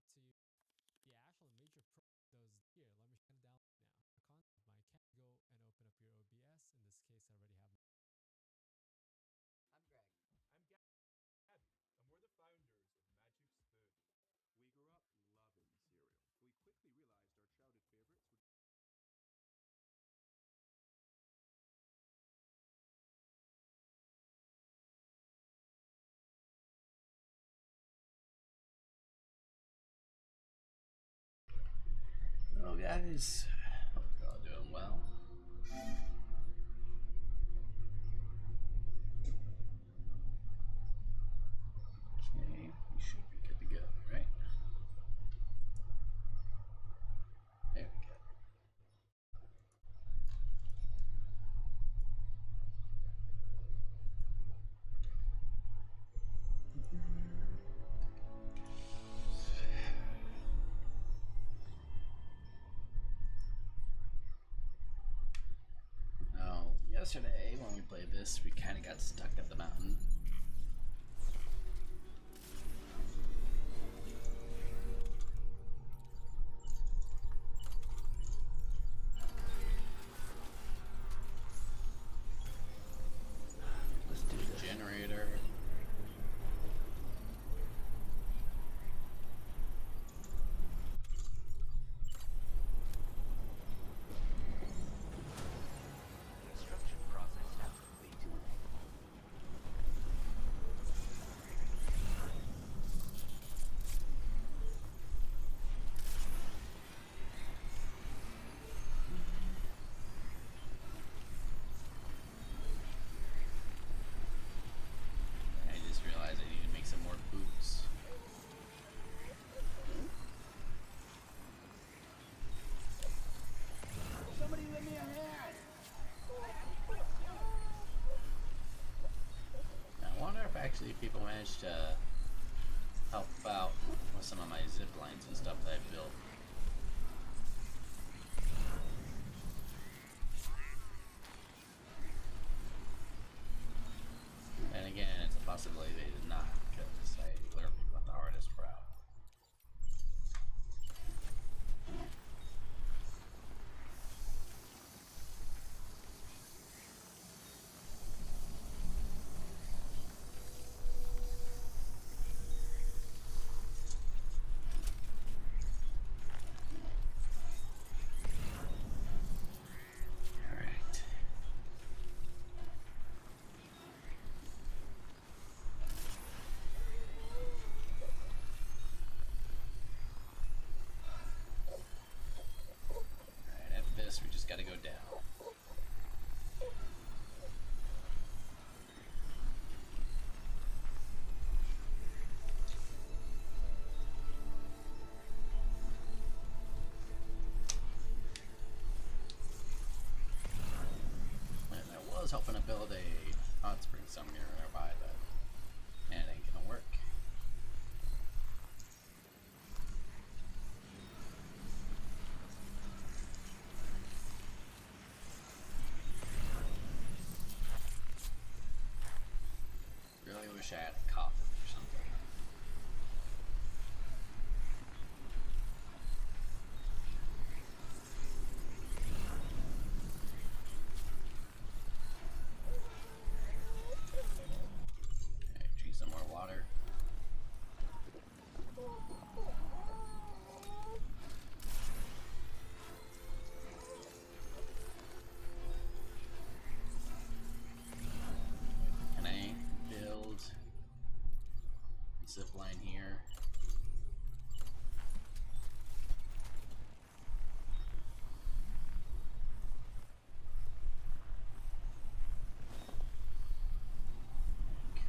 to the actual major pro those here. Let me shut it down now. The content of my cat. Go and open up your OBS. In this case, I already have. I'm Greg. I'm Gabby, and we're the founders of Magic's 30. We grew up loving cereal. We quickly realized our childhood favorites would Hello guys, hope you're all doing well. Okay, we should be good to go, right? There we go. Now, yesterday when we played this, we kind of got stuck at the mountain. Let's do the generator. Construction process now complete. I just realized I need to make some more boots. Somebody let me a hand! I wonder if actually people managed to help out with some of my zip lines and stuff that I built. And again, it's a possibility they did not, because I literally got the hardest route. Alright. Alright, after this, we just gotta go down. And I was hoping to build a hot spring somewhere nearby, but it ain't gonna work. Really wish I had a coffin or something. Okay, drink some more water. Can I build a zip line here?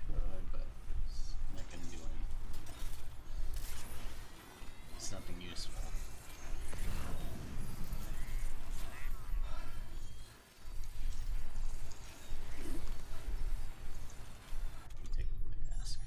Could, but it's not gonna do anything. It's nothing useful. Let me take off my mask.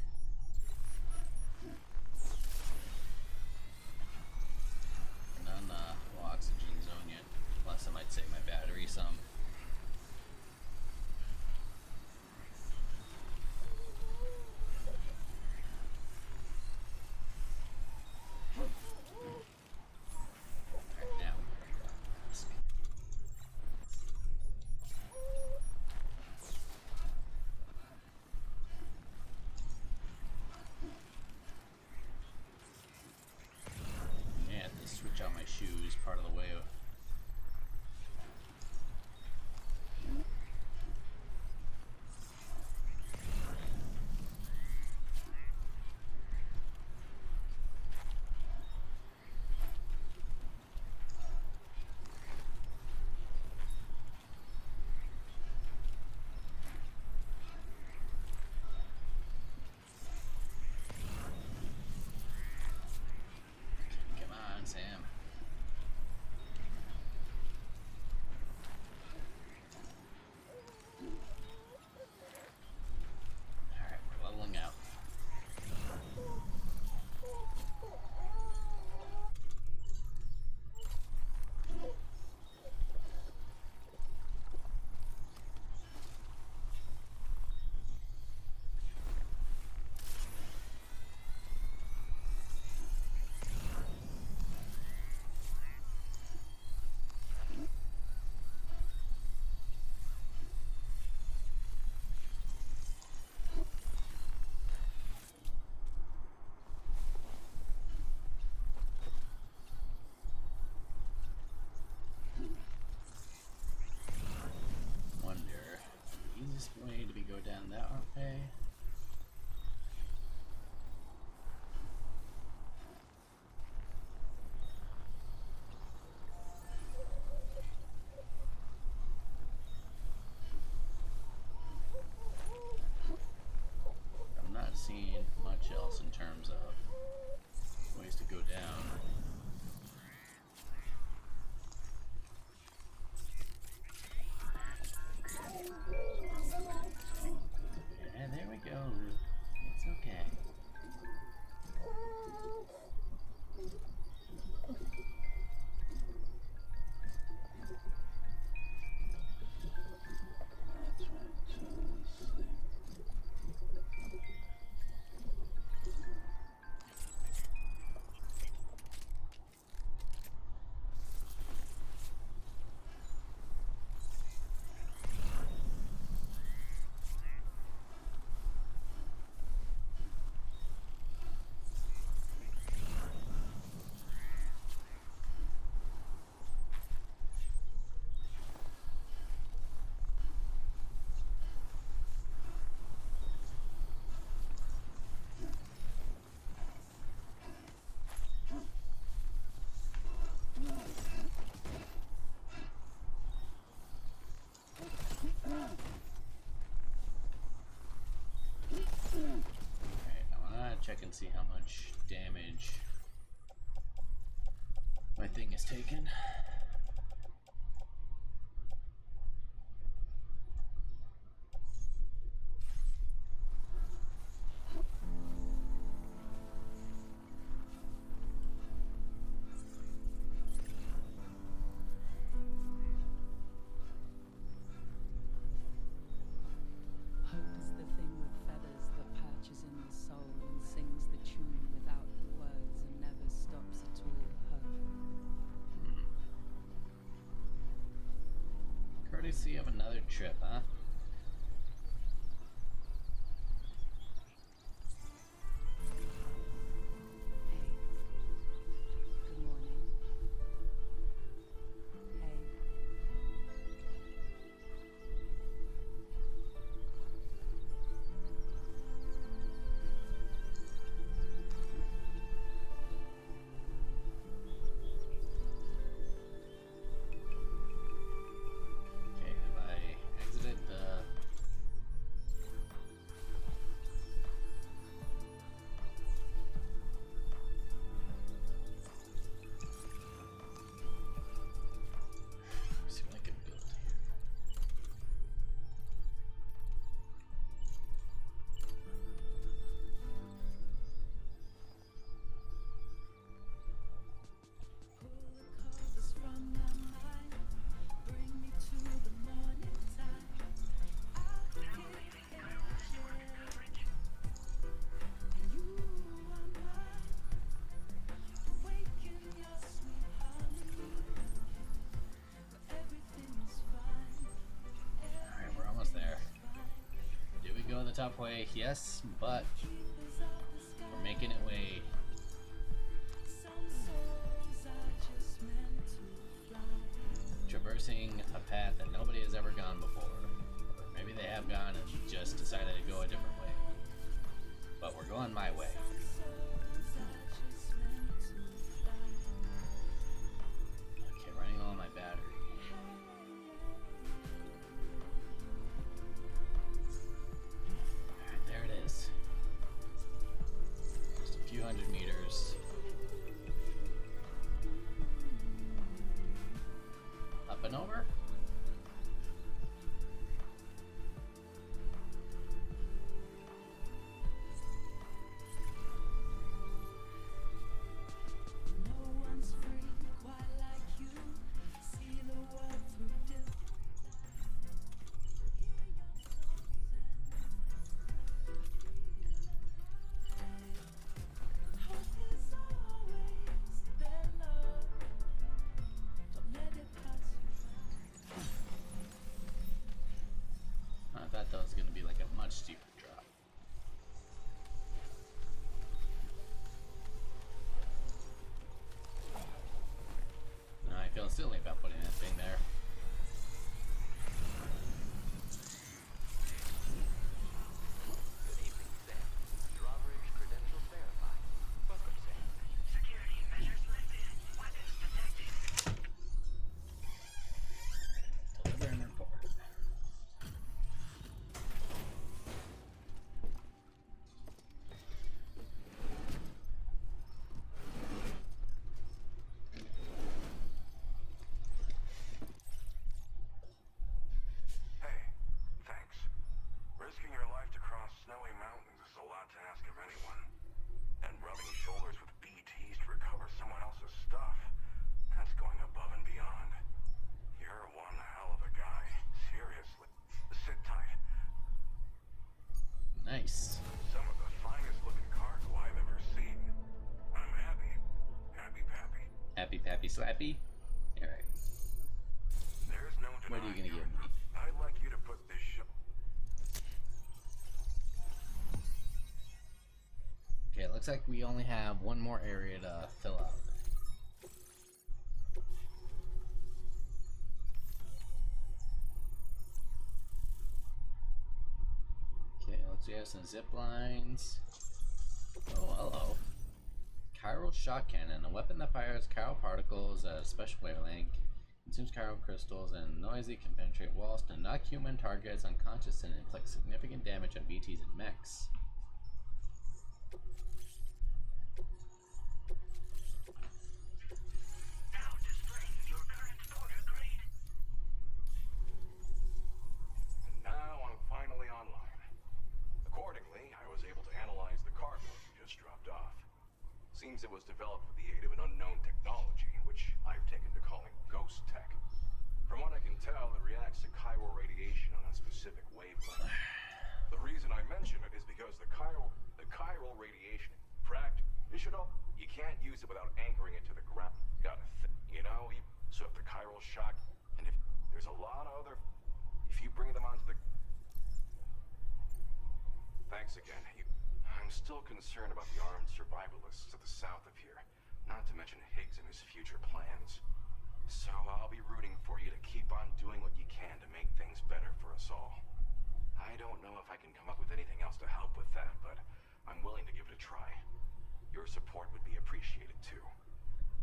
this way? Do we go down that way? I'm not seeing much else in terms of ways to go down. Yeah, there we go. It's okay. Check and see how much damage my thing has taken. Hope is the thing with feathers that perches in the soul and sings the tune without the words and never stops at all. Hope. Courtesy of another trip, huh? Hey. Good morning. Hey. Okay, have I exited the... See what I can build here. Pull the covers from my mind. Bring me to the morning time. I'll give and you are mine. Awaken your sweet harmony. Where everything is fine. Alright, we're almost there. Did we go the top way? Yes, but Keepers of the sky. we're making it way. Some souls are just meant to fly. Traversing a path that nobody has ever gone before. Or maybe they have gone and just decided to go a different way. But we're going my way. Some souls are just meant to fly. Okay, running low on my battery. Alright, there it is. Just a few hundred meters. Up and over. No one's free quite like you. See the world through different hear your songs and hope is always their love. Don't let it pass you by. I thought that was going to be like a much steeper drop. Now I feel silly about putting that thing there. happy? Alright. There's no What are you denying gonna you're give me? enough. I'd like you to put this show. Okay, looks like we only have one more area to fill out. Okay, let's have some zip lines. Oh, hello. Chiral shock cannon, a weapon that fires chiral particles at a special wavelength, consumes chiral crystals, and noisy can penetrate walls to knock human targets unconscious and inflict significant damage on BTs and mechs. Now displaying your current border grade. And now I'm finally online. Accordingly, I was able to analyze the cargo you just dropped off. Seems it was developed with the aid of an unknown technology, which I've taken to calling ghost tech. From what I can tell, it reacts to chiral radiation on a specific wavelength. The reason I mention it is because the chiral radiation, you can't use it without anchoring it to the ground. So if the chiral shock, and if there's a lot of other, if you bring them onto the. Thanks again. I'm still concerned about the armed survivalists to the south of here, not to mention Higgs and his future plans. So I'll be rooting for you to keep on doing what you can to make things better for us all. I don't know if I can come up with anything else to help with that, but I'm willing to give it a try. Your support would be appreciated too.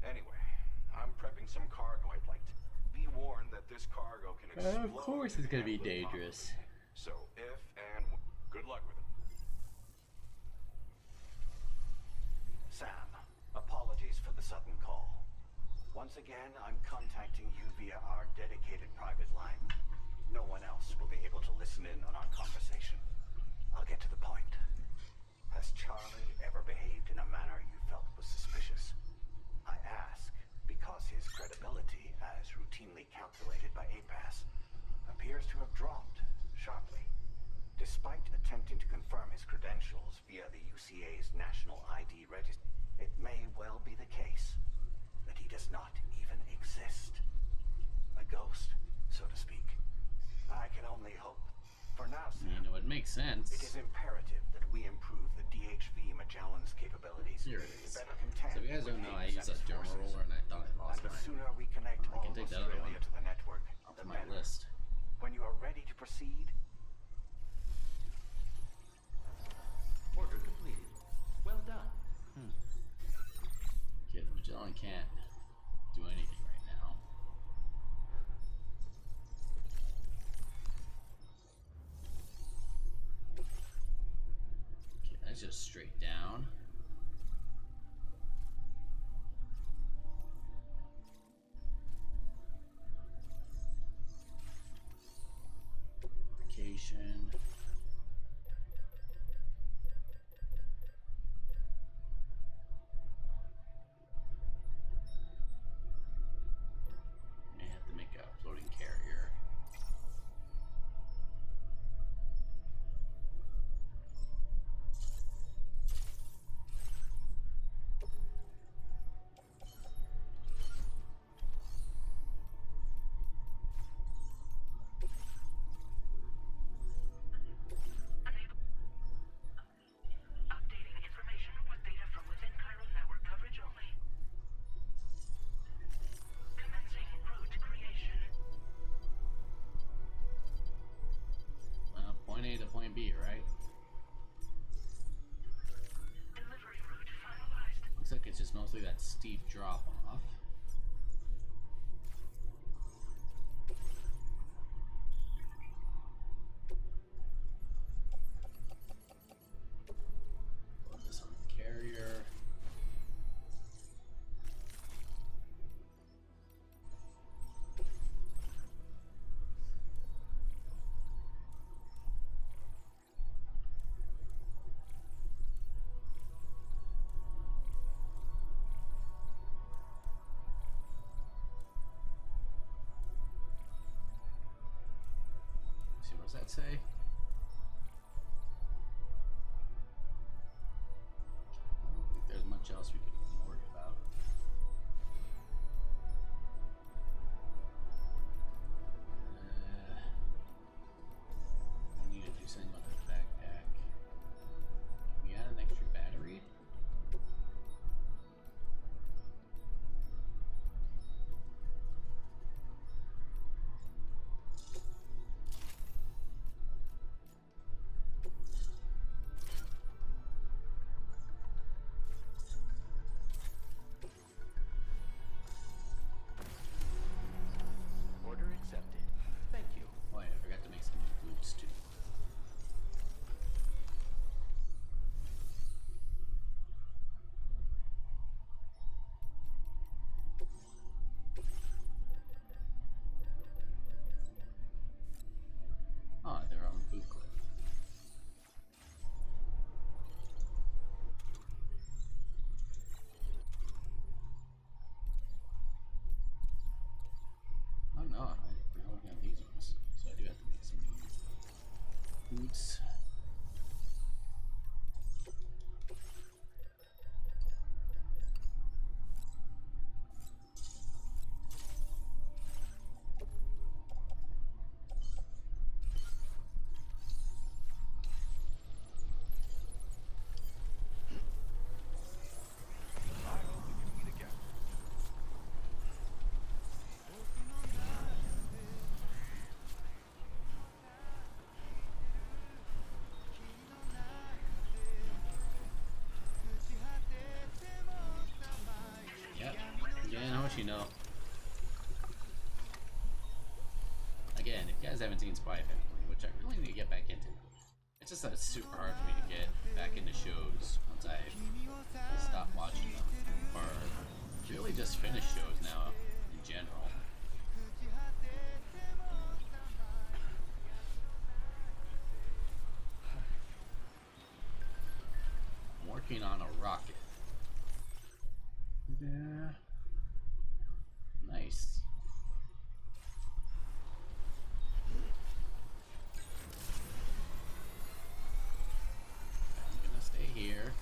Anyway, I'm prepping some cargo I'd like to. Be warned that this cargo can explode. Of course it's gonna be and will dangerous. probably. So if and good luck with it. Sam, apologies for the sudden call. Once again, I'm contacting you via our dedicated private line. No one else will be able to listen in on our conversation. I'll get to the point. Has Charlie ever behaved in a manner you felt was suspicious? I ask because his credibility, as routinely calculated by APAS, appears to have dropped sharply. Despite attempting to confirm his credentials via the UCA's National ID Register, it may well be the case that he does not even exist. A ghost, so to speak. I can only hope. For now, Sam, It would make sense. it is imperative that we improve the DHV Magellan's capabilities Here it to is. better contend So if you guys with don't know, I Higgs use a and his dermal forces. roller and I thought I lost And the mine. sooner we connect all can of take that other Australia one to the network, the to my better. list. When you are ready to proceed, Order completed. Well done. Okay, the Magellan can't do anything right now. Okay, that's just straight down. Vacation. May have to make a floating carrier. updating information with data from within chiral network coverage only. Commencing route creation. Point A to point B, right? Delivery route finalized. Looks like it's just mostly that steep drop off. Put this on the carrier. See, what does that say? I don't think there's much else we could worry about. 2017 Spy Family, which I really need to get back into. It's just that it's super hard for me to get back into shows once I stop watching them, or really just finish shows now in general. I'm working on a rocket. Yeah. Nice. I'm gonna stay here.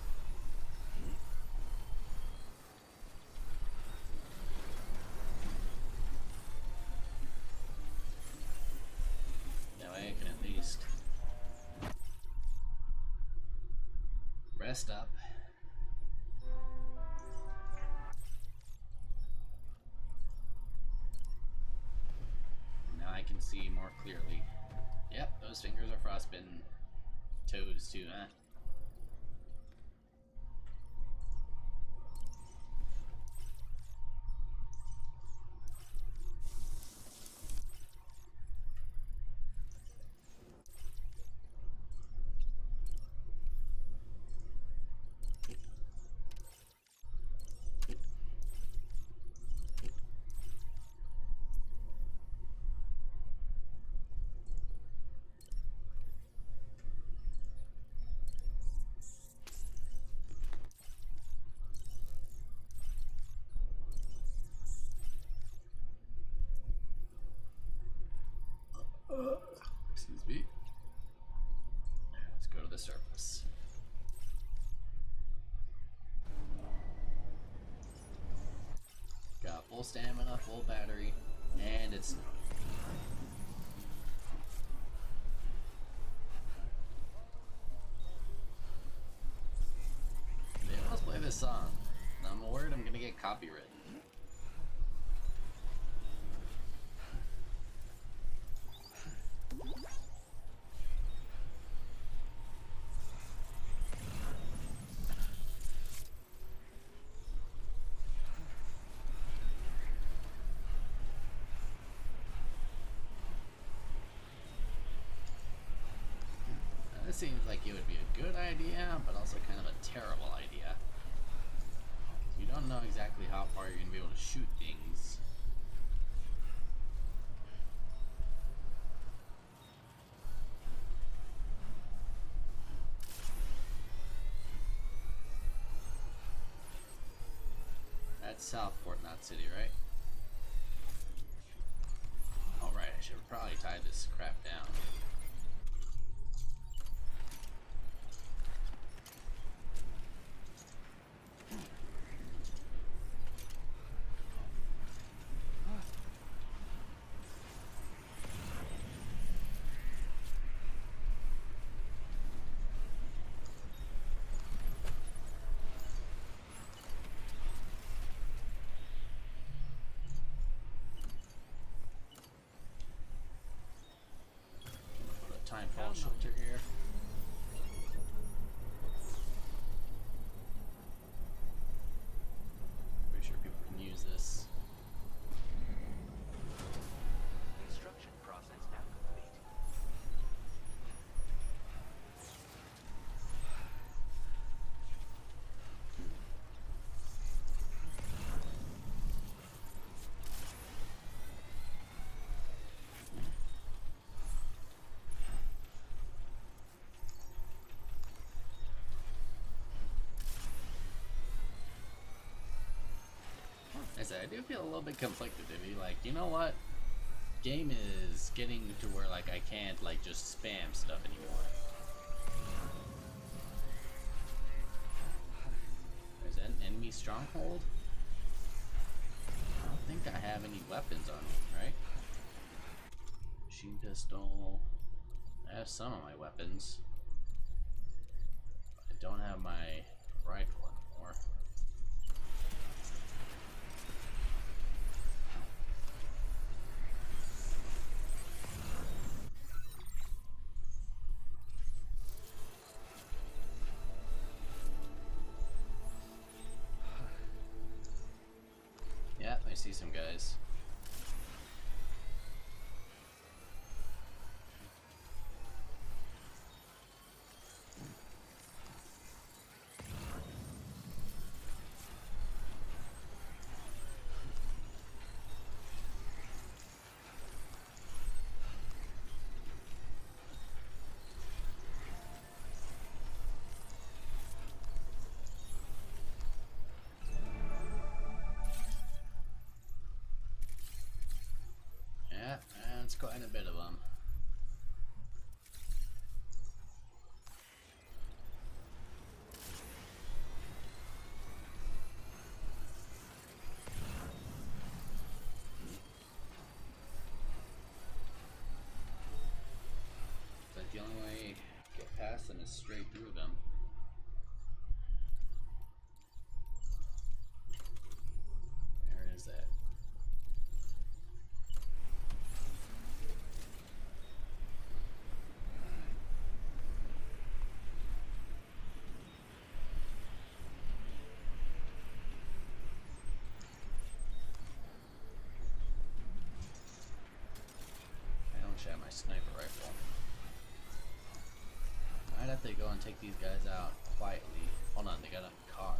That way I can at least rest up. Now I can see more clearly. Yep, those fingers are frostbitten. Toes too, huh? Excuse me. Let's go to the surface. Got full stamina, full battery, and it's snowing. They almost play this song. I'm worried I'm gonna get copywritten. This seems like it would be a good idea, but also kind of a terrible idea. You don't know exactly how far you're going to be able to shoot things. That's Southport, not City, right? Alright, I should have probably tied this crap down. Time fall shelter here. Pretty sure people can use this. Construction process now complete. I said, I do feel a little bit conflicted to be like, you know what? Game is getting to where like I can't like just spam stuff anymore. There's an enemy stronghold. I don't think I have any weapons on me, right? Machine pistol. I have some of my weapons. I don't have my rifle anymore. Yeah, I see some guys. That's quite a bit of them. But the only way to get past them is straight through them. Where is that? I don't have my sniper rifle. I'd have to go and take these guys out quietly. Hold on, they got a car.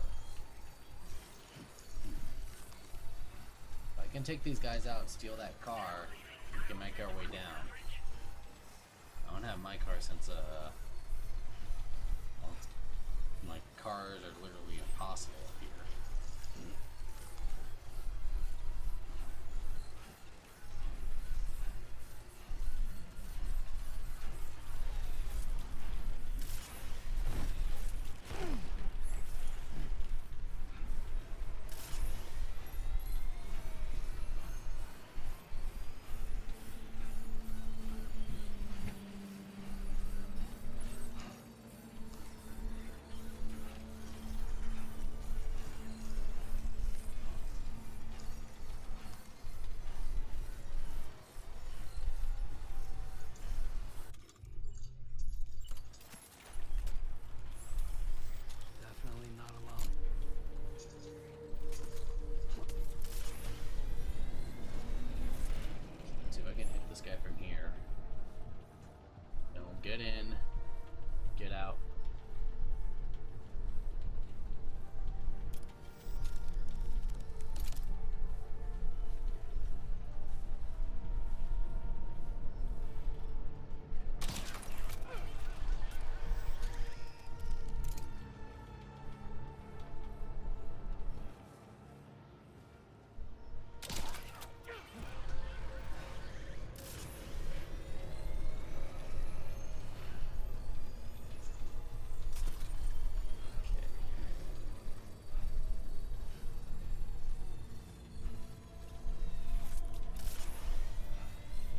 If I can take these guys out, steal that car, we can make our way down. I don't have my car since well, like cars are literally impossible up here. Definitely not alone. Let's see if I can hit this guy from here. Then we'll get in, get out.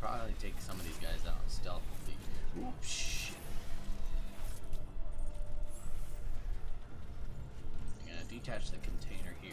Probably take some of these guys out stealthily. Oops, shit. I'm gonna detach the container here.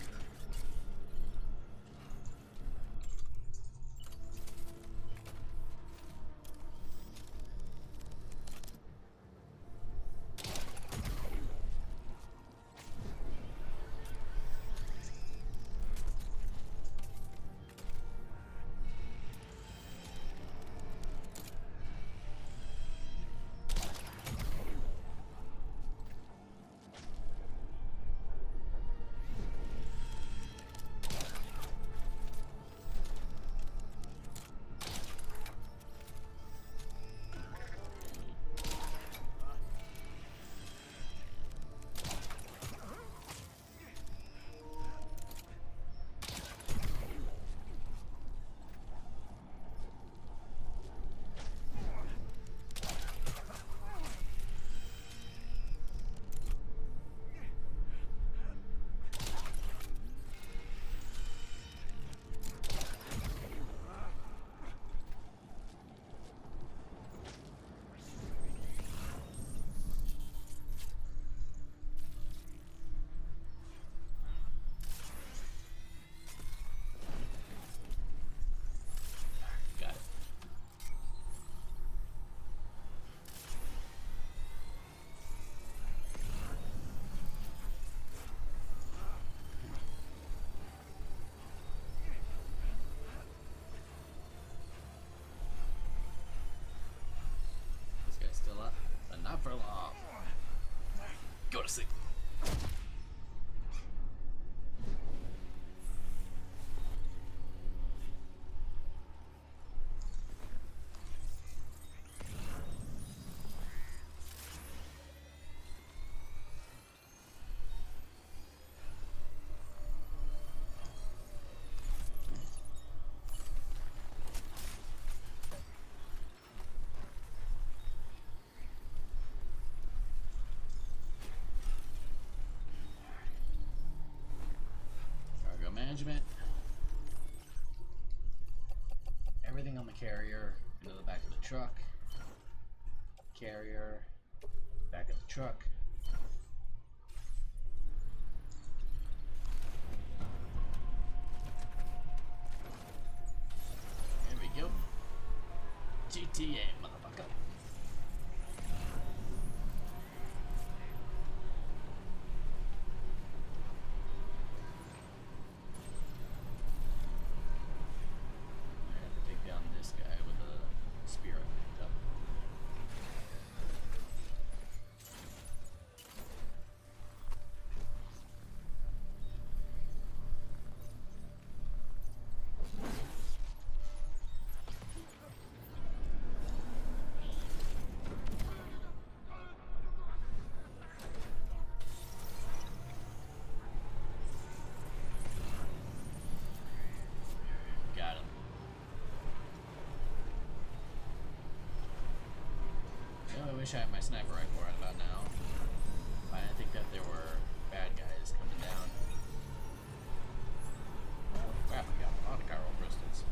Got it. This guy's still up, but not for long. Go to sleep. management. Everything on the carrier into the back of the truck. Carrier, back of the truck. There we go. GTA, motherfucker. I have to take down this guy with a spear I picked up. Got him. Oh, I wish I had my sniper rifle right about now. I didn't think that there were bad guys coming down. Oh crap, we got a lot of chiral crystals.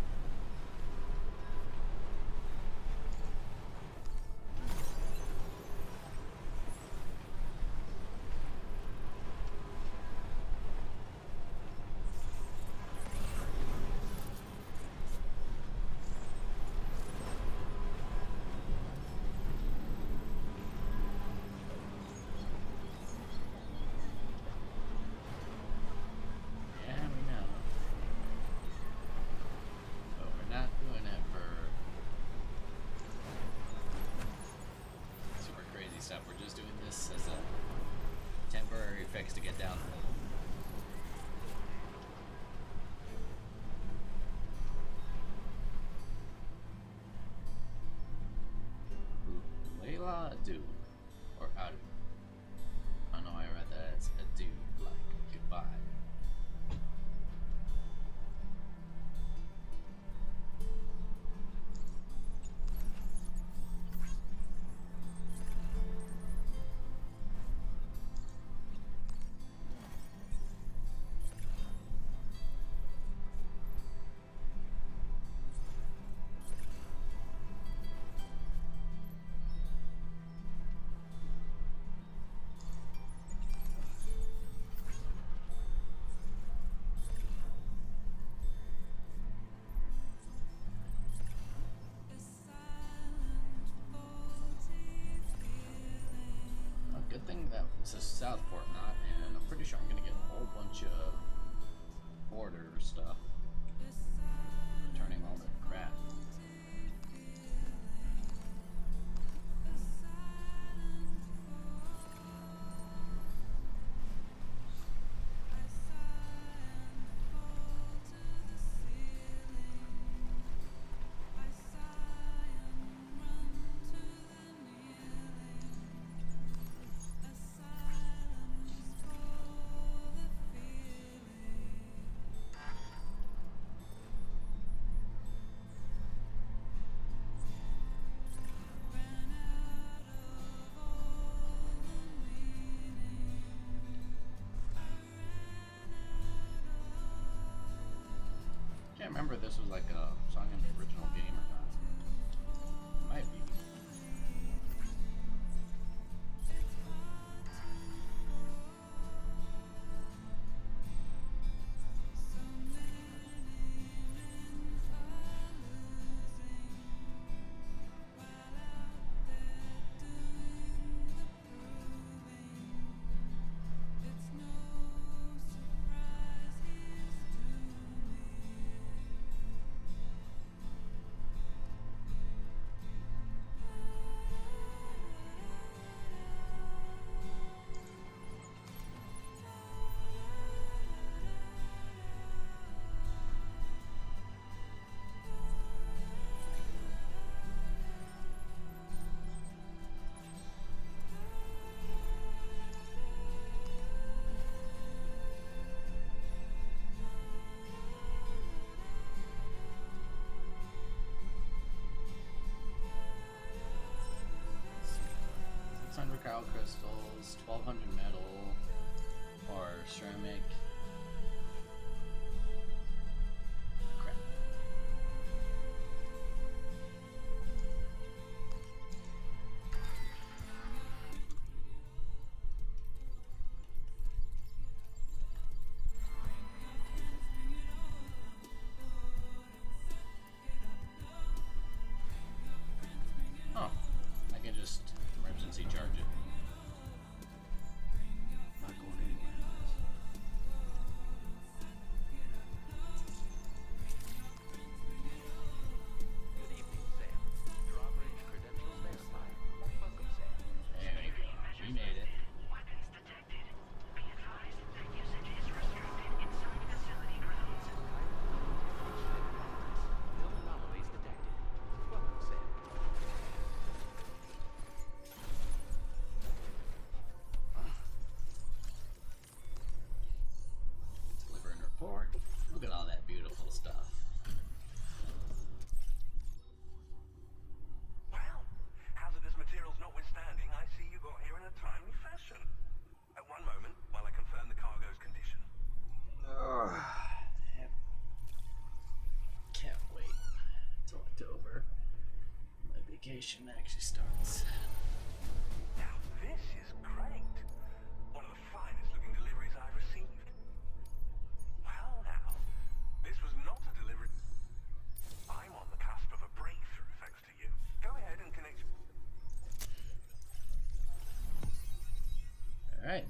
Yeah, we know. But we're not doing it for super crazy stuff. We're just doing this as a temporary fix to get down. Layla Adu. Or Adu. I don't know why I read that as Adu, like goodbye. Good thing that this is Southport, not, and I'm pretty sure I'm gonna get a whole bunch of border stuff. Returning all the crap. Can't remember if this was like a song in the original game or not. It might be. Chiral crystals, 1200 metal, or ceramic. Look at all that beautiful stuff. Well, hazardous materials notwithstanding, I see you got here in a timely fashion. At one moment, while I confirm the cargo's condition. Yep. Can't wait till October. My vacation actually starts. Now this is great. One of the finest looking deliveries I've received. Well now, this was not a delivery. I'm on the cusp of a breakthrough thanks to you. Go ahead and connect. Alright.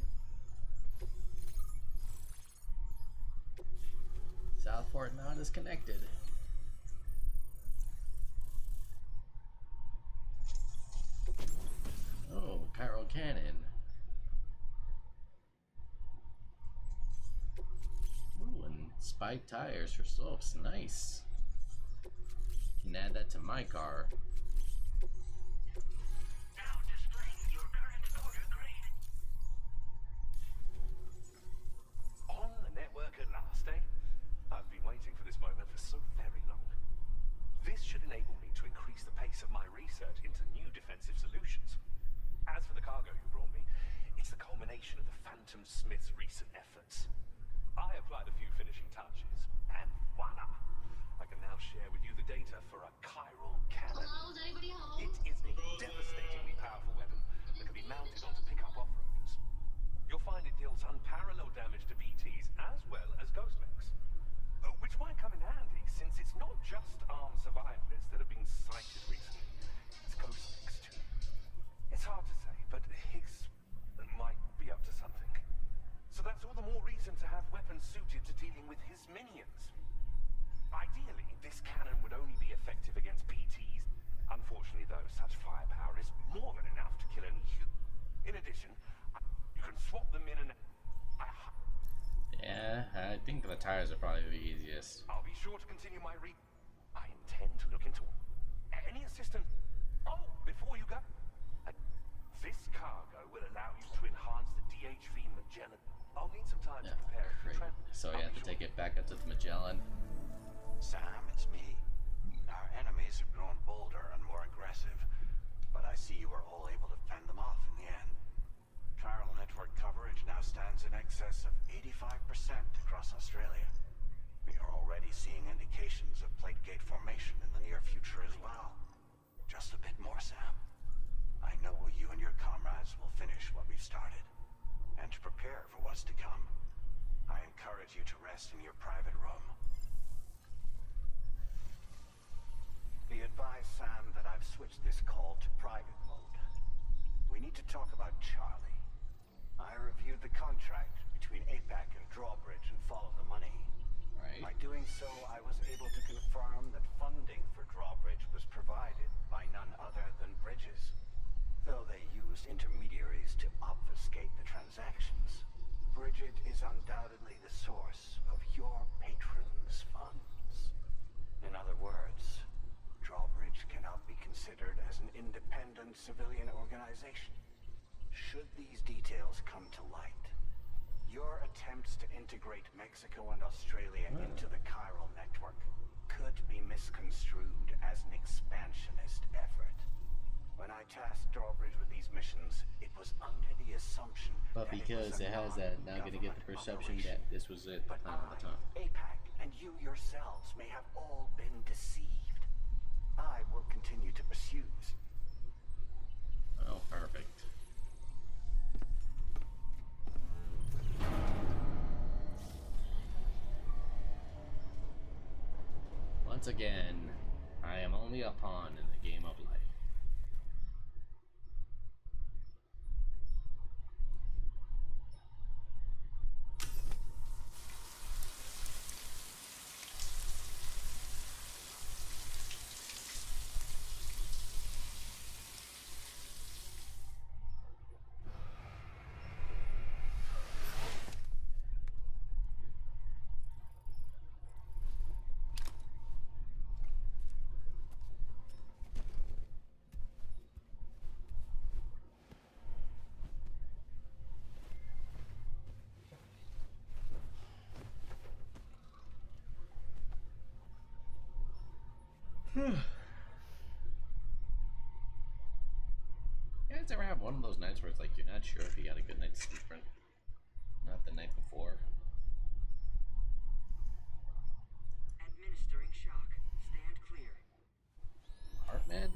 Southport Mount is connected. Oh, Chiral Cannon. Ooh, and spiked tires for slopes. Nice. Can add that to my car. Now displaying your current order grade. On the network at last, eh? I've been waiting for this moment for so very long. This should enable me to increase the pace of my research into new defensive solutions. As for the cargo you brought me, it's the culmination of the Phantom Smith's recent efforts. I applied a few finishing touches, and voila! I can now share with you the data for a chiral cannon. Hello, is anybody home? It is a devastatingly powerful weapon that can be mounted onto pickup off-roaders. You'll find it deals unparalleled damage to BTs as well as ghost mechs. Which might come in handy, since it's not just armed survivalists that have been sighted recently. It's ghost mechs too. It's hard to say, but Higgs might be up to something. So that's all the more reason to have weapons suited to dealing with his minions. Ideally, this cannon would only be effective against BTs. Unfortunately, though, such firepower is more than enough to kill any human. In addition, you can swap them in and... Yeah, I think the tires are probably the easiest. I'll be sure to continue my I intend to look into any assistance. Oh, before you go, this cargo will allow you to enhance the DHV Magellan. I'll need some time to prepare it for Great. transport. So you have to take it back up to the Magellan. Sam, it's me. Our enemies have grown bolder and more aggressive, but I see you were all able to fend them off in the end. Chiral network coverage now stands in excess of 85% across Australia. We are already seeing indications of plate gate formation in the near future as well. Just a bit more, Sam. I know you and your comrades will finish what we've started. And to prepare for what's to come, I encourage you to rest in your private room. Be advised, Sam, that I've switched this call to private mode. We need to talk about Charlie. I reviewed the contract between APAC and Drawbridge and followed the money. Right. By doing so, I was able to confirm that funding for Drawbridge was provided by none other than Bridges. Though they used intermediaries to obfuscate the transactions, Bridget is undoubtedly the source of your patron's funds. In other words, Drawbridge cannot be considered as an independent civilian organization. Should these details come to light, your attempts to integrate Mexico and Australia into the chiral network could be misconstrued as an expansionist effort. When I tasked Drawbridge with these missions, it was under the assumption But that because it has that, now gonna get the perception that this was it but all the time. APAC, and you yourselves may have all been deceived. I will continue to pursue this. Oh, perfect. Once again, I am only a pawn in the game of life. You guys ever have one of those nights where it's like you're not sure if you got a good night's sleep or not the night before? Administering shock. Stand clear. Heartman?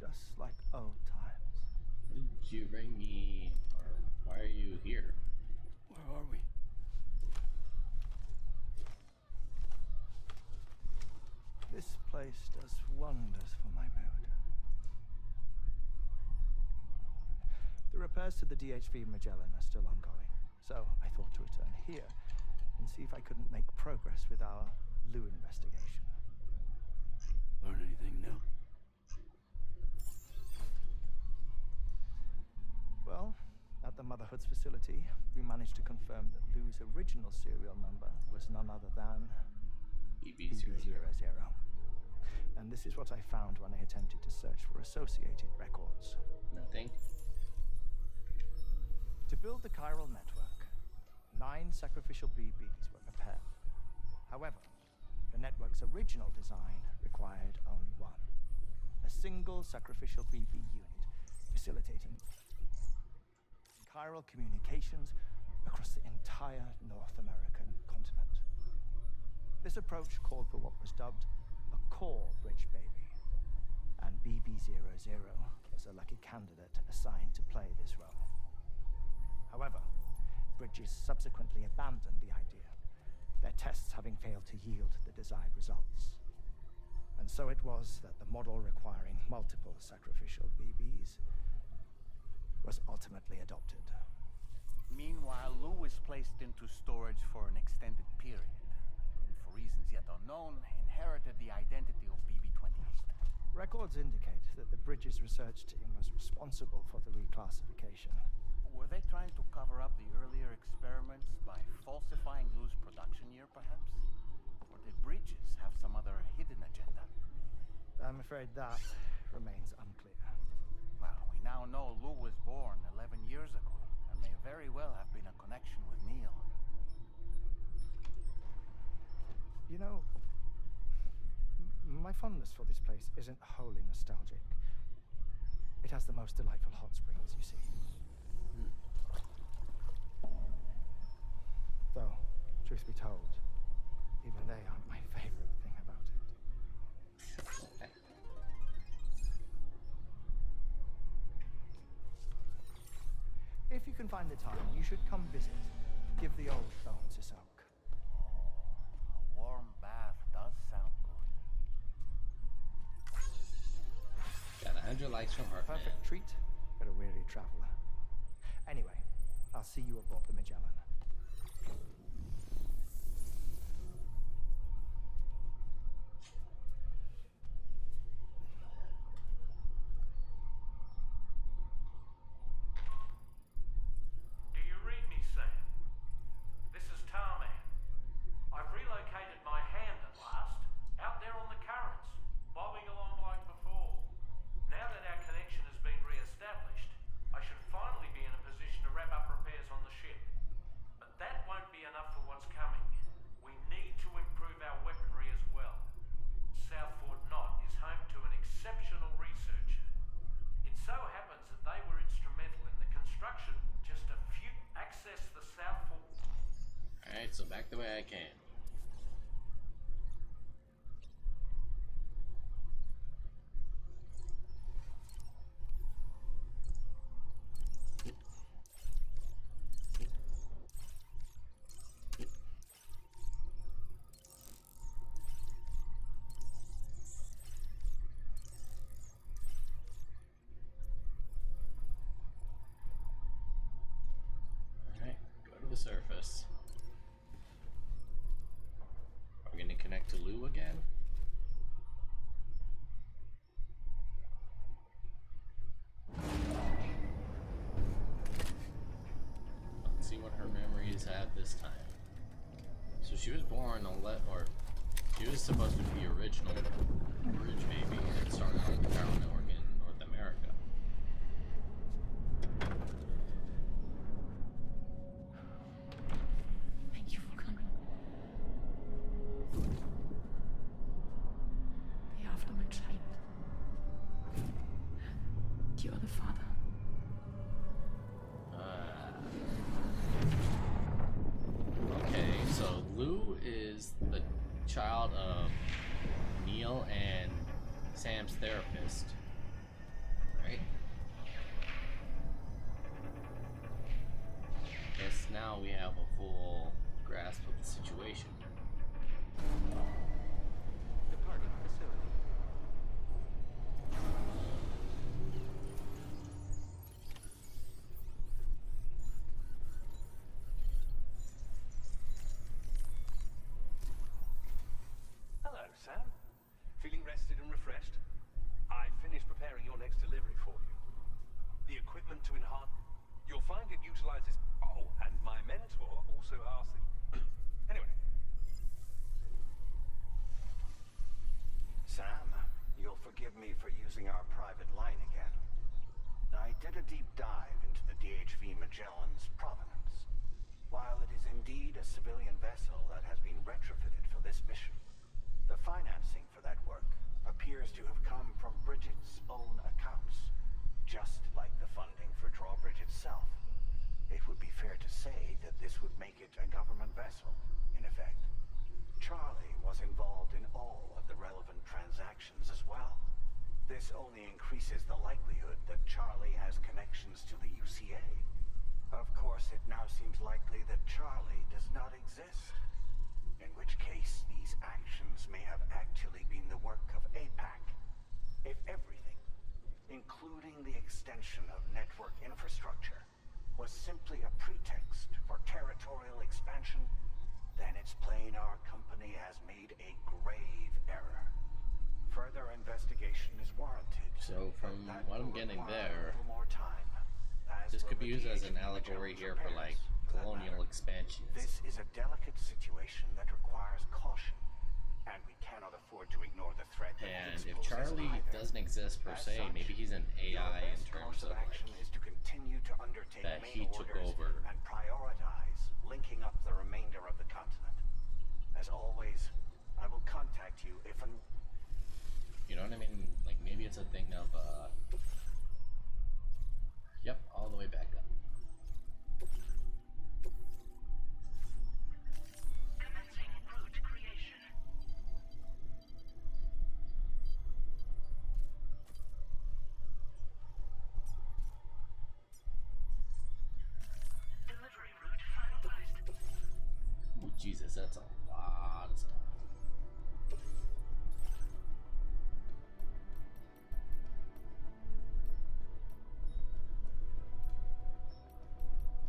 Just like old times. Did you bring me, or why are you here? Where are we? This place does wonders for my mood. The repairs to the DHV Magellan are still ongoing, so I thought to return here and see if I couldn't make progress with our Lou investigation. Learn anything new? Well, at the Motherhood's facility, we managed to confirm that Lou's original serial number was none other than BB00. And this is what I found when I attempted to search for associated records. Nothing. To build the chiral network, 9 sacrificial BBs were prepared. However, the network's original design required only one. A single sacrificial BB unit facilitating chiral communications across the entire North American continent. This approach called for what was dubbed a core bridge baby, and BB00 was a lucky candidate assigned to play this role. However, Bridges subsequently abandoned the idea, their tests having failed to yield the desired results. And so it was that the model requiring multiple sacrificial BBs was ultimately adopted. Meanwhile, Lou was placed into storage for an extended period, and for reasons yet unknown, inherited the identity of BB-28. Records indicate that the Bridges research team was responsible for the reclassification. Were they trying to cover up the earlier experiments by falsifying Lou's production year, perhaps? Or did Bridges have some other hidden agenda? I'm afraid that remains unclear. Well, we now know Lou was born 11 years ago, and may very well have been a connection with Neil. You know, my fondness for this place isn't wholly nostalgic. It has the most delightful hot springs, you see. Though, truth be told, even they aren't my favorite thing about it. If you can find the time, you should come visit. Give the old bones a soak. A warm bath does sound good. Got 100 likes from Heartman. Perfect treat for a weary traveler. Anyway, I'll see you aboard the Magellan. Do you read me, Sam? This is Tarman. I've relocated my hand at last, out there on the currents, bobbing along like before. Now that our connection has been re-established, I should finally be in a position to wrap up repairs on the ship. But that won't be enough for what's coming. We need to improve our weaponry as well. Southport Knot is home to an exceptional researcher. It so happens that they were instrumental in the construction just a few access the Southport. Alright, so back the way I came. Alright, go to the surface. Are we gonna connect to Lou again? Let's see what her memories have this time. So she was born she was supposed to be original bridge baby that started on the Chiral Network in North America. is the child of Neil and Sam's therapist, right? Guess now we have a full grasp of the situation. Departing facility. Hello, Sam. Feeling rested and refreshed? I finished preparing your next delivery for you. The equipment to enhance... You'll find it utilizes... Oh, and my mentor also asked that... Anyway. Sam, you'll forgive me for using our private line again. I did a deep dive into the DHV Magellan's provenance. While it is indeed a civilian vessel that has been retrofitted for this mission, the financing for that work appears to have come from Bridget's own accounts, just like the funding for Drawbridge itself. It would be fair to say that this would make it a government vessel, in effect. Charlie was involved in all of the relevant transactions as well. This only increases the likelihood that Charlie has connections to the UCA. Of course, it now seems likely that Charlie does not exist. In which case, these actions may have actually been the work of APAC. If everything, including the extension of network infrastructure, was simply a pretext for territorial expansion, then it's plain our company has made a grave error. Further investigation is warranted. So from but that what I'm will getting require there, a little more time, as this will could be the used as an DHV allegory Magellan's here for like repairs, for that colonial matter. expansions. This is a delicate situation that requires caution, and we cannot afford to ignore the threat that And it if exposes Charlie either. doesn't exist per As se, such, maybe he's an your AI in best terms course of like action is to continue to undertake that mail he took orders over. and prioritize linking up the remainder of the continent. As always, I will contact you if and... You know what I mean? Like maybe it's a thing of yep, all the way back up. Commencing route creation. Delivery route finalized. Ooh, Jesus, that's a lot of stuff.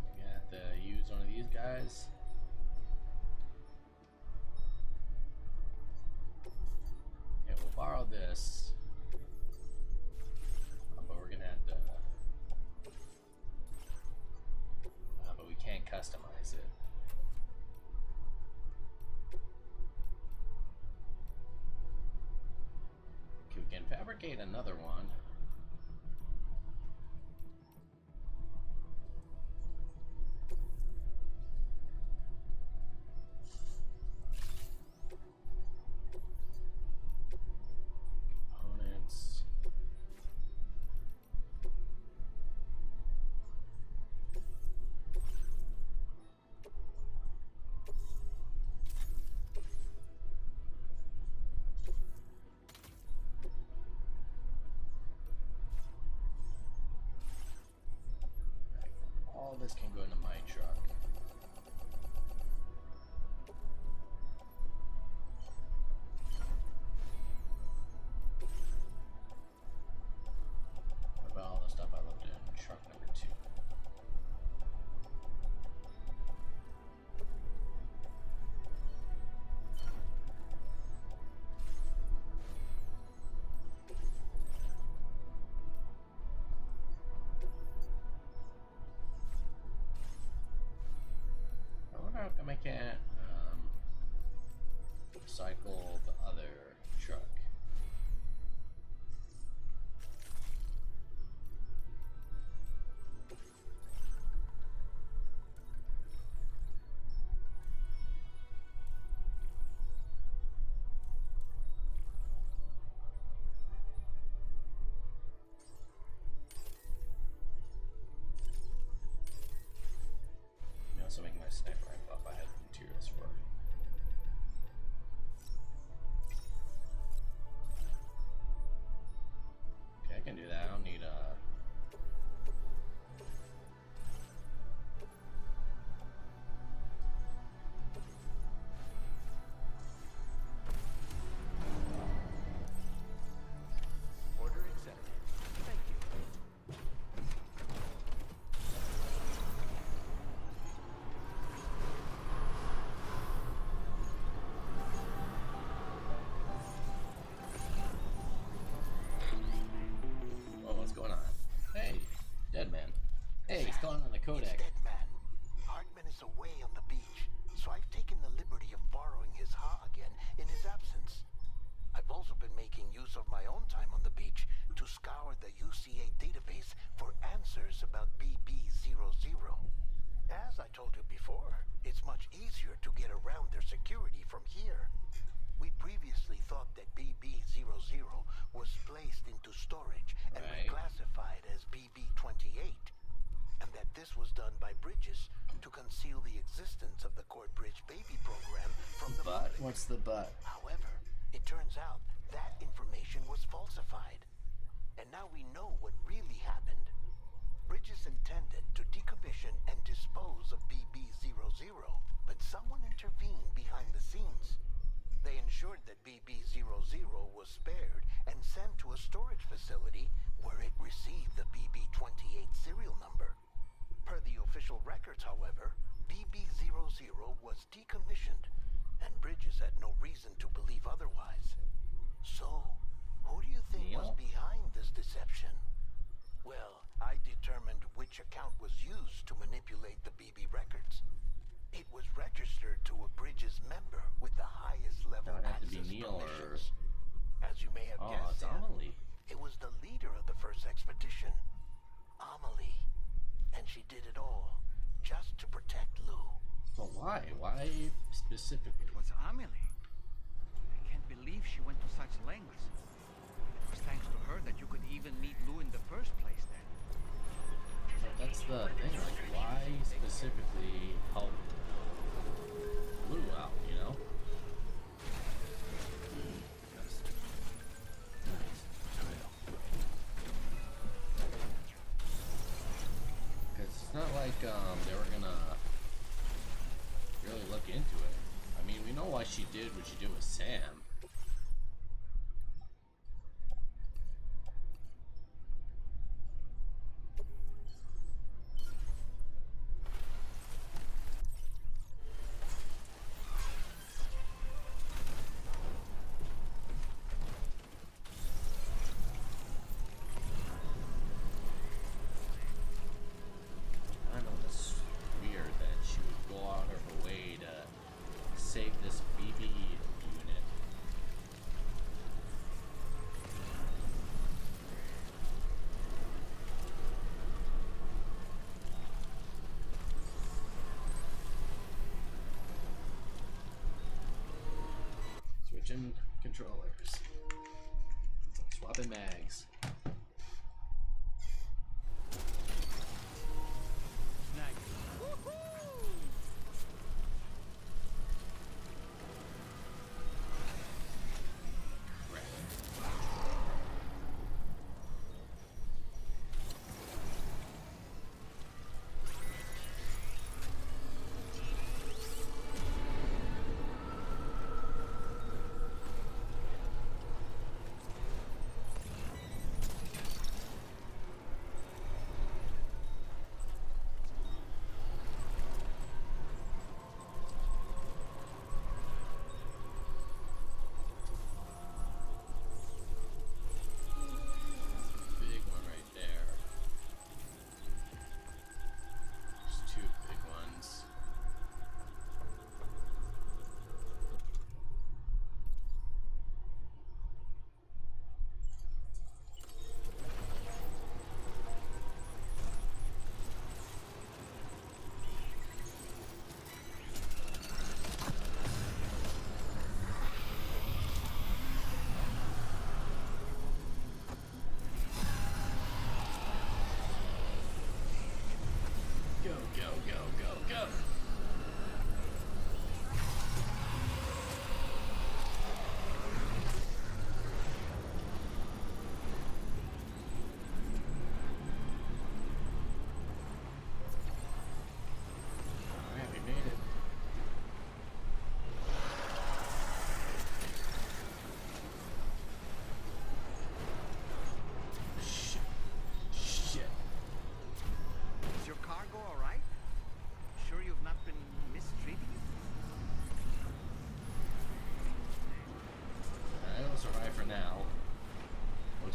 We're gonna have to use one of these guys. Okay, we'll borrow this. But we're gonna have to but we can't customize it. Okay, we can fabricate another one. Components. All this can go into my truck. What about all the stuff I loaded in truck number 2? I wonder how come I can't cycle the other truck. You also make my sniper rifle if I had the materials for it. What's the but? However, it turns out that information was falsified. And now we know what really happened. Bridges intended to decommission and dispose of BB-00, but someone intervened behind the scenes. They ensured that BB-00 was spared and sent to a storage facility where it received the BB-28 serial number. Per the official records, however, BB-00 was decommissioned, and Bridges had no reason to believe otherwise. So, who do you think was behind this deception? Well, I determined which account was used to manipulate the BB records. It was registered to a Bridges member with the highest level access permissions. As you may have guessed, it's Amelie. It was the leader of the first expedition, Amelie. And she did it all just to protect Lou. But why? Why specifically? It was Amelie. I can't believe she went to such lengths. It was thanks to her that you could even meet Lou in the first place then. But that's the thing, like, why specifically help Lou out, you know? Because it's not like they were gonna really look into it. I mean, we know why she did what she did with Sam. Save this BB unit. Switching controllers. Swapping mags.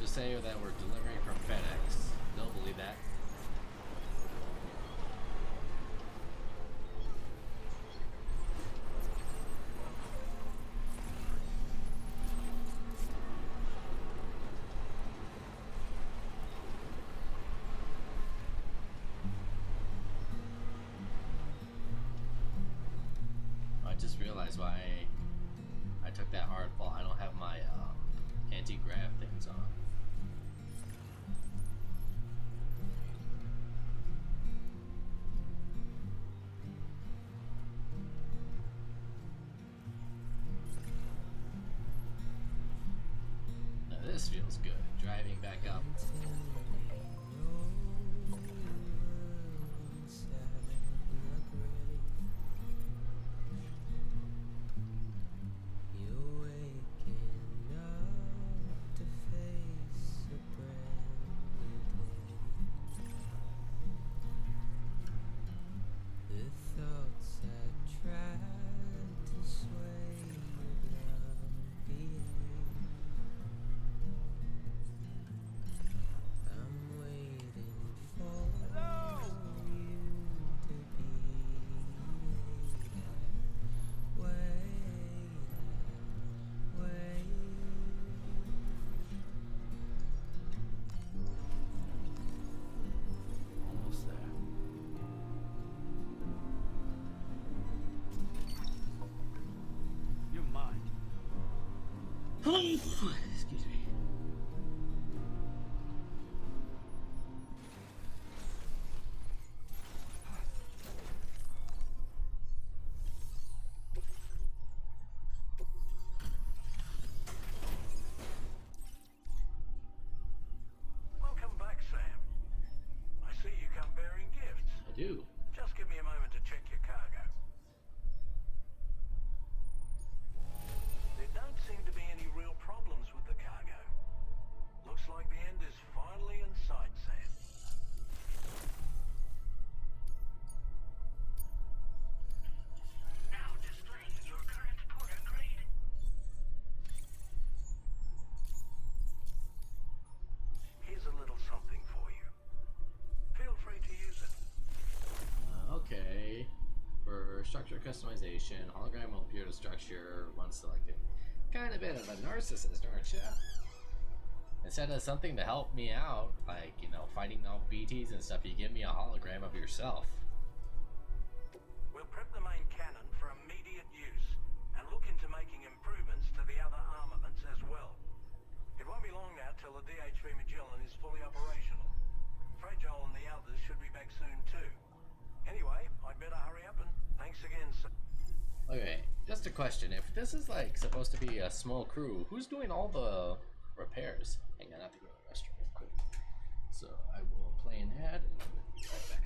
Say that we're delivering from FedEx. They'll believe that. I just realized why I took that hard fall. I don't have my anti-grav things on. This feels good. Driving back up. Almost there. You're mine. Excuse me. Welcome back, Sam. I see you come bearing gifts. I do. Just give me a moment to check your cargo. There don't seem to be any real problems with the cargo. Looks like the end is finally in sight, Sam. Now displaying your current porter grade. Here's a little something for you. Feel free to use it. Okay. For structure customization, hologram will appear to structure once selected. Kind of bit of a narcissist, aren't you? Instead of something to help me out, like, you know, fighting off BTs and stuff, you give me a hologram of yourself. We'll prep the main cannon for immediate use and look into making improvements to the other armaments as well. It won't be long now till the DHV Magellan is fully operational. Fragile and the others should be back soon too. Anyway, I'd better hurry up and thanks again, sir. Okay, just a question. If this is like supposed to be a small crew, who's doing all the repairs? Hang on, I have to go to the restroom real quick. So I will play an ad and I'll be right back.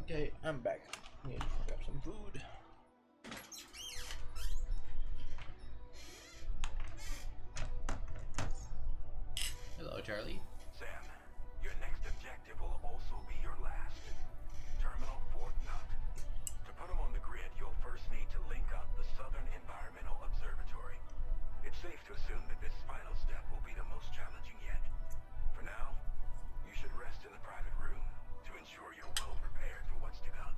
Okay, I'm back. Need to grab some food. Hello, Charlie. Sam, your next objective will also be your last. Terminal Fort Knott. To put them on the grid, you'll first need to link up the Southern Environmental Observatory. It's safe to assume that this final step will be the most challenging yet. For now, you should rest in the private room to ensure you're well prepared for what's to come.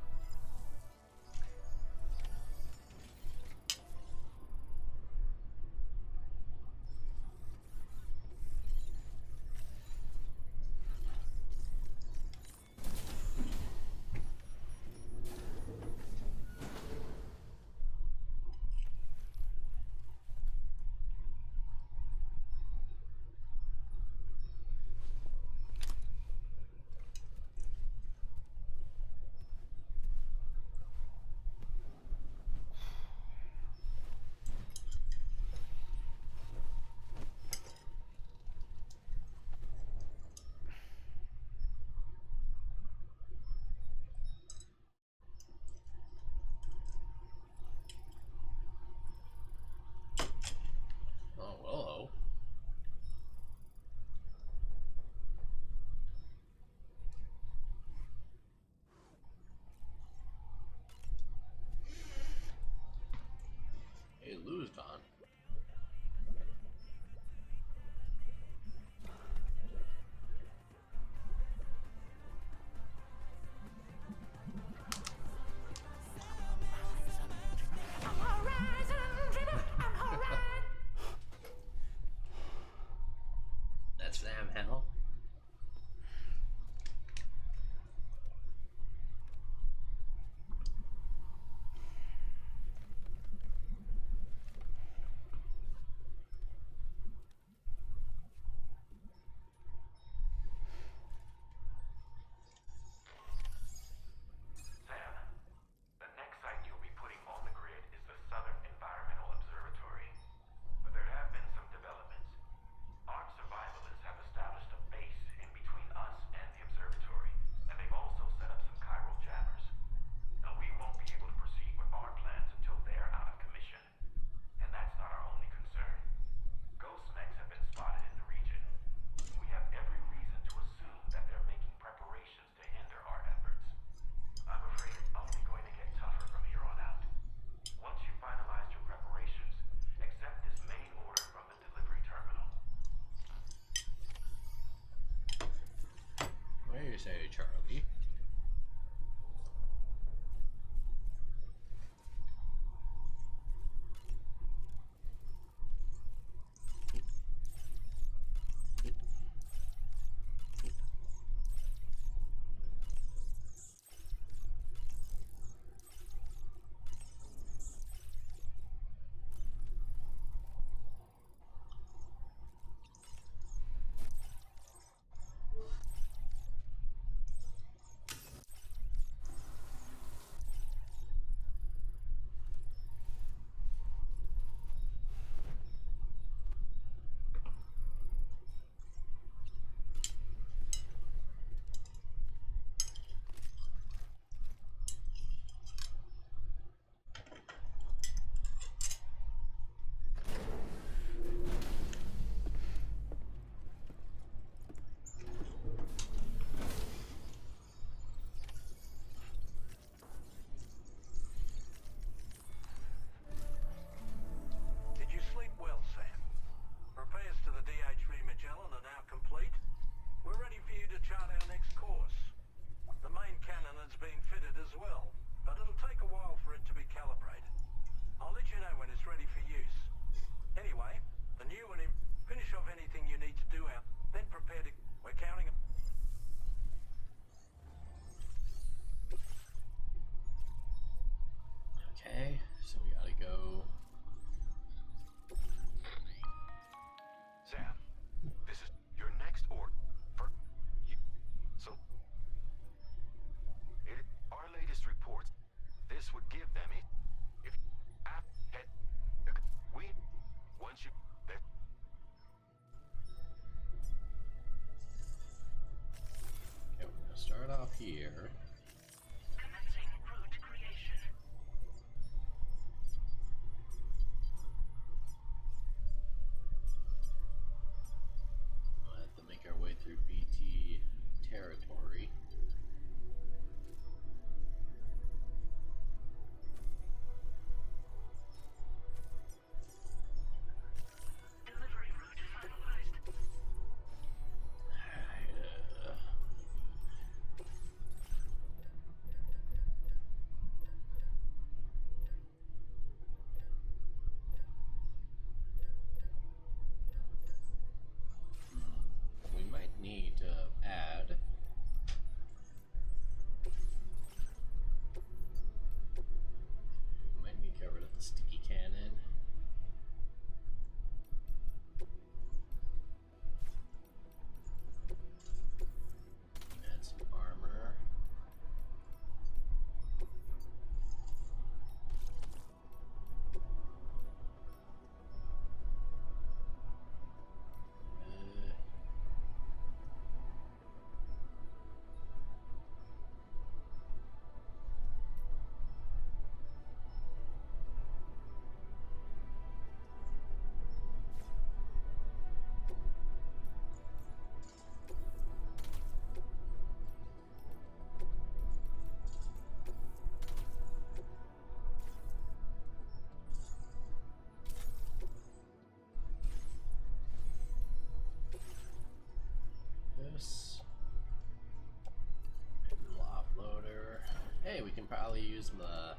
Okay, we can probably use the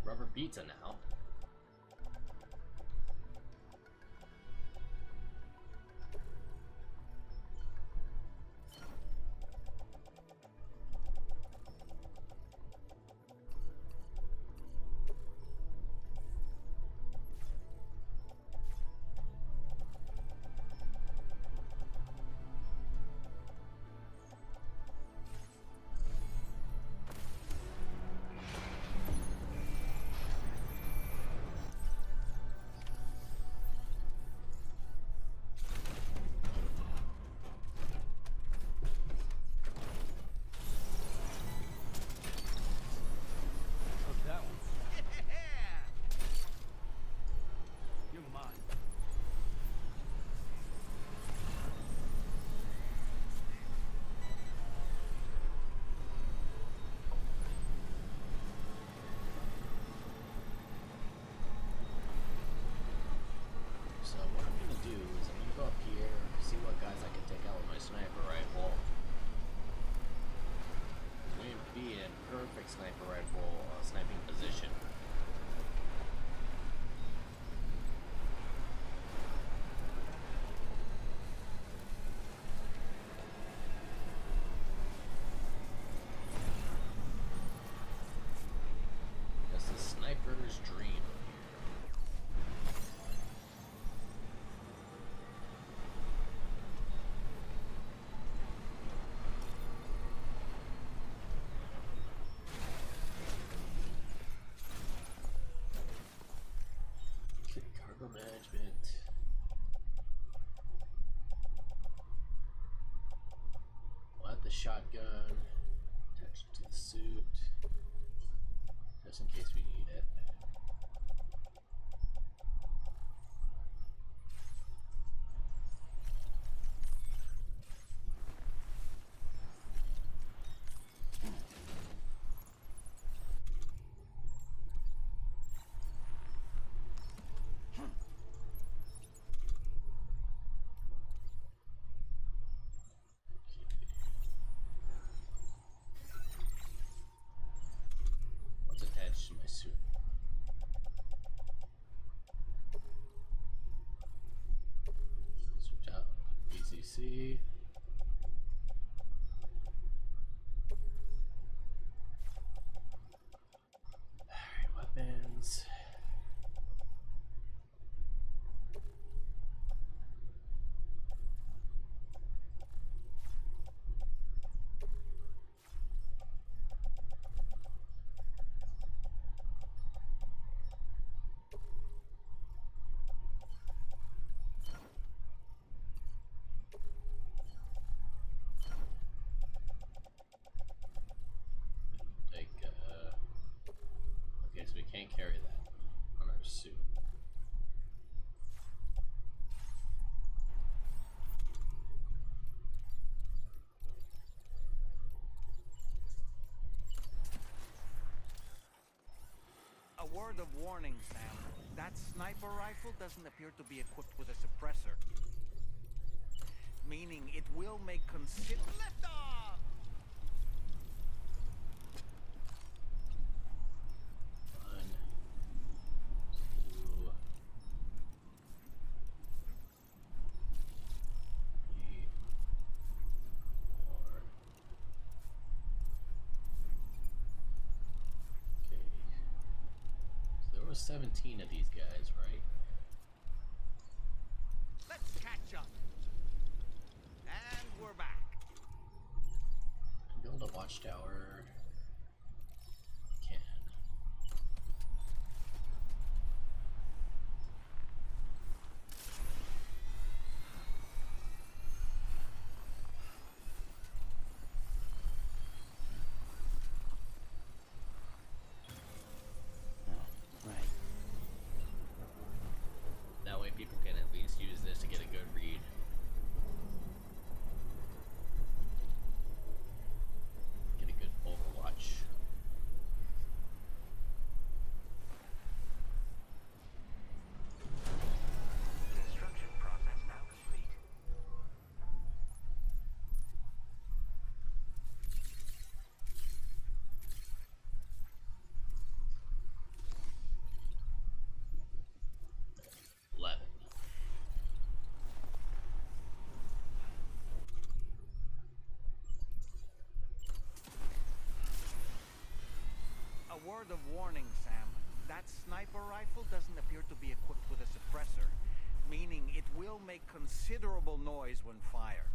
rubber pizza now. Took that one. You're mine. So what I'm gonna do is I'm gonna go up here, see what guys I can take out with my sniper rifle. I'm gonna be in perfect sniper rifle sniping position. That's the sniper's dream. Okay, cargo management. We'll add the shotgun, attach it to the suit, just in case we need it. What's attached to my suit? Switch out PCC. Alright, weapons. Like, okay, so we can't carry that on our suit. A word of warning, Sam. That sniper rifle doesn't appear to be equipped with a suppressor. Meaning it will make lift off! One, two, three, four. Okay. So there were 17 of these guys, right? Let's catch up. And we're back. Build a watchtower. Can. Oh, right. That way people can at least use this to get a good read. Get a good full word of warning, Sam. That sniper rifle doesn't appear to be equipped with a suppressor, meaning it will make considerable noise when fired.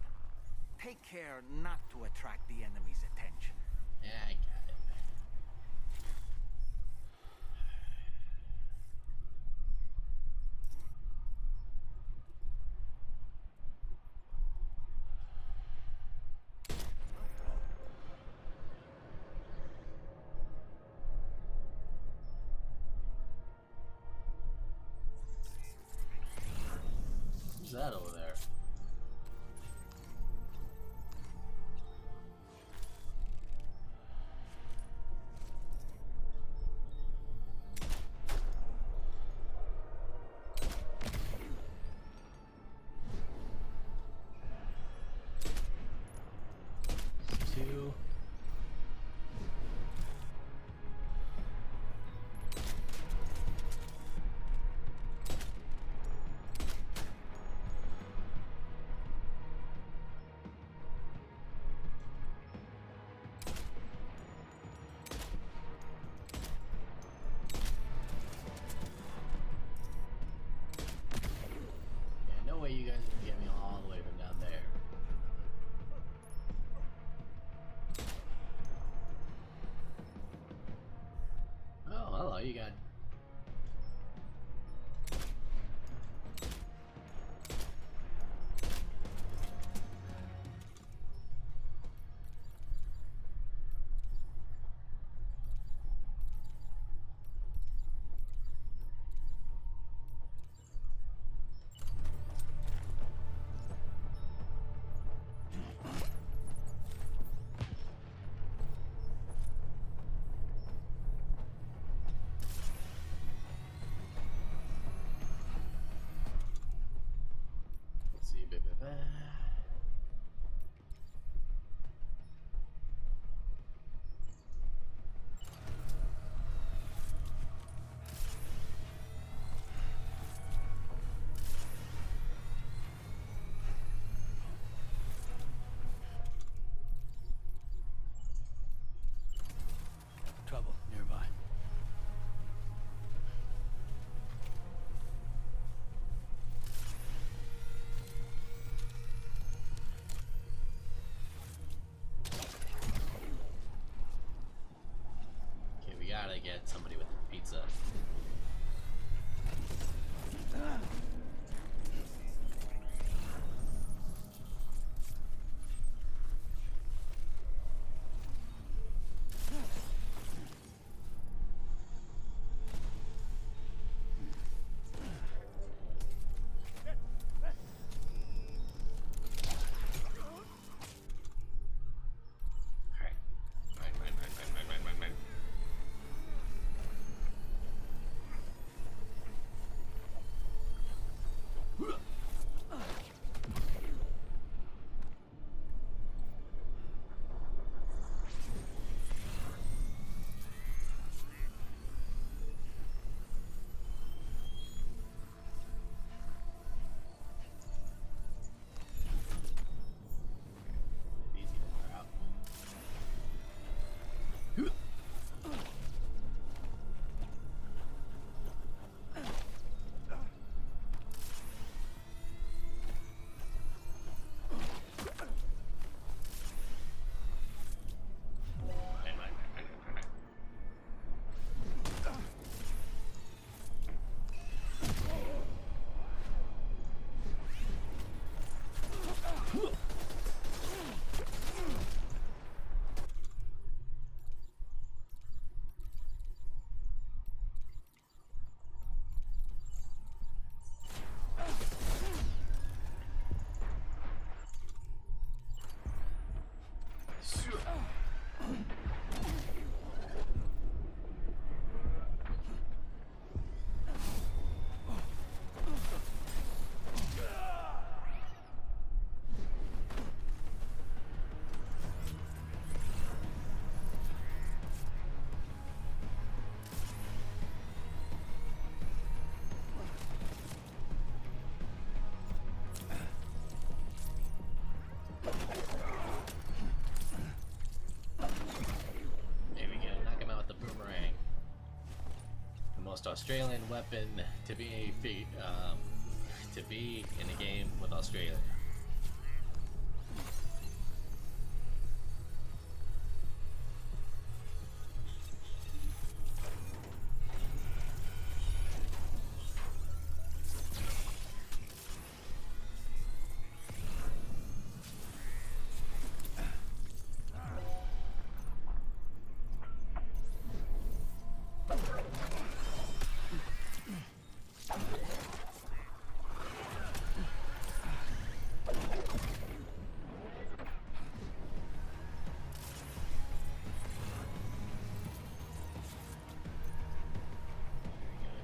Take care not to attract the enemy's attention. Yeah, I got it. Who's that over there? Two. Yeah, no way you guys can get me all the way from down there. Oh, hello, you got... Let's see, baby. Trouble nearby. Okay, we gotta get somebody with the pizza. Alright. Mine. most Australian weapon to be in a game with Australia.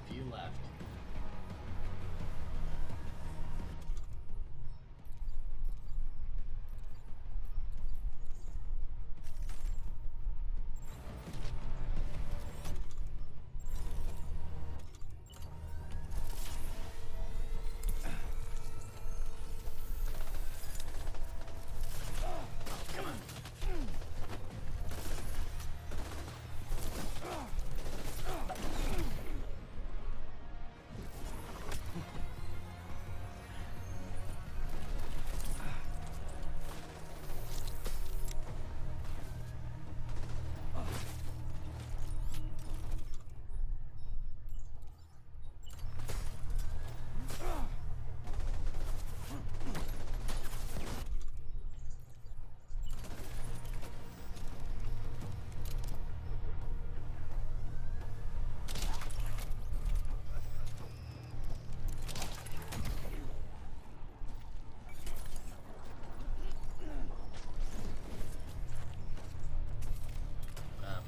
A few left.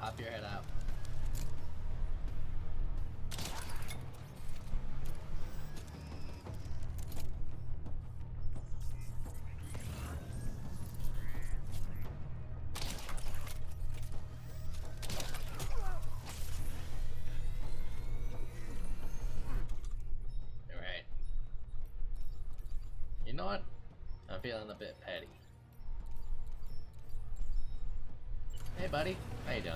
Pop your head out. Alright. You know what? I'm feeling a bit petty. Hey buddy, how you doing?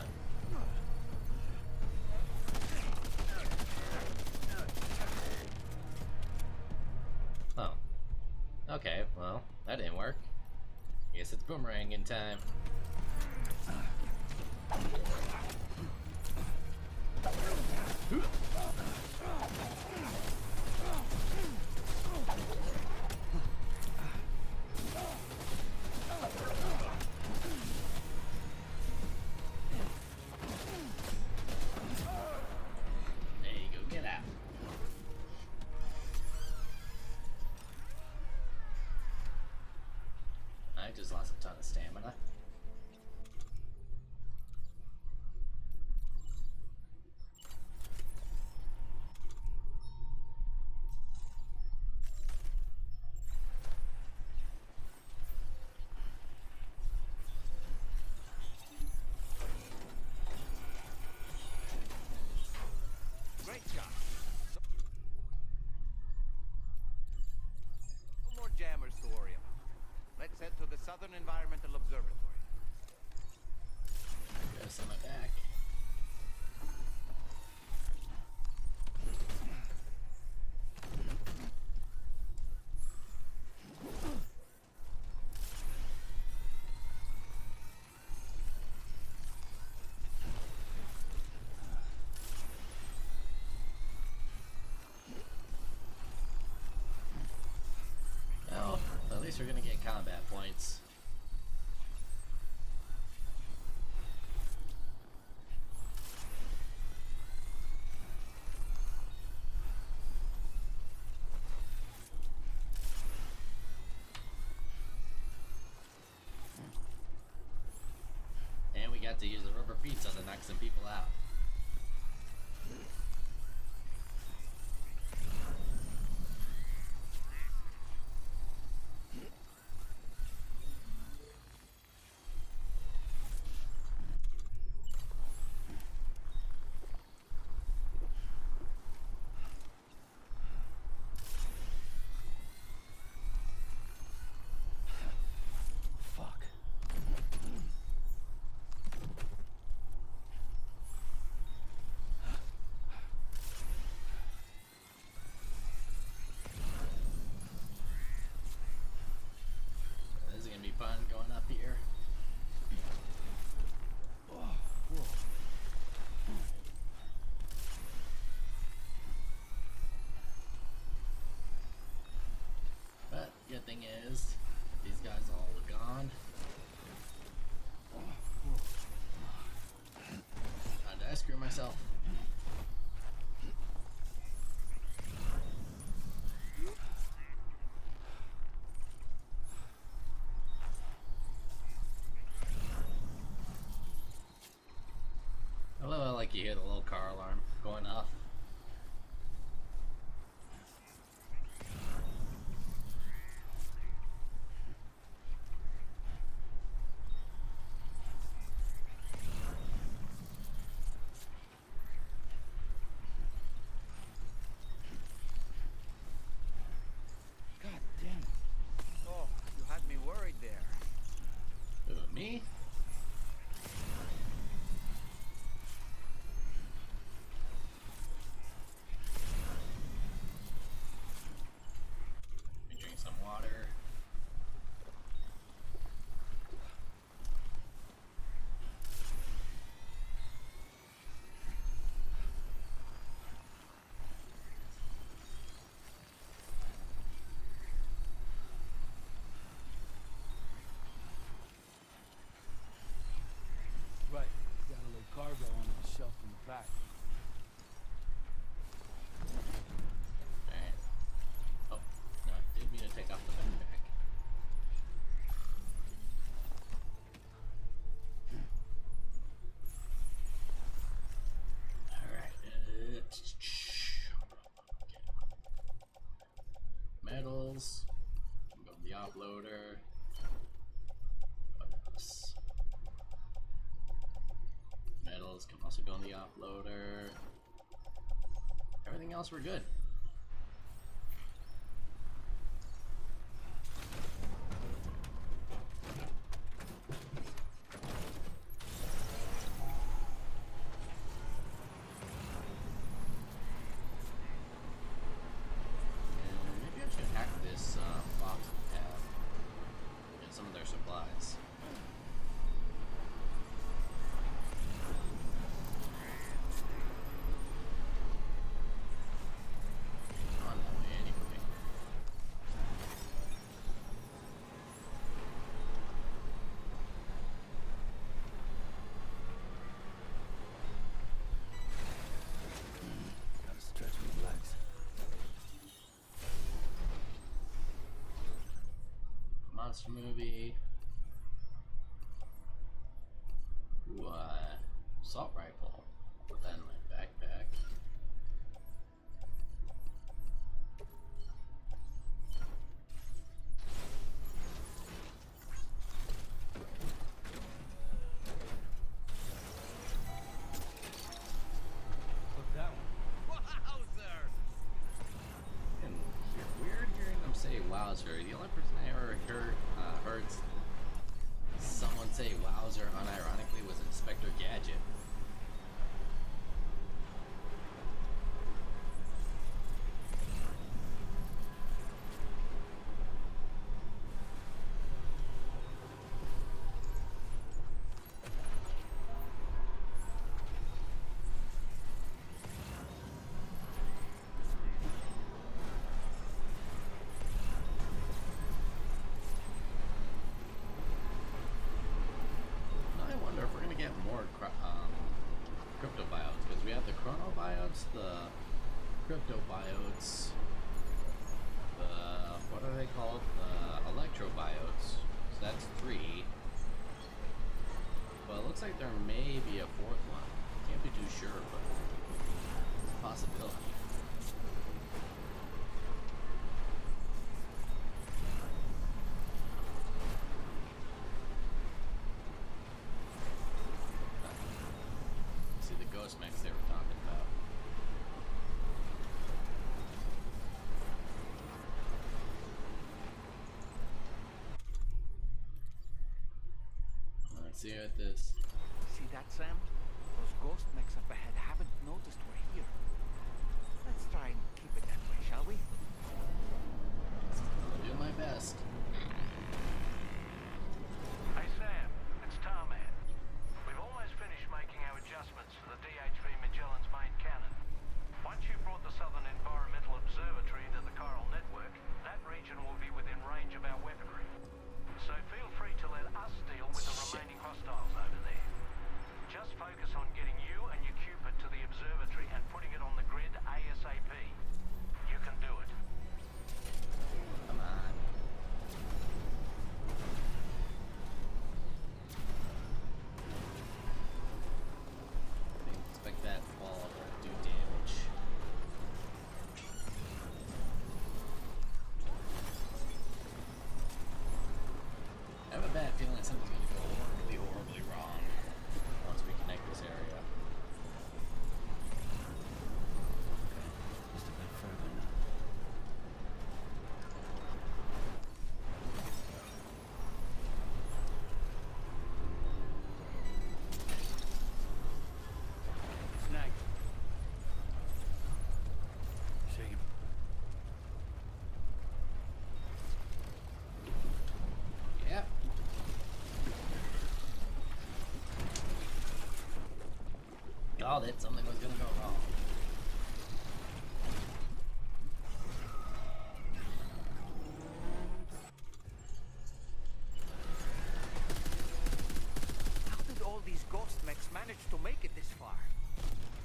Oh. Okay, well, that didn't work. Guess it's boomerang in time. There you go, get out. I just lost a ton of stamina. Great job. No more jammers to worry about. Let's head to the Southern Environmental Observatory. There's some back. Well, at least we're gonna get combat points. And we got to use the rubber pizza to knock some people out. Fuck. gonna be fun going up here. But good thing is, these guys all are gone. How did I screw myself? I love how like you hear the little car alarm going off. God damn it. Oh, you had me worried there. Me? Let me drink some water. Right. Got a little cargo under the shelf in the back. Alright. Oh, no, I did mean to take off the backpack. Alright. Metals. Go to the offloader. What else? Metals can also go in the offloader. Everything else we're good. Maybe I should hack this box we have and some of their supplies. On that way anyway. Gotta stretch my legs. Monster movie. Ooh, assault rifle. Put that in my backpack. Look that one. Wowzer! And weird hearing them say Wowzer. The only person I ever heard someone say Wowzer unironically was Inspector Gadget. Now I wonder if we're gonna get more crypto biotes, because we have the chrono biotes, the crypto biotes, the what are they called? The electro biotes. So that's 3. But it looks like there may be a 4th one. Can't be too sure, but it's a possibility. See the ghost mechs they were talking about. Let's see what this. See that, Sam? Those ghost mechs up ahead haven't noticed we're here. Let's try and keep it that way, shall we? I'll do my best. called it. Something was gonna go wrong. How did all these ghost mechs manage to make it this far?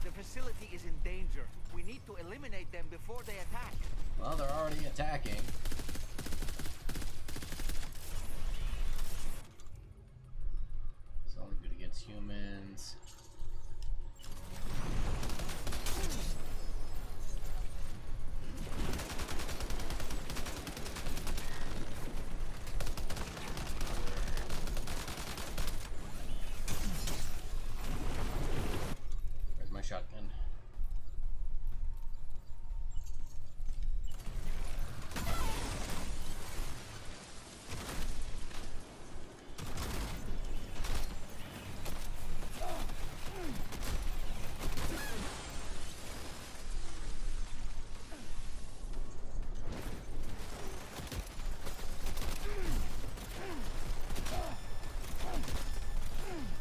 The facility is in danger. We need to eliminate them before they attack. Well, they're already attacking. It's only good against humans. Where's my shotgun?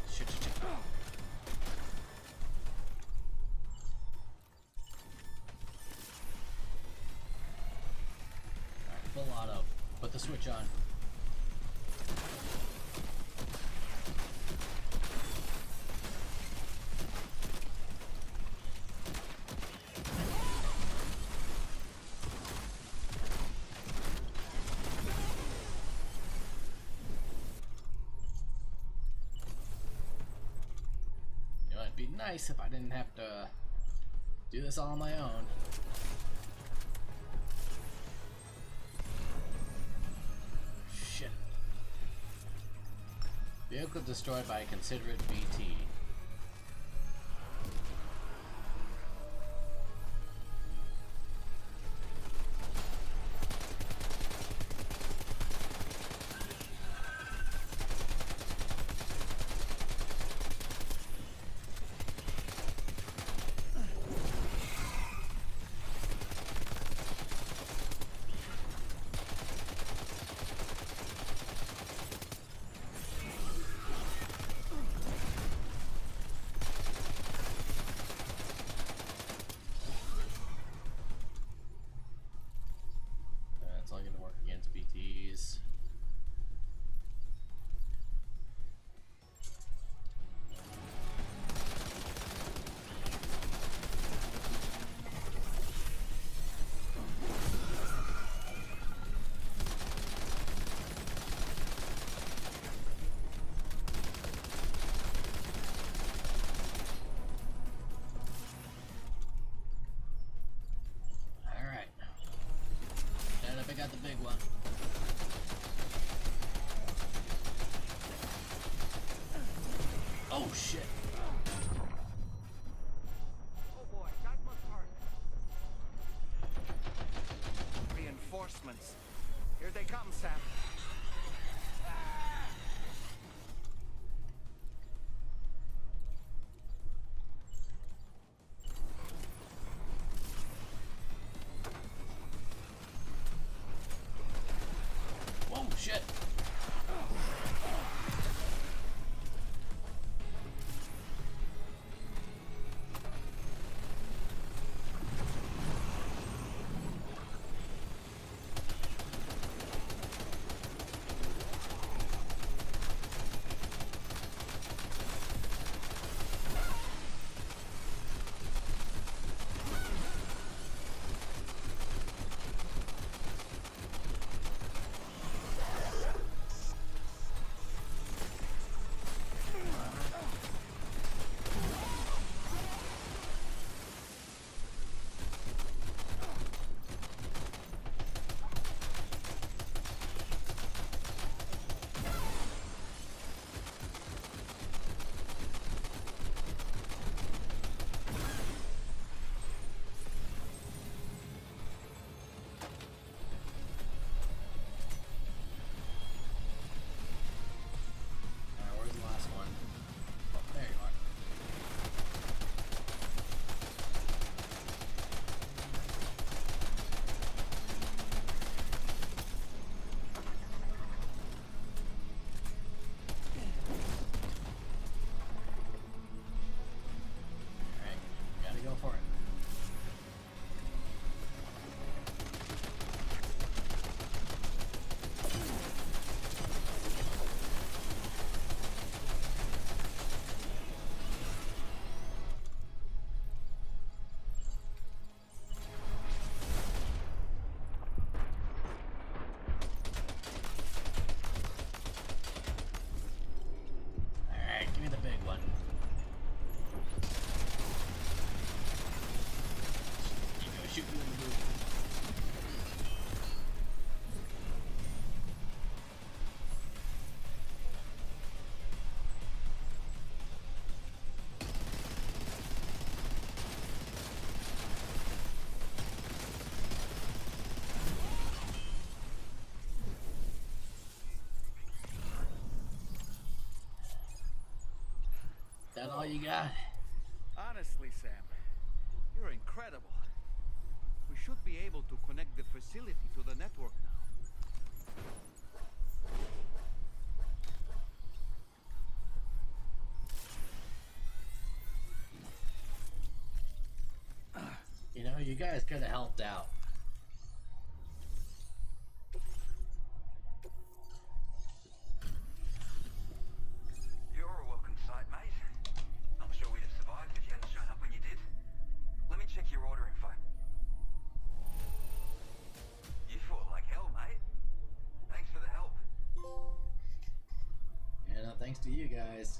Shit, shit, shit. Alright, full auto. Put the switch on. You know, it'd be nice if I didn't have to do this all on my own. Shit. Vehicle destroyed by a considerate BT. That's all gonna work against BTs. Alright. And up I got the big one. Oh shit. Oh boy, that must hurt. Reinforcements. Here they come, Sam. Whoa, shit. That all you got? Honestly, Sam, you're incredible. We should be able to connect the facility to the network now. You know, you guys could have helped out. You're a welcome sight, mate. I'm sure we'd have survived if you hadn't shown up when you did. Let me check your order info. You fought like hell, mate. Thanks for the help. Yeah, no, thanks to you guys.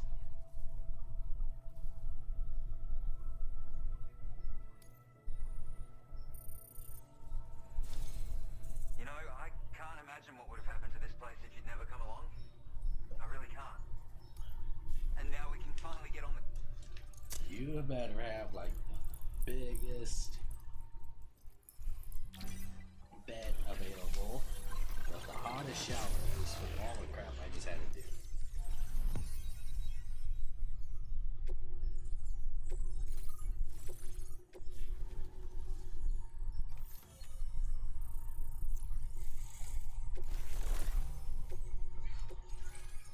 You know, I can't imagine what would have happened to this place if you'd never come along. I really can't. And now we can finally get on the... You better have like the biggest bed available with the hottest showers with all the crap I just had to do.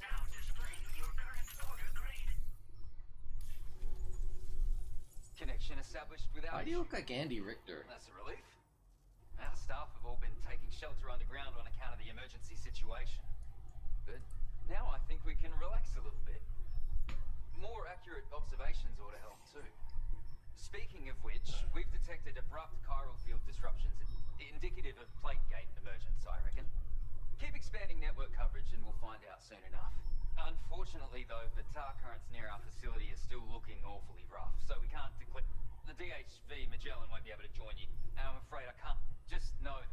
Now displaying your current order grade. Connection established without... Why do you look like Andy Richter? That's a relief. Our staff have all been taking shelter underground on account of the emergency situation. But now I think we can relax a little bit. More accurate observations ought to help too. Speaking of which, we've detected abrupt chiral field disruptions indicative of plate gate emergence, I reckon. Keep expanding network coverage and we'll find out soon enough. Unfortunately though, the tar currents near our facility are still looking awfully rough, so we can't declare... The DHV Magellan won't be able to join you, and I'm afraid I can't. Just know...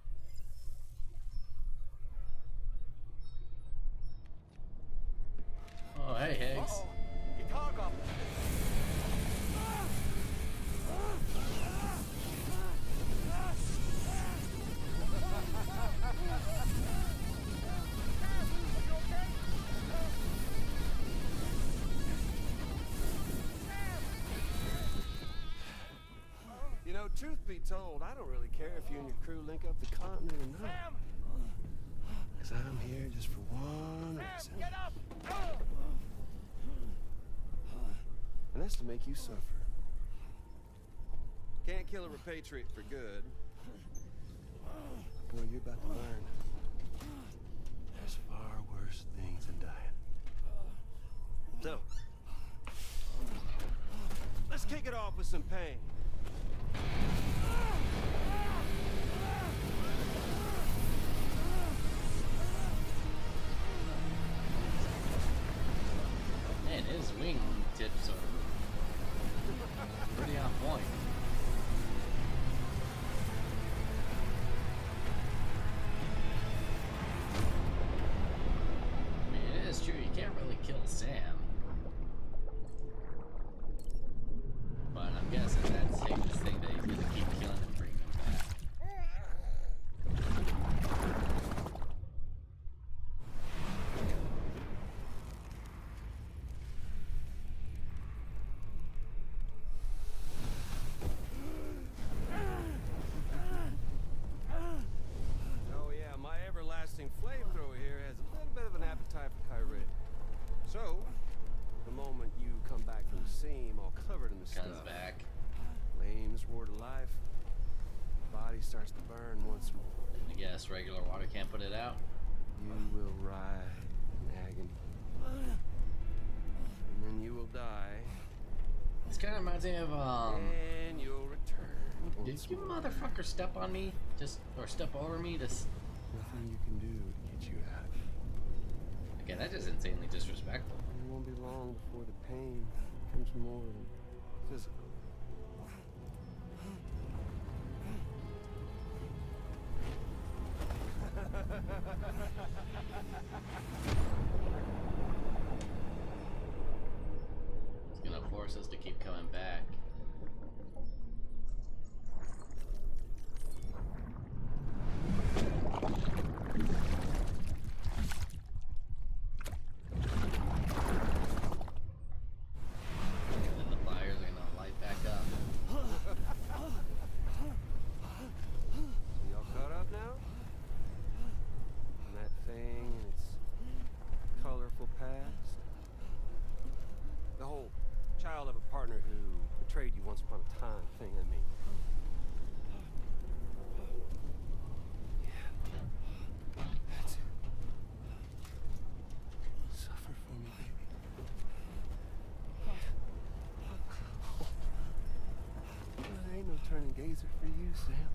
Oh, hey, Higgs. Uh-oh. Guitar goblin. You know, truth be told, I don't really care if you and your crew link up the continent or not. Sam! Because I'm here just for one reason. Sam, get up! And that's to make you suffer. Can't kill a repatriate for good. Boy, you're about to learn. There's far worse things than dying. So, let's kick it off with some pain. Man, his wing tips are pretty on point. I mean, it is true, you can't really kill Sam. But I'm guessing that's Higgs' thing that he's gonna keep killing and bring him back. Oh yeah, my everlasting flamethrower here has a little bit of an appetite for Kyrie. So, the moment you come back from the seam all covered in the Comes stuff, back. flames roar to life, the body starts to burn once more. I guess regular water can't put it out. You will writhe in agony. And then you will die. This kind of reminds me of, And you'll return. did once you more. motherfucker step on me? Or step over me? Nothing you can do to get you out of it. Okay, that is insanely disrespectful. It won't be long before the pain becomes more physical. It's gonna force us to keep coming back. time thing, I mean. Yeah. That's it. Suffer for me, baby. There ain't no turning gazer for you, Sam.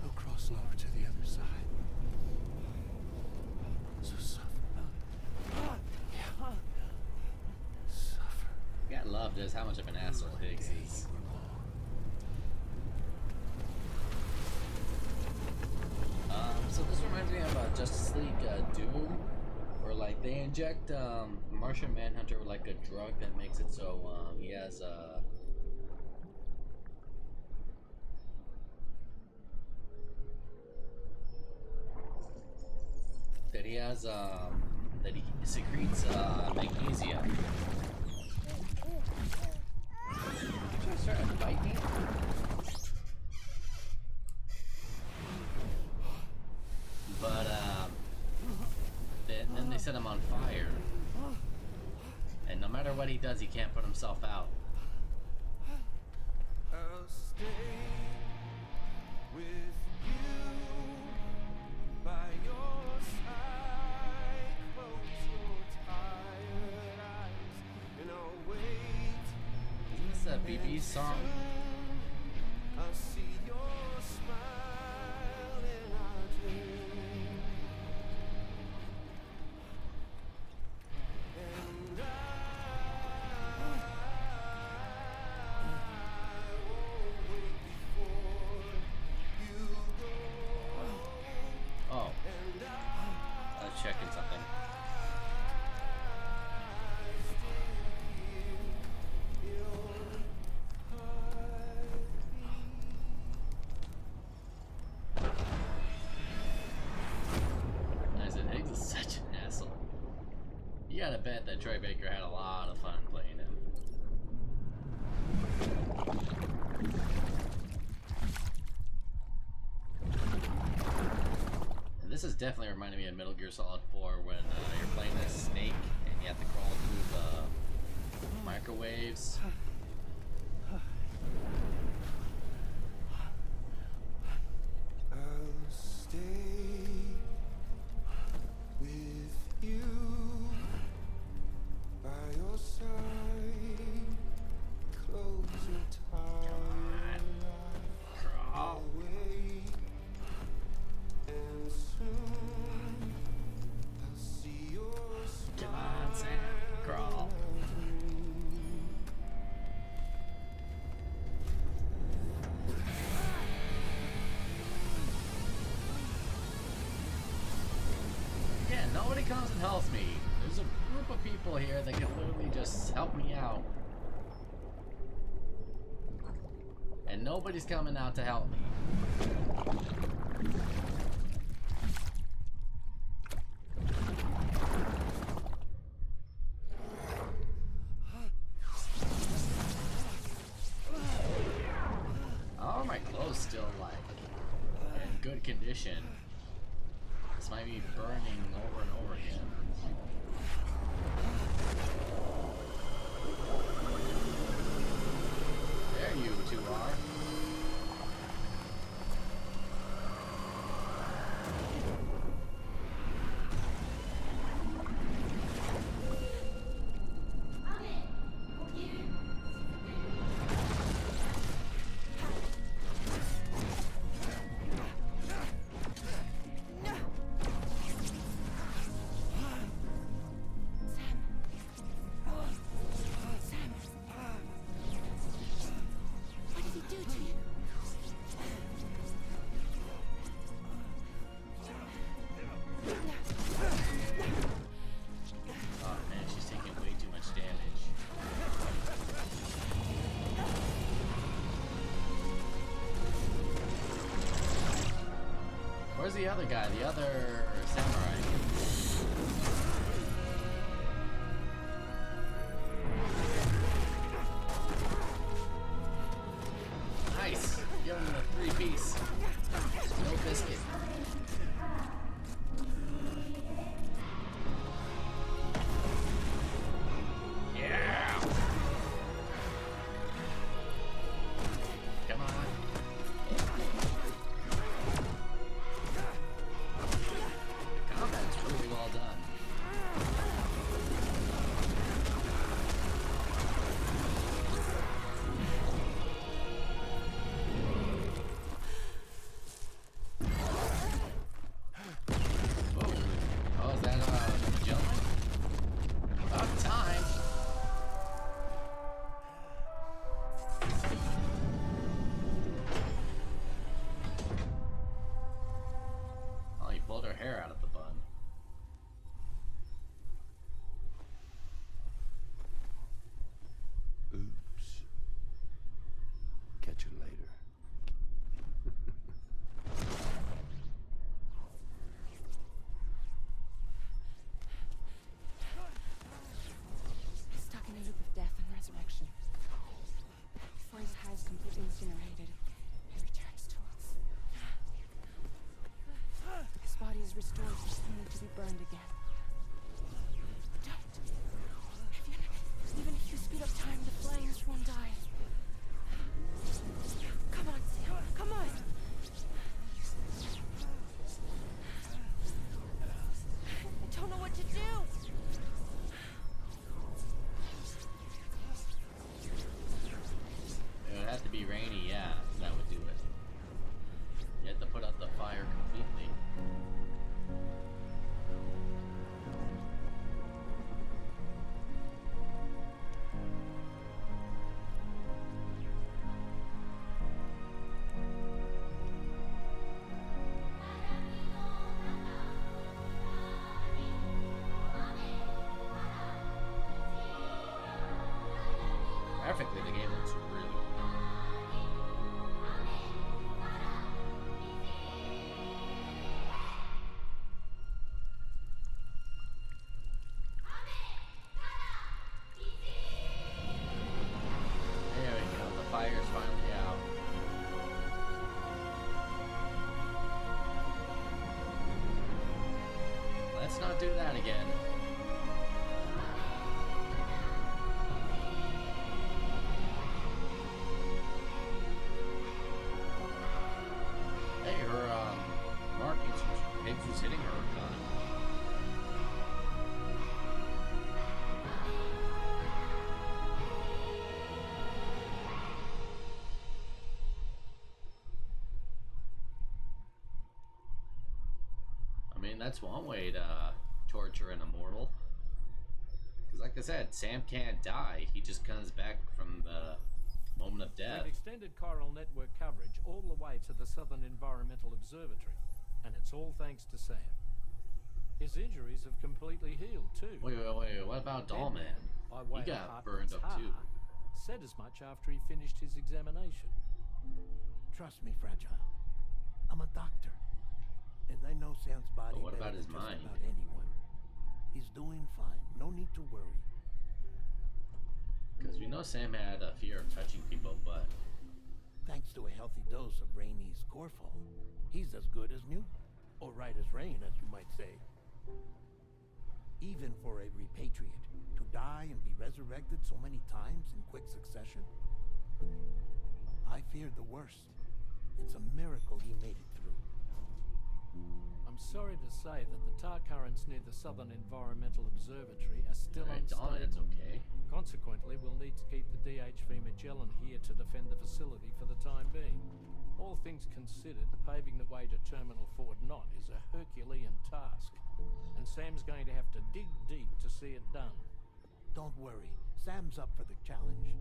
No crossing over to the other side. So suffer. Yeah. Suffer. You gotta love this, how much of an asshole Higgs is. So this reminds me of Justice League Doom, where like they inject Martian Manhunter with like a drug that makes it so he has that he secretes magnesium. Did you start to bite me? But then they set him on fire, and no matter what he does, he can't put himself out. I'll stay with you by your side. Close your tired eyes, and I'll wait. Isn't this a BB song? I'll see your smile in our dreams, and I won't wait before you go. Oh, I was checking something. I said Higgs is such an asshole. You gotta bet that Troy Baker had a lot of fun playing him. And this is definitely reminding me of Metal Gear Solid 4 when you're playing as Snake and you have to crawl through the microwaves. I'll stay with you by your side. Close your tired eyes. I'll wait, and soon I'll see your Come on, Sam, crawl. Yeah, nobody comes and helps me. There's a group of people here that can literally just help me out. And nobody's coming out to help me. All my clothes still like in good condition. This might be burning over and over again. There you two are. Where's the other guy? The other samurai? Nice! Give him the 3-piece. No biscuit. Yeah! Graphically, the game looks really well. There we go, the fire's finally out. Let's not do that again. Hey, her markings, maybe she's hitting her gun. I mean, that's one way to torture an immortal. Because like I said, Sam can't die. He just comes back from the moment of death. We've extended chiral network coverage all the way to the Southern Environmental Observatory, and it's all thanks to Sam. His injuries have completely healed too. Wait, what about Dollman? He got burned up too. Said as much after he finished his examination. Trust me, Fragile. I'm a doctor. And I know Sam's body But what better about his than just mind? about anyone. He's doing fine. No need to worry. Because we know Sam had a fear of touching people, but Thanks to a healthy dose of Rainy's Corfol, he's as good as new. Or right as rain, as you might say. Even for a repatriate, to die and be resurrected so many times in quick succession. I feared the worst. It's a miracle he made it through. I'm sorry to say that the tar currents near the Southern Environmental Observatory are still unstable. Dollman's okay. Consequently, we'll need to keep the DHV Magellan here to defend the facility for the time being. All things considered, paving the way to Terminal Fort Knott is a Herculean task, and Sam's going to have to dig deep to see it done. Don't worry, Sam's up for the challenge.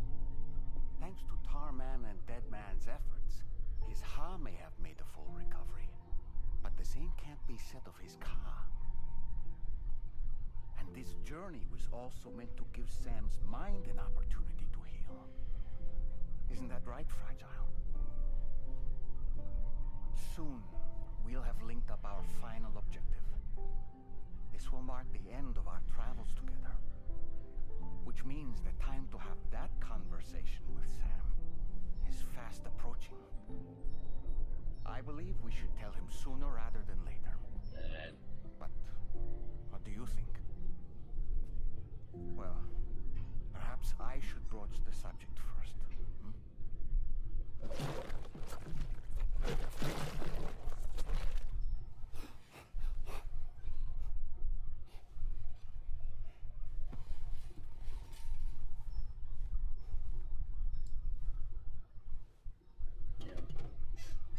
Thanks to Tarman and Deadman's efforts, his Ha may have made a full recovery. But the same can't be said of his Ka. And this journey was also meant to give Sam's mind an opportunity to heal. Isn't that right, Fragile? Soon, we'll have linked up our final objective. This will mark the end of our travels together. Which means the time to have that conversation with Sam is fast approaching. I believe we should tell him sooner rather than later. But what do you think? Well, perhaps I should broach the subject first.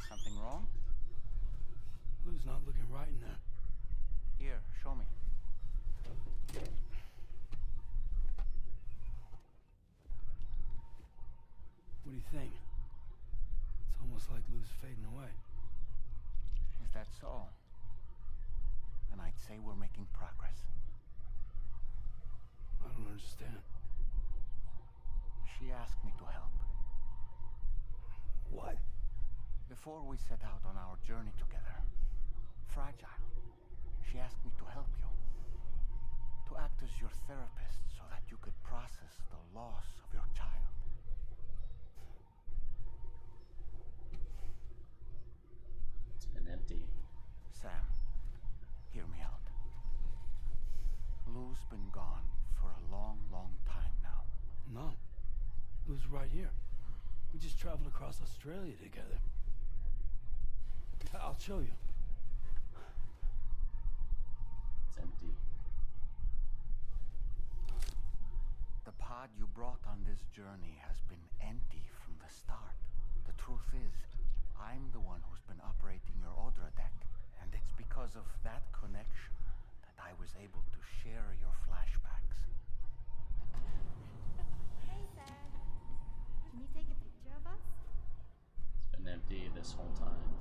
Something wrong? Blue's not looking right in there. Here, show me. What do you think? It's almost like Lou's fading away. Is that so? And I'd say we're making progress. I don't understand. She asked me to help. What? Before we set out on our journey together, Fragile, she asked me to help you. To act as your therapist so that you could process the loss of your child. It's been empty. Sam, hear me out. Lou's been gone for a long, long time now. No. Lou's right here. We just traveled across Australia together. I'll show you. It's empty. The pod you brought on this journey has been empty from the start. The truth is, I'm the one who's been operating your Odra deck, and it's because of that connection that I was able to share your flashbacks. Hey, Sam. Can you take a picture of us? It's been empty this whole time.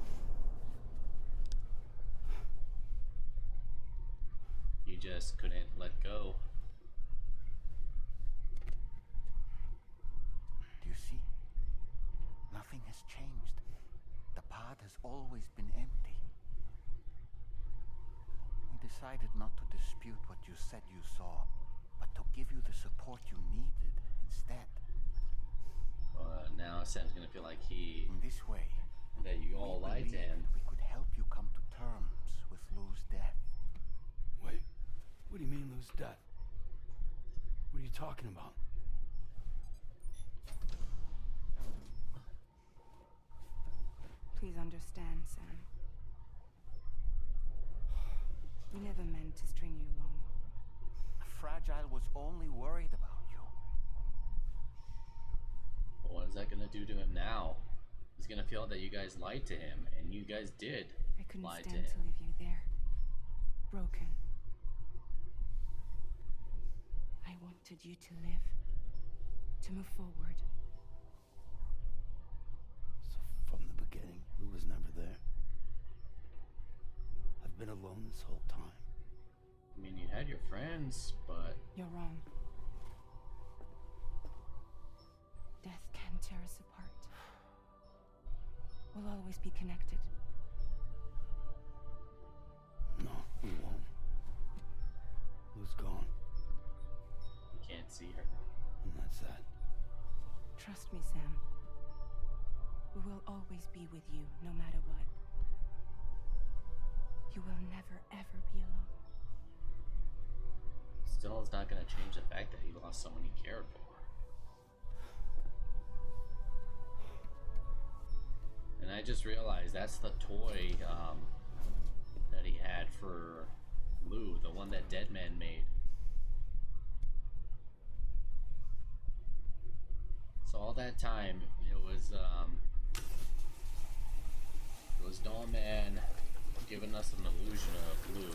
You just couldn't let go. has changed. The pod has always been empty. We decided not to dispute what you said you saw, but to give you the support you needed instead. Now Sam's gonna feel like In this way, that you all lied to him. we could help you come to terms with Lou's death. Wait, what do you mean Lou's death? What are you talking about? Please understand, Sam. We never meant to string you along. Fragile was only worried about you. Well, what is that gonna do to him now? He's gonna feel that you guys lied to him, and you guys did I couldn't lie to stand to him. leave you there, broken. I wanted you to live, to move forward. So from the beginning, Lou was never there. I've been alone this whole time. I mean, you had your friends, but You're wrong. Death can tear us apart. We'll always be connected. No, we won't. Lou's gone, you can't see her. and that's that. Trust me, Sam. We will always be with you, no matter what. You will never, ever be alone. Still, it's not gonna change the fact that he lost someone he cared for. And I just realized that's the toy that he had for Lou, the one that Deadman made. So all that time, it was Dollman giving us an illusion of Lou.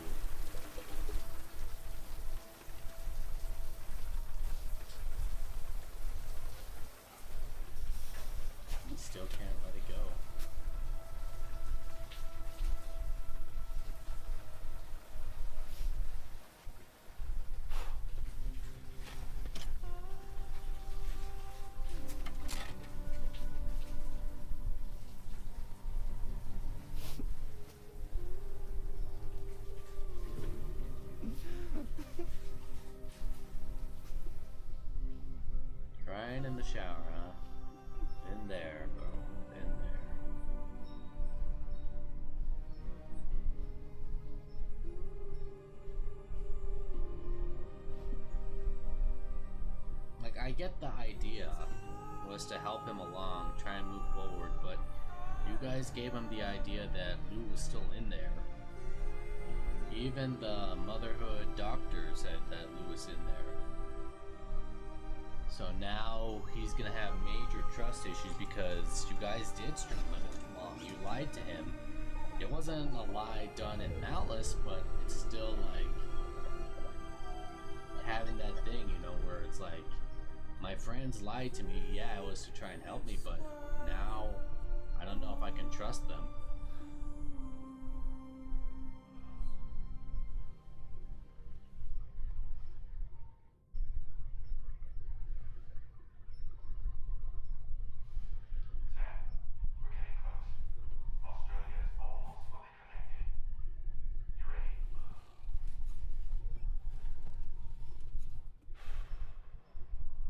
He still can't let it go. Crying in the shower, huh? Been there, bro. Been there. Like, I get the idea was to help him along, try and move forward, but you guys gave him the idea that Lou was still in there. Even the motherhood doctor said that Lou was in there. So now he's gonna have major trust issues because you guys did string him along. You lied to him. It wasn't a lie done in malice, but it's still like having that thing, you know, where it's like, my friends lied to me. Yeah, it was to try and help me, but now I don't know if I can trust them.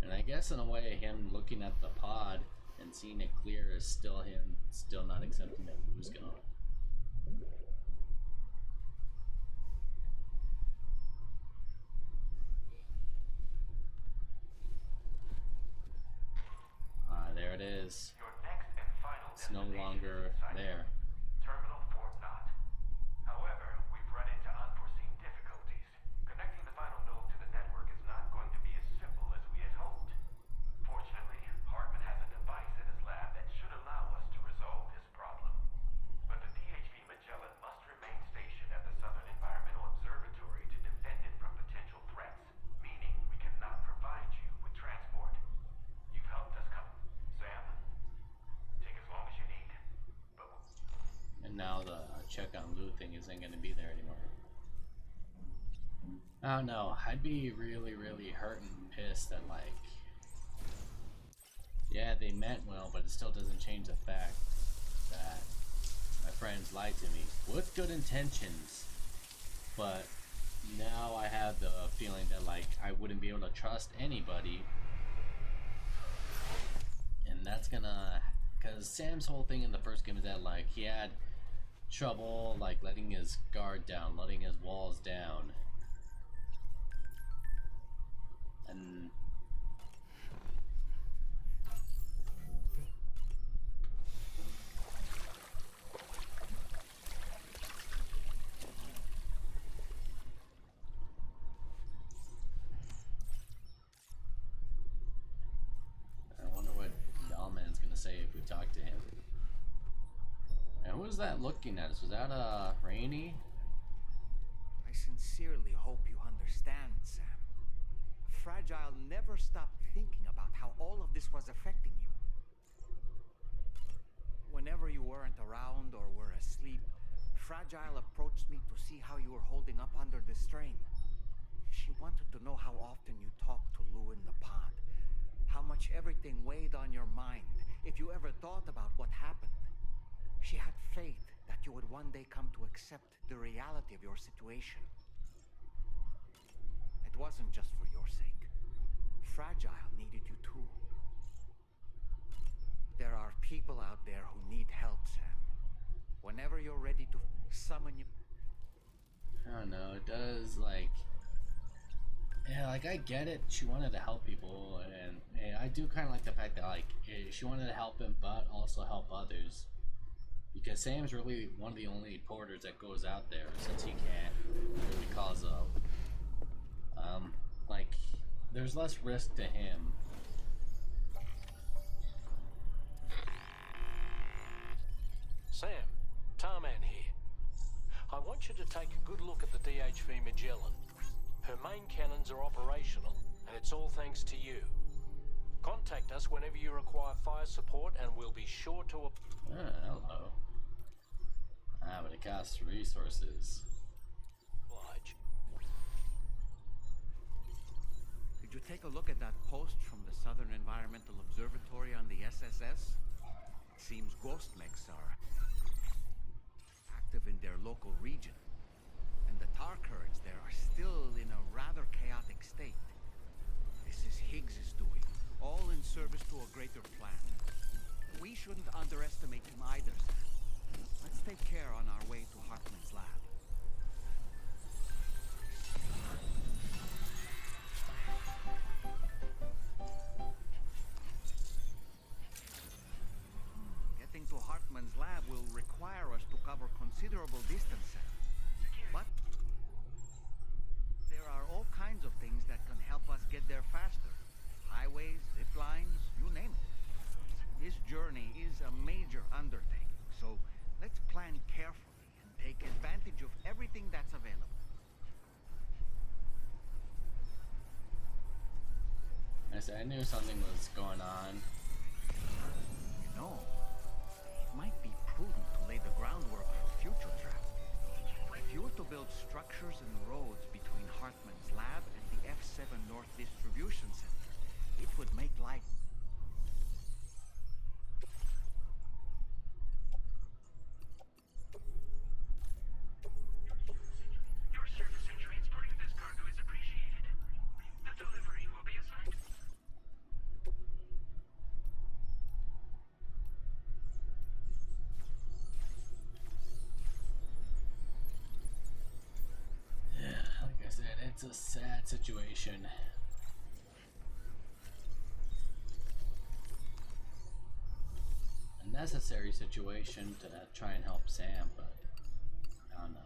And I guess in a way, him looking at the pod and seeing it clear is still him still not accepting that Lou's gone. There it is. Your next and final It's no destination longer is inside there. Terminal Fort Knot. However, we've run into unforeseen difficulties. Connecting the final node to the network is not going to be as simple as we had hoped. Fortunately, Hartman has a device in his lab that should allow us to resolve this problem. But the DHV Magellan must remain stationed at the Southern Environmental Observatory to defend it from potential threats, meaning we cannot provide you with transport. You've helped us come, Sam. Take as long as you need. And now the check on Lou thing isn't going to be there anymore. I don't know. I'd be really, really hurt and pissed that, like, yeah, they meant well, but it still doesn't change the fact that my friends lied to me with good intentions. But now I have the feeling that like I wouldn't be able to trust anybody, and that's gonna, because Sam's whole thing in the first game is that like he had trouble like letting his guard down, letting his walls down, and I wonder what Dollman's gonna say if we talk to him. And who was that looking at us? Was that Rainy? I sincerely hope you understand, Sam. Fragile never stopped thinking about how all of this was affecting you. Whenever you weren't around or were asleep, Fragile approached me to see how you were holding up under the strain. She wanted to know how often you talked to Lou in the pod, how much everything weighed on your mind, if you ever thought about what happened. She had faith that you would one day come to accept the reality of your situation. It wasn't just for your sake. Fragile needed you too. There are people out there who need help, Sam. Whenever you're ready to summon you... I don't know, it does like... Yeah, like I get it, she wanted to help people, and I do kind of like the fact that like she wanted to help him but also help others. Because Sam's really one of the only porters that goes out there since he can't really cause a... like, there's less risk to him. Sam, Tarman here. I want you to take a good look at the DHV Magellan. Her main cannons are operational, and it's all thanks to you. Contact us whenever you require fire support, and we'll be sure to... Hello. But it costs resources. Oblige. Did you take a look at that post from the Southern Environmental Observatory on the SSS? It seems ghost mechs are active in their local region, and the tar currents there are still in a rather chaotic state. This is Higgs's doing, all in service to a greater plan. We shouldn't underestimate him either, Sam. Let's take care on our way to Hartman's lab. Getting to Hartman's lab will require us to cover considerable distance, Sam. But there are all kinds of things that can help us get there faster. Highways, zip lines, you name it. This journey is a major undertaking, so let's plan carefully and take advantage of everything that's available. I knew something was going on. You know, it might be prudent to lay the groundwork for future travel. If you were to build structures and roads between Hartman's lab and the F7 North Distribution Center, it would make life... Your service in transporting this cargo is appreciated. The delivery will be assigned. Yeah, like I said, it's a sad situation. A necessary situation to try and help Sam, but I don't know.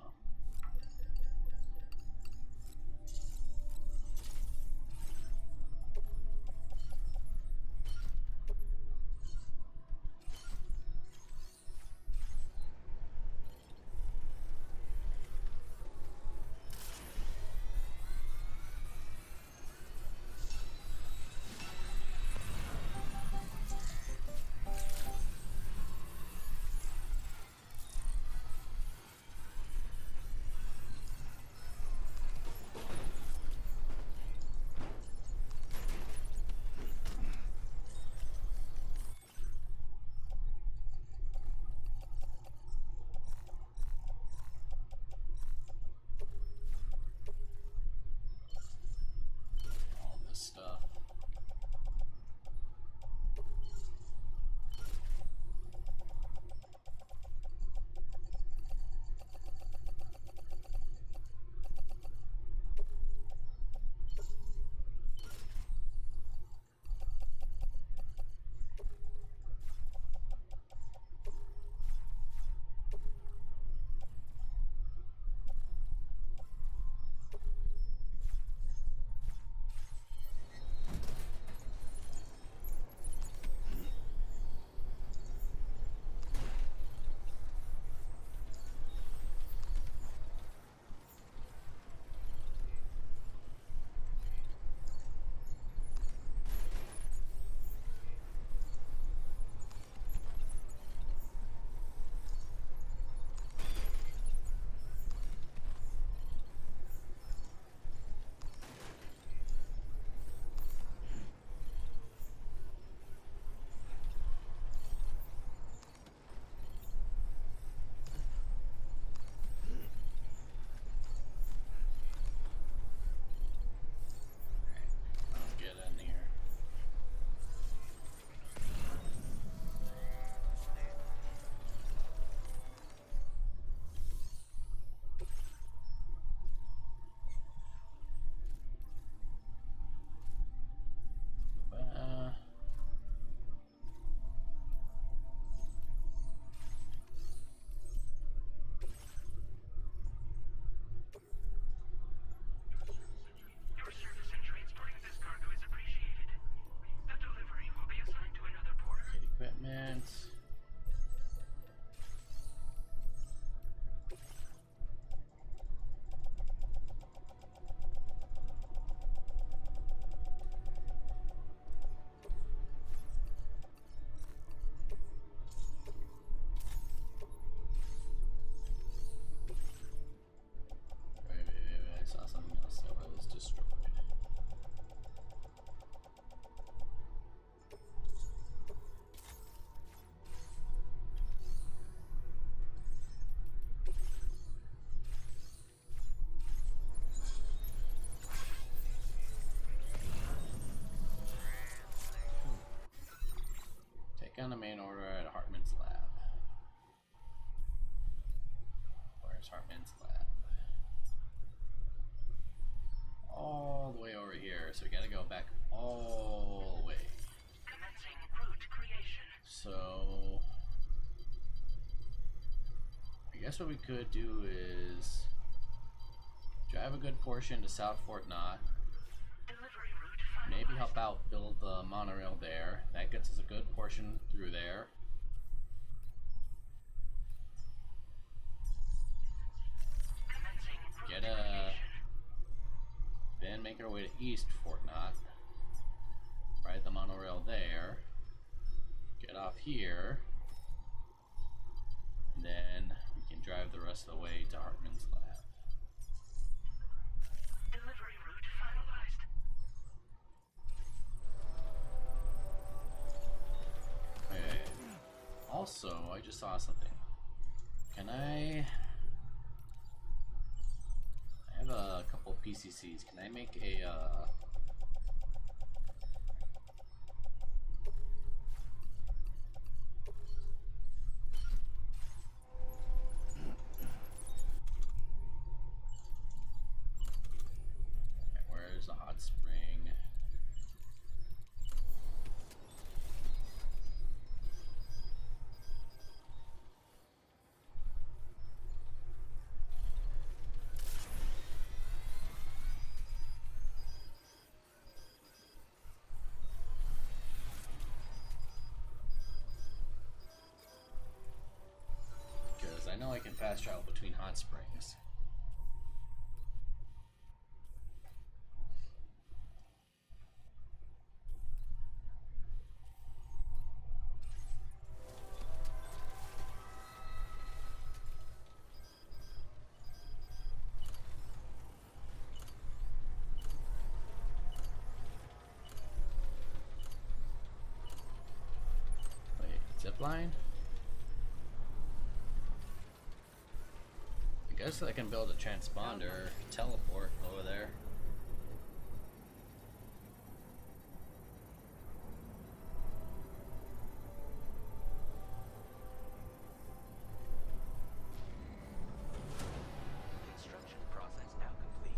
equipment. Wait, I saw something else that was destroyed. Take on the main order at Hartman's lab. Where's Hartman's lab? All the way over here, so we gotta go back all the way. Commencing route creation. So I guess what we could do is drive a good portion to South Fort Knott. Delivery route Maybe help out build the monorail there. That gets us a good portion through there. Get a... Then make our way to East Fort Knott. Ride the monorail there. Get off here. And then we can drive the rest of the way to Hartman's lab. Delivery route finalized. Okay. Also, I just saw something. Can I have a couple of PCCs. Can I make a where's the hot spring? Because I know I can fast travel between hot springs. Wait, zipline? I guess I can build a transponder, teleport over there. Construction process now complete.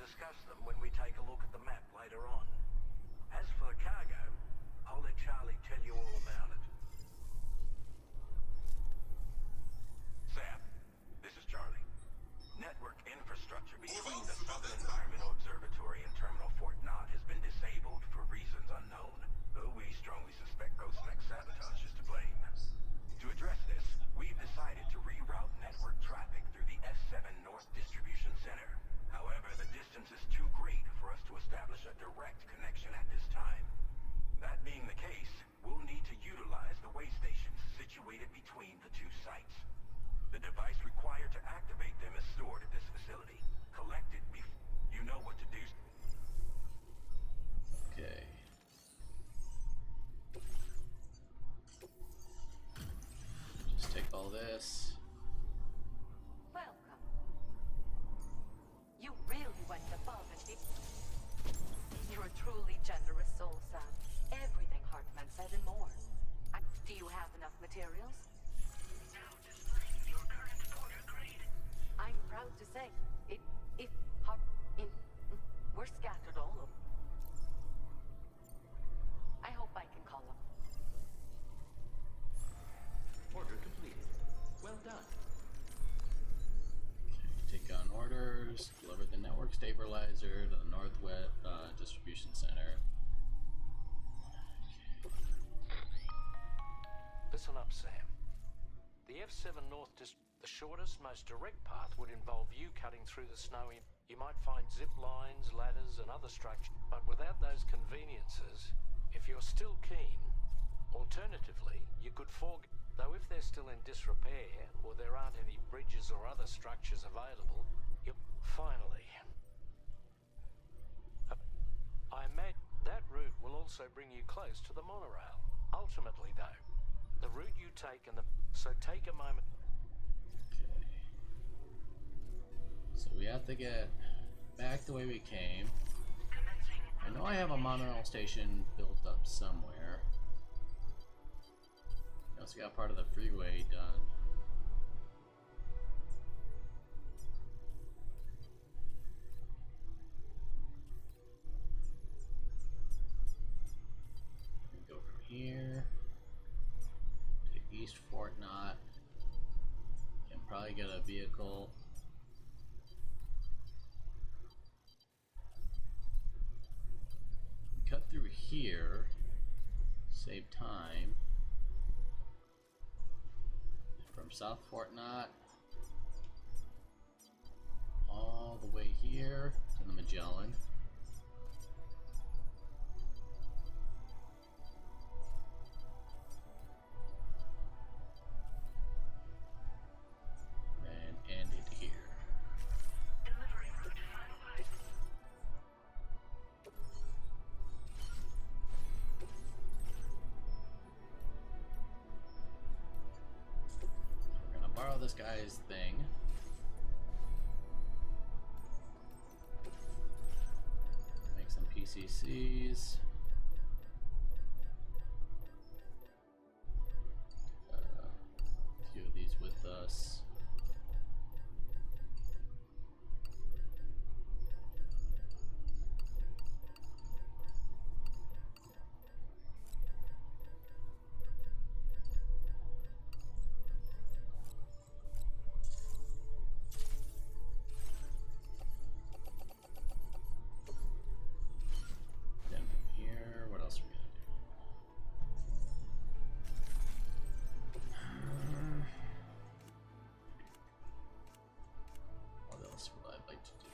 discuss them when we take a look at the map later on. As for the cargo, I'll let Charlie tell you all about it. Sam, this is Charlie. Network infrastructure between the Southern Environmental Observatory and Terminal Fort Knott has been disabled for reasons unknown, though we strongly suspect Ghostneck sabotage is to blame. To address this, we've decided to reroute network traffic through the S7 North Distribution Center. However, the distance is too great for us to establish a direct connection at this time. That being the case, we'll need to utilize the way stations situated between the two sites. The device required to activate them is stored at this facility. Collect it before you know what to do. Okay. Just take all this. Welcome. You really went above and beyond. You're a truly generous soul, Sam. Everything Hartman said and more. Do you have enough materials? Now displaying your current order grade. I'm proud to say, we're scattered all over. I hope I can call them. Order completed. Well done. Okay, take on orders. Deliver the network stabilizer to the Northwest Distribution Center. Listen up, Sam. The F7 North the shortest, most direct path would involve you cutting through the snow. You might find zip lines, ladders, and other structures, but without those conveniences, if you're still keen, alternatively, you could though if they're still in disrepair, or there aren't any bridges or other structures available, finally. I imagine that route will also bring you close to the monorail. Ultimately, though, the route you take so take a moment. Okay. So we have to get back the way we came. I know I have a monorail station built up somewhere. I also got part of the freeway done. Go from here to East Fort Knott. Can probably get a vehicle. Cut through here, save time. From South Fort Knott all the way here to the Magellan. And end it here. Delivery route finalized. We're gonna borrow this guy's thing. Make some PCCs. A few of these with us. Then from here, what else are we gonna do? What else would I like to do?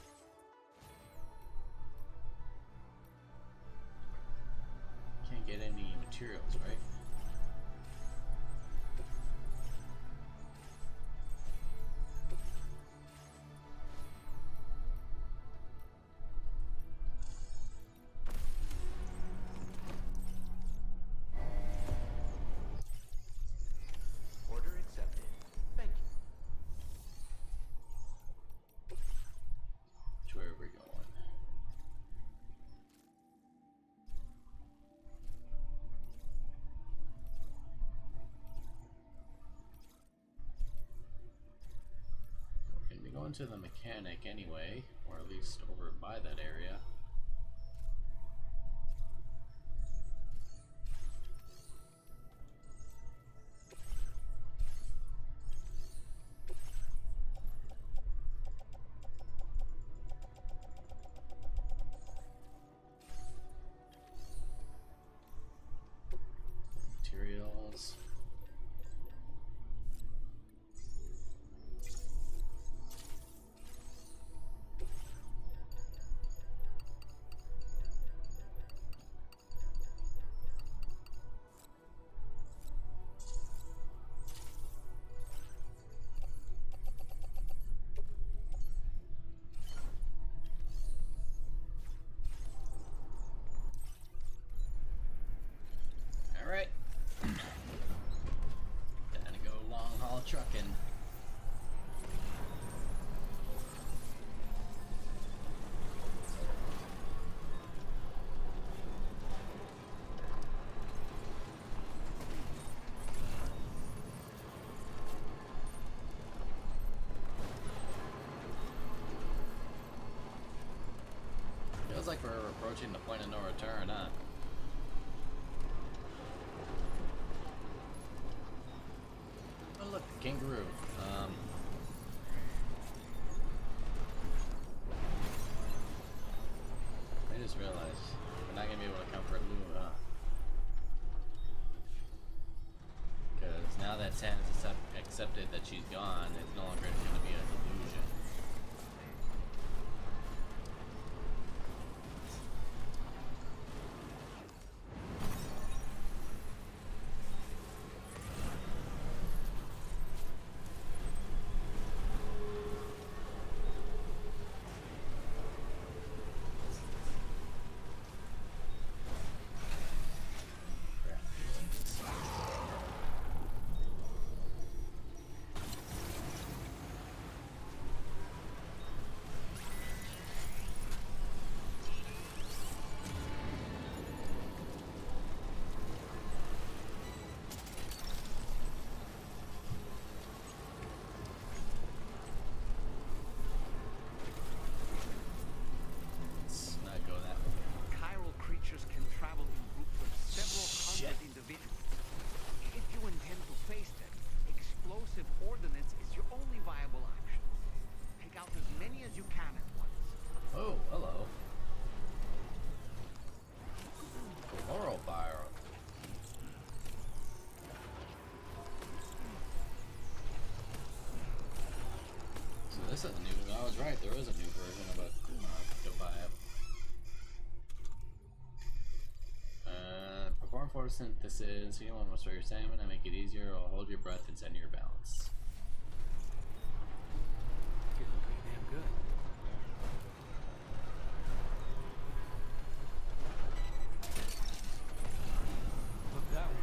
Can't get any materials, right? Order accepted. Thank you. Which way are we going? going to the mechanic anyway, or at least over by that area. Materials. Alright. Time to go long haul trucking. Feels like we're approaching the point of no return, huh? Oh look, the kangaroo. I just realized we're not gonna be able to comfort Lou, huh? Because now that Sam has accepted that she's gone, it's no longer gonna be a delusion. This is new. I was right. There is a new version of a perform photosynthesis. You want to restore your stamina, make it easier, or hold your breath and center your balance. Getting pretty damn good. Look that way.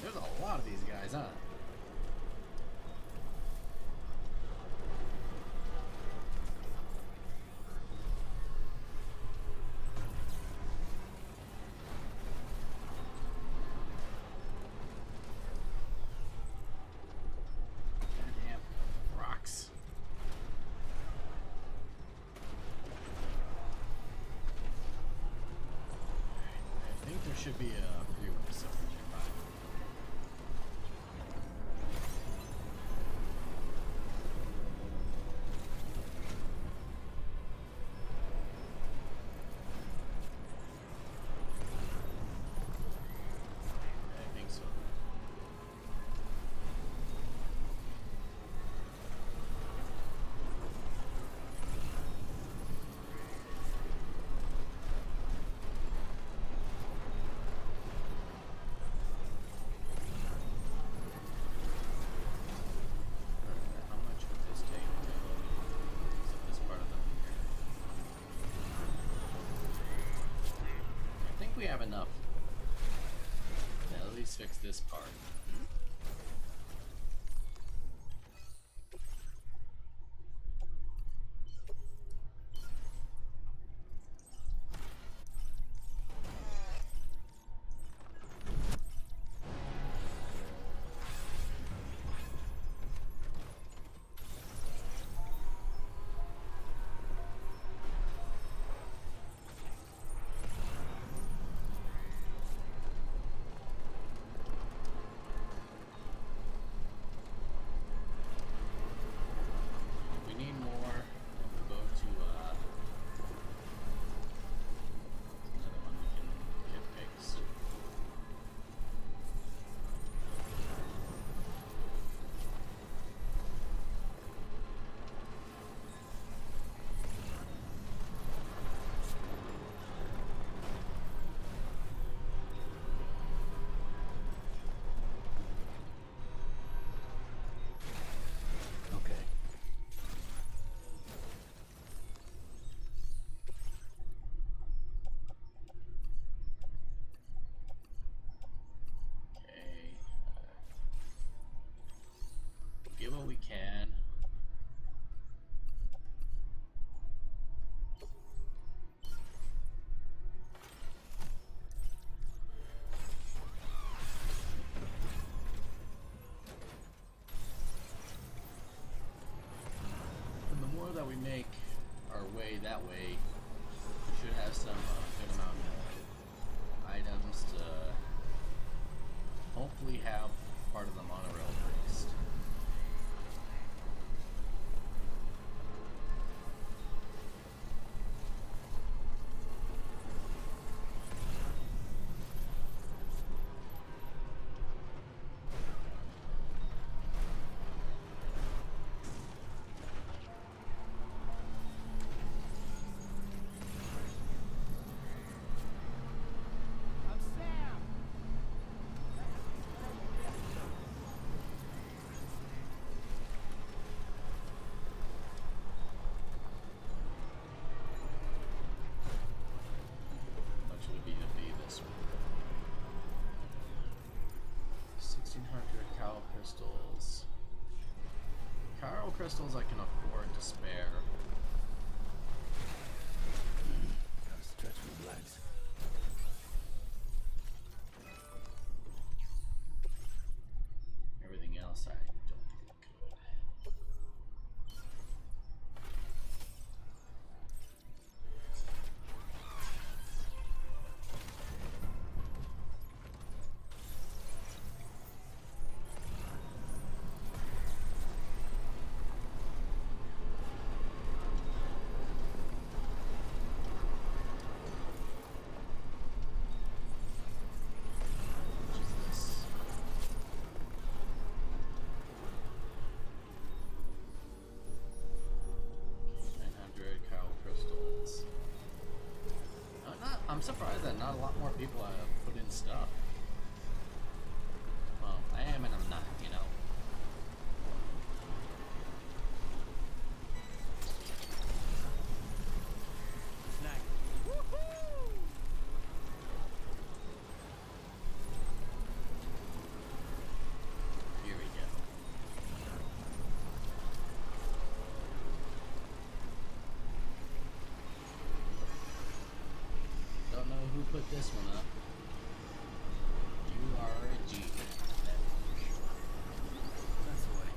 There's a lot of these guys, huh? Goddamn rocks. I think there should be a freeway somewhere nearby. I think so. How much would this take to use up this part of the meter? I think we have enough to at least fix this part. that way we should have some good amount of items to hopefully have part of the monorail fixed. Crystals I can afford to spare. Gotta stretch my legs. Everything else I don't think I could. I'm surprised that not a lot more people have put in stuff. Well, I am and I'm not, you know. Snack. Here we go. Don't know who put this one up. You are a G. That's the way.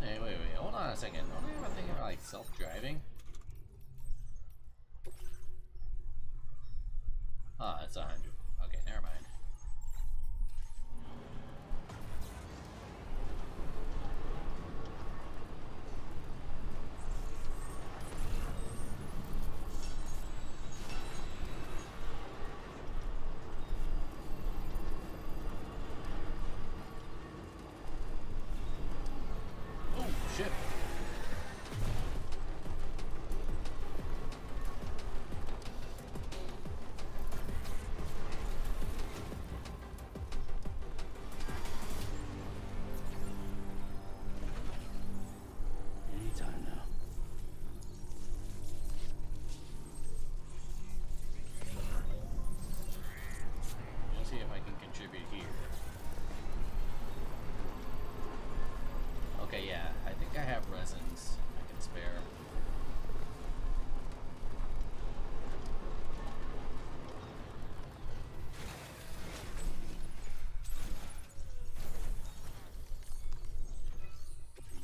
Hey, wait, hold on a second. Don't I ever think of like self-driving? Ah, it's 100. Okay, never mind. Shit. Anytime now. Let's see if I can contribute here. Okay, yeah, I think I have resins I can spare.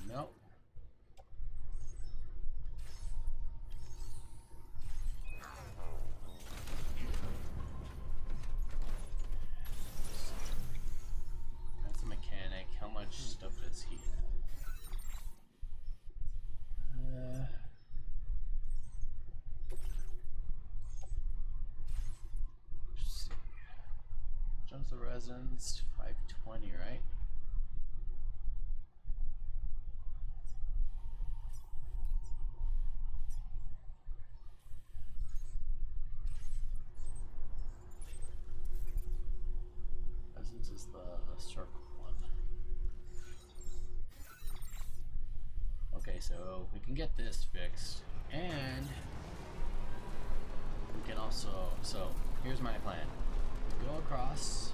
Nope. That's a mechanic. How much stuff does he have? Let's see. Jumps the resins, 520, right? Resins is the circle one. Okay, so we can get this fixed, and we can also, so here's my plan. Go across.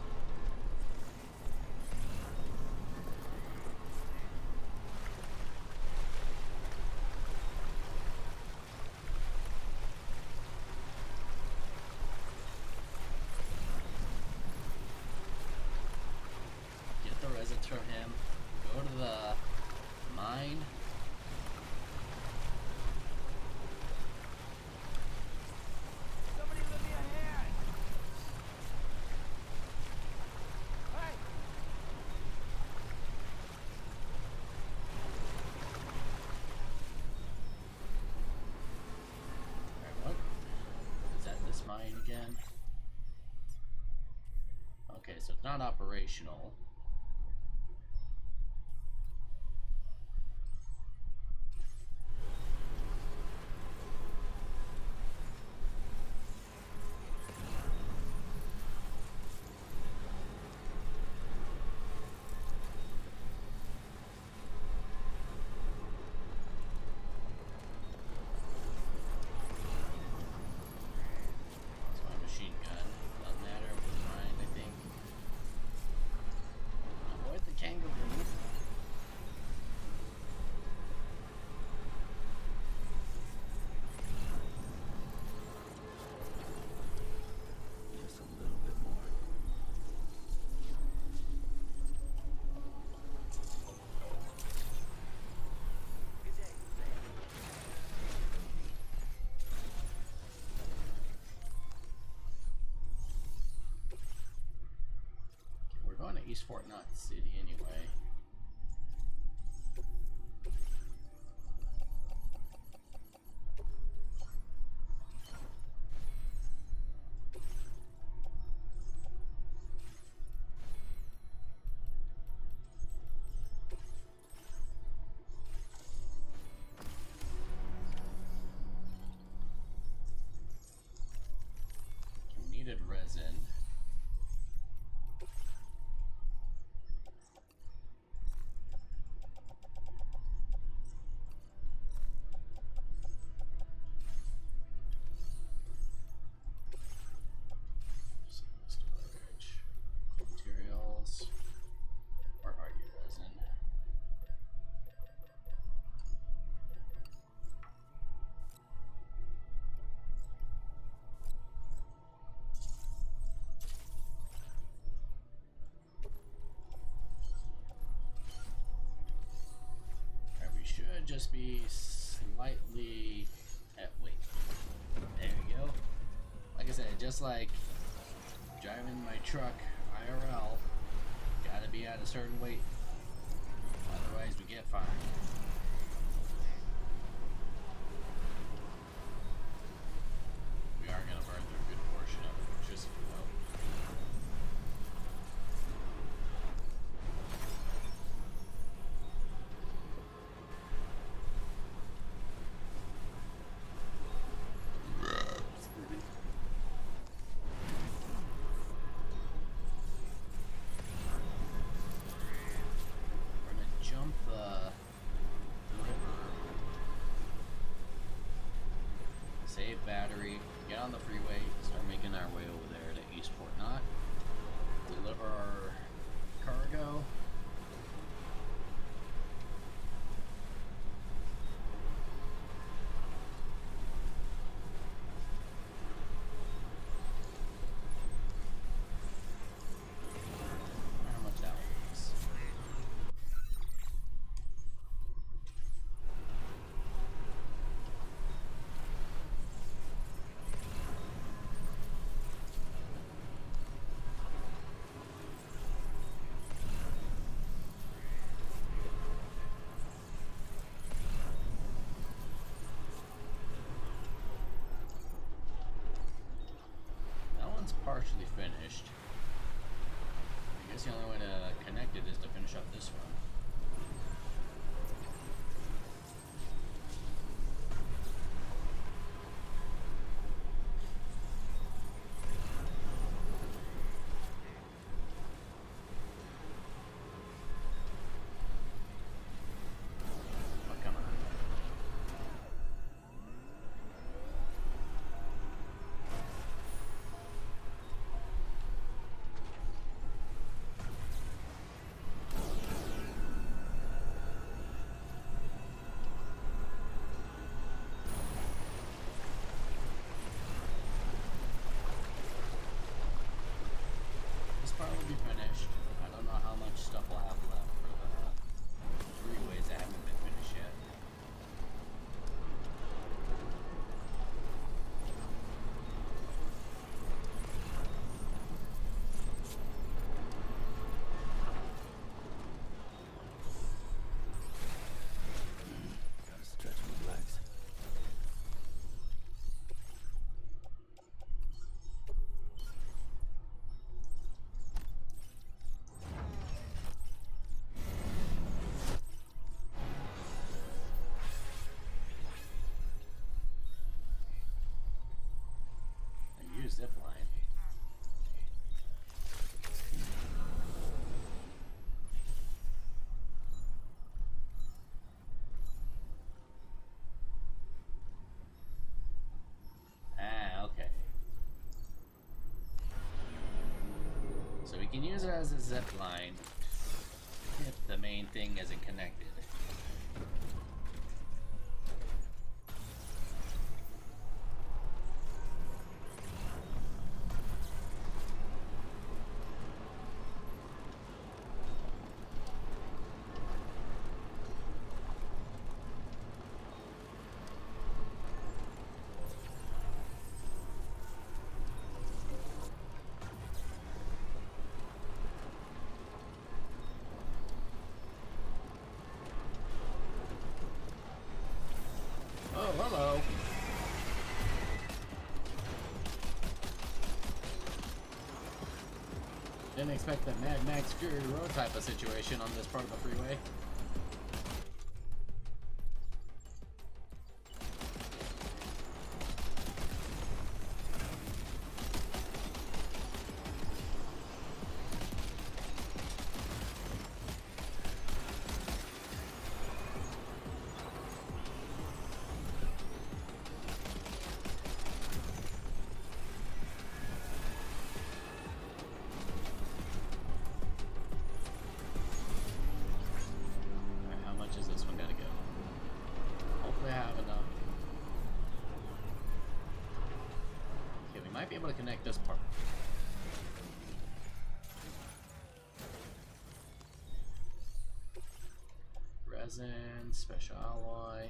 from him. Go to the mine. Somebody lend me a hand! Hey! Alright, what? Is that this mine again? Okay, so it's not operational. East Fort Knott City anyway. Needed resin. Materials. Where are you, resin? We should just be slightly wait. There we go. Like I said, just like driving my truck IRL, gotta be at a certain weight. Otherwise we get fined. We are gonna burn through a good portion of it, just fuel. Save battery, get on the freeway, start making our way over there to East Fort Knott, deliver our cargo. How much that was. Partially finished. I guess the only way to connect it is to finish up this one. Oh, come on. This part will be finished. I don't know how much stuff we'll have left. can use it as a zip line if the main thing isn't connected. Oh, hello. Didn't expect that Mad Max Fury Road type of situation on this part of the freeway. Might be able to connect this part. Resin, special alloy.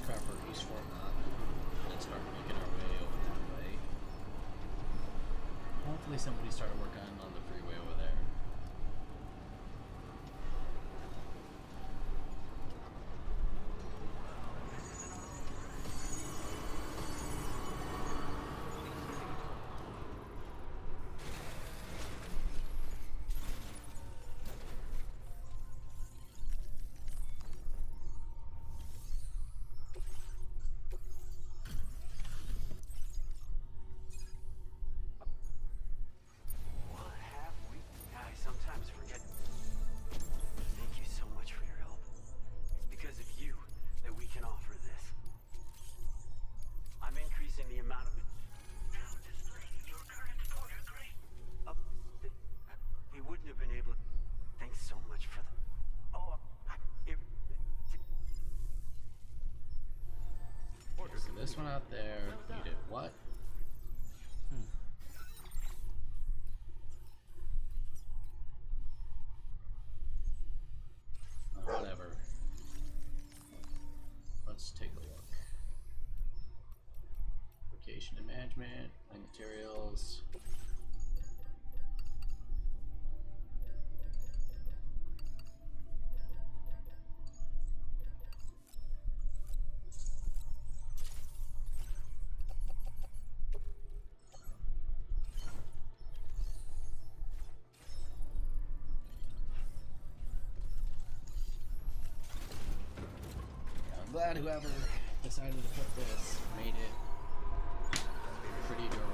Crap for East Fort Knox and start making our way over that way. Hopefully somebody started working on the freeway over there. This one out there needed what? Whatever. Let's take a look. Location and management, materials. Glad whoever decided to put this made it pretty durable.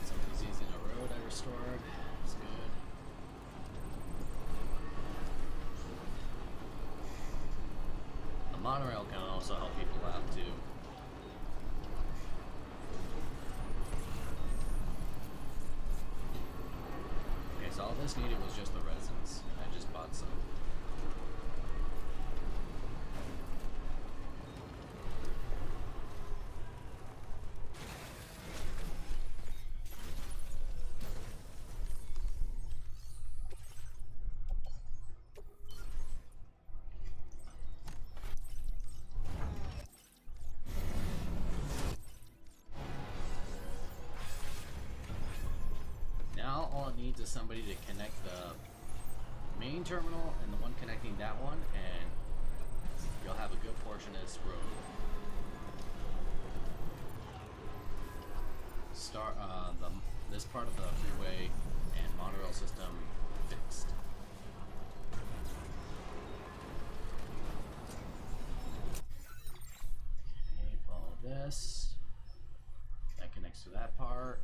Somebody's using a road I restored. It's good. The monorail can also help people out too. So all this needed was just the resins. I just bought some. Now all it needs is somebody to connect the main terminal and the one connecting that one, and you'll have a good portion of this road. This part of the freeway and monorail system fixed. Okay, follow this. That connects to that part.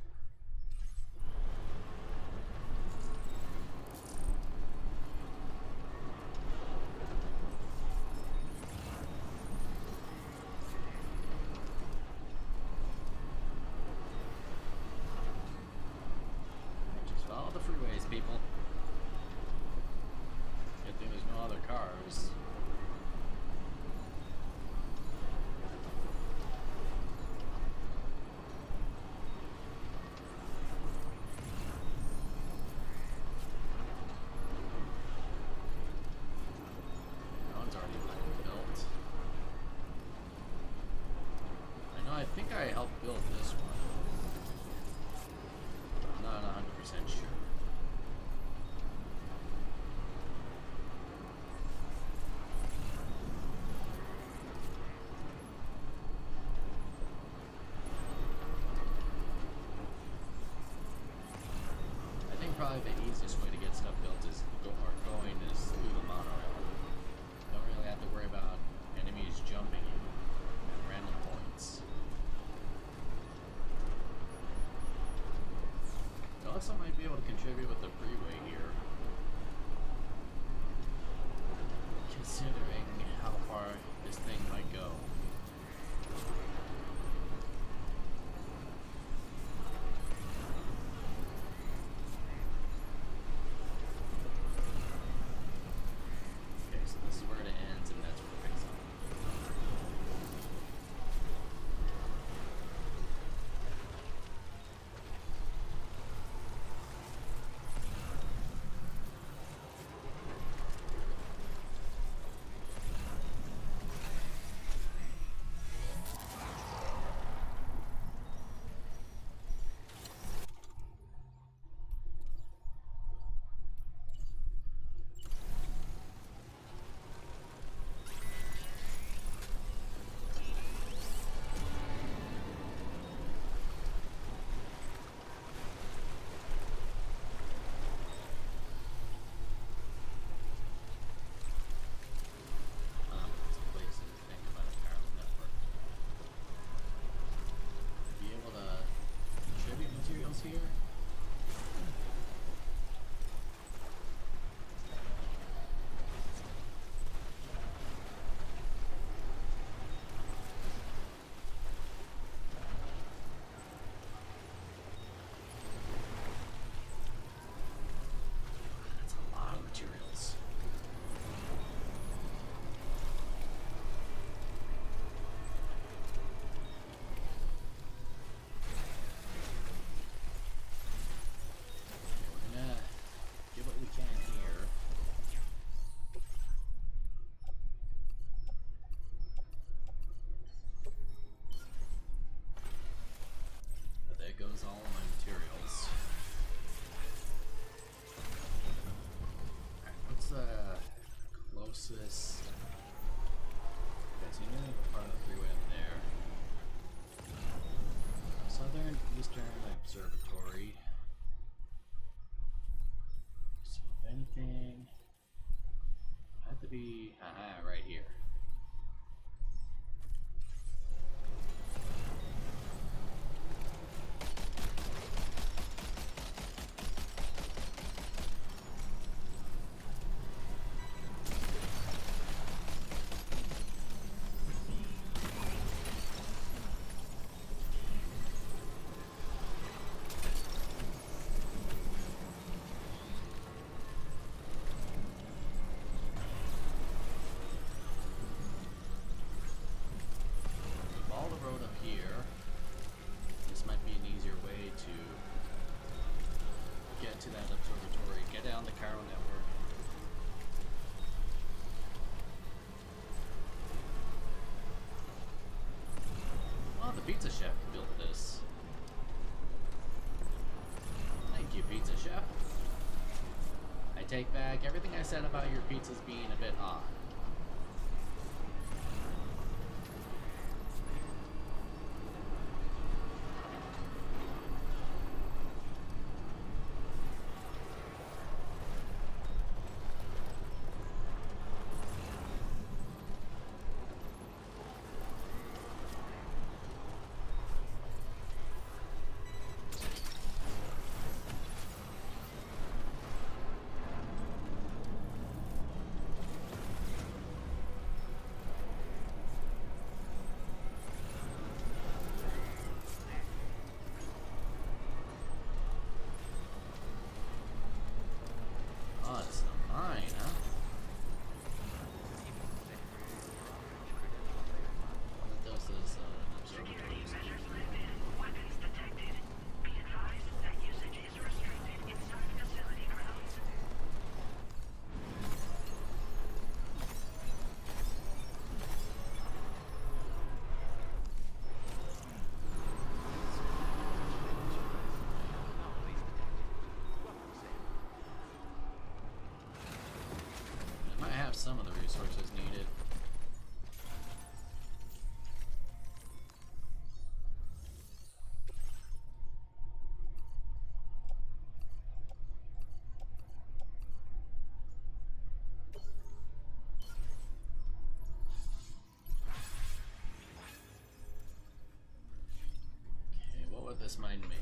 Freeways, people. Good thing there's no other cars. That one's already been built. I think I helped build this one. I'm not 100% sure. Probably the easiest way to get stuff built is through the monorail. Don't really have to worry about enemies jumping you at random points. You also might be able to contribute with the freeway here, considering how far this thing might go. Here. That's a lot of materials. Goes all of my materials. Alright, what's the closest? Okay, so you know the part of the freeway up there. Southern Eastern Observatory. So if anything, I have to be right here. To that observatory, get down the Cairo network. Oh, the pizza chef built this. Thank you, pizza chef. I take back everything I said about your pizzas being a bit odd. some of the resources needed. Okay, what would this mine make?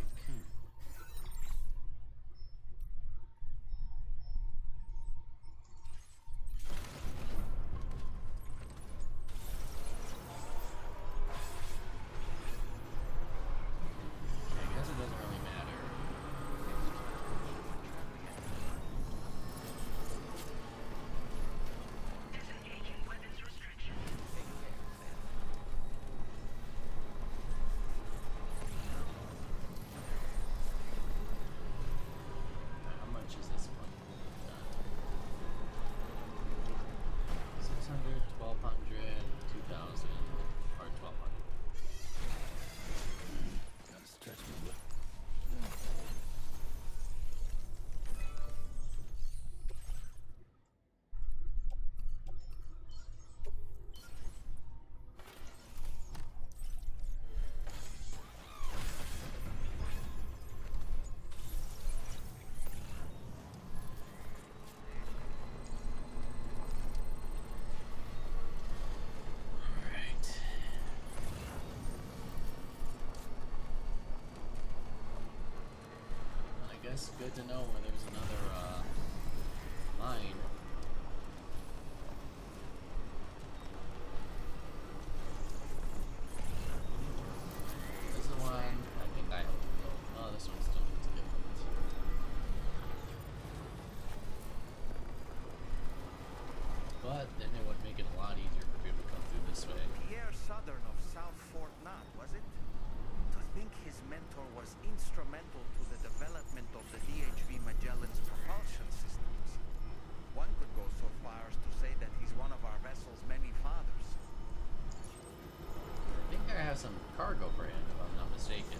It's good to know where there's another mine. This is one I think I have to go. Oh, this one still needs to get built. But then it would make it a lot easier for people to come through this way. Pierre Southern of South Fort Knott, was it? To think his mentor was instrumental to the development of the DHV Magellan's propulsion systems. One could go so far as to say that he's one of our vessel's many fathers. I think I have some cargo for him, if I'm not mistaken.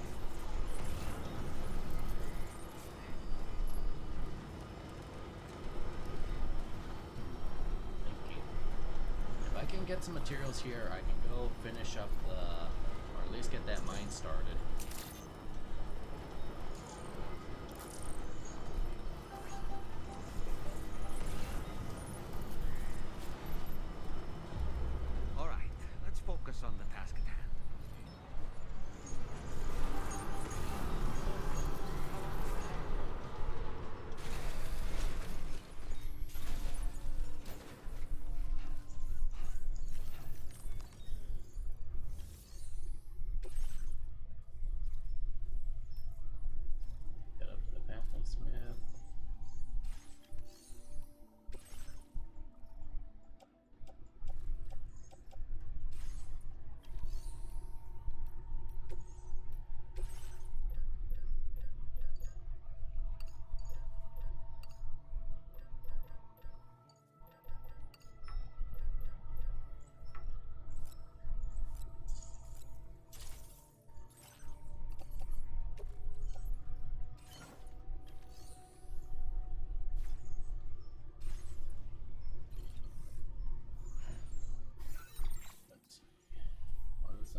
If I can get some materials here, I can go finish up the, or at least get that mine started. On the task at hand. Get up to the Phantom Smith.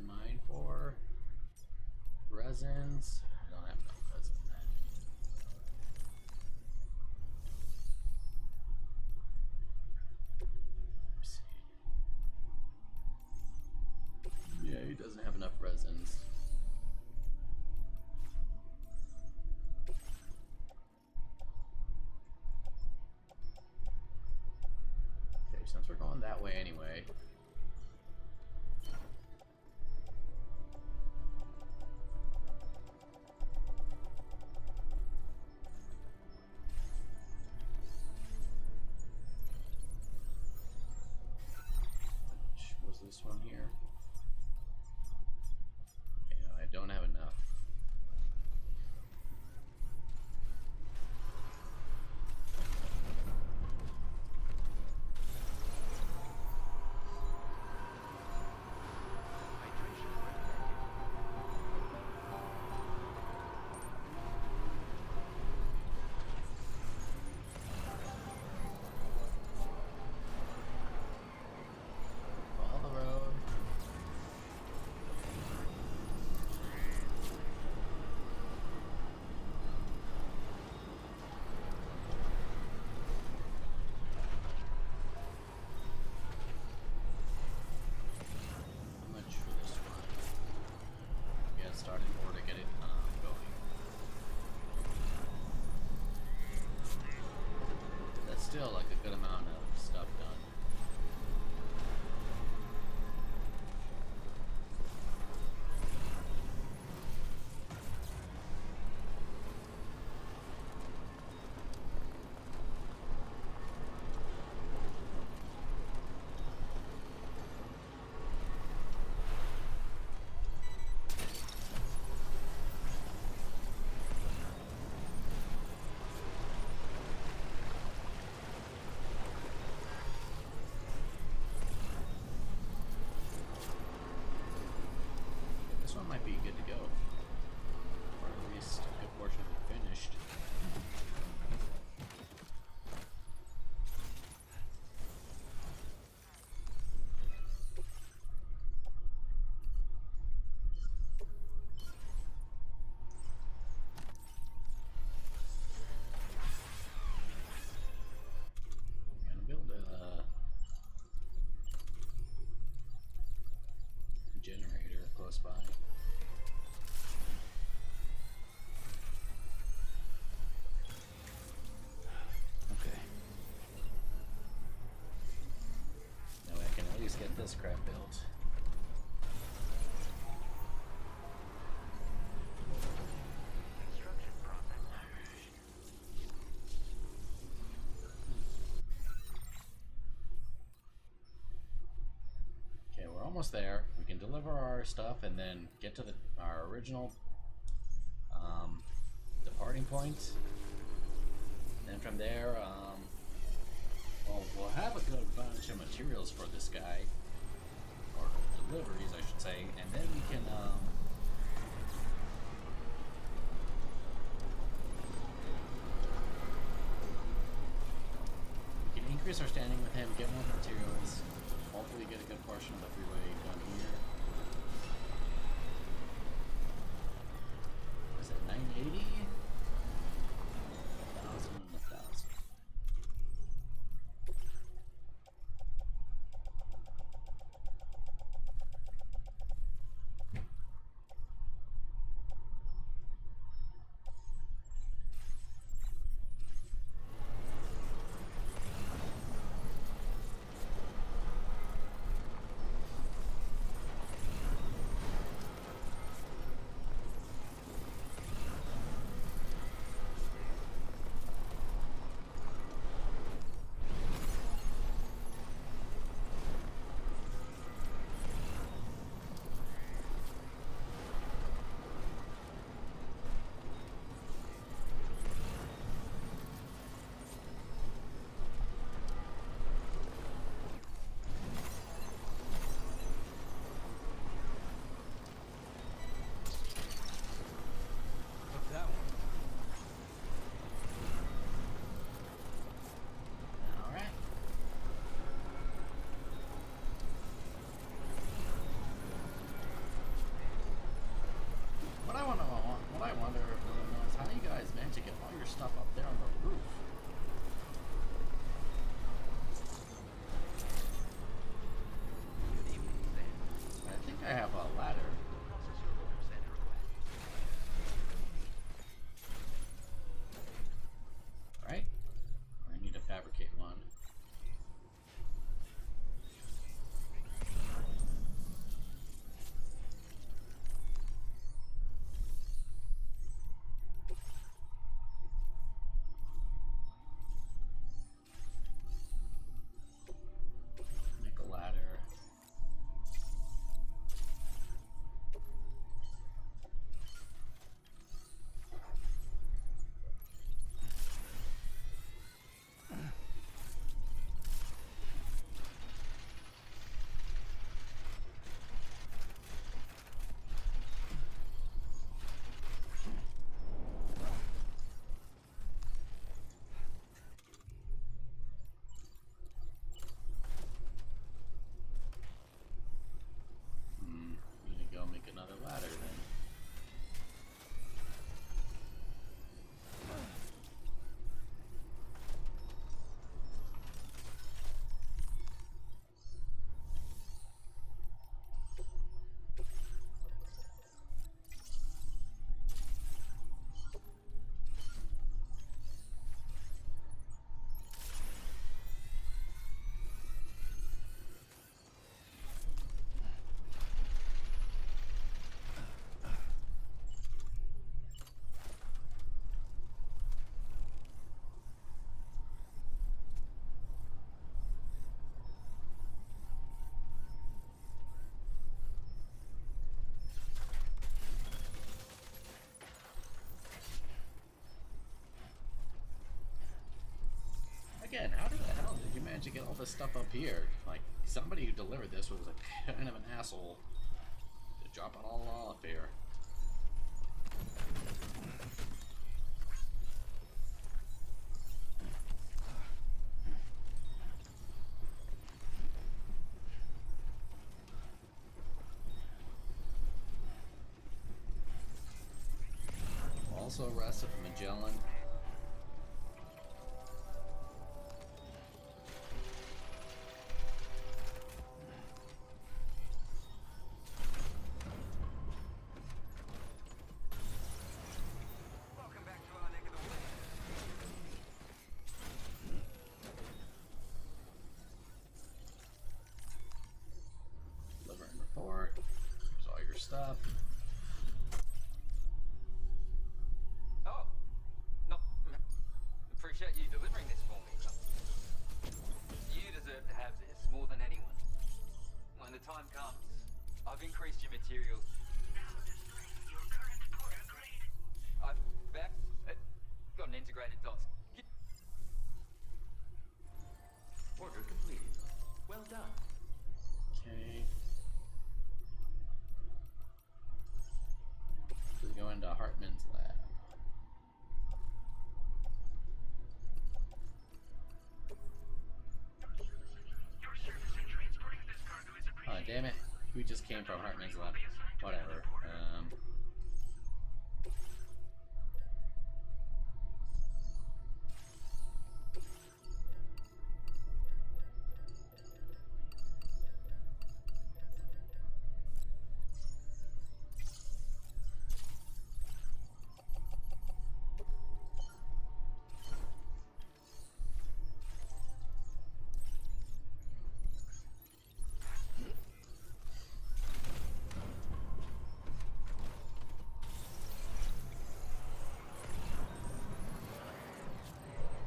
Mine for resins. I don't have no resin. Let's see. Yeah, he doesn't have enough resins. Okay, since we're going that way anyway. This one here. Okay, no, I don't have enough. might be good to go. Or at least a good portion of it finished. I'm gonna build a generator close by. Okay. That way I can at least get this crap built. Construction process. Okay, we're almost there. We can deliver our stuff and then get to our original departing point. Then from there, well, we'll have a good bunch of materials for this guy, or deliveries, I should say, and then we can increase our standing with him, get more materials, hopefully get a good portion of the freeway done here. Is it 980? 1,000 and 1,000. That one. All right. What I wonder is how you guys manage to get all your stuff up there on the roof. I think I have a ladder. Right? I need to fabricate one. Make a ladder. Need to go make another ladder then. Again, how the hell did you manage to get all this stuff up here? Like, somebody who delivered this was a kind of an asshole. Dropping all off here. Also arrested from Magellan. Welcome back to our neck of the woods. Deliver and report. Here's all your stuff. Oh, no. Appreciate you delivering this for me. You deserve to have this more than anyone. When the time comes, I've increased your materials. Now displaying your current portal grade. I've got an integrated dots. Order completed. Well done. Okay. Let's go into Hartman's lab. Your service in transporting this cargo is Oh, appreciated. damn it. We just came from Hartman's lab. Whatever.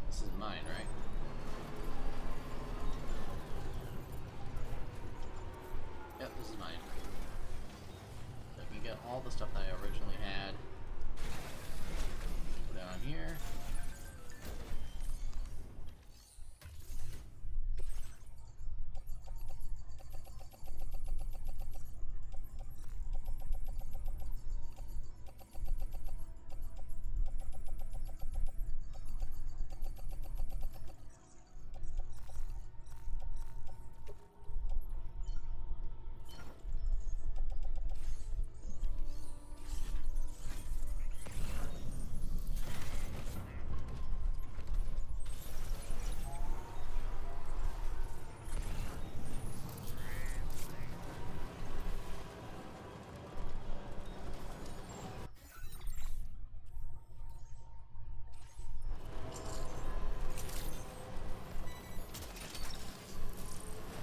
This is mine, right? Yep, this is mine. So I can get all the stuff that I originally had. Put it on here.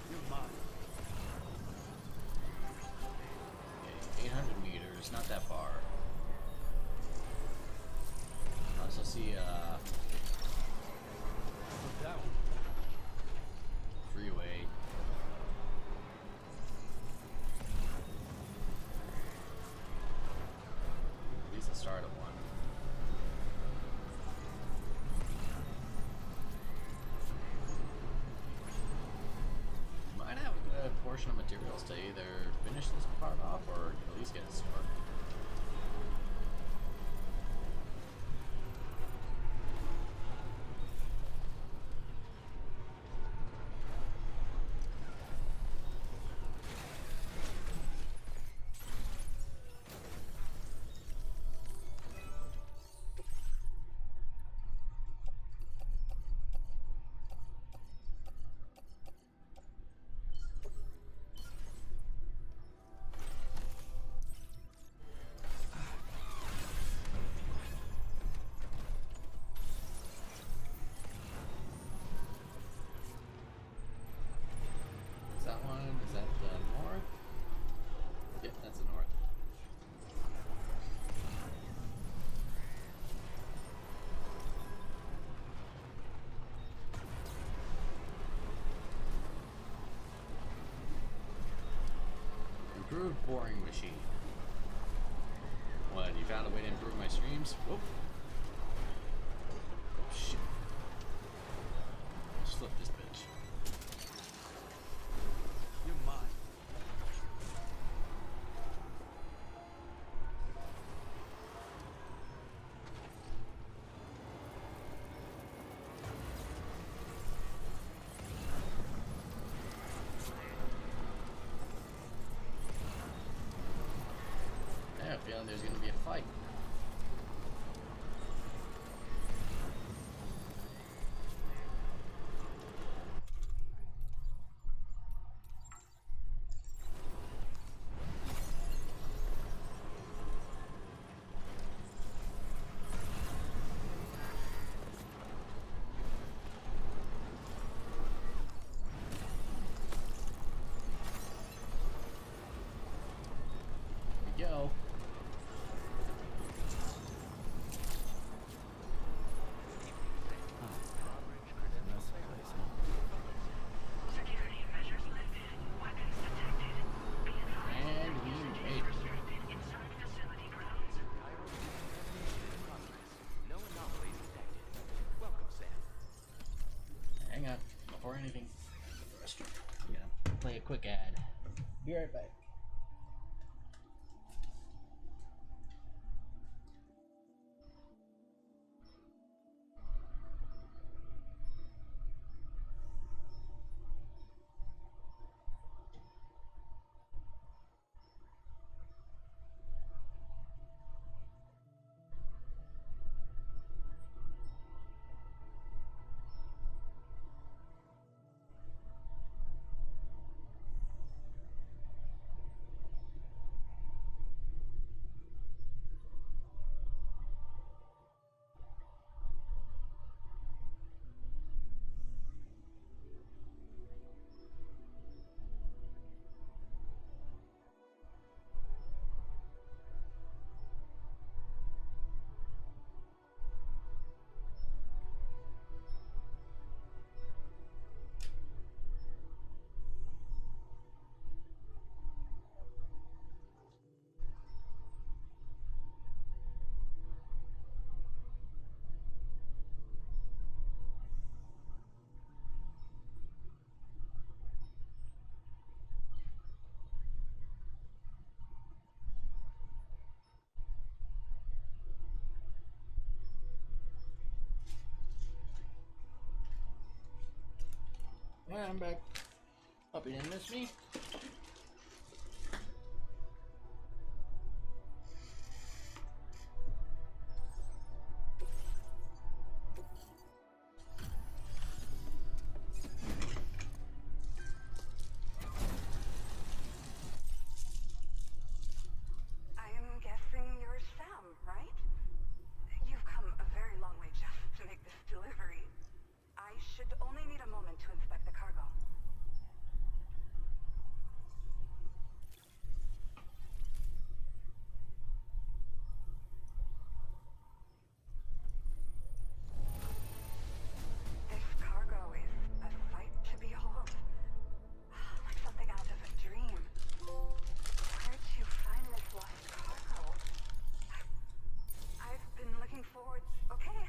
You're mine. Okay, 800 meters, not that far. I also see Down. freeway. At least the start of one. Might have a good portion of materials to either finish this part off or at least get it started. Is that one? Is that the north? Yep, that's the north. Improved boring machine. What, you found a way to improve my streams? Whoop. Oh shit. Just flip this bitch. You're mine. feeling there's gonna be a fight. Go. Security measures lifted. Weapons detected. Be advised And we made it. restricted inside facility grounds. No anomalies detected. Welcome, Sam. Hang on, before anything. I'm gonna play a quick ad. Be right back. Alright, I'm back. Hope you didn't miss me. I am guessing you're Sam, right? You've come a very long way just to make this delivery. I should only need a moment to inspect the cargo. This cargo is a sight to behold. Like something out of a dream. Where'd you find this lost cargo? I've been looking forward. Okay.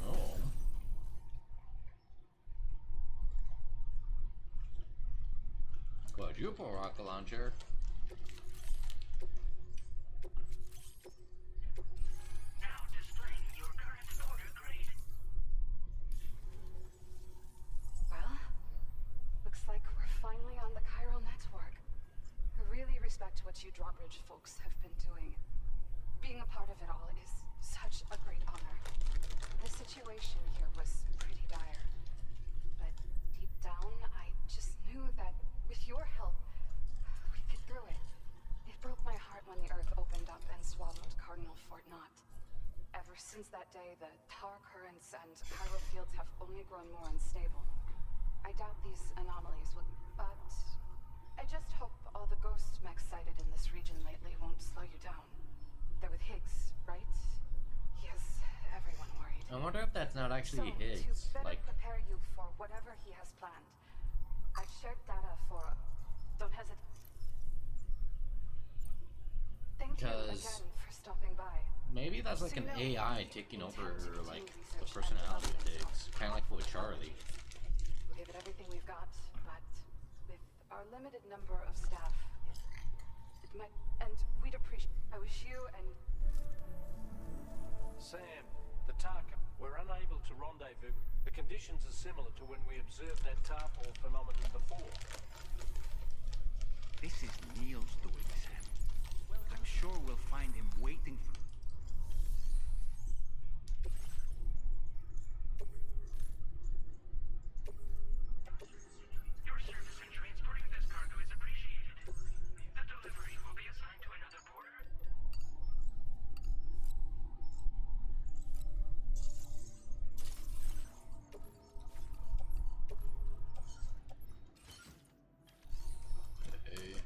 Oh. Quadruple rocket launcher. Now displaying your current order grade. Well, looks like we're finally on the chiral network. I really respect what you drawbridge folks have been doing. Being a part of it all is such a great honor. The situation here was pretty dire. But deep down, I just knew that with your help, we'd get through it. It broke my heart when the Earth opened up and swallowed Cardinal Fort Knott. Ever since that day, the tar currents and chiral fields have only grown more unstable. I doubt these anomalies will, but I just hope all the ghost mechs sighted in this region lately won't slow you down. They're with Higgs, right? He has everyone worried. I wonder if that's not actually his. To better Like, prepare you for whatever he has planned, I've shared data for. Don't hesitate. Thank you again for stopping by. maybe that's like an AI taking over like the personality of Higgs, kind of like with Charlie. We'll give it everything we've got, but with our limited number of staff, it And we'd appreciate. I wish you and Sam, the Tarka, we're unable to rendezvous. The conditions are similar to when we observed that tarpal phenomenon before. This is Neil's doing, Sam. I'm sure we'll find him waiting for... Your service in transporting this cargo is appreciated. The delivery will be assigned to another porter. Hey.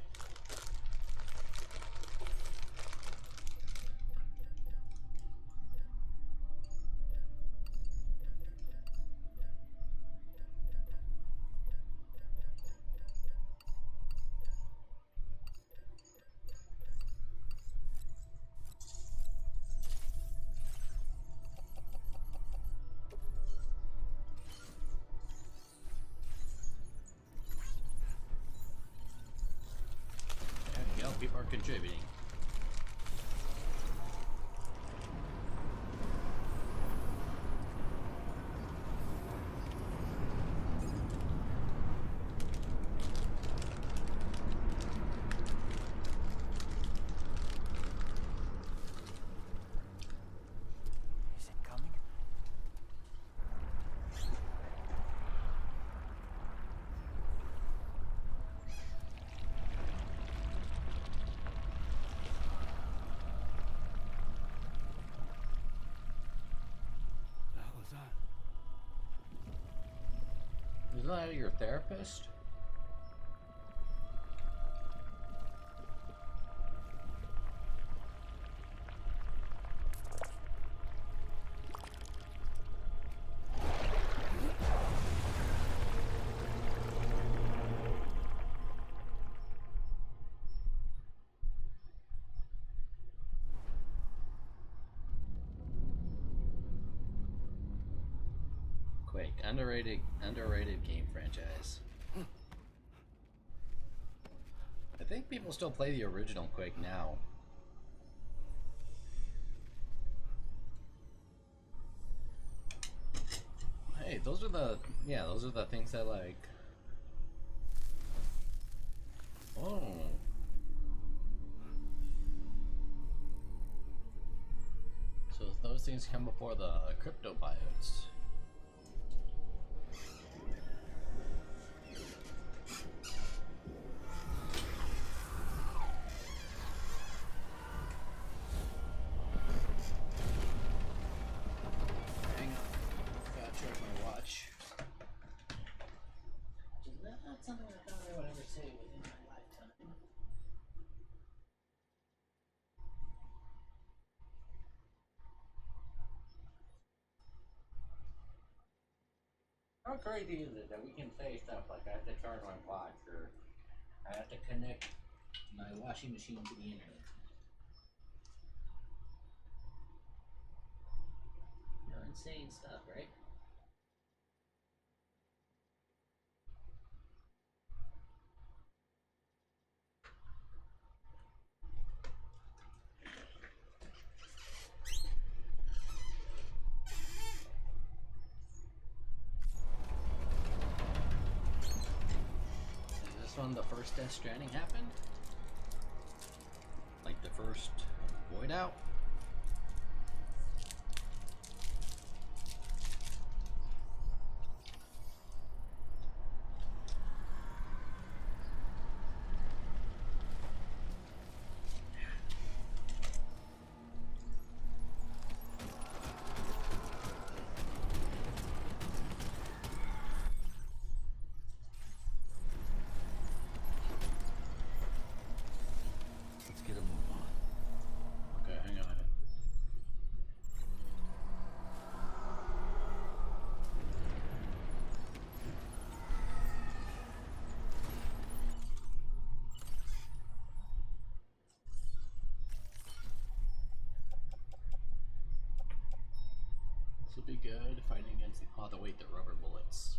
There you go, people are contributing. Is it coming? The hell was that? Isn't that your therapist? Quake, underrated game franchise. I think people still play the original Quake now. Hey, those are the things that like. Oh. So those things come before the crypto biotes. Hang on. Gotta check my watch. Is that not something I thought I would ever say within my lifetime? How crazy is it that we can say stuff like I have to charge my watch or I have to connect my washing machine to the internet? You know, insane stuff, right? Is this when the first Death Stranding happened? Like the first Void Out? Let's get a move on. Okay, hang on. This will be good fighting against the wait, the rubber bullets.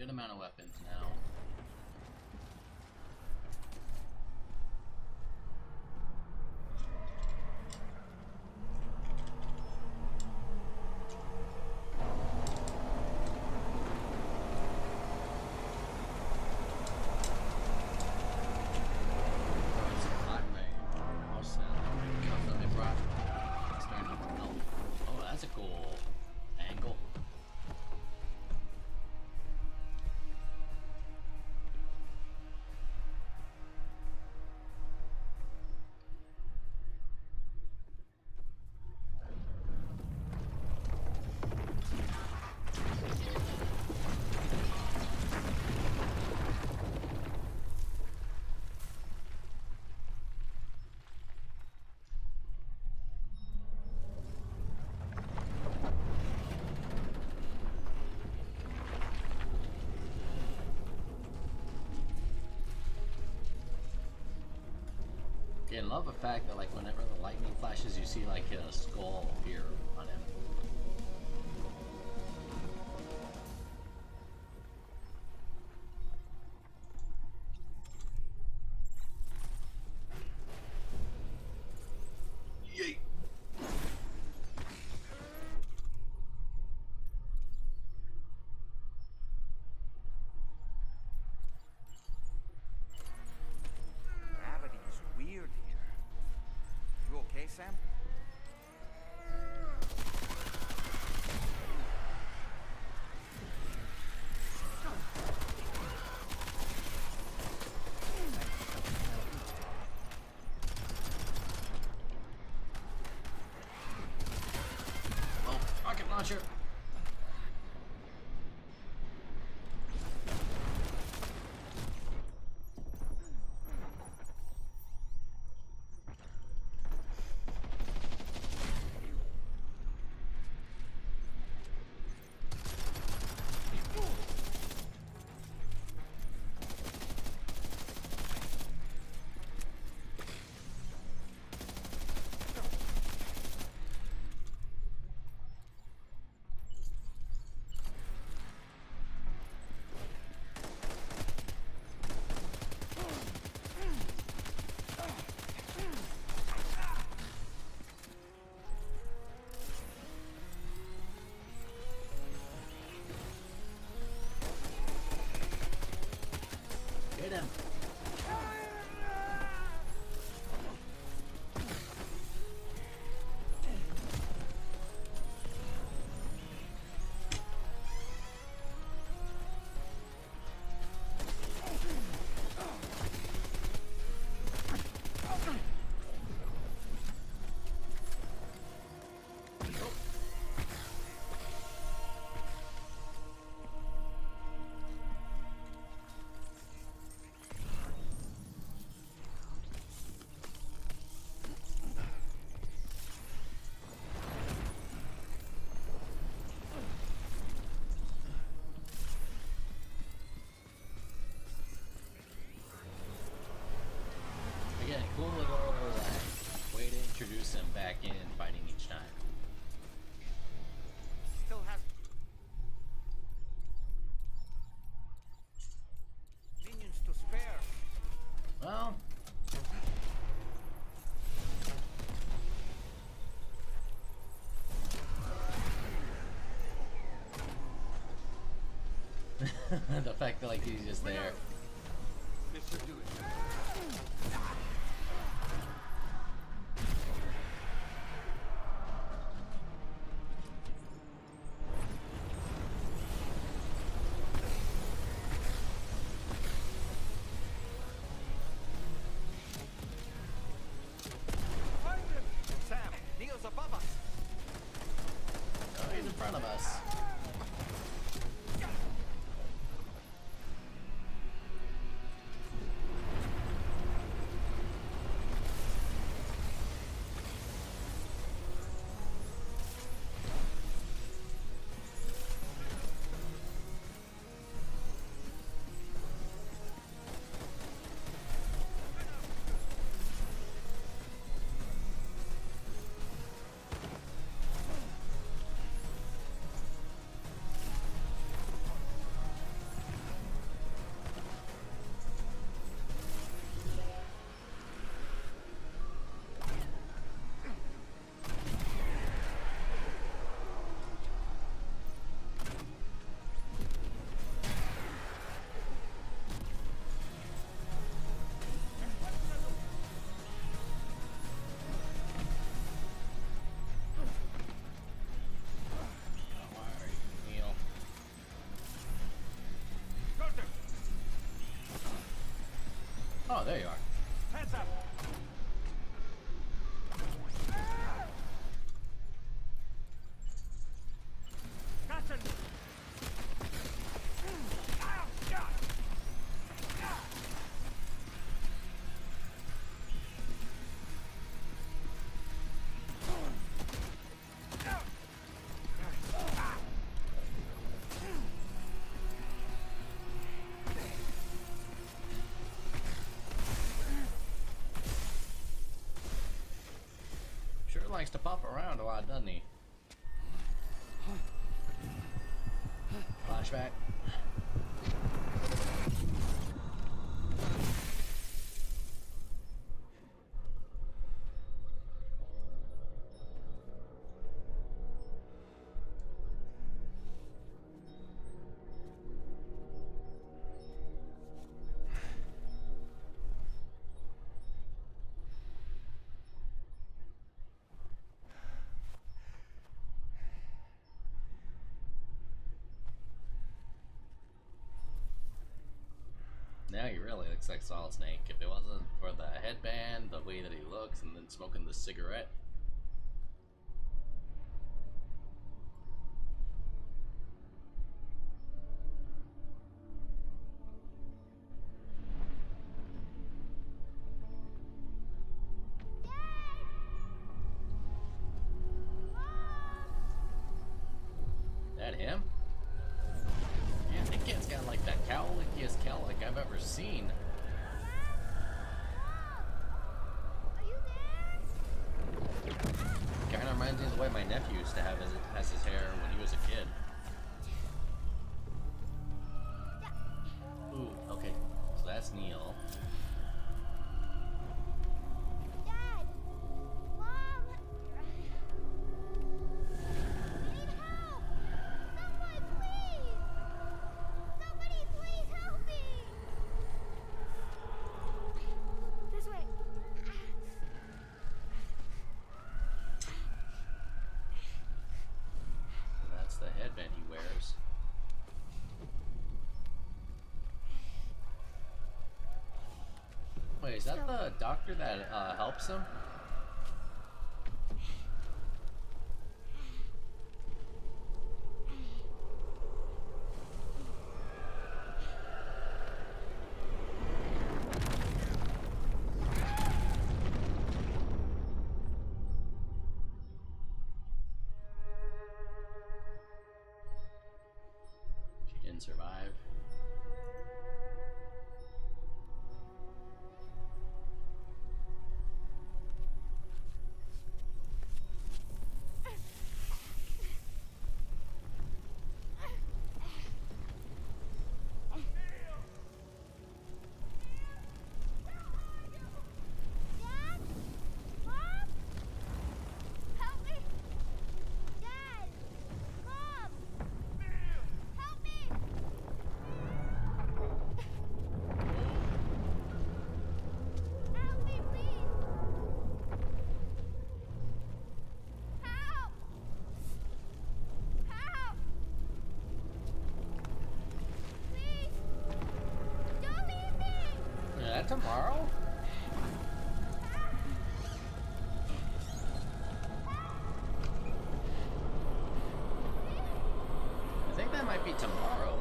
Good amount of weapons now. I love the fact that like whenever the lightning flashes, you see like a skull appear on him. Yay! Gravity's weird here. You okay, Sam? Oh, rocket launcher! Get him! Again, cool little way to introduce him back in fighting each time. Still has minions to spare. Well, the fact that like he's just there. This should do it. Sam, Neil's above us. Oh, he's in front of us. Oh, there you are. Hands up! Gotcha! Sure likes to pop around a lot, doesn't he? Flashback. Now he really looks like Solid Snake. If it wasn't for the headband, the way that he looks, and then smoking the cigarette. That him? Man, that kid's got like the cowlickiest cow like I've ever seen. Kinda reminds me of the way my nephew used to have his hair when he was a kid. Ooh, okay. So that's Neil. Dad! Mom! I need help! Someone, please! Somebody, please help me! This way. That's the headband he wears. Wait, is that the doctor that helps him? She didn't survive. Dad? Mom? Help me! Dad! Mom! Help me! Help me, please! Help! Help! Please! Don't leave me! Is that tomorrow? I think that might be tomorrow.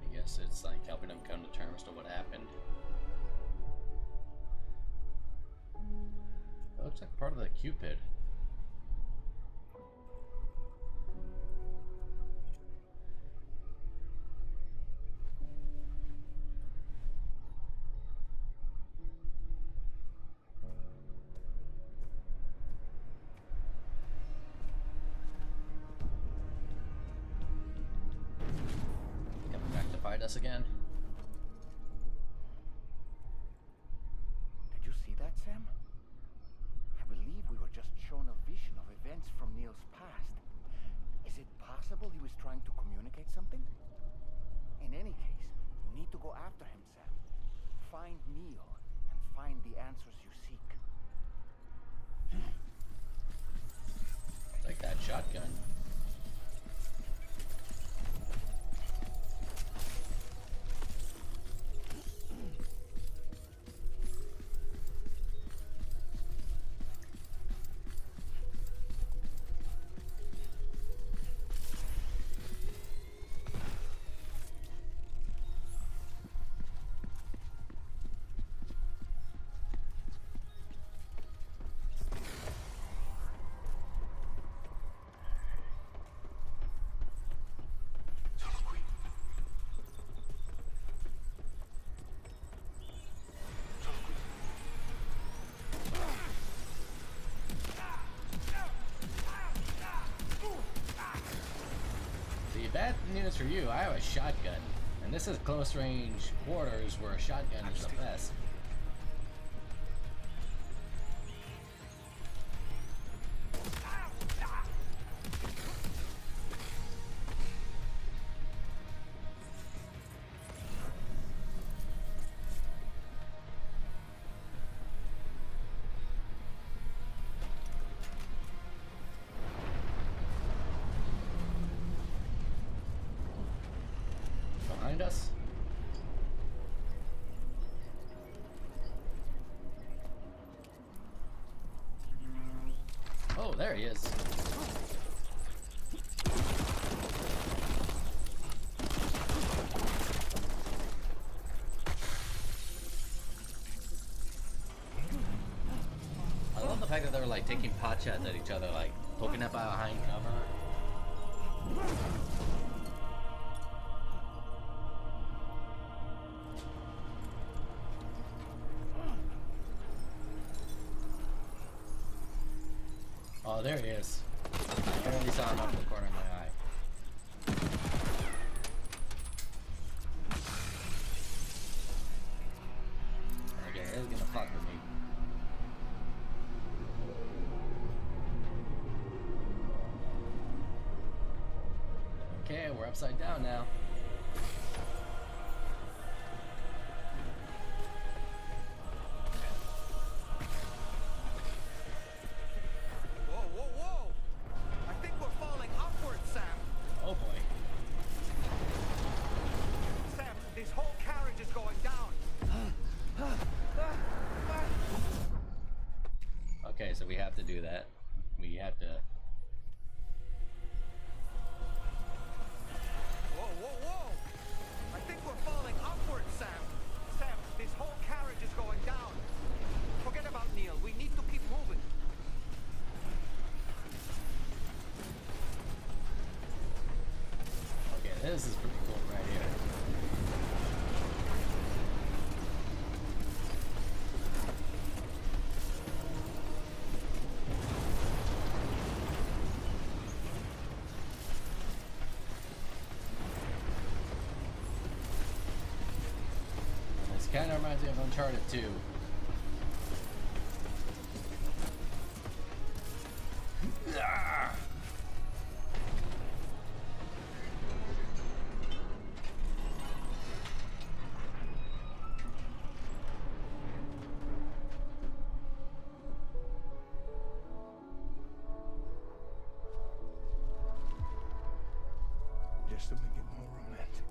I guess it's like helping him come to terms to what happened. That looks like part of the Cupid. Coming back to fight us again. Did you see that, Sam? I believe we were just shown a vision of events from Neil's past. Is it possible was trying to communicate something? In any case, you need to go after him, Sam. Find Neil and find the answers you seek. Like that shotgun. Bad news for you, I have a shotgun. And this is close range quarters where a shotgun is the best. Behind us? Oh, there he is. I love the fact that they're like taking pot shots at each other, like poking up behind cover. Oh, there he is. I barely saw him up in the corner of my eye. Okay, he's gonna fuck with me. Okay, we're upside down now. Oh boy. Sam, this whole carriage is going down. Okay, so we have to do that. We have to. Whoa, whoa, whoa! I think we're falling upward, Sam. Sam, this whole carriage is going down. Forget about Neil. We need to keep moving. Okay, this is pretty cool right here. This kind of reminds me of Uncharted 2. Ah! Just to make it more romantic.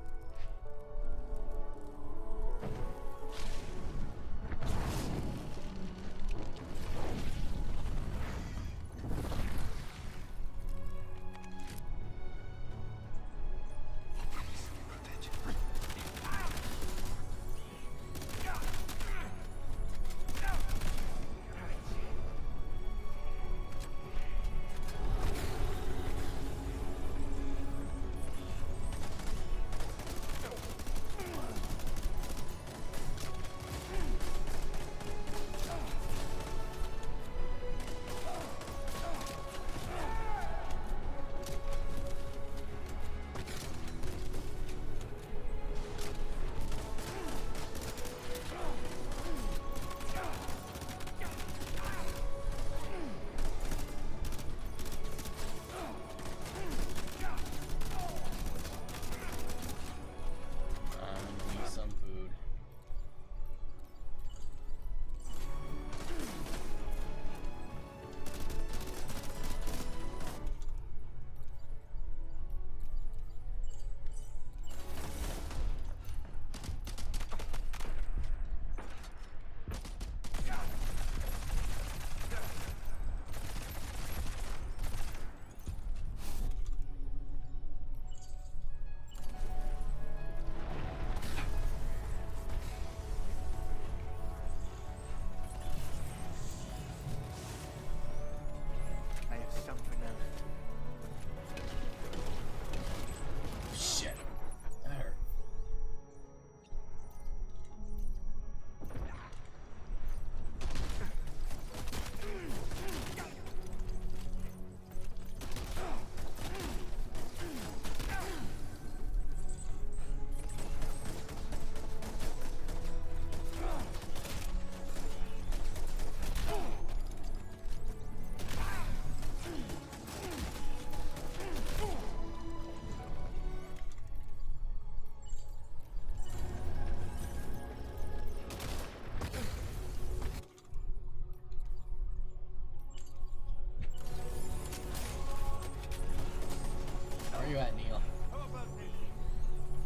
at, Neil?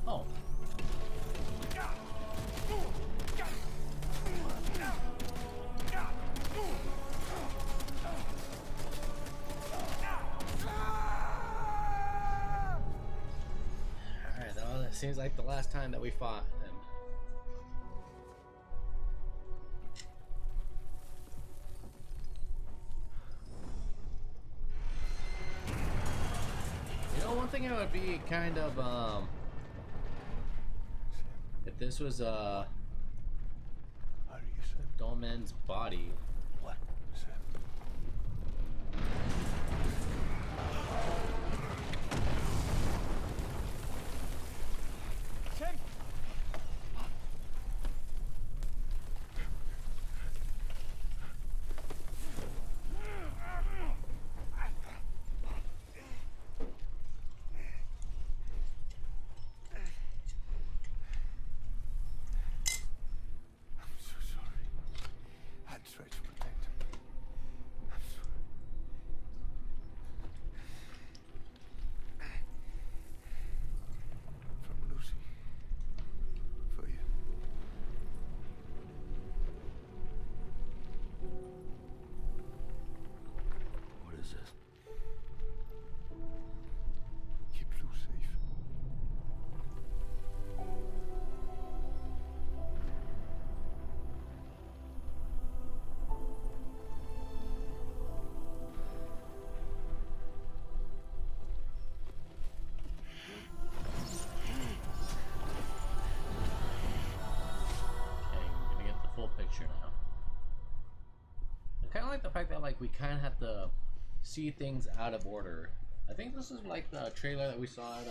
Oh. Alright, well, it seems like the last time that we fought him. You know, one thing I would be kind of, if this was, Dolmen's body. What? Sam! I'm so sorry. I'd try to protect him. I'm sorry. From Lucy. For you. What is this? Keep Lou safe. Okay, we're gonna get the full picture now. I kind of like the fact that like we kind of have to see things out of order. I think this is like the trailer that we saw at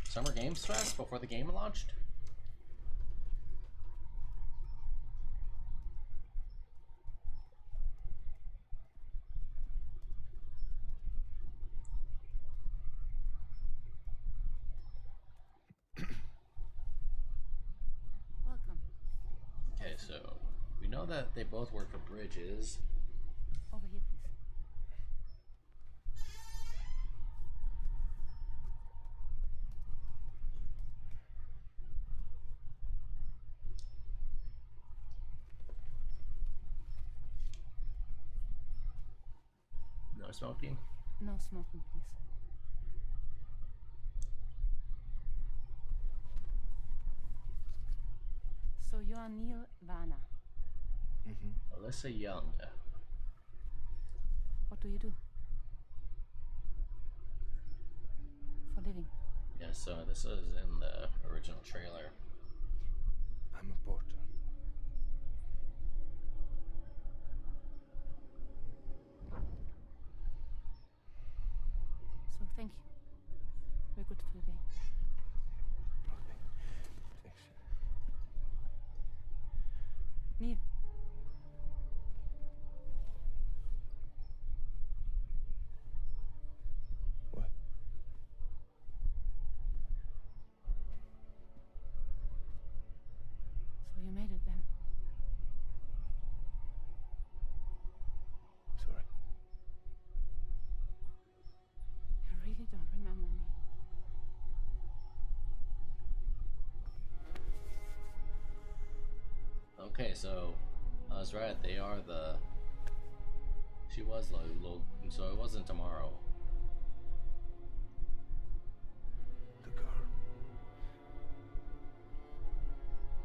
Summer Games Fest before the game launched. Welcome. Okay, so we know that they both work for Bridges. Over here, please. No smoking. No smoking, please. So you are Neil Vanna. Alyssa Young. What do you do? For living? Yeah, so this is in the original trailer. I'm a porter. So thank you. We're good for the day. Okay. Thanks. Neil. What? So you made it then? Sorry. You really don't remember me. Okay, so I was right. They are the. She was Logan, so it wasn't tomorrow. The girl.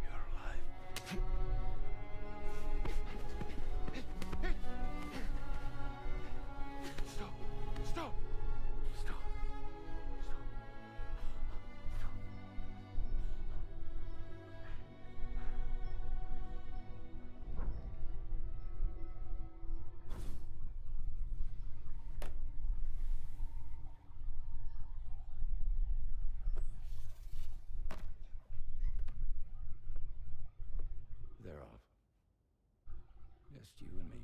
You're alive. Stop. Stop. Stop. They're off. Just you and me.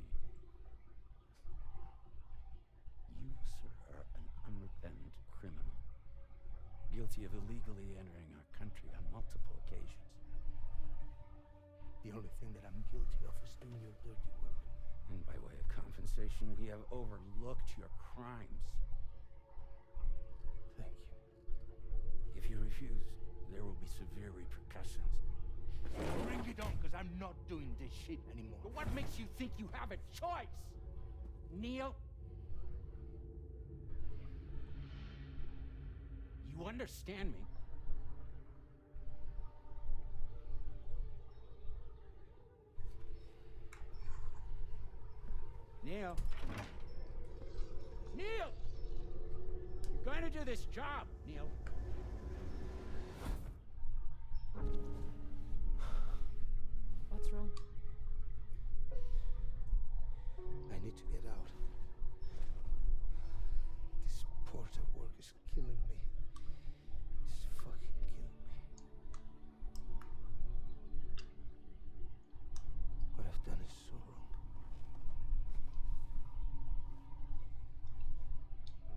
You, sir, are an unrepentant criminal. Guilty of illegally entering our country on multiple occasions. The only thing that I'm guilty of is doing your dirty work. And by way of compensation, we have overlooked your crimes. you refuse, there will be severe repercussions. Bring it on, because I'm not doing this shit anymore. But what makes you think you have a choice? Neil? You understand me? Neil? Neil! You're going to do this job, Neil. What's wrong? I need to get out. This porter work is killing me. It's fucking killing me. What I've done is so wrong.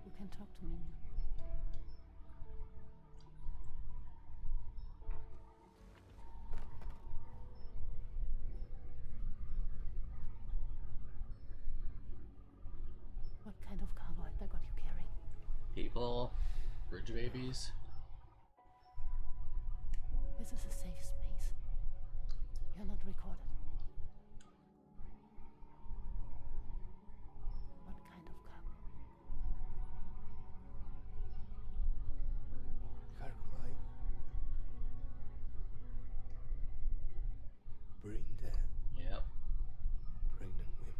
You can talk to me now. What kind of cargo have they got you carrying? People, bridge babies. This is a safe space. You're not recorded. What kind of cargo? Cargo I bring dead. Yep. Pregnant women.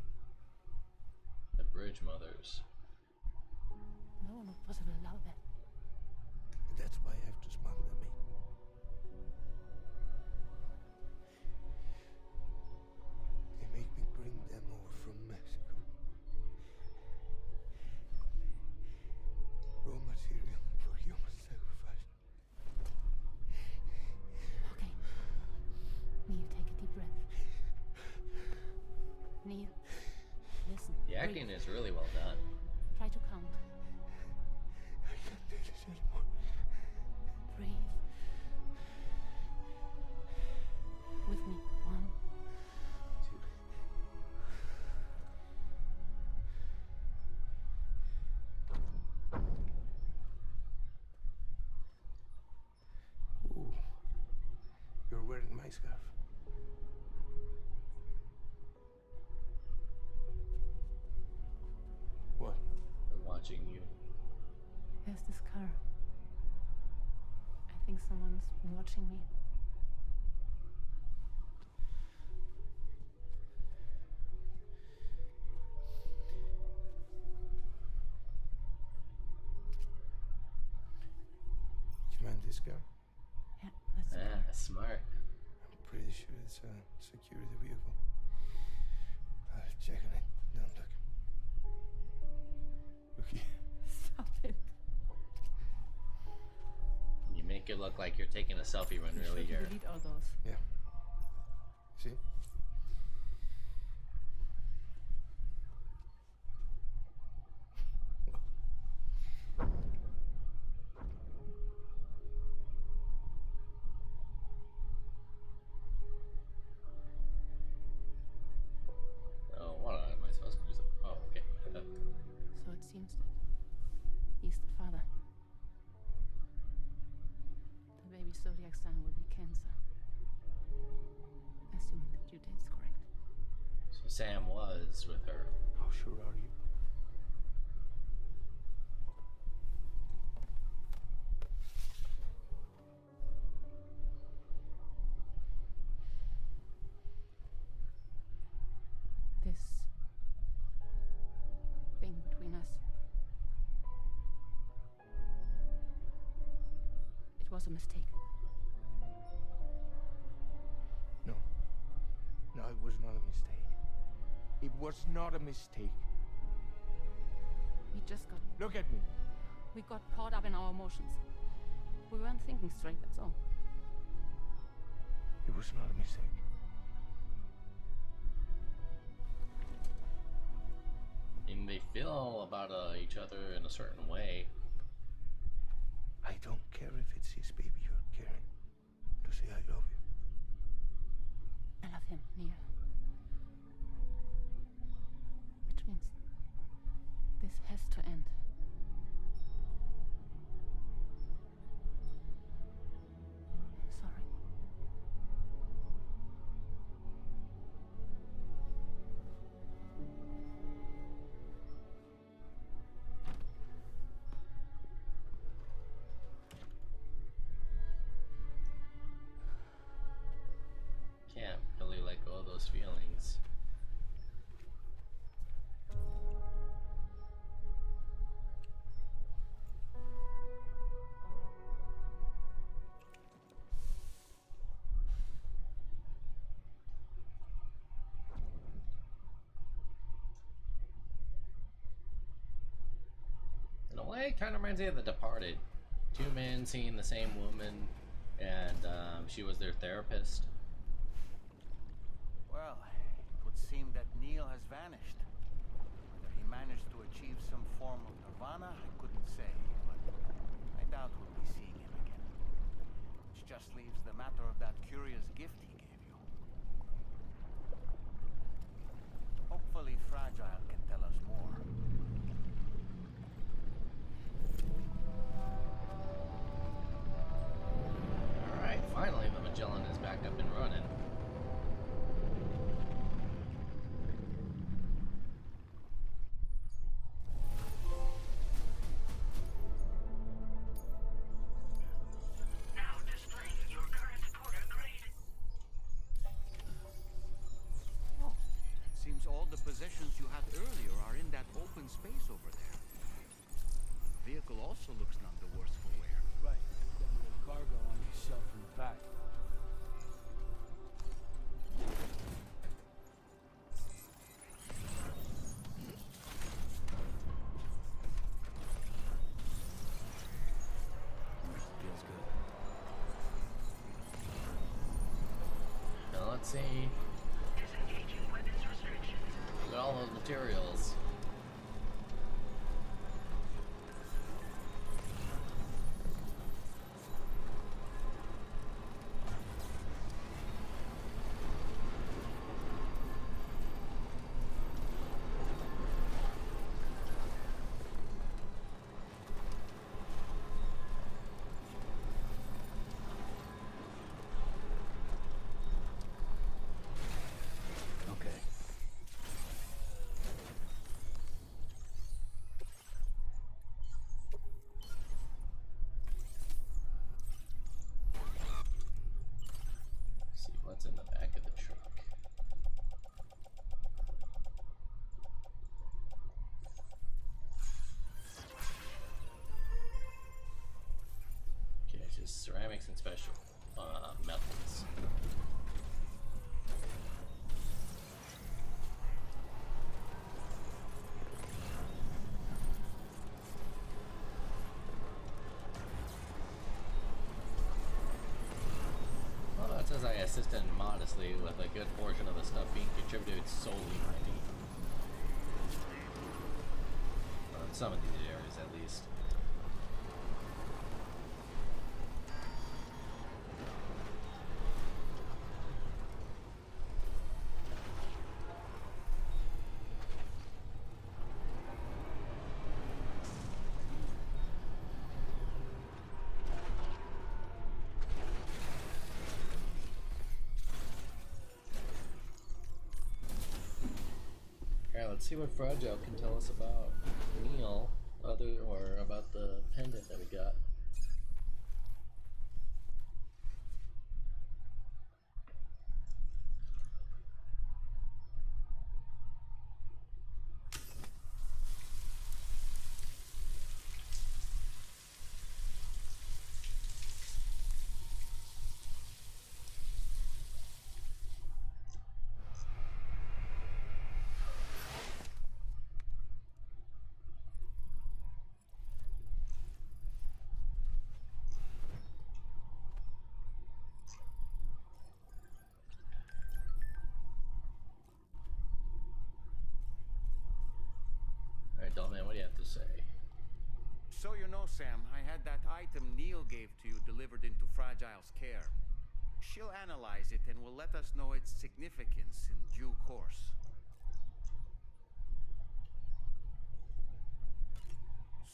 The bridge mothers. No one would possibly allow that. That's why I have to smuggle them in. They make me bring them over from Mexico. Raw material for human sacrifice. Okay. Neil, take a deep breath. Neil, listen. The acting is really well done. Try to count. I can't do this anymore. Breathe. With me. 1, 2. Ooh. You're wearing my scarf. What? I'm watching you. There's this car. I think someone's watching me. Command this car? Yeah, that's the car. Smart. I'm pretty sure it's a security vehicle. I'll check on it. Now look. Look here. Stop it. You make it look like you're taking a selfie when really You you're. should delete all those. Yeah. See? Oh, what am I supposed to do? Oh, okay. So it seems that he's the father. The baby zodiac sign will be Cancer. Assuming that due date is correct. So Sam was with her. How sure are you? This thing between us. It was a mistake. No. No, it was not a mistake. It was not a mistake. We just got... Look at me. We got caught up in our emotions. We weren't thinking straight, that's all. It was not a mistake. And they feel about each other in a certain way. I don't care if it's his baby you're carrying. Lucy, I love you. I love him, Neil. Which means this has to end. It kind of reminds me of The Departed. Two men seeing the same woman, and she was their therapist. Well, it would seem that Neil has vanished. Whether he managed to achieve some form of nirvana, I couldn't say, but I doubt we'll be seeing him again. Which just leaves the matter of that curious gift he gave you. Hopefully Fragile can tell us more. Alright, finally the Magellan is back up and running. Now displaying your current porter grade. Oh, it seems all the possessions you had earlier are in that open space over there. The vehicle also looks none the worse for wear. Right. Down to the cargo on the shelf in the back. Feels good. Now let's see. Disengaging weapons restrictions. Look at all those materials. Okay. See what's in the back of the truck. Okay, it's just ceramics and special metals. Well, it says I assisted modestly with a good portion of the stuff being contributed solely by me. Well, in some of these areas, at least. Alright, let's see what Fragile can tell us about Neil, or about the pendant that we got. Alright, Dolman, what do you have to say? So you know, Sam, I had that item Neil gave to you delivered into Fragile's care. She'll analyze it and will let us know its significance in due course.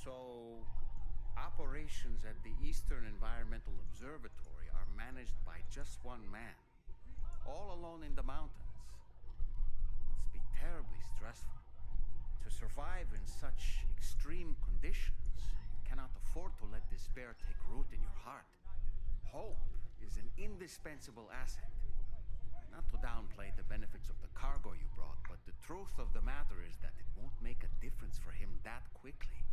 So, operations at the Eastern Environmental Observatory are managed by just one man, all alone in the mountains. Must be terribly stressful. To survive in such extreme conditions, you cannot afford to let despair take root in your heart. Hope is an indispensable asset. Not to downplay the benefits of the cargo you brought, but the truth of the matter is that it won't make a difference for him that quickly.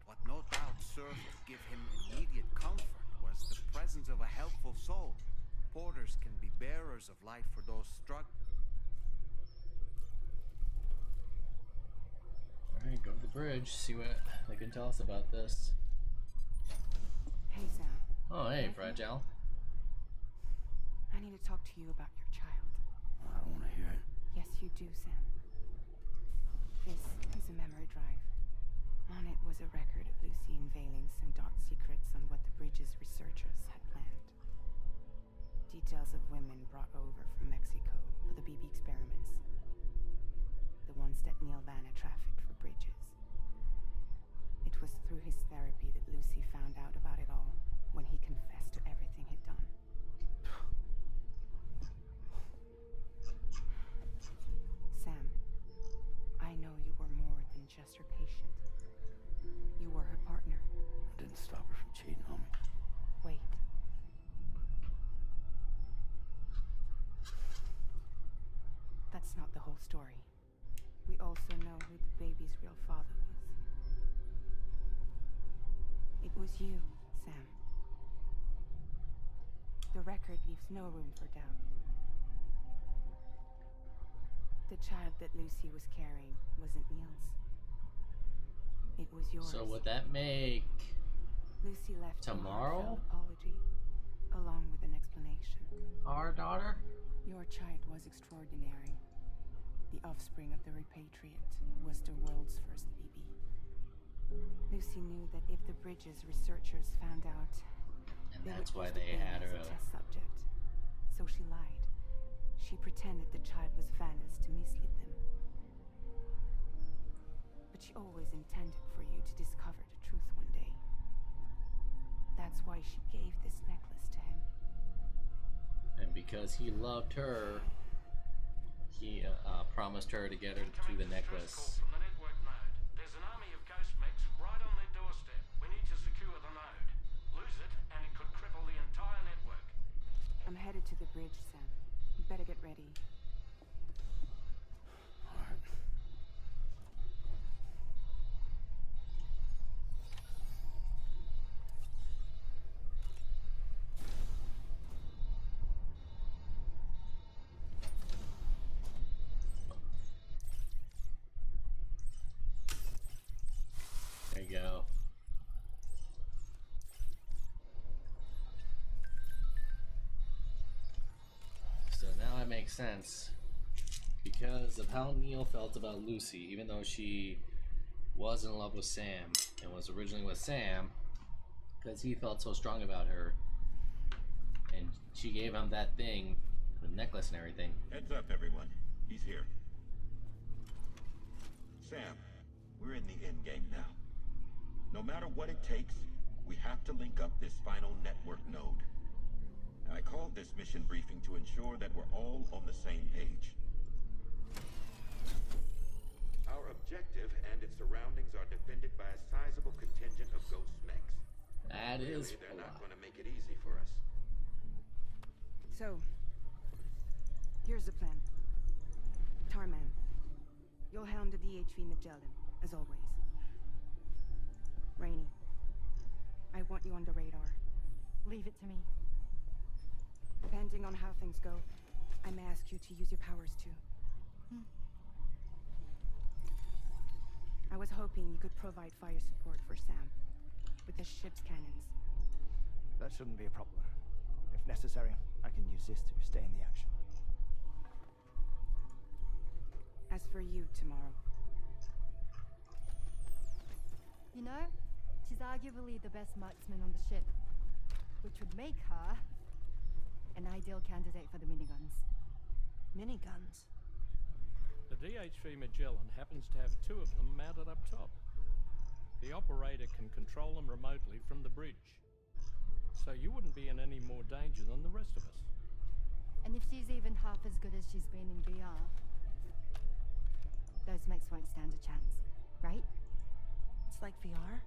But what no doubt served to give him immediate comfort was the presence of a helpful soul. Porters can be bearers of light for those struggling. Alright, go to the bridge, see what they can tell us about this. Hey, Sam. Oh, hey, Fragile. I need to talk to you about your child. I don't want to hear it. Yes, you do, Sam. This is a memory drive. On it was a record of Lucy unveiling some dark secrets on what the bridge's researchers had planned. Details of women brought over from Mexico for the BB experiments. The ones that Neil Vanna trafficked for bridges. It was through his therapy that Lucy found out about it all when he confessed to everything he'd done. Sam, I know you were more than just her patient. You were her partner. I didn't stop her from cheating on me. Wait. That's not the whole story. We also know who the baby's real father was. It was you, Sam. The record leaves no room for doubt. The child that Lucy was carrying wasn't Neil's. It was yours. So would that make Lucy left tomorrow? A apology, along with an explanation. Our daughter? Your child was extraordinary. The offspring of the repatriate was the world's first BB. Lucy knew that if the bridge's researchers found out, and they that's would why use the they baby had her as a test subject. So she lied. She pretended the child was Vanna's to mislead them. But she always intended for you to discover the truth one day. That's why she gave this necklace to him. And because he loved her, he promised her to get her to the necklace. From the network node. There's an army of ghost mechs right on their doorstep. We need to secure the node. Lose it, and it could cripple the entire network. I'm headed to the bridge, Sam. You better get ready. There you go. So now it makes sense. Because of how Neil felt about Lucy, even though she was in love with Sam and was originally with Sam, because he felt so strong about her, and she gave him that thing, the necklace and everything. Heads up, everyone. He's here. Sam, we're in the end game now. No matter what it takes, we have to link up this final network node. I called this mission briefing to ensure that we're all on the same page. Our objective and its surroundings are defended by a sizable contingent of ghost mechs. That is they're not going to make it easy for us. So, here's the plan. Tarman, you'll helm the DHV Magellan, as always. Rainey, I want you on the radar. Leave it to me. Depending on how things go, I may ask you to use your powers too. I was hoping you could provide fire support for Sam, with the ship's cannons. That shouldn't be a problem. If necessary, I can use this to stay in the action. As for you, tomorrow. You know, she's arguably the best marksman on the ship, which would make her an ideal candidate for the miniguns. Miniguns? The DHV Magellan happens to have 2 of them mounted up top. The operator can control them remotely from the bridge. So you wouldn't be in any more danger than the rest of us. And if she's even half as good as she's been in VR, those mechs won't stand a chance, right? It's like VR.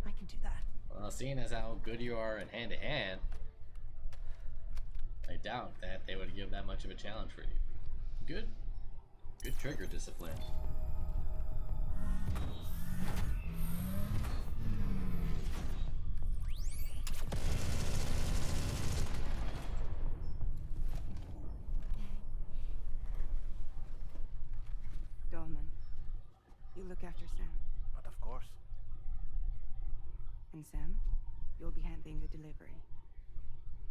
I can do that. Well, seeing as how good you are in hand-to-hand, I doubt that they would give that much of a challenge for you. Good trigger discipline. Dolman, look after Sam. But of course. And Sam, you'll be handling the delivery.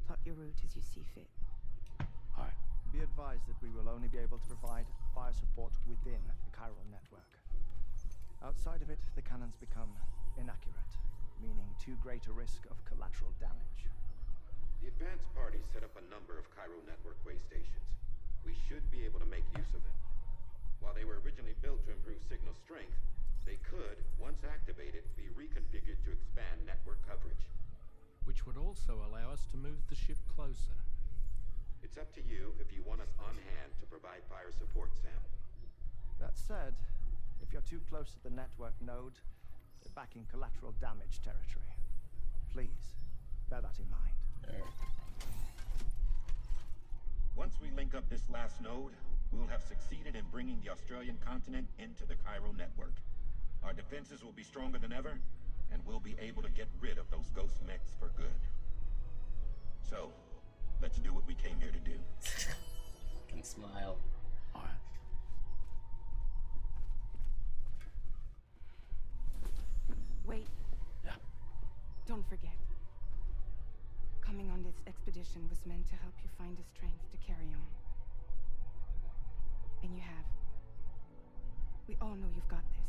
Plot your route as you see fit. Hi. Be advised that we will only be able to provide fire support within the chiral network. Outside of it, the cannons become inaccurate, meaning too great a risk of collateral damage. The advanced party set up a number of chiral network way stations. We should be able to make use of them. While they were originally built to improve signal strength, they could, once activated, be reconfigured to expand network coverage. Which would also allow us to move the ship closer. It's up to you if you want us on hand to provide fire support, Sam. That said, if you're too close to the network node, you're back in collateral damage territory. Please, bear that in mind. Once we link up this last node, we'll have succeeded in bringing the Australian continent into the chiral network. Our defenses will be stronger than ever, and we'll be able to get rid of those ghost mechs for good. So, let's do what we came here to do. Can smile. Wait. Yeah. Don't forget. Coming on this expedition was meant to help you find the strength to carry on. And you have. We all know you've got this.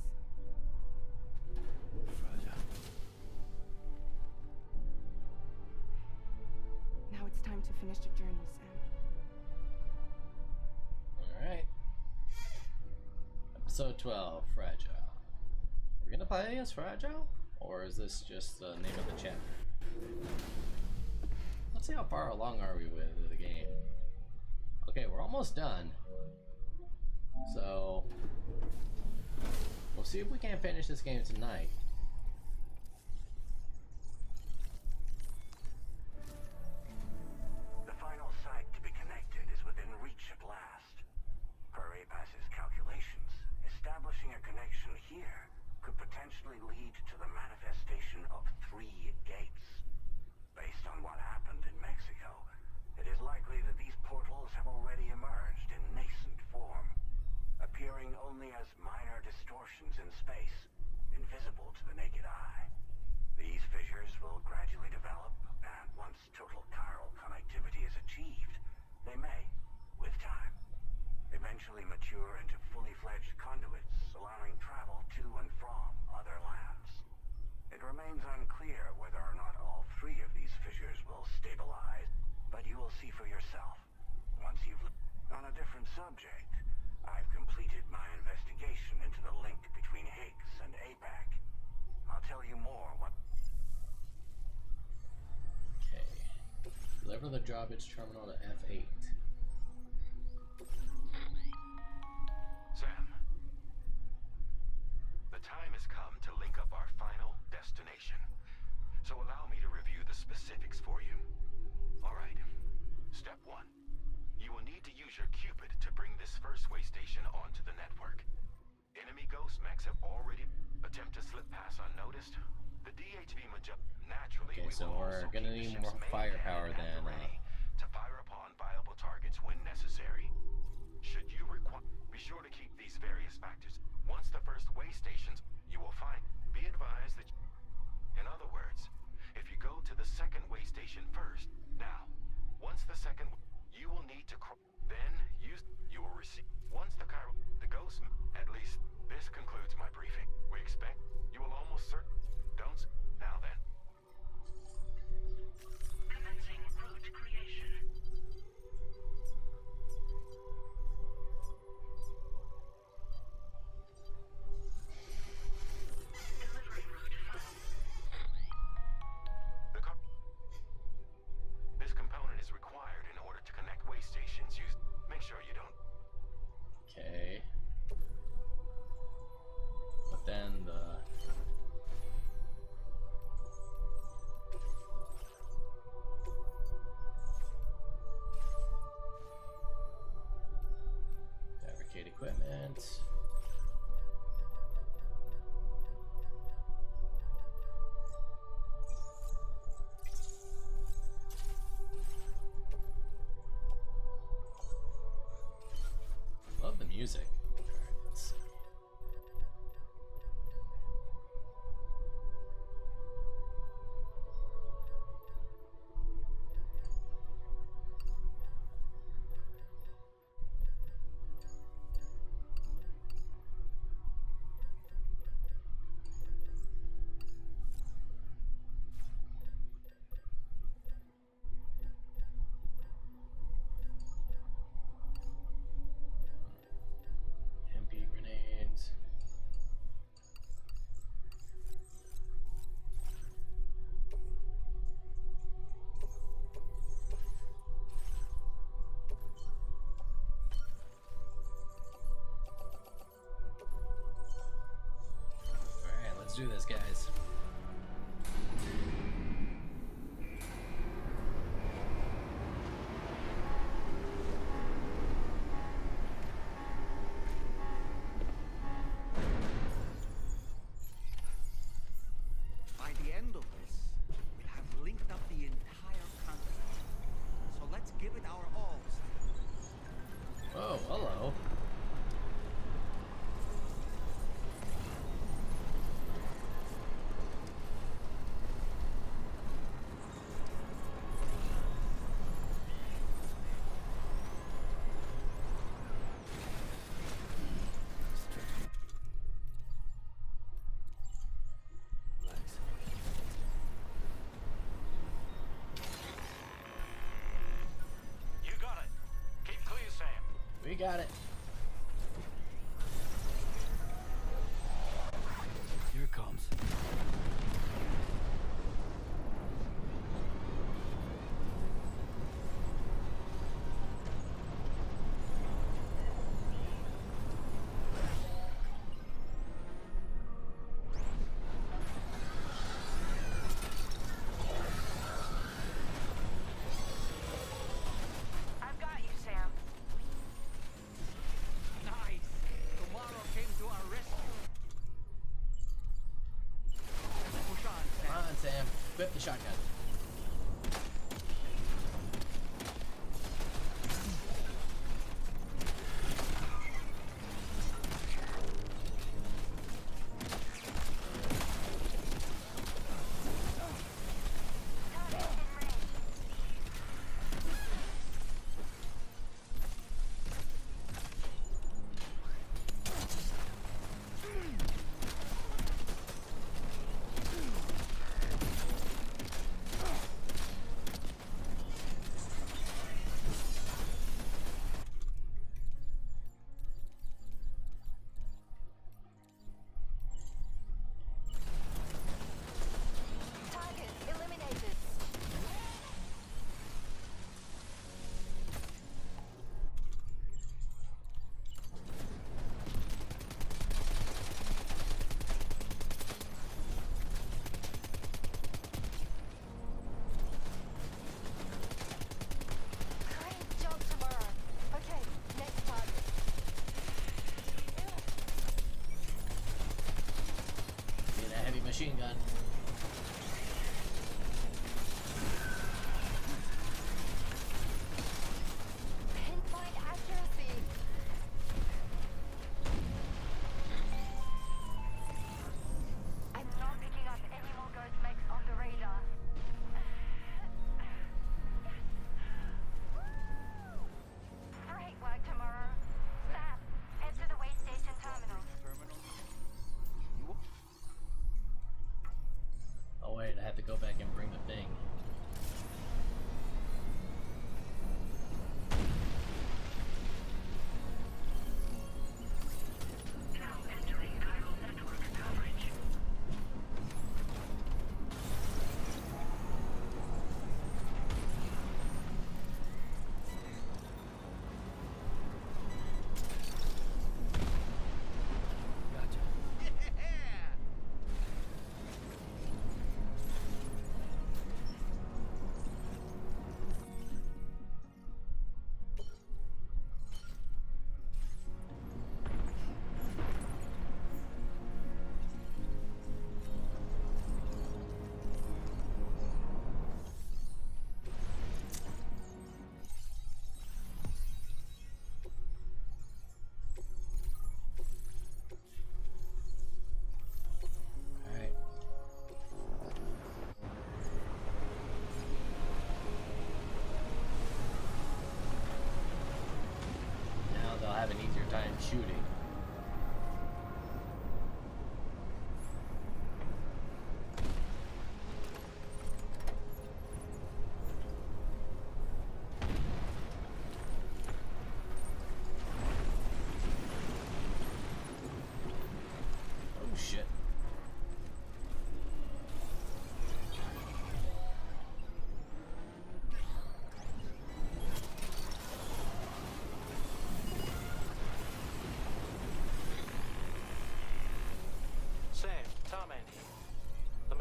Now it's time to finish the journey, Sam. Alright. Episode 12, Fragile. We're gonna play as Fragile? Or is this just the name of the chapter? Let's see how far along are we with the game. Okay, we're almost done. So we'll see if we can finish this game tonight. The final site to be connected is within reach at last. Per Apas's calculations, establishing a connection here could potentially lead to the manifestation of 3 gates. Based on what happened in Mexico, it is likely that these portals have already emerged in nascent form, appearing only as minor distortions in space, invisible to the naked eye. These fissures will gradually develop, and once total chiral connectivity is achieved, they may, with time, eventually mature into fully fledged conduits, allowing travel to and from other lands. It remains unclear whether or not all 3 of these fissures will stabilize, but you will see for yourself. Once you've... On a different subject, I've completed my investigation into the link between Higgs and APAC. I'll tell you more what... Okay. Deliver the drawbridge terminal to F8. Sam, the time has come to link up our final destination. So allow me to review the specifics for you. Alright, step 1. You will need to use your Cupid to bring this first way station onto the network. Enemy ghost mechs have already attempted to slip past unnoticed. The DHV naturally. Okay, so we're gonna need more firepower than to fire upon viable targets when necessary. Should you require, be sure to keep these various factors. Once the first way stations, you will find. Be advised that. In other words, if you go to the second way station first, now, once the second, you will need to. Then you will receive. Once the ghost. At least this concludes my briefing. We expect you will almost certain. Don't. Now then. Commencing route creation. Let's do this, guys. By the end of this, we'll have linked up the entire continent. So let's give it our all, Sam. Oh, hello. You got it. Keep clear, Sam. We got it. Here it comes. I've got you, Sam. Nice! Tomorrow came to our rescue. Push on, Sam. Come on, Sam. Whip the shotgun. Target eliminated. Great job tomorrow. Okay, next target. Need a heavy machine gun. Pinpoint accuracy. I'm not picking up any more ghost mechs on the radar. Great work tomorrow. Sam, head to the way station terminal.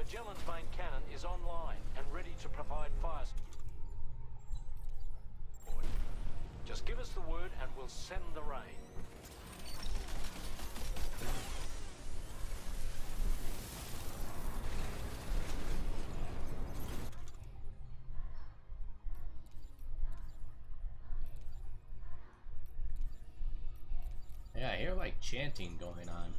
Magellan's main cannon is online and ready to provide fire support. Just give us the word and we'll send the rain. Yeah, I hear like chanting going on.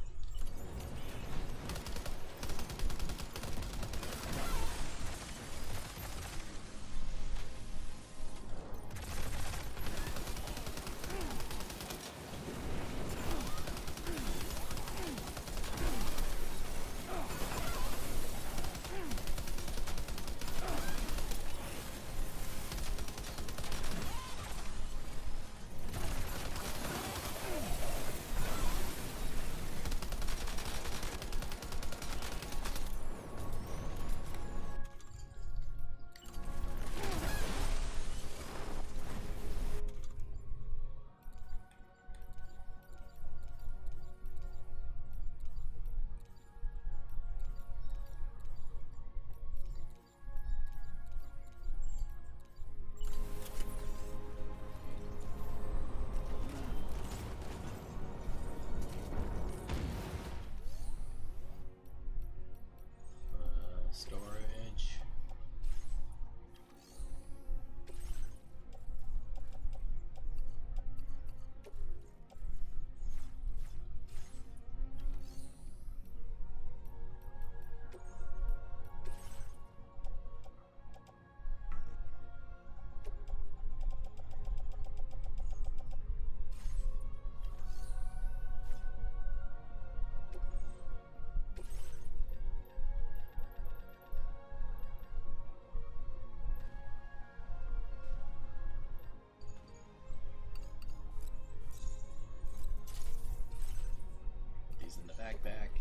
Storage. These in the backpack.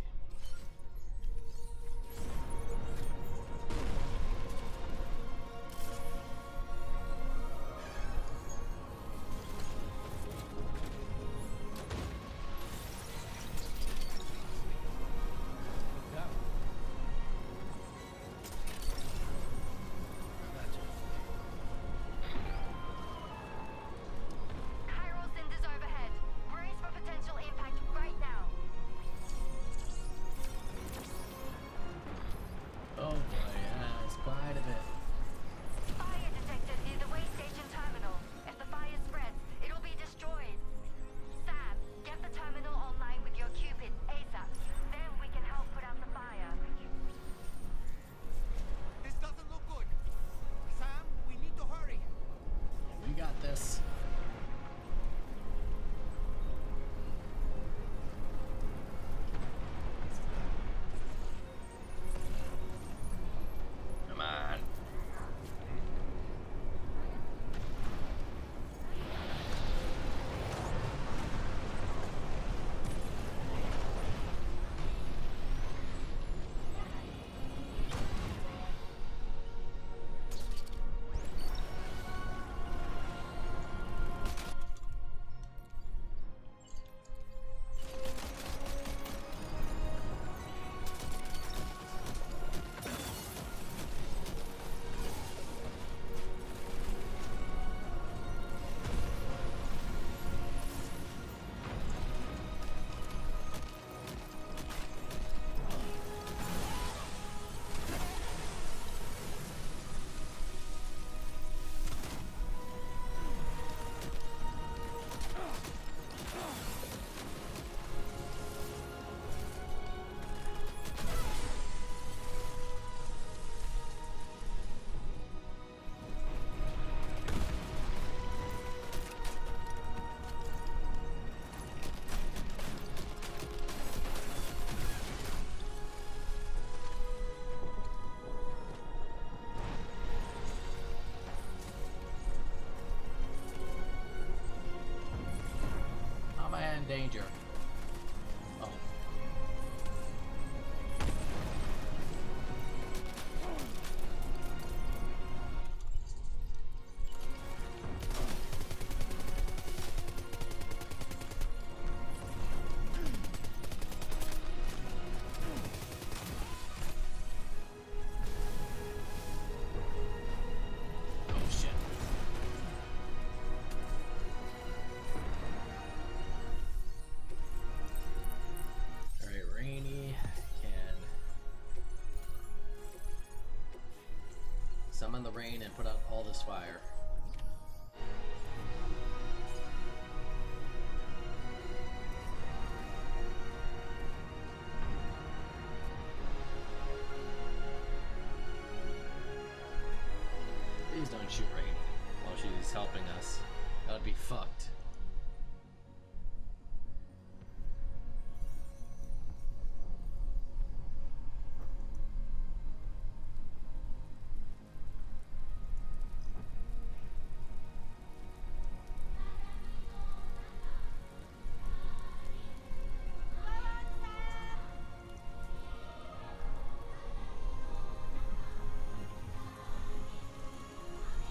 Chiral cinders overhead. Brace for potential impact right now. Oh boy, yeah, there's quite a bit. Fire detected near the way station terminal. If the fire spreads, it'll be destroyed. Sam, get the terminal online with your Cupid ASAP. Then we can help put out the fire. This doesn't look good. Sam, we need to hurry. We got this. Come on. How am I in danger? Oh. summon the rain and put out all this fire. Please don't shoot Rain while she's helping us. That'd be fucked.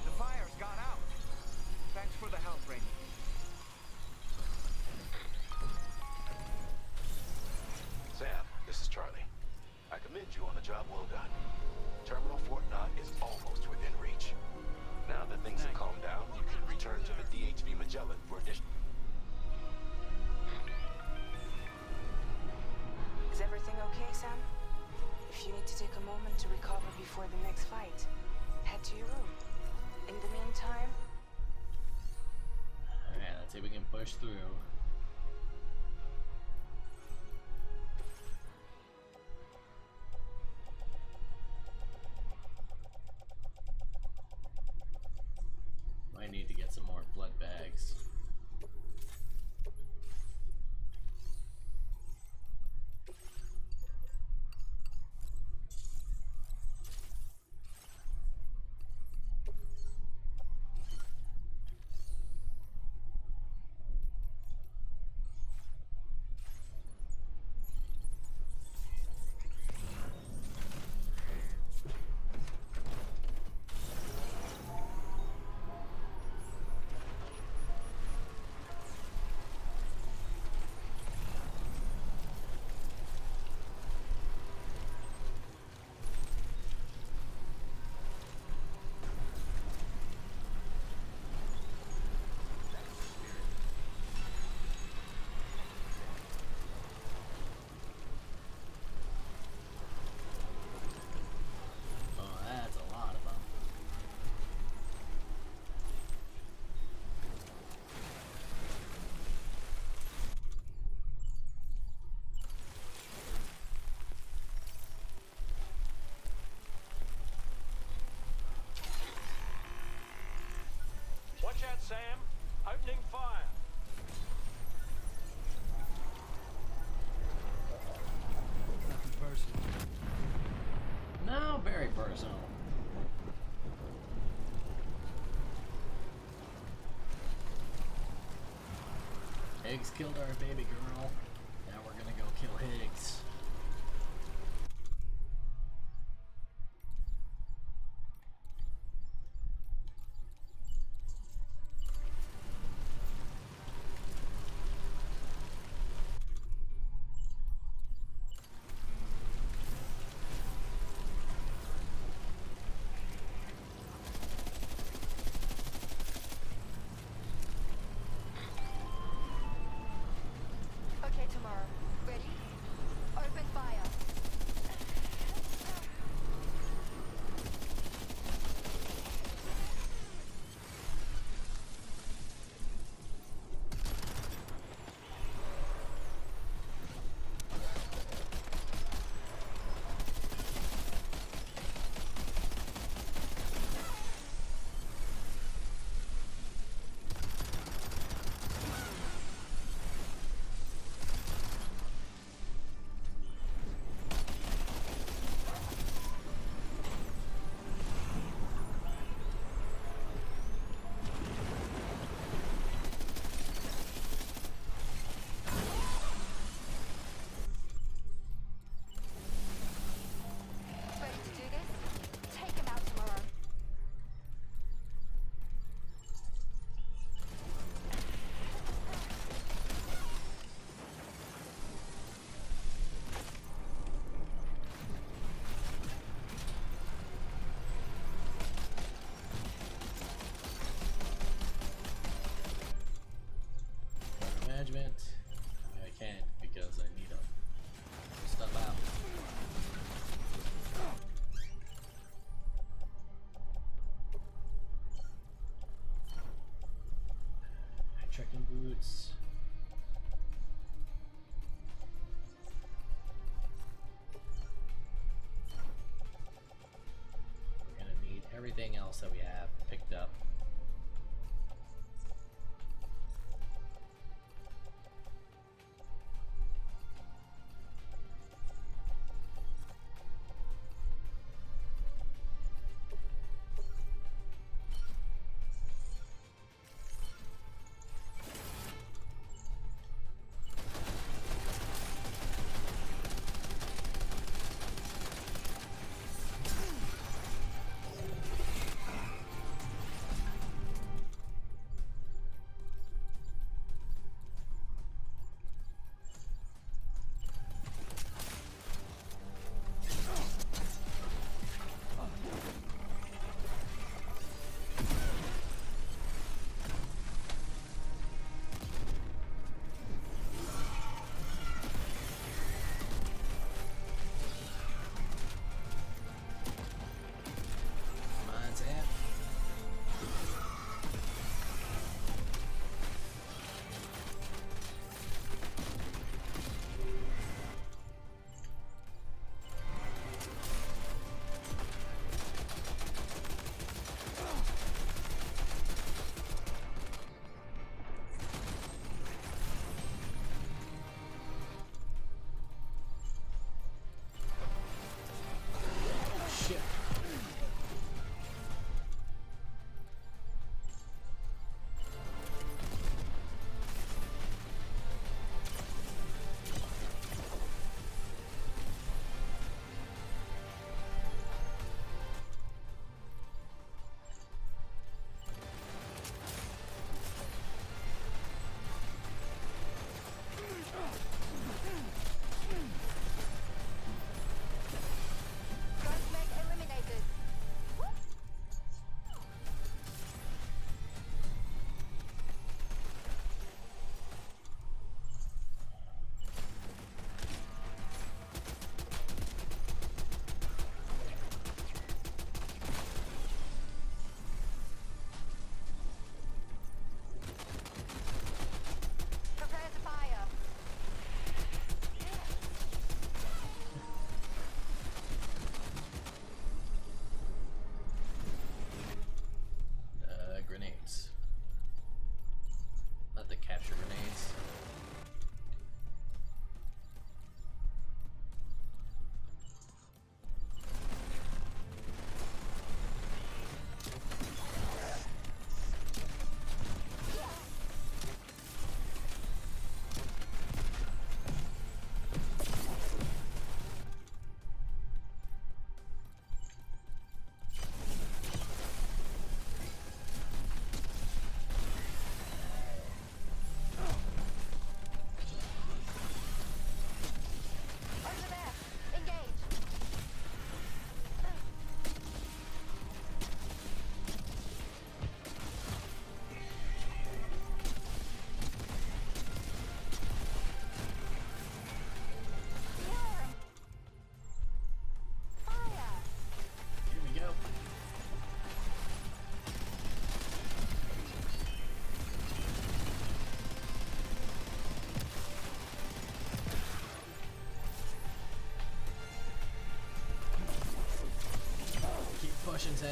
The fire's gone out. Thanks for the help, Rainy. Sam, this is Charlie. I commend you on the job well done. Terminal Fort Knott is almost within reach. Now that things have calmed down, you can return to the DHV Magellan for additional... Is everything okay, Sam? If you need to take a moment to recover before the next fight, head to your room. In the meantime... Alright, let's see if we can push through. Might need to get some more blood bags. Watch out, Sam. Opening fire. Nothing personal. No, very personal. Higgs killed our baby girl. Now we're gonna go kill Higgs. Okay, tomorrow. Ready? grenades. We're gonna need everything else that we have picked up. Grenades. Not the capture grenades. Pushing Sam.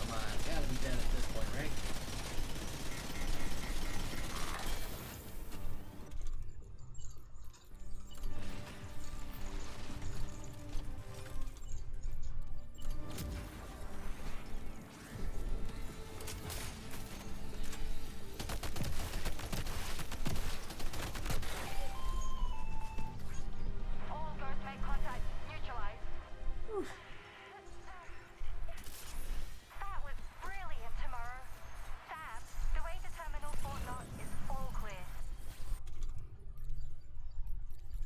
Come on, gotta be dead at this point, right?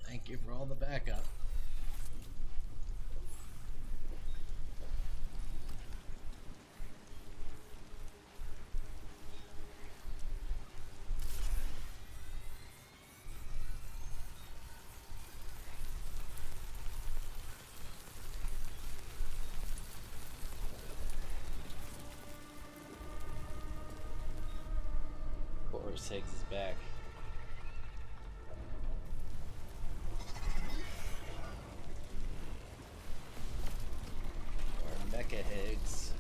Thank you for all the backup. course, Higgs is back. Or Mecha Higgs.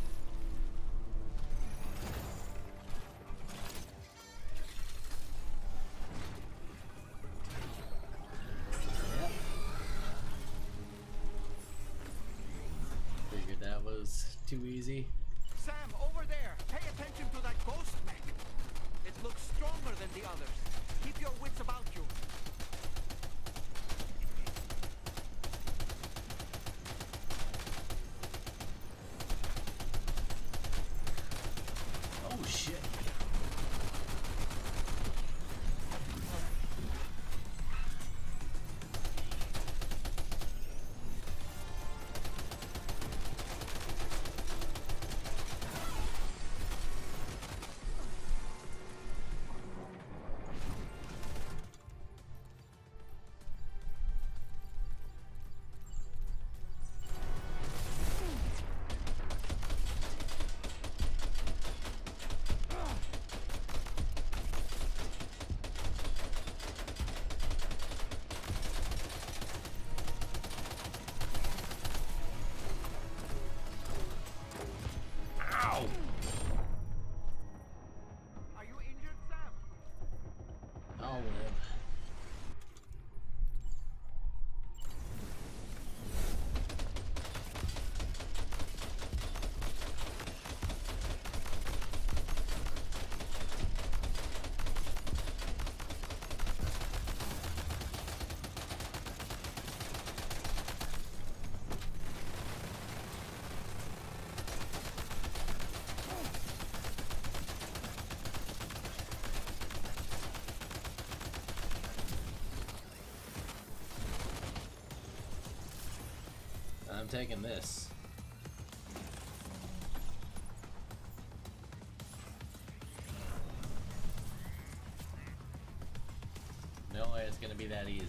Yep. Figured that was too easy. Sam, over there! Pay attention to that ghost mech! It looks stronger than the others. Keep your wits about you. Oh shit. Are you injured, Sam? I'll live. I'm taking this. No way it's gonna be that easy.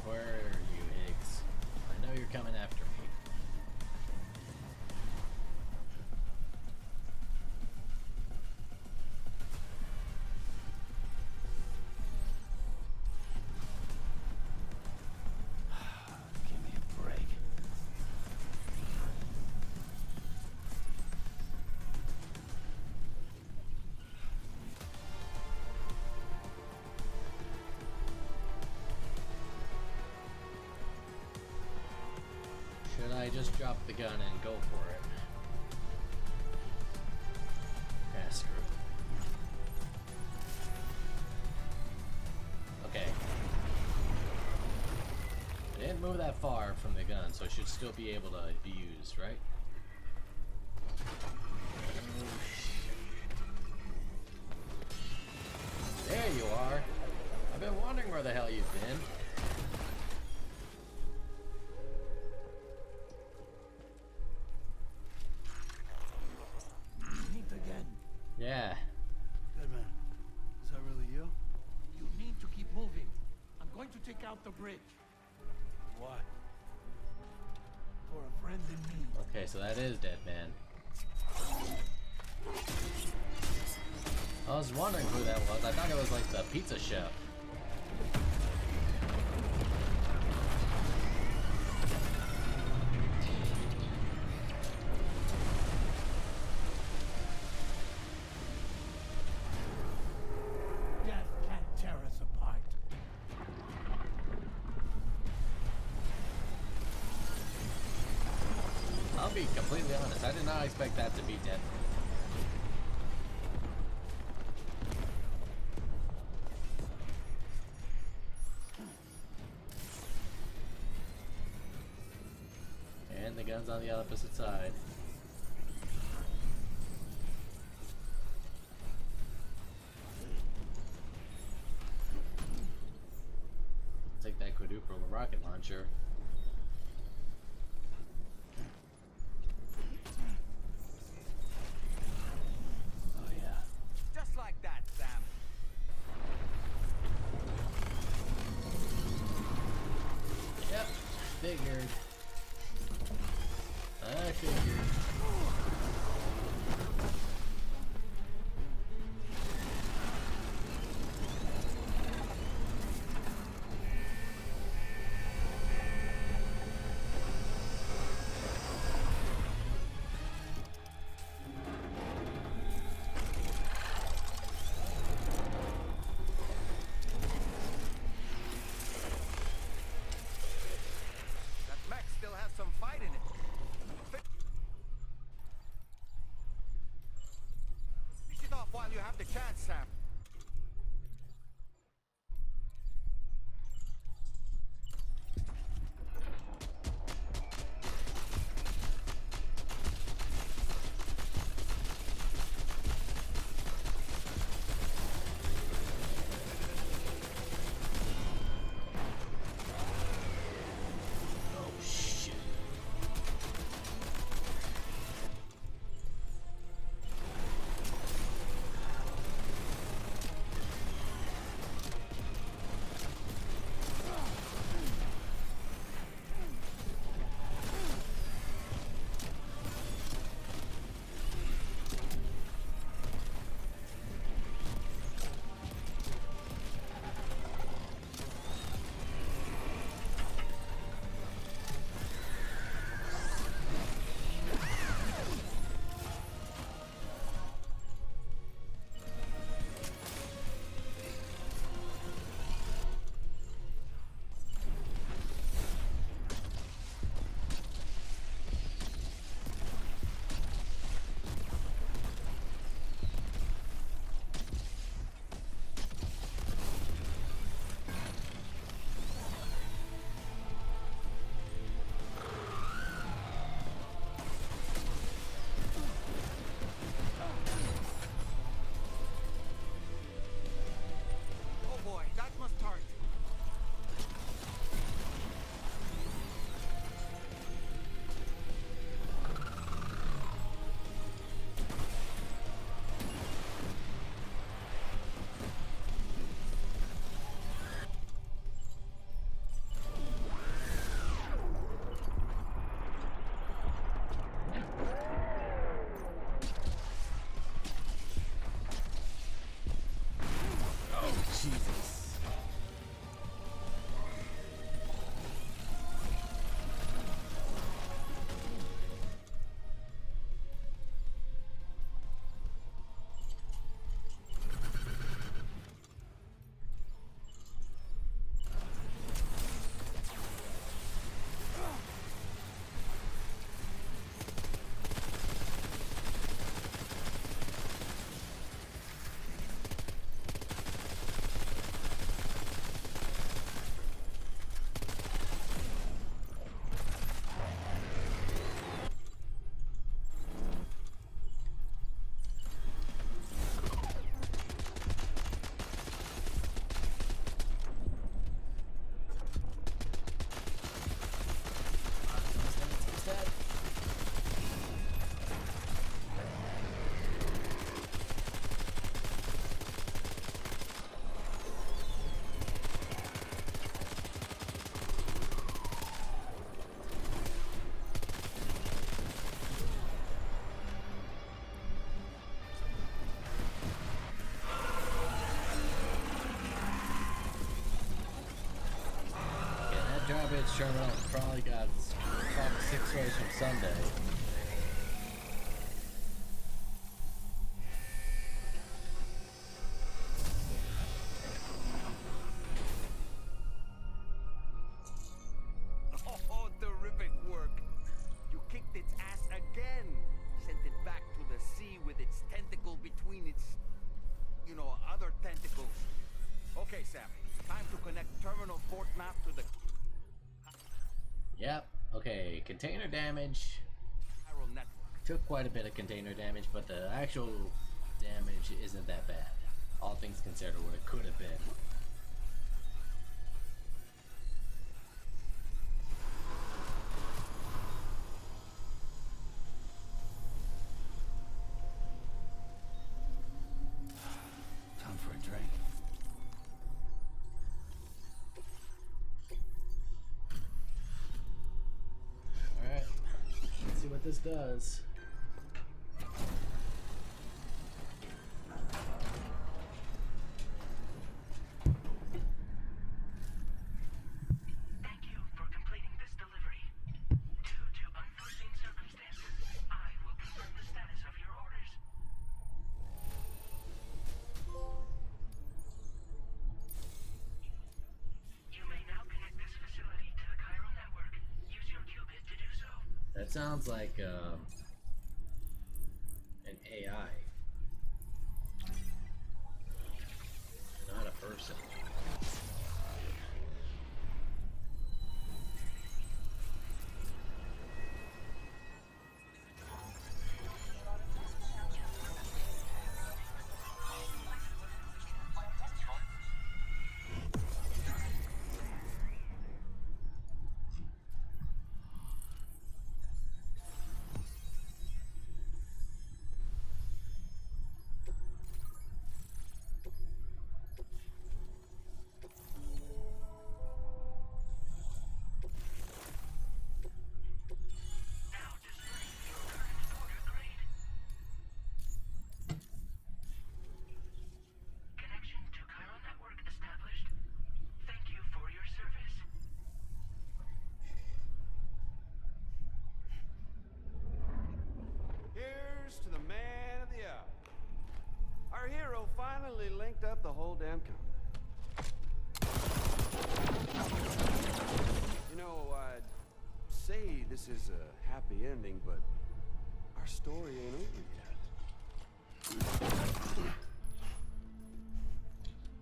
Where are you, Higgs? I know you're coming after me. Give me a break. Should I just drop the gun and go for it? Yeah, screw it. Okay. I didn't move that far from the gun, so it should still be able to be used, right? Oh, shit. There you are. I've been wondering where the hell you've been. Meet again. Yeah. Deadman, is that really you? You need to keep moving. I'm going to take out the bridge. Why? For a friend in need. Okay, so that is Dead Man. I was wondering who that was. I thought it was like the pizza chef. Death can't tear us apart. I'll be completely honest. I did not expect that to be Dead Man. And the gun's on the opposite side. I figured. That mech still has some fight in it. Finish it off while you have the chance, Sam. Oh shit. Oh boy, that must hurt. Oh Jesus. He's dead. Yeah, that garbage terminal probably got fucked 6 ways from Sunday. Oh, terrific work. You kicked its ass again. Sent it back to the sea with its tentacle between its, other tentacles. Okay, Sam. Time to connect terminal port map to the Yep. Okay, container damage. chiral network. Took quite a bit of container damage, but the actual damage isn't that bad. All things considered, what it could have been. Time for a drink. Alright. Let's see what what this does. Thank you for completing this delivery. Due to unforeseen circumstances, I will confirm the status of your orders. You may now connect this facility to the chiral network. Use your qubit to do so. That sounds like an AI, not a person. Connection to chiral network established. Thank you for your service. Here's to the man of the hour. Our hero finally linked up the whole damn company. You know, I'd say this is a happy ending, but our story ain't over yet.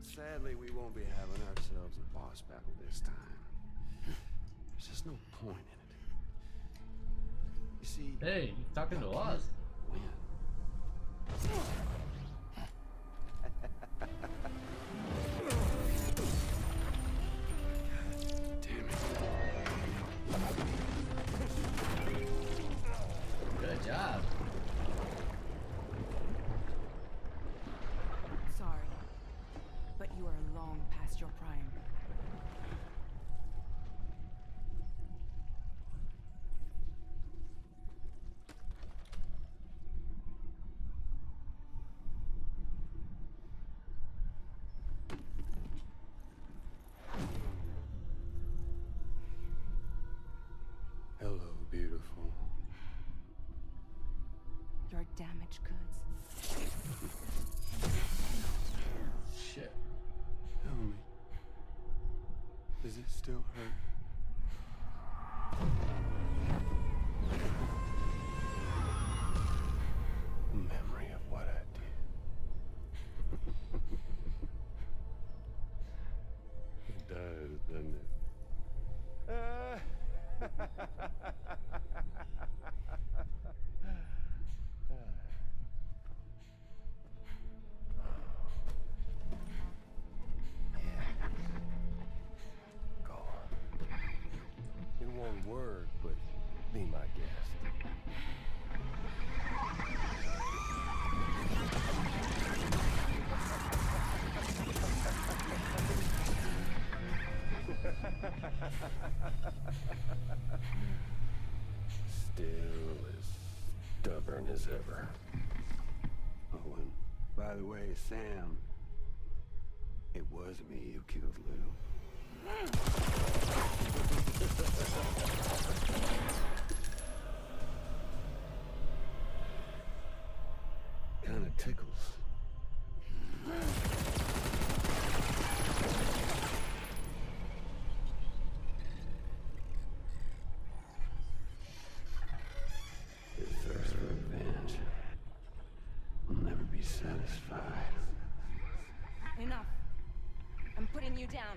Sadly, we won't be having ourselves a boss battle this time. There's just no point in it. You see, Hey, he's talking to us. win. Good job. Sorry, but you are long past your prime. Hello, beautiful. Your damaged goods. Shit. Tell me, does it still hurt? Memory of what I did. It does, doesn't it? Go on. It won't work, but be my guest. Still as stubborn as ever. Oh, and by the way, Sam, it was me who killed Lou. Kinda tickles. The thirst for revenge will never be satisfied. Enough. I'm putting you down.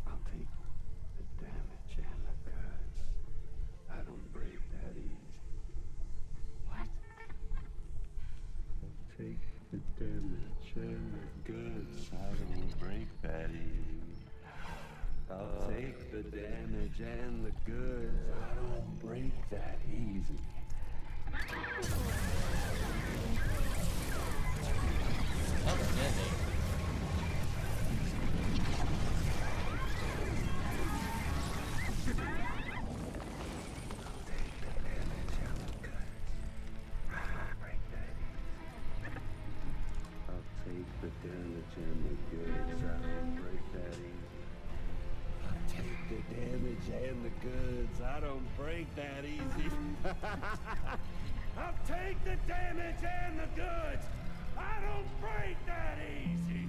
I'll take the damage and the cuts. I don't break that easy. What? damage and the goods. I don't break that easy. I'll take the damage and the goods. I don't break that easy. I'll take the damage and the goods. I don't break that easy. I'll take the damage and the goods. I don't break that easy.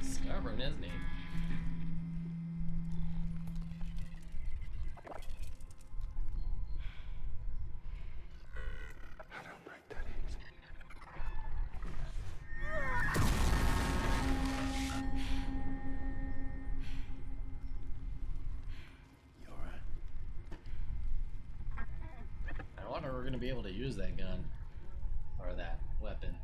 Stubborn, isn't he? I wonder if we're gonna be able to use that gun or that weapon.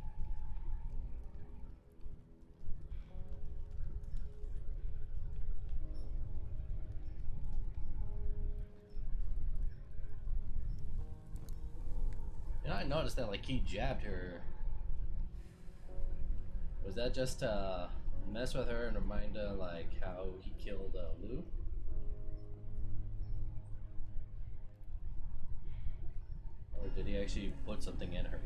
You know, I noticed that like he jabbed her. Was that just to mess with her and remind her like how he killed Lou? Or did he actually put something in her?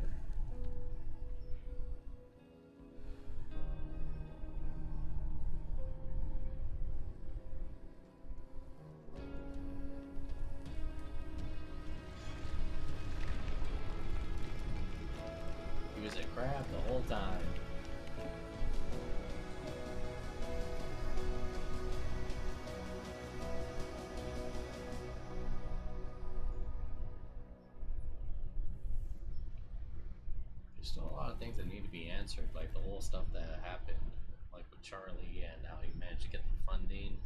He was a crab the whole time. There's still a lot of things that need to be answered, like the whole stuff that happened, like with Charlie and how he managed to get the funding.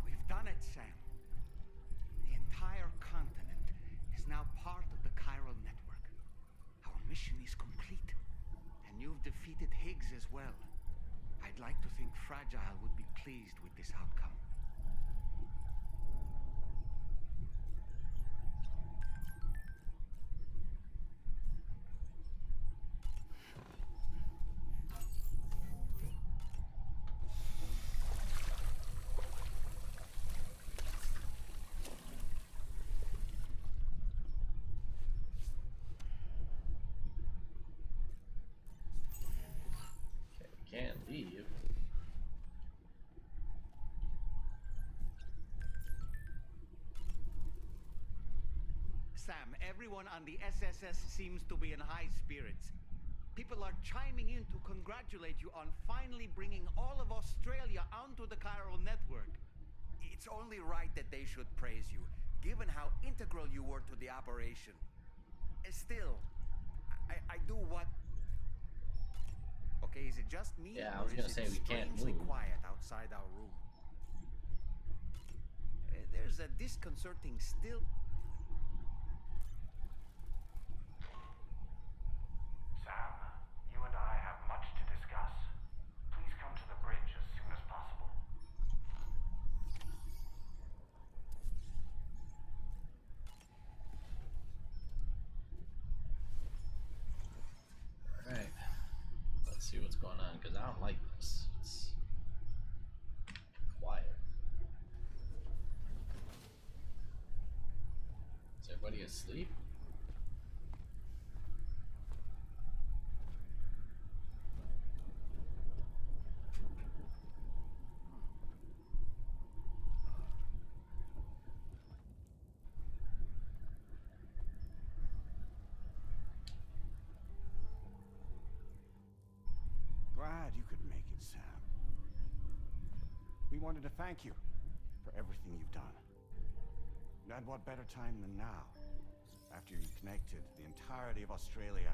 We've done it, Sam. The entire continent is now part of the chiral network. Our mission is complete. And you've defeated Higgs as well. I'd like to think Fragile would be pleased with this outcome. Okay, we can't leave. Sam, everyone on the SSS seems to be in high spirits. People are chiming in to congratulate you on finally bringing all of Australia onto the chiral network. It's only right that they should praise you, given how integral you were to the operation. Still, I do what... Okay, is it just me? Yeah, I or was is gonna it say we can't strangely move. quiet outside our room? There's a disconcerting still... Sam, you and I have much to discuss. Please come to the bridge as soon as possible. Alright. Let's see what's going on, because I don't like this. It's quiet. Is everybody asleep? Glad you could make it, Sam. We wanted to thank you for everything you've done. And what better time than now, after you connected the entirety of Australia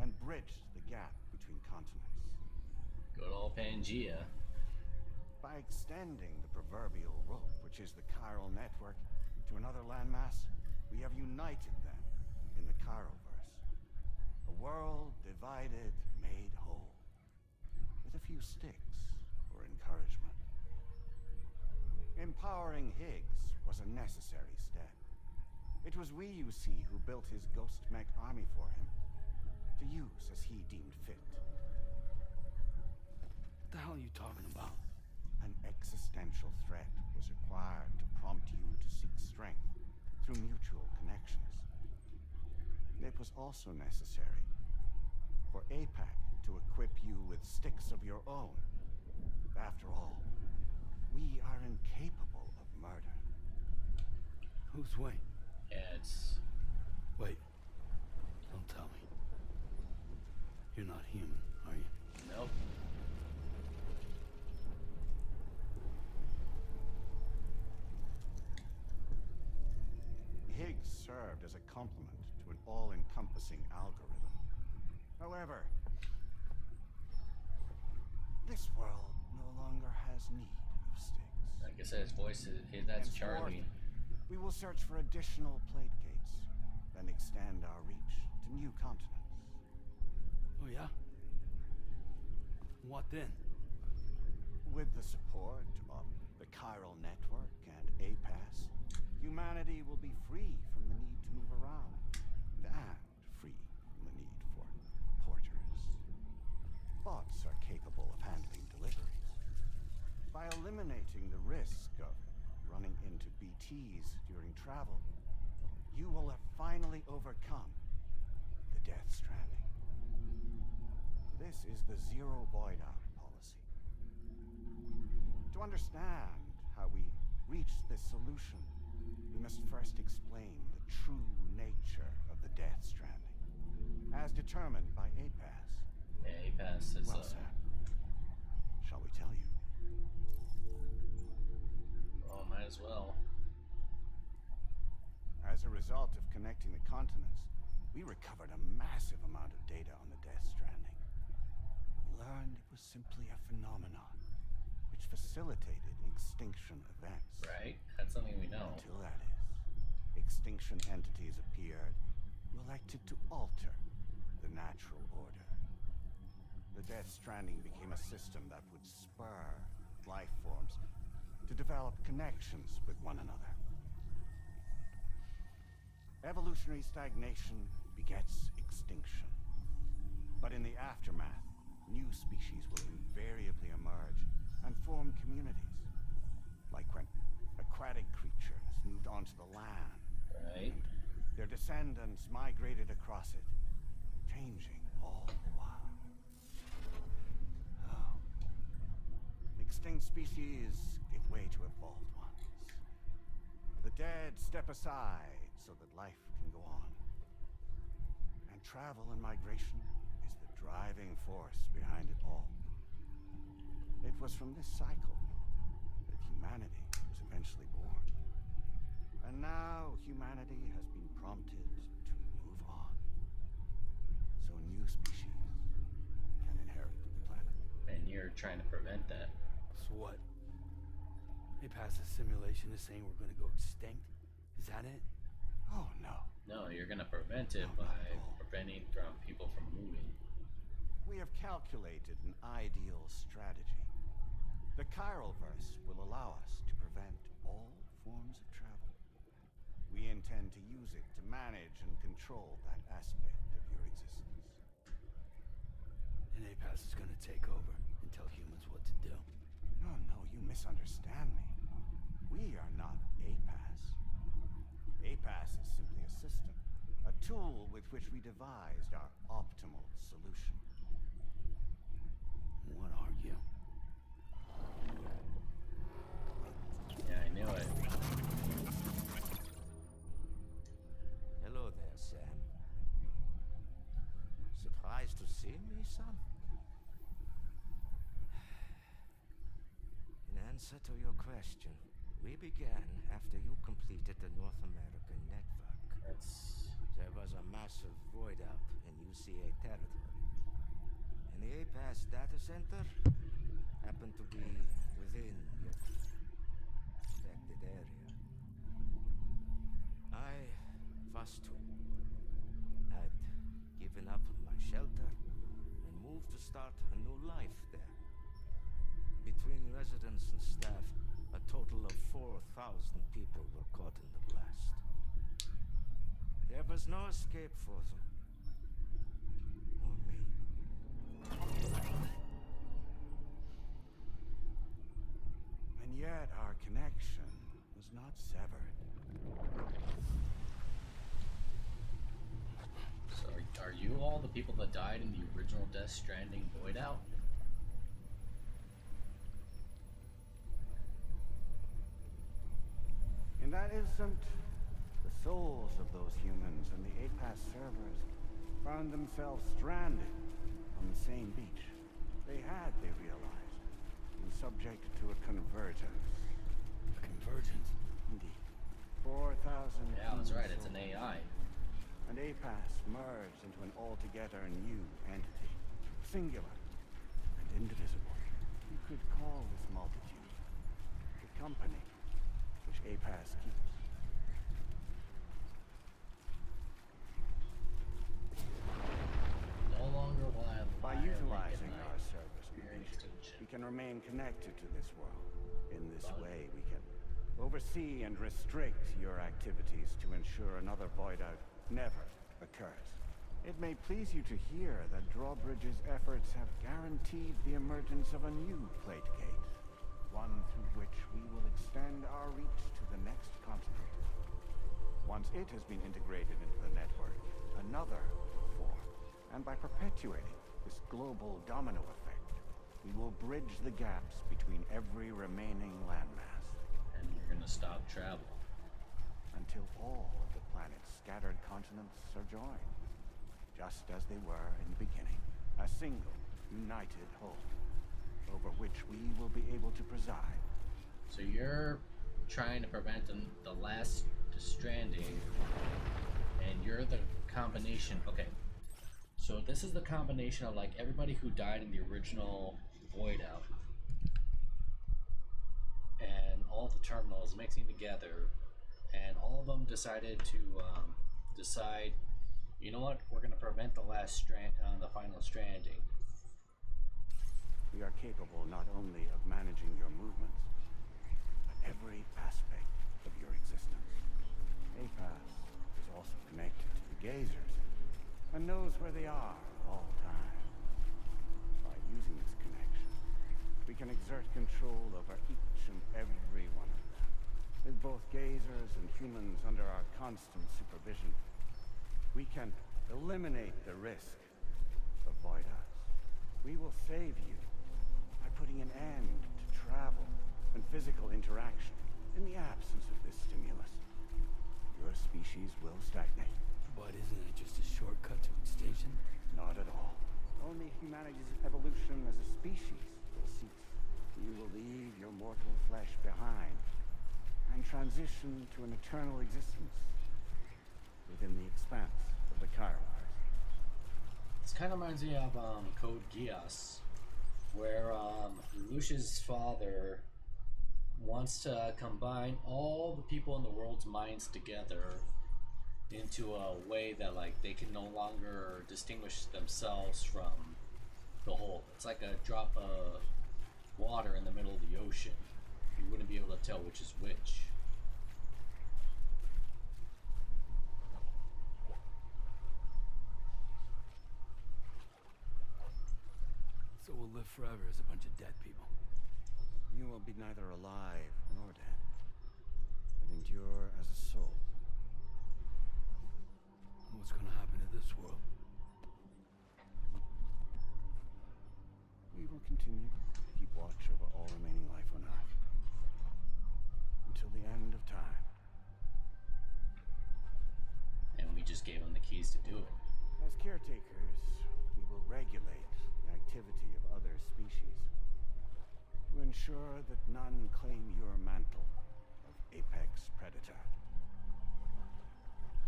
and bridged the gap between continents. Good old Pangea. By extending the proverbial rope, which is the chiral network, to another landmass, we have united them in the Chiroverse. A world divided, made whole. With a few sticks for encouragement. Empowering Higgs was a necessary step. It was we, you see, who built his ghost mech army for him, to use as he deemed fit. What the hell are you talking about? An existential threat was required to prompt you to seek strength through mutual connections. It was also necessary for APAC to equip you with sticks of your own. After all, we are incapable of murder. Who's Wayne? Yeah, it's... Wait. Don't tell me. You're not human, are you? Nope. Higgs served as a complement to an all-encompassing algorithm. However, this world no longer has need of sticks. Like I said, his voice is... That's Henceforth, Charlie. We will search for additional plate gates, then extend our reach to new continents. Oh, yeah? What then? With the support of the chiral network and APAS, humanity will be free from the need to move around, and free from the need for porters. Bots are capable of handling deliveries. By eliminating the risk of running into BTs during travel, you will have finally overcome the Death Stranding. This is the Zero Void Out policy. To understand how we reached this solution, we must first explain the true nature of the Death Stranding, as determined by APAS. Yeah, APAS is... Well, Sam, shall we tell you? Well, might as well. As a result of connecting the continents, we recovered a massive amount of data on the Death Stranding. We learned it was simply a phenomenon which facilitated extinction events. Right? That's something we know. Until that is, extinction entities appeared, elected to alter the natural order. The Death Stranding became a system that would spur life forms to develop connections with one another. Evolutionary stagnation begets extinction. But in the aftermath, new species will invariably emerge and form communities. Like when aquatic creatures moved onto the land. Right. And their descendants migrated across it, changing all the while. Oh. Extinct species give way to evolved ones. The dead step aside so that life can go on. And travel and migration is the driving force behind it all. It was from this cycle that humanity was eventually born. And now humanity has been prompted to move on. So new species can inherit the planet. And you're trying to prevent that. So what? They passed a simulation is saying we're gonna go extinct? Is that it? Oh, no. No, you're gonna prevent it by preventing from people from moving. We have calculated an ideal strategy. The Chiroverse will allow us to prevent all forms of travel. We intend to use it to manage and control that aspect of your existence. And APAS is gonna take over and tell humans what to do. No, you misunderstand me. We are not APAS. APAS is simply a system, a tool with which we devised our optimal solution. What are you? Yeah, I knew it. Hello there, Sam. Surprised to see me, son? In answer to your question, we began after you completed the North American network. There was a massive void out in UCA territory. And the APAS data center happened to be within your affected area. I was too. Had given up my shelter and moved to start a new life there. Between residents and staff, a total of 4,000 people were caught in the blast. There was no escape for them. Or me. And yet our connection was not severed. So are you all the people that died in the original Death Stranding Void Out? In that instant, the souls of those humans and the APAS servers found themselves stranded on the same beach. They had, they realized, been subject to a convergence. A convergence? Indeed. 4,000 Yeah, that's right, it's souls. an AI. And APAS merged into an altogether new entity. Singular and indivisible. You could call this multitude the company which APAS keeps. No longer while By utilizing our service connection, we can remain connected to this world. In this way, we can oversee and restrict your activities to ensure another void out never occurs. It may please you to hear that Drawbridge's efforts have guaranteed the emergence of a new plate gate, one through which we will extend our reach to the next continent. Once it has been integrated into the network, another will form. And by perpetuating this global domino effect, we will bridge the gaps between every remaining landmass. And we're gonna stop travel. Until all of the planet's scattered continents are joined. Just as they were in the beginning. A single, united whole, over which we will be able to preside. So you're trying to prevent the last stranding, and you're the combination. Okay, so this is the combination of like everybody who died in the original Void Out, and all the terminals mixing together, and all of them decided to decide, you know what, we're gonna prevent the last the final stranding. We are capable not only of managing your movements, but every aspect of your existence. APAS is also connected to the gazers, and knows where they are at all times. By using this connection, we can exert control over each and every one of them. With both gazers and humans under our constant supervision, we can eliminate the risk of void outs. We will save you by putting an end to travel and physical interaction. In the absence of this stimulus, your species will stagnate. But isn't it just a shortcut to extinction? Not at all. Only humanity's evolution as a species will cease. You will leave your mortal flesh behind and transition to an eternal existence within the expanse of the Chiroverse. This kind of reminds me of Code Geass, where Lucia's father wants to combine all the people in the world's minds together into a way that like they can no longer distinguish themselves from the whole. It's like a drop of water in the middle of the ocean. You wouldn't be able to tell which is which. So we'll live forever as a bunch of dead people. You will be neither alive nor dead, but endure as a soul. What's gonna happen to this world? We will continue to keep watch over all remaining life on Earth until the end of time. And we just gave them the keys to do it. As caretakers, we will regulate the activity of other species to ensure that none claim your mantle of apex predator.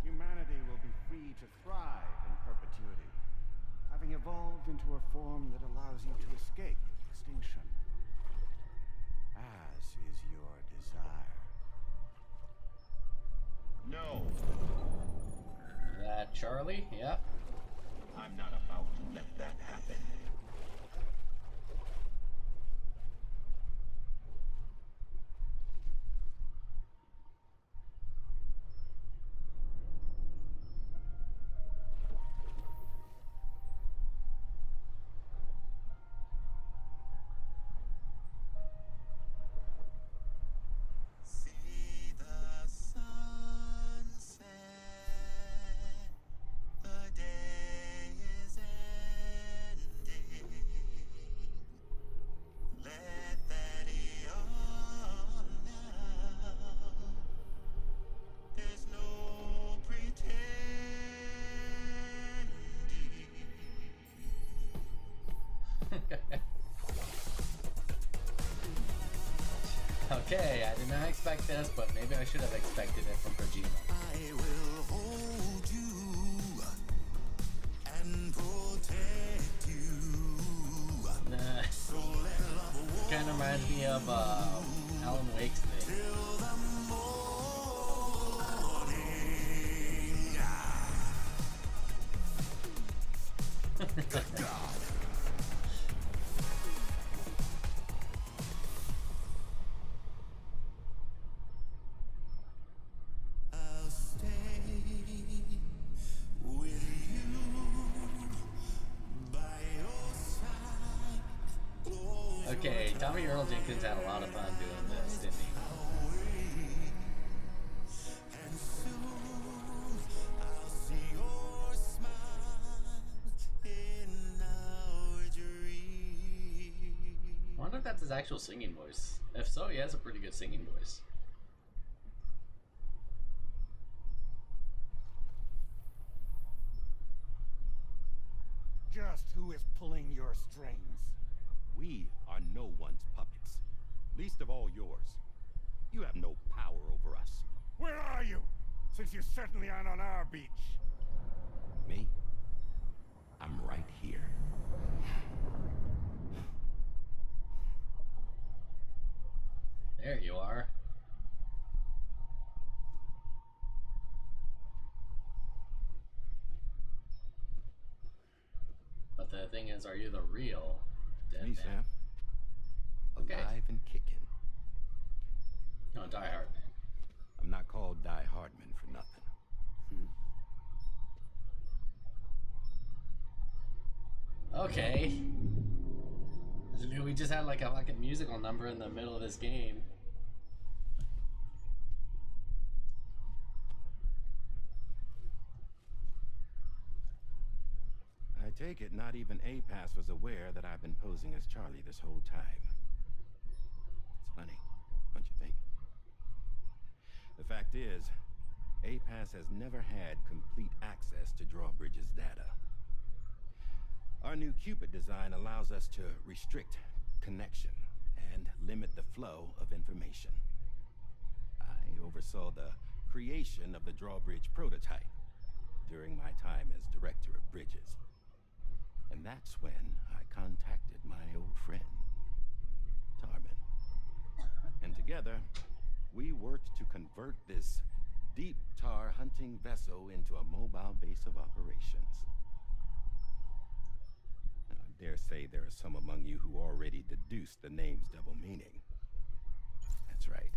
Humanity will be free to thrive in perpetuity, having evolved into a form that allows you to escape extinction. as is your desire. No, Is that Charlie? Yep. I'm not about to let that happen. See the sunset. The day is ending. Let that yawn now. There's no pretending. Okay, I did not expect this, but maybe I should have expected it from Kojima. I will hold you and protect you. Nah. So let love Kind of reminds me of Alan Wake's thing. till the morning. Good God. I'll stay with you by your side. Okay, Tommy Earl Jenkins had a lot of fun doing this, didn't he? And soon I'll see your smile in our dream. I wonder if that's his actual singing voice. If so, he has a pretty good singing voice. Just who is pulling your strings? We are no one's puppets, least of all yours. You have no power over us. Where are you? Since you certainly aren't on our beach. Me? I'm right here. There you are. But the thing is, are you the real dead Me, man? Sam. Okay. Alive and kicking. No, Die Hard Man. I'm not called Die Hardman for nothing. Okay. We just had like a fucking musical number in the middle of this game. I take it not even APAS was aware that I've been posing as Charlie this whole time. It's funny, don't you think? The fact is, APAS has never had complete access to Drawbridge's data. Our new Cupid design allows us to restrict connection and limit the flow of information. I oversaw the creation of the Drawbridge prototype during my time as director of bridges. And that's when I contacted my old friend, Tarman. And together, we worked to convert this deep tar hunting vessel into a mobile base of operations. And I dare say there are some among you who already deduced the name's double meaning. That's right.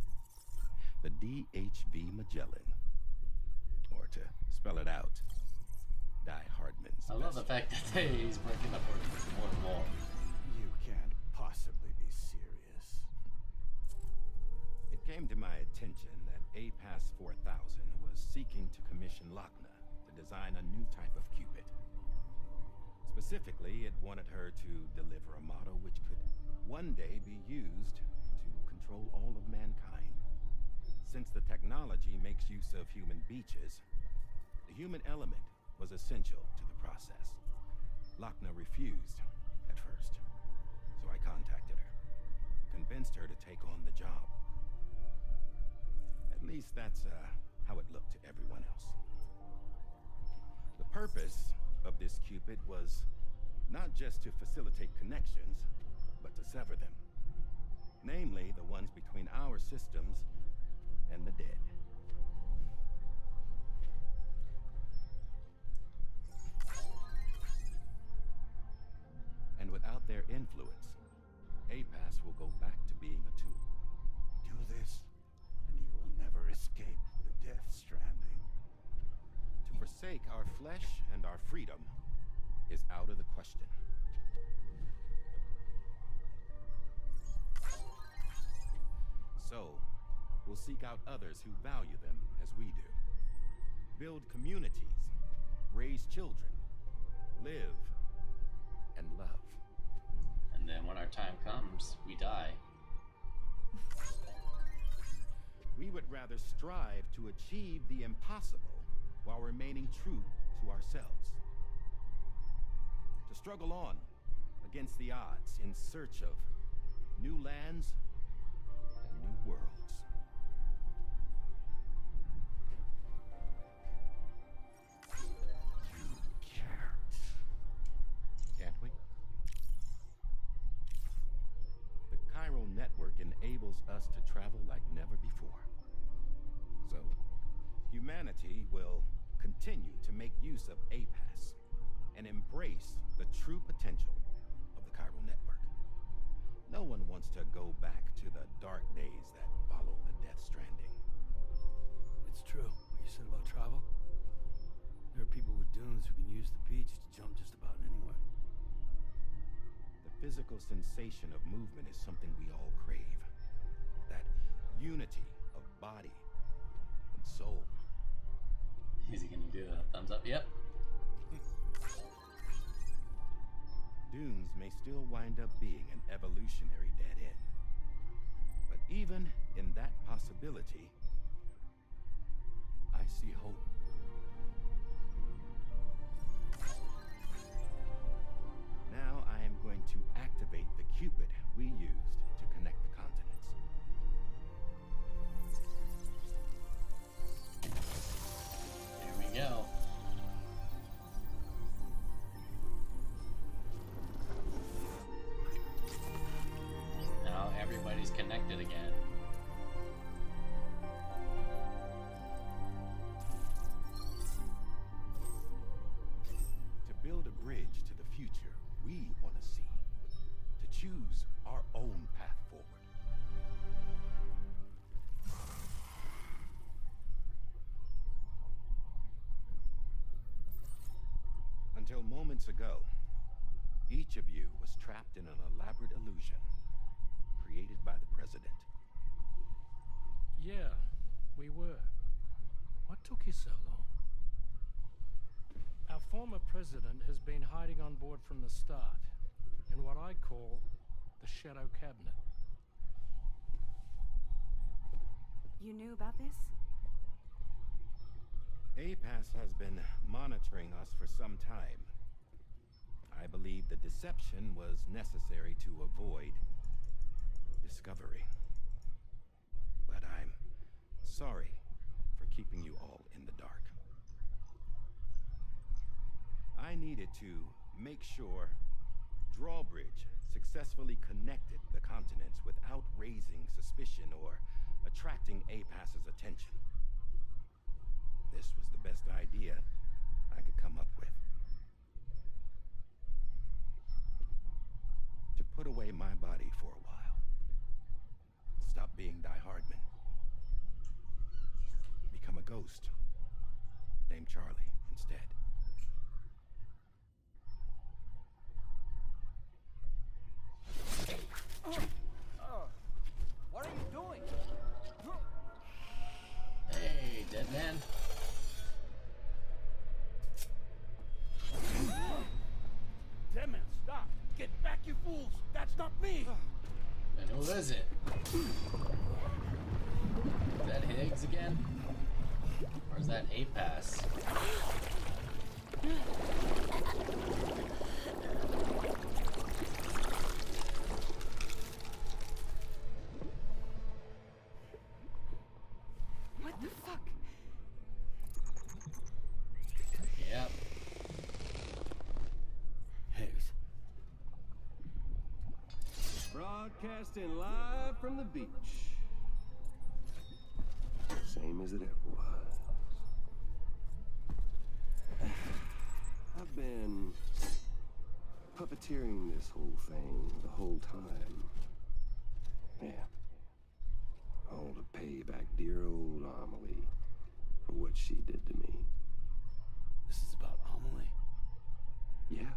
The DHV Magellan. Or to spell it out, Die Hardman's I love the fact that he's breaking the fourth wall. You can't possibly be serious. It came to my attention that APAS 4000 was seeking to commission Lochna to design a new type of Cupid. Specifically, it wanted her to deliver a model which could one day be used to control all of mankind. Since the technology makes use of human beaches, the human element was essential to the process. Lochna refused at first, so I contacted her, convinced her to take on the job. At least that's how it looked to everyone else. The purpose of this Cupid was not just to facilitate connections, but to sever them. Namely, the ones between our systems and the dead. And without their influence, APAS will go back to being a tool. Do this, and you will never escape the Death Stranding. To forsake our flesh and our freedom is out of the question. So, we'll seek out others who value them as we do. Build communities, raise children, live, and love. And then when our time comes, we die. We would rather strive to achieve the impossible while remaining true to ourselves. To struggle on against the odds in search of new lands and new worlds. Can't we? The chiral network enables us to travel like never before. So, humanity will continue to make use of APAS and embrace the true potential of the chiral network. No one wants to go back to the dark days that followed the Death Stranding. It's true what you said about travel. There are people with dunes who can use the beach to jump just about anywhere. The physical sensation of movement is something we all crave. That unity of body and soul. Is he gonna do a thumbs up? Yep. Dunes may still wind up being an evolutionary dead end. But even in that possibility, I see hope. Now I am going to activate the Cupid we used to connect the continents. Here we go. Now everybody's connected again. To build a bridge to the future we want to see. To choose our own path forward. Until moments ago, each of you was trapped in an elaborate illusion created by the President. Yeah, we were. What took you so long? Our former president has been hiding on board from the start, in what I call the Shadow Cabinet. You knew about this? APAS has been monitoring us for some time. I believe the deception was necessary to avoid discovery. But I'm sorry for keeping you all in the dark. I needed to make sure Drawbridge successfully connected the continents without raising suspicion or attracting APAS's attention. This was the best idea I could come up with. To put away my body for a while. Stop being Die Hardman. Become a ghost. Named Charlie instead. What are you doing? Hey, dead man. Dead man, stop! Get back, you fools! That's not me! And who is it? Is that Higgs again? Or is that APAS? What the fuck? Yep. Broadcast Broadcasting live from the beach. Same as it ever was. I've been puppeteering this whole thing the whole time. Yeah. All to pay back dear old Amelie for what she did to me. This is about Amelie? Yeah.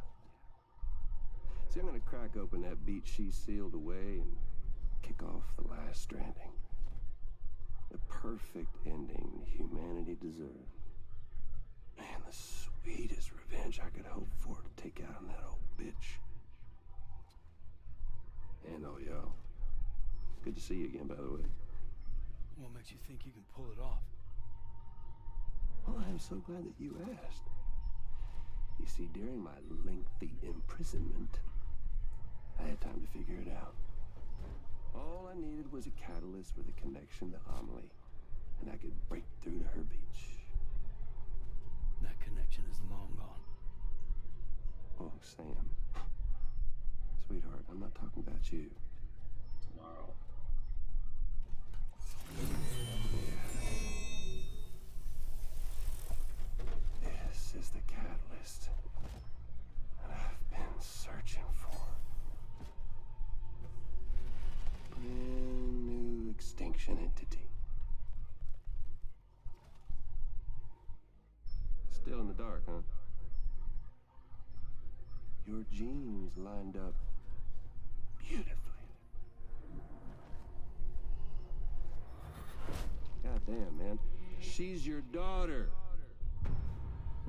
See, I'm gonna crack open that beach she sealed away and kick off the last stranding. The perfect ending humanity deserved. Man, the sweetest revenge I could hope for to take out on that old bitch. And oh, yo. Good to see you again, by the way. What makes you think you can pull it off? Well, I'm so glad that you asked. You see, during my lengthy imprisonment, I had time to figure it out. All I needed was a catalyst with a connection to Amelie, and I could break through to her beach. That connection is long gone. Oh, Sam. Sweetheart, I'm not talking about you. Tomorrow. This is the catalyst that I've been searching for. Brand new extinction entity. Still in the dark, huh? Your genes lined up beautifully. God damn, man. She's your daughter.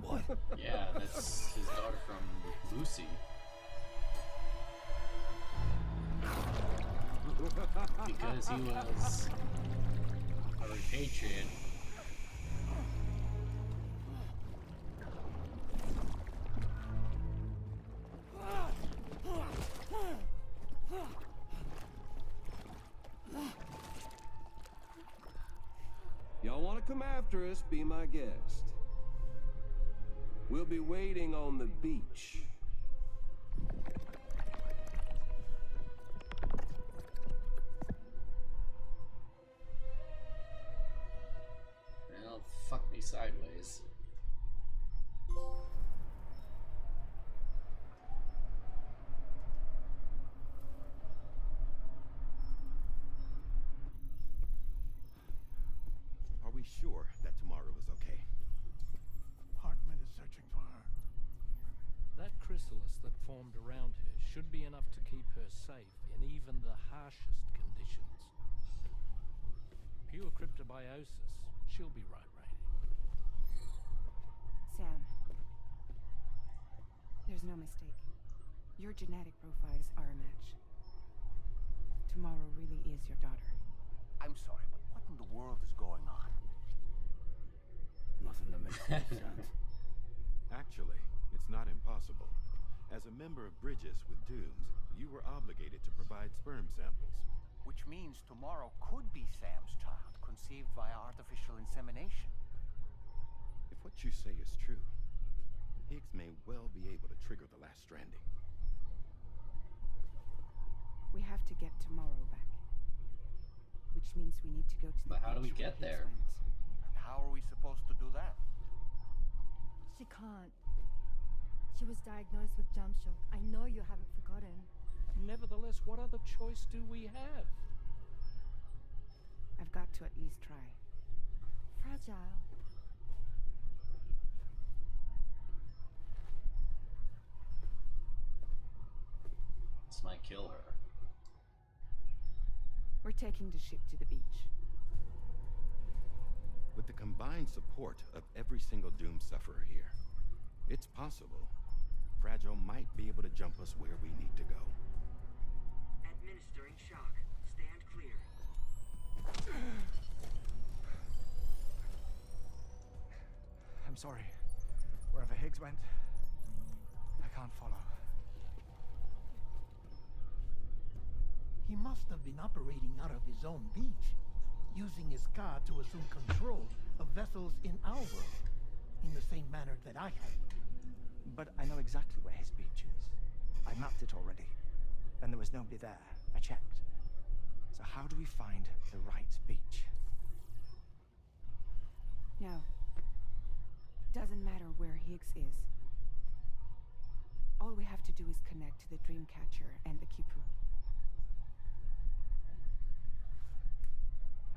What? Yeah, that's his daughter from Lucy. Because he was a repatriate. Y'all want to come after us, be my guest. We'll be waiting on the beach. Well, fuck me sideways. Are we sure that tomorrow is okay? Hartman is searching for her. That chrysalis that formed around her should be enough to keep her safe in even the harshest conditions. Pure cryptobiosis. She'll be right, Rainey. Sam, there's no mistake. Your genetic profiles are a match. Tomorrow really is your daughter. I'm sorry, but what in the world is going on? Nothing that makes any sense. Actually, it's not impossible. As a member of Bridges with Dooms, you were obligated to provide sperm samples. Which means tomorrow could be Sam's child, conceived via artificial insemination. If what you say is true, Higgs may well be able to trigger the last stranding. We have to get tomorrow back. Which means we need to go to the But how do we beach where get Higgs there? went. And how are we supposed to do that? She can't. She was diagnosed with jump shock. I know you haven't forgotten. Nevertheless, what other choice do we have? I've got to at least try. Fragile. This might kill her. We're taking the ship to the beach. With the combined support of every single Doom sufferer here, it's possible Fragile might be able to jump us where we need to go. Administering shock. Stand clear. I'm sorry. Wherever Higgs went, I can't follow. He must have been operating out of his own beach, using his car to assume control of vessels in our world, in the same manner that I have. But I know exactly where his beach is. I mapped it already, and there was nobody there. I checked. So how do we find the right beach? No. Doesn't matter where Higgs is. All we have to do is connect to the Dreamcatcher and the Kipu.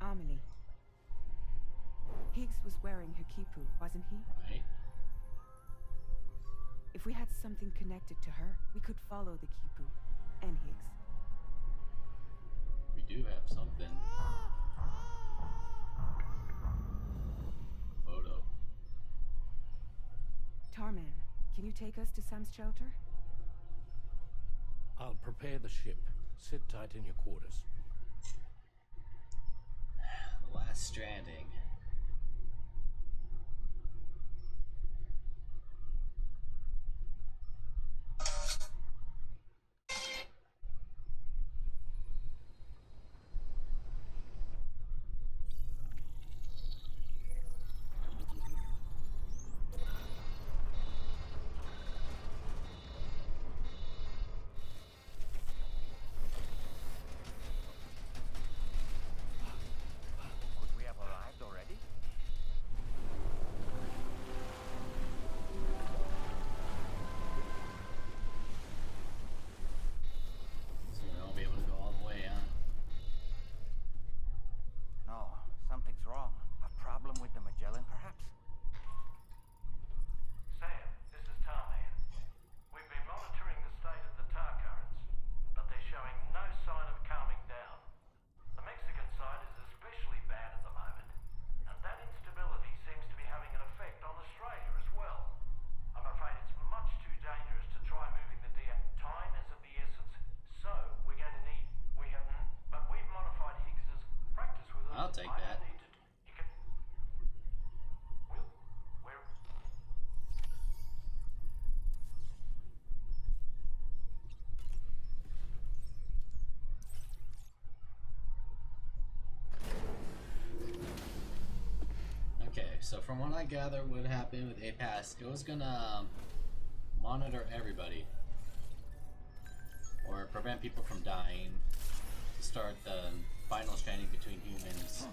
Amelie. Higgs was wearing her Kipu, wasn't he? Right. If we had something connected to her, we could follow the Kipu and Higgs. We do have something. Photo. Tarman, can you take us to Sam's shelter? I'll prepare the ship. Sit tight in your quarters. The Last Stranding. Could we have arrived already? So we won't be able to go all the way, huh? No, something's wrong. A problem with the Magellan, perhaps? Sam, this is Tarman. We've been monitoring the state of the tar currents, but they're showing no sign of calming down. The Mexican side is especially bad at the moment, and that instability seems to be having an effect on Australia as well. I'm afraid it's much too dangerous to try moving the deer. Time is of the essence, so we're going to need... but we've modified Higgs's practice with it. I'll take I that. don't need to... You can... We're... Okay, so from what I gather what happened with APAS, it was gonna monitor everybody. Or prevent people from dying. To start the final stranding between humans.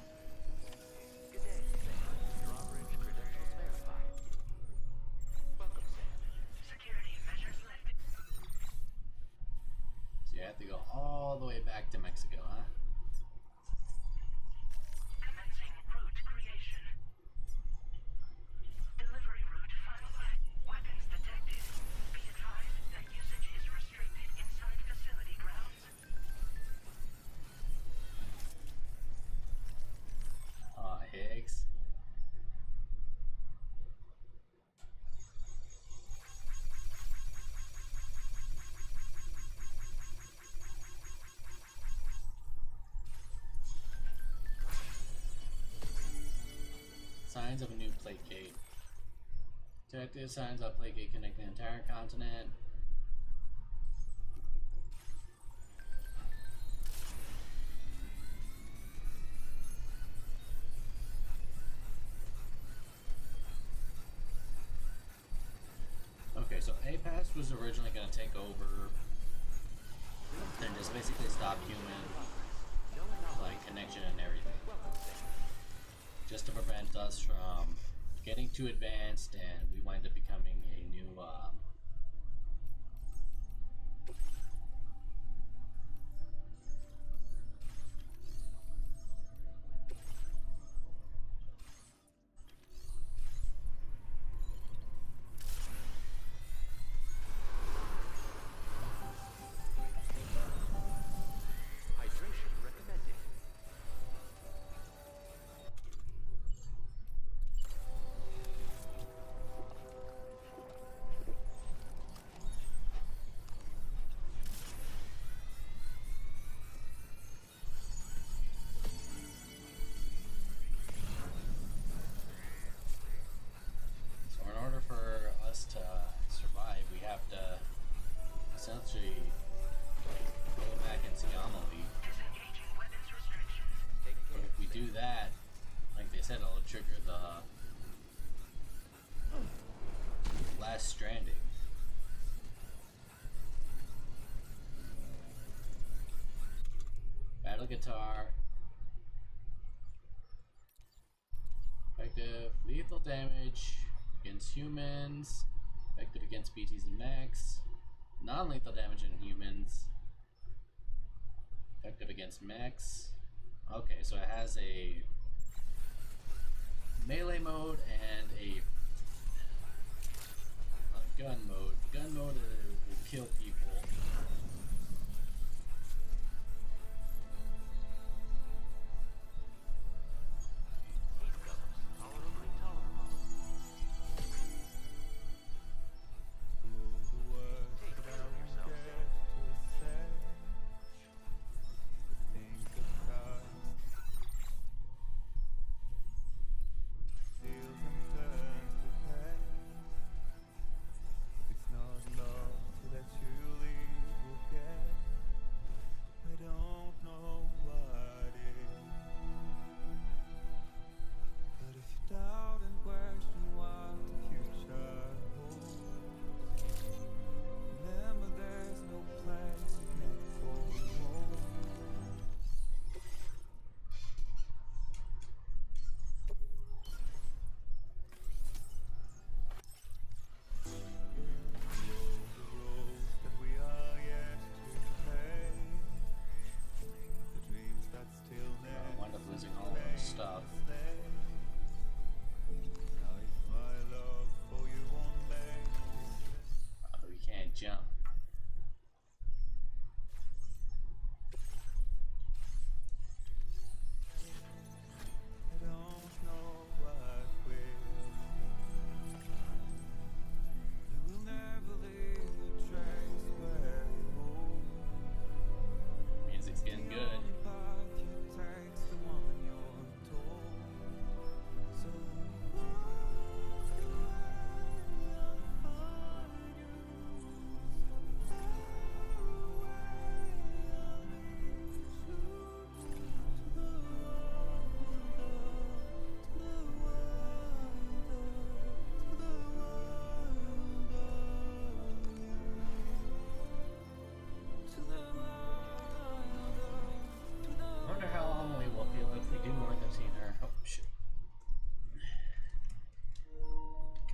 Good day, Sam. Drawbridge credentials verified. Welcome, Sam. Security measures lifted. So you have to go all the way back to Mexico, huh? Commencing route creation. Delivery route finalized. Weapons detected. Be advised that usage is restricted inside facility grounds. Higgs. Signs of a new plate gate. Detected signs of plate gate connecting the entire continent. Okay, so APAS was originally going to take over and just basically stop human like connection and everything, just to prevent us from getting too advanced and we wind up becoming a new Hydration recommended. So in order for us to survive, we have to essentially go back and see Amelie. Disengaging weapons restrictions. But if we do that, like they said, it'll trigger the Last Stranding. guitar. Effective lethal damage against humans. Effective against species and mechs. Non-lethal damage in humans. Effective against mechs. Okay, so it has a melee mode and a gun mode. Gun mode will kill people. Jump. Music's getting good.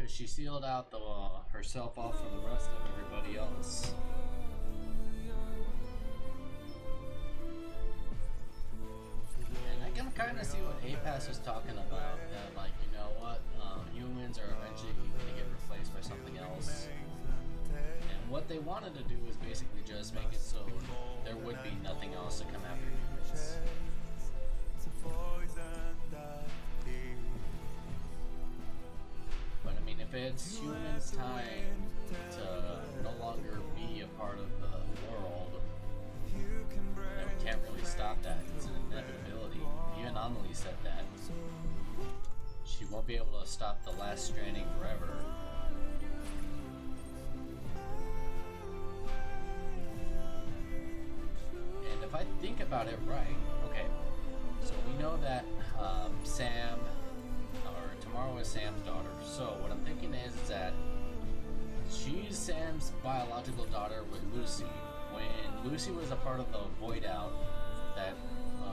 She sealed out herself off from the rest of everybody else. And I can kind of see what APAS was talking about. That, like, you know what? Humans are eventually going to get replaced by something else. And what they wanted to do was basically just make it so there would be nothing else to come after humans. But I mean, if it's humans' time to no longer be a part of the world, then we can't really stop that. It's an inevitability. Even Amelie said that. She won't be able to stop the last stranding forever. And if I think about it right, okay, so we know that Sam, or tomorrow is Sam's daughter. So what I'm thinking is that she's Sam's biological daughter with Lucy. When Lucy was a part of the Void Out, that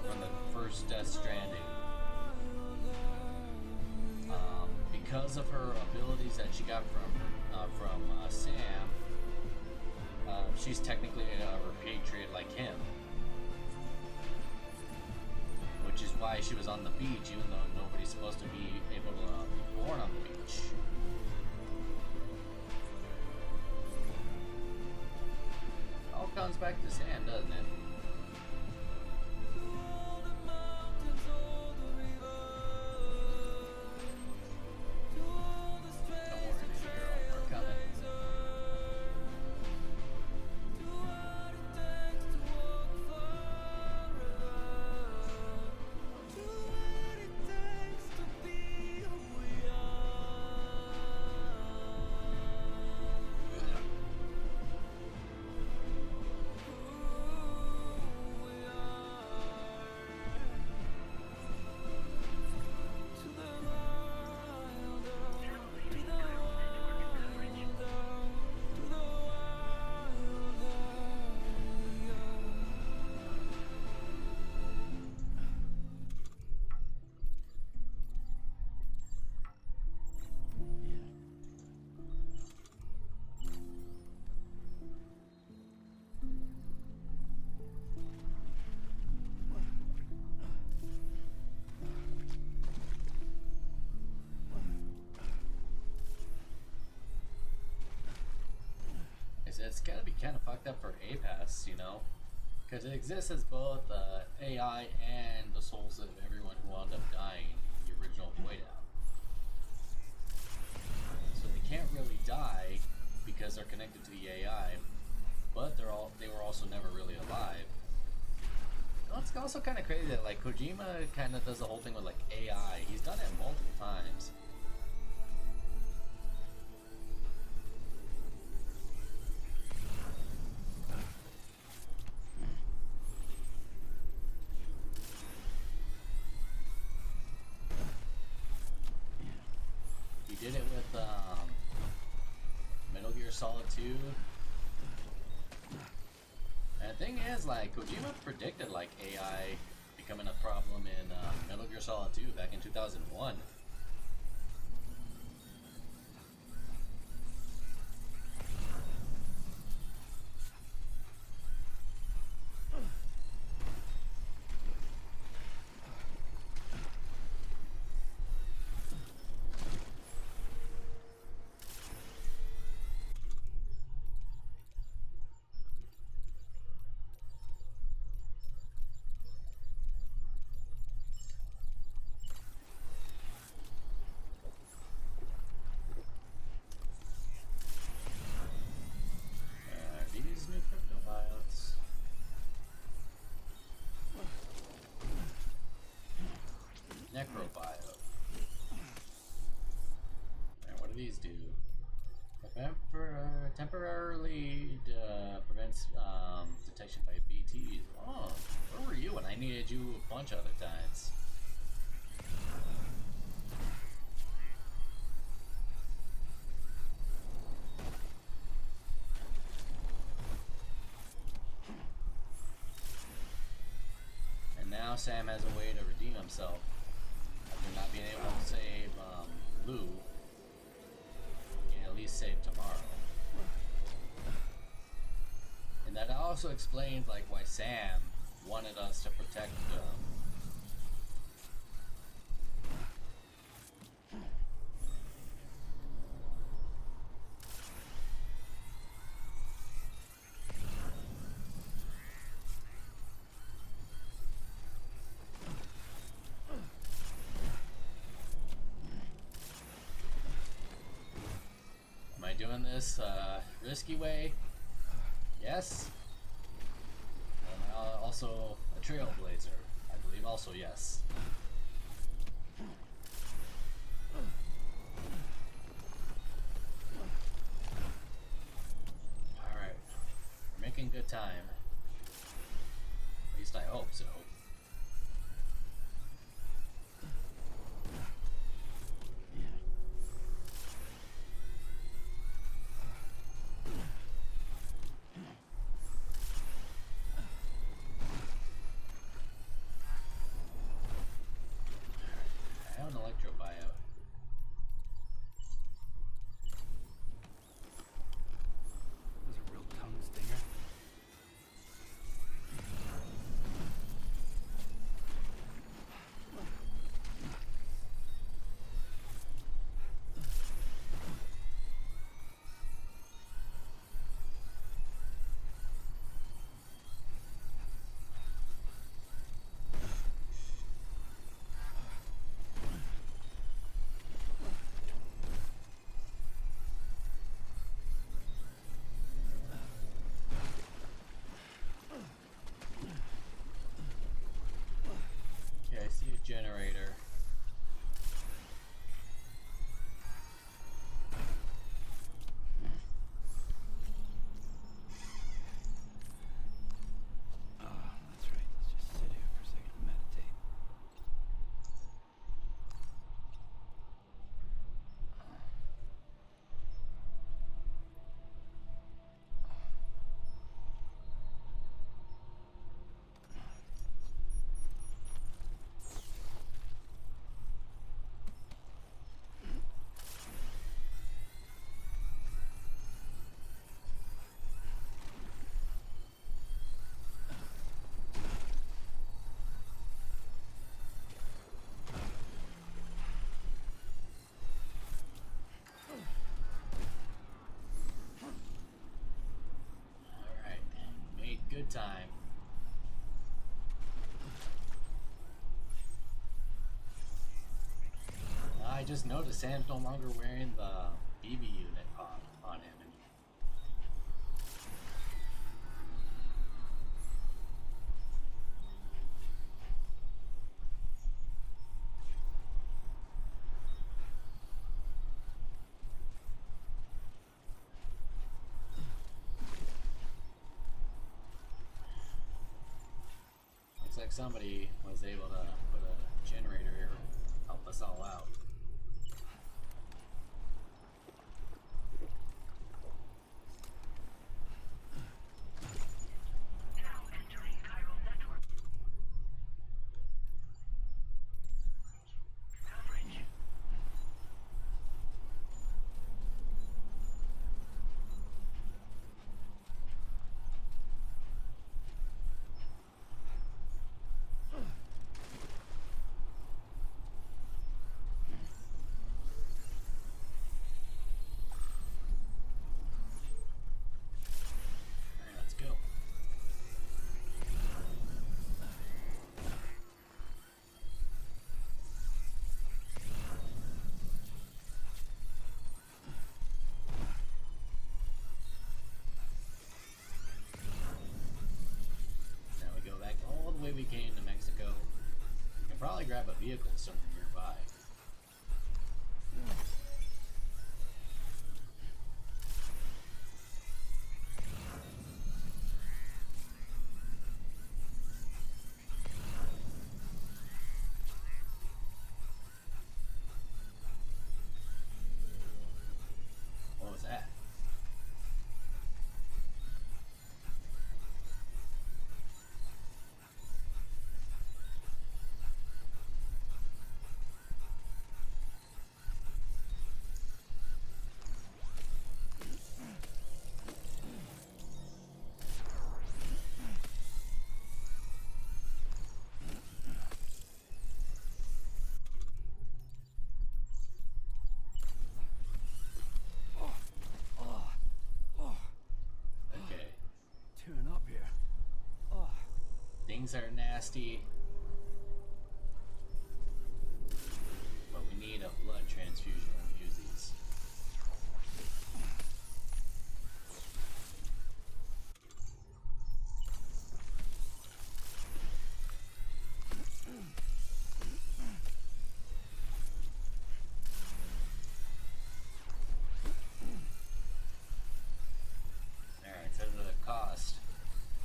from the first Death Stranding, because of her abilities that she got from Sam, she's technically a repatriate like him. Which is why she was on the beach, even though nobody's supposed to be able to be born on the beach. It all comes back to Sam, doesn't it? it's gotta be kind of fucked up for APAS, you know? Because it exists as both AI and the souls of everyone who wound up dying in the original Void Out. So they can't really die because they're connected to the AI, but they were also never really alive. It's also kind of crazy that like Kojima kind of does the whole thing with like AI. He's done it multiple times. He did it with Metal Gear Solid 2. And the thing is, like, Kojima predicted, like, AI becoming a problem in Metal Gear Solid 2 back in 2001. These new cryptobiotes. Necrobiote. And what do these do? Temporarily prevents detection by BTs. Oh, where were you when I needed you a bunch of other times? And now Sam has a way to redeem himself after not being able to save Lou. He can at least save tomorrow. And that also explains like why Sam wanted us to protect Am I doing this risky way? Yes. Am I also a trailblazer? I believe also yes. Alright. We're making good time. At least I hope so. I have an electrobio. That was a real tongue stinger. time. I just noticed Sam's no longer wearing the BB unit on him. Looks like somebody was able to put a generator here, help us all out. Now entering chiral network. Coverage. Alright, let's go. Now we go back all the way we came to Mexico. We can probably grab a vehicle somewhere nearby. What was that? Okay. Tearing up here. Things are nasty. But we need a blood transfusion when we use these. Alright, so the cost.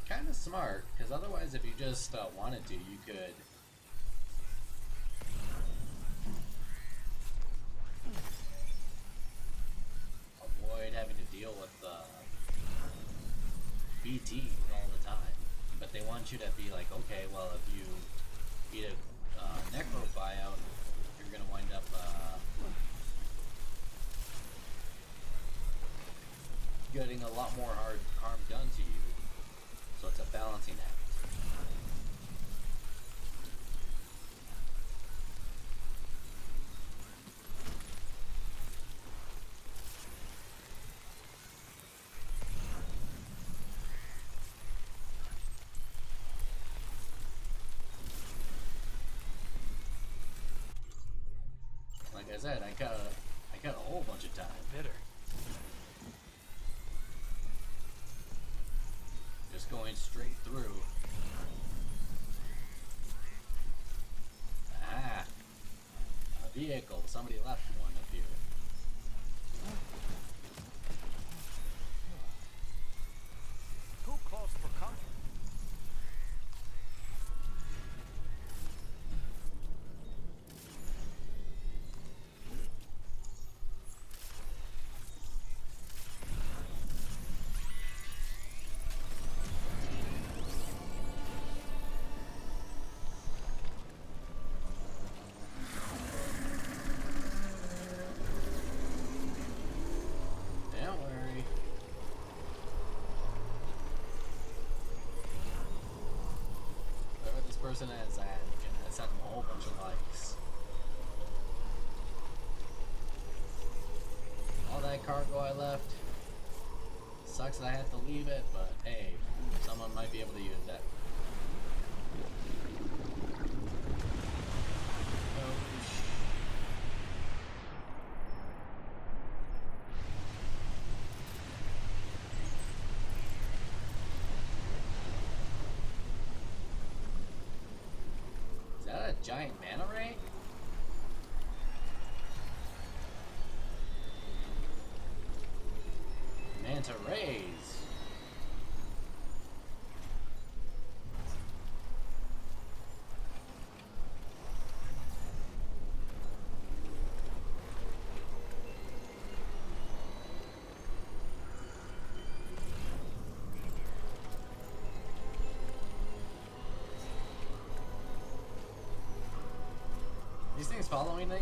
Kind of smart, because otherwise if you just wanted to, you could avoid having to deal with BT all the time. But they want you to be like, okay, well if you eat a necro buyout, you're going to wind up getting a lot more harm done to you. So it's a balancing act. Like I said, I cut a whole bunch of time. Better. Just going straight through. Ah, a vehicle. Somebody left one up here. Too close for comfort. Don't worry. Whoever this person is, I'm gonna send them a whole bunch of likes. All that cargo I left, Sucks that I had to leave it, but hey, someone might be able to use that. Is that a giant manta ray? Manta rays. These things following me?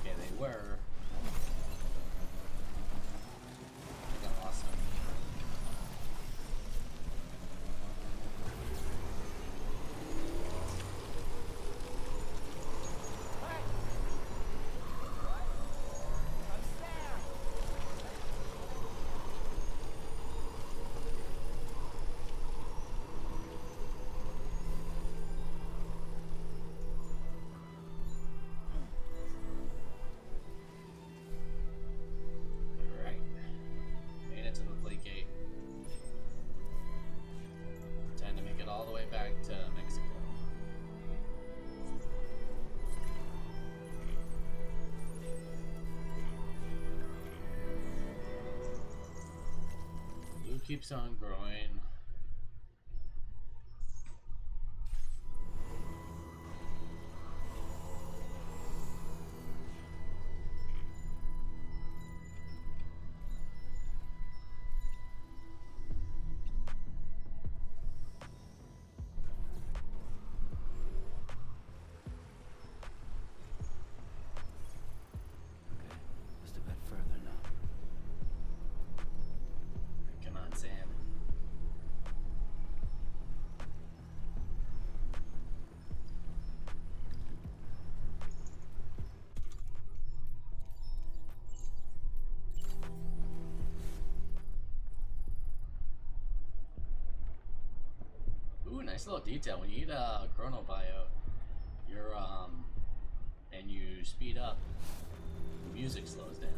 Okay, they were. I got lost them. Keeps on growing. Just a bit further now. Come on, Sam. Ooh, nice little detail. When you eat a chronobio, you're and you speed up, the music slows down.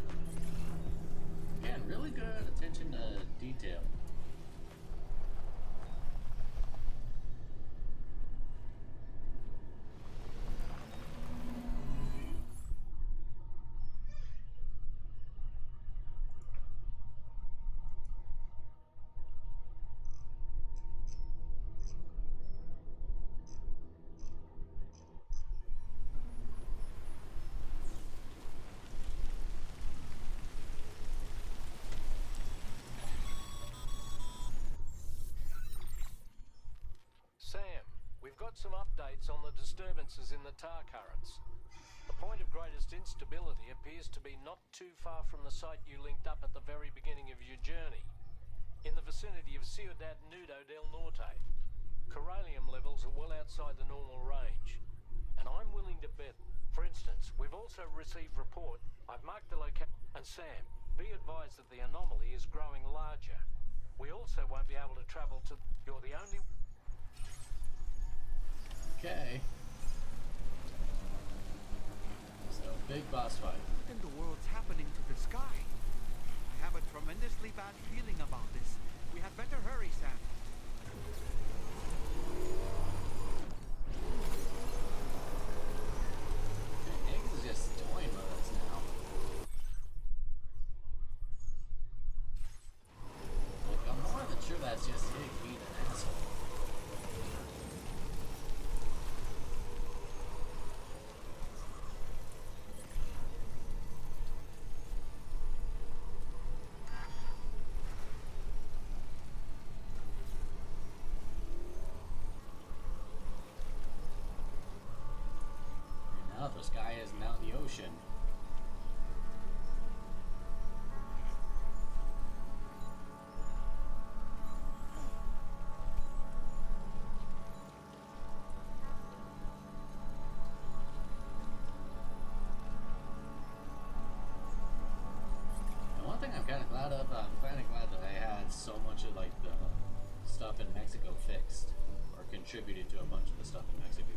Again, really good attention to detail. Sam, we've got some updates on the disturbances in the tar currents. The point of greatest instability appears to be not too far from the site you linked up at the very beginning of your journey, in the vicinity of Ciudad Nudo del Norte. Corallium levels are well outside the normal range, and I'm willing to bet. For instance, we've also received report. I've marked the location. And Sam, be advised that the anomaly is growing larger. We also won't be able to travel to. You're the only. Okay. So, big boss fight. What in the world's happening to the sky? I have a tremendously bad feeling about this. We had better hurry, Sam. Eggs is just toying with us now. Like, I'm more than sure that's just Hig being an asshole. The sky is now the ocean. I'm kind of glad that I had so much of like the stuff in Mexico fixed, or contributed to a bunch of the stuff in Mexico.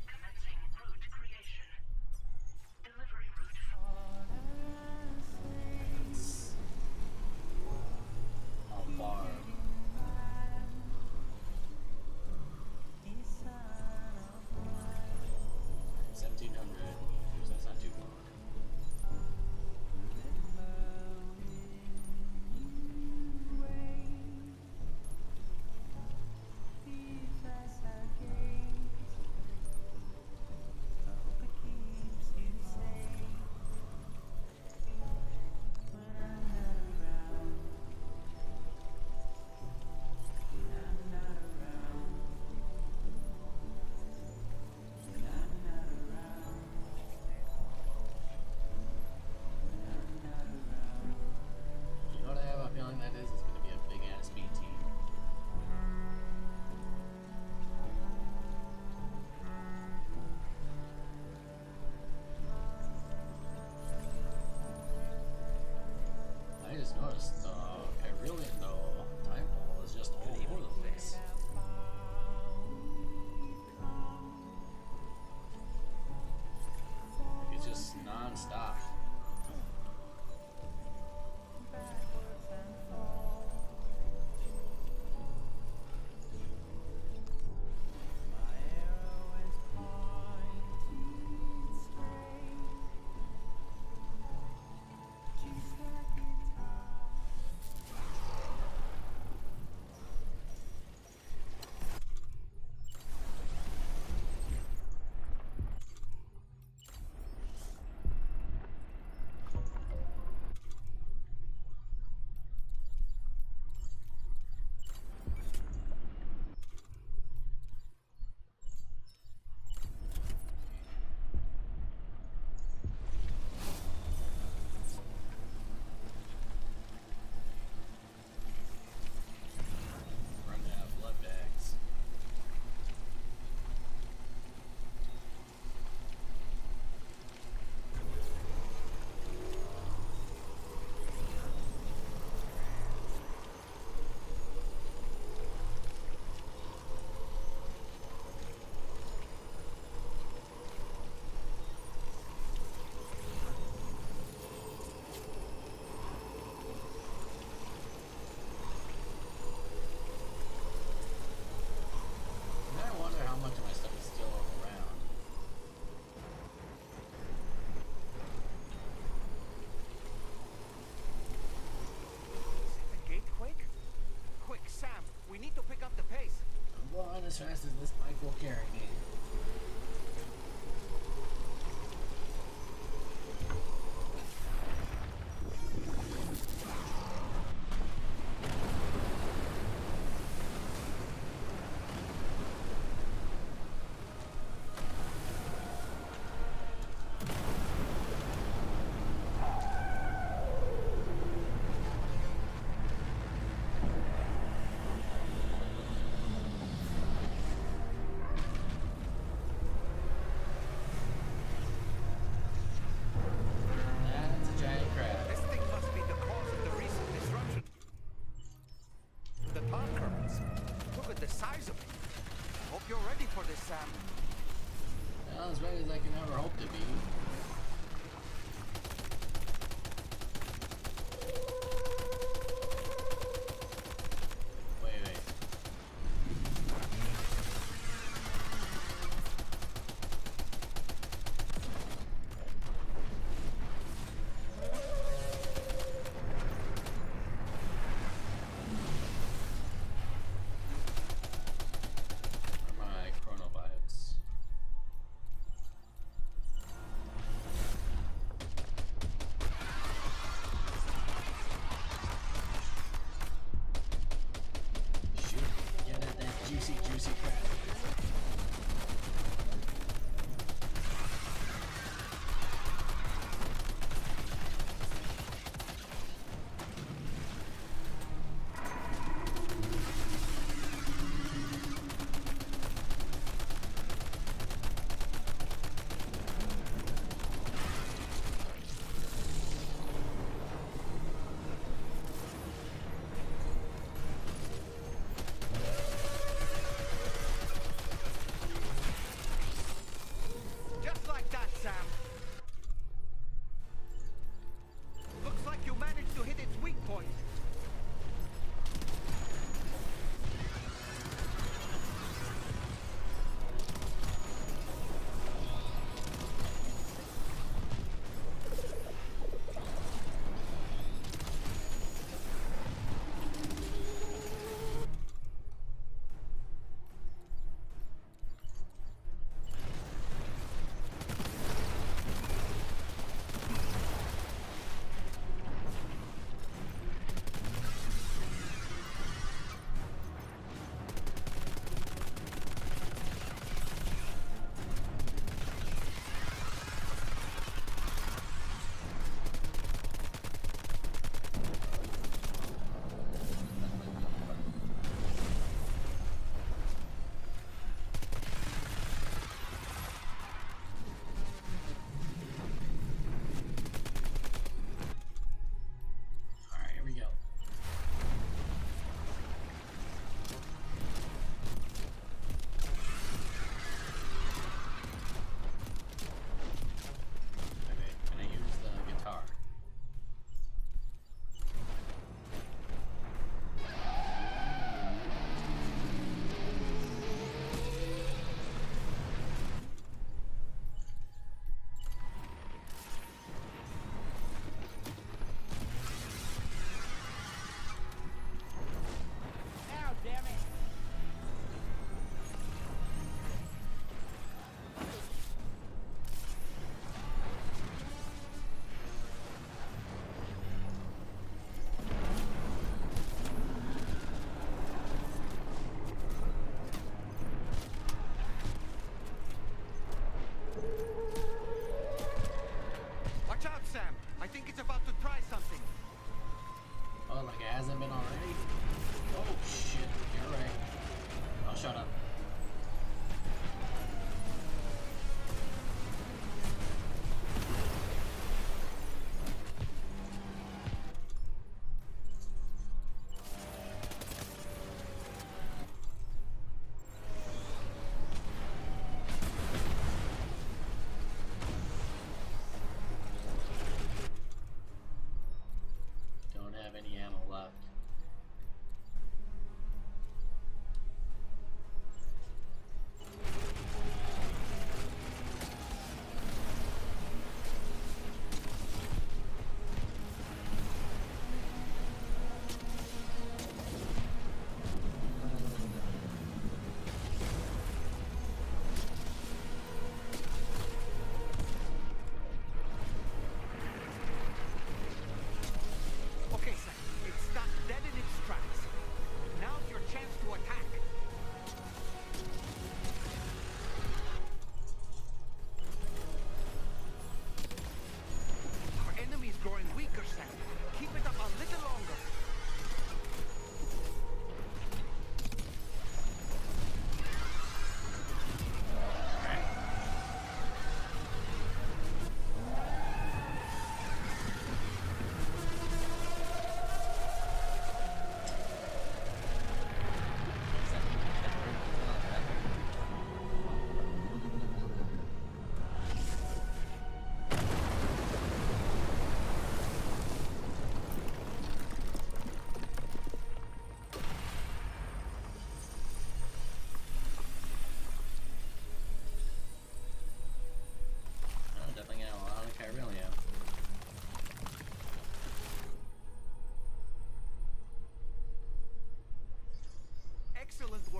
Commencing route creation. Delivery route. How far? 1,700 meters. That's not too far. You know what I have a feeling that is? It's going to be a big ass BT. I just noticed the Carillion though time pole is just all over the place. Like it's just non-stop. Running out of blood bags. And I wonder how much of my stuff is still around. The gate quake? Quick, Sam, we need to pick up the pace. I'm going as fast as this bike will carry me. That's a giant crab. This thing must be the cause of the recent disruption. The tar currents. Look at the size of it. Hope you're ready for this, Sam. Well, as ready as I can ever hope to be. Wait.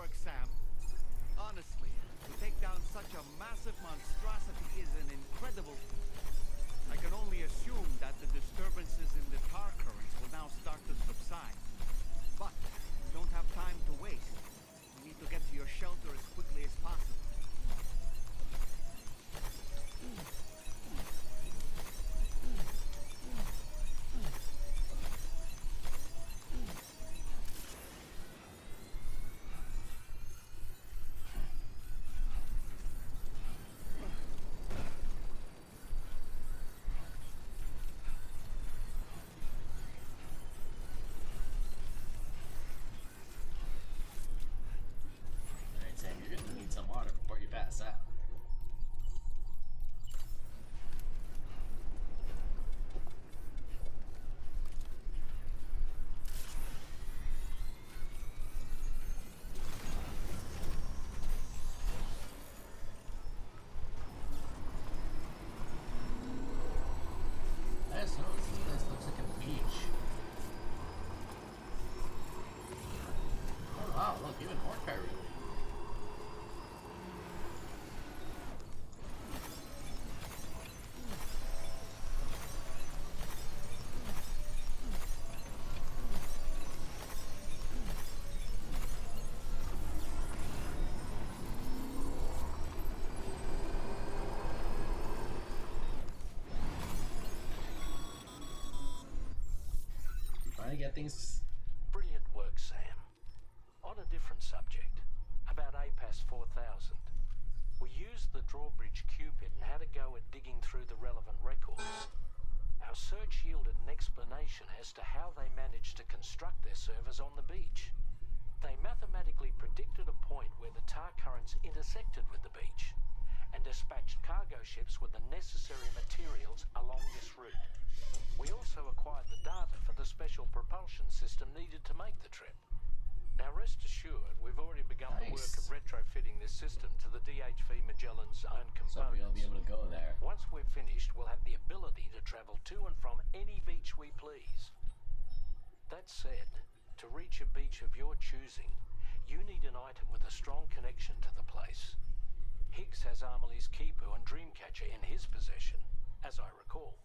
work, Sam. Honestly, to take down such a massive monstrosity is an incredible feat. I can only assume that the disturbances in the tar currents will now start to subside. But we don't have time to waste. We need to get to your shelter as quickly as possible. Alright, Sam, you're gonna need some water before you pass out. I just noticed this place looks like a beach. Oh wow, look, even more Kyrie. Finally get things. Brilliant work, Sam. On a different subject, about APAS 4000. We used the drawbridge Cupid and had a go at digging through the relevant records. Our search yielded an explanation as to how they managed to construct their servers on the beach. They mathematically predicted a point where the tar currents intersected with the beach and dispatched cargo ships with the necessary materials along this route. We also acquired the data for the special propulsion system needed to make the trip. Now rest assured, we've already begun the work of retrofitting this system to the DHV Magellan's own So components. we'll be able to go there. Once we're finished, we'll have the ability to travel to and from any beach we please. That said, to reach a beach of your choosing, you need an item with a strong connection to the place. Higgs has Amelie's Kipu and Dreamcatcher in his possession, as I recall.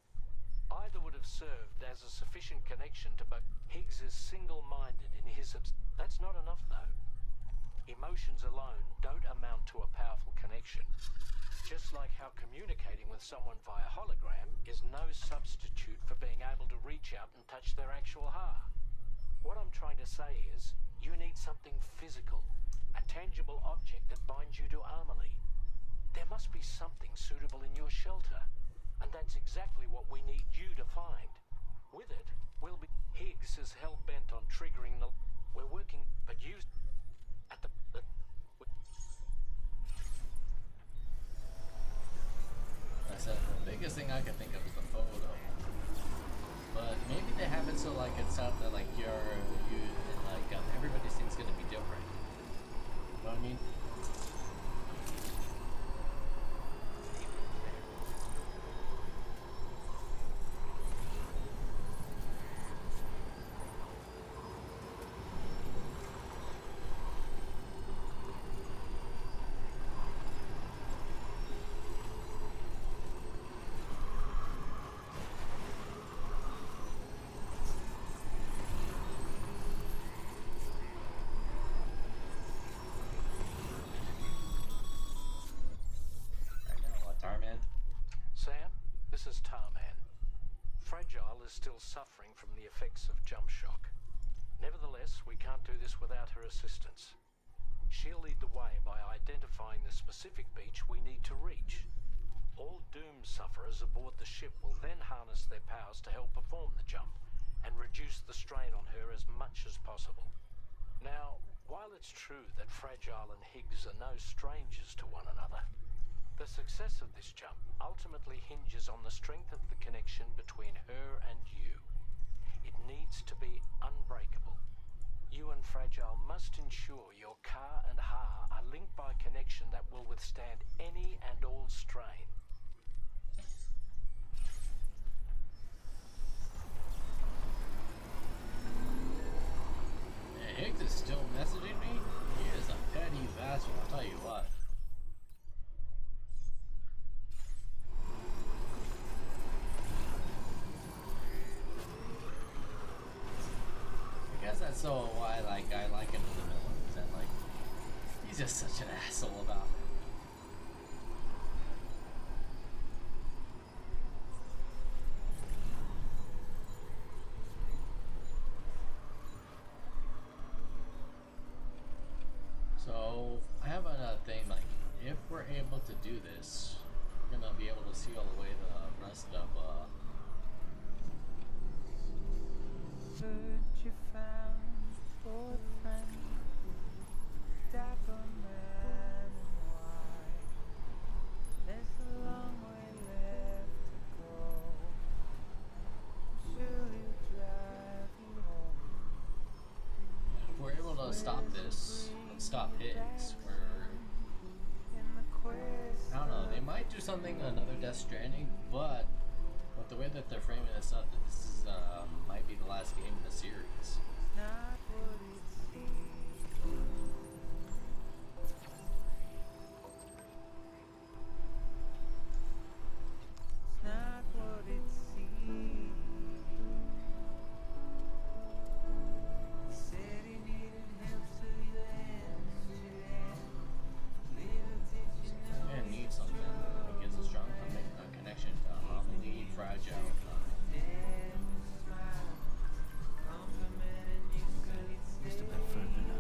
Either would have served as a sufficient connection to both. Higgs is single-minded in his That's not enough, though. Emotions alone don't amount to a powerful connection. Just like how communicating with someone via hologram is no substitute for being able to reach out and touch their actual heart. What I'm trying to say is, you need something physical, a tangible object that binds you to Amelie. There must be something suitable in your shelter, and that's exactly what we need you to find. With it, we'll be... Higgs is hell-bent on triggering the... We're working, but you... At the I said the biggest thing I can think of is the photo. But maybe they have it so like it's out that like everybody's thing's gonna be different. You know what I mean? Sam, this is Tarman. Fragile is still suffering from the effects of jump shock. Nevertheless, we can't do this without her assistance. She'll lead the way by identifying the specific beach we need to reach. All Doom sufferers aboard the ship will then harness their powers to help perform the jump and reduce the strain on her as much as possible. Now, while it's true that Fragile and Higgs are no strangers to one another, the success of this jump ultimately hinges on the strength of the connection between her and you. It needs to be unbreakable. You and Fragile must ensure your Ka and Ha are linked by a connection that will withstand any and all strain. Higgs is still messaging me? He is a you what. I guess that's so why I like him in the middle. Is that like he's just such an asshole about it. So I have another thing, like if we're able to do this, we're gonna be able to see all the way the rest of You found for friend, dapper man in white. There's a long way left to go. Sure he'll drive you home. if we're able to stop this and stop Higgs, I don't know, they might do something another Death Stranding, but with the way that they're framing this up, this is might be the last game in the series. Not what it seems. It's not what it seems. He said he needed help, so he lends to them. Little did you know. We're gonna need something that gives a strong connection to Amelie Fragile. Just a bit further now.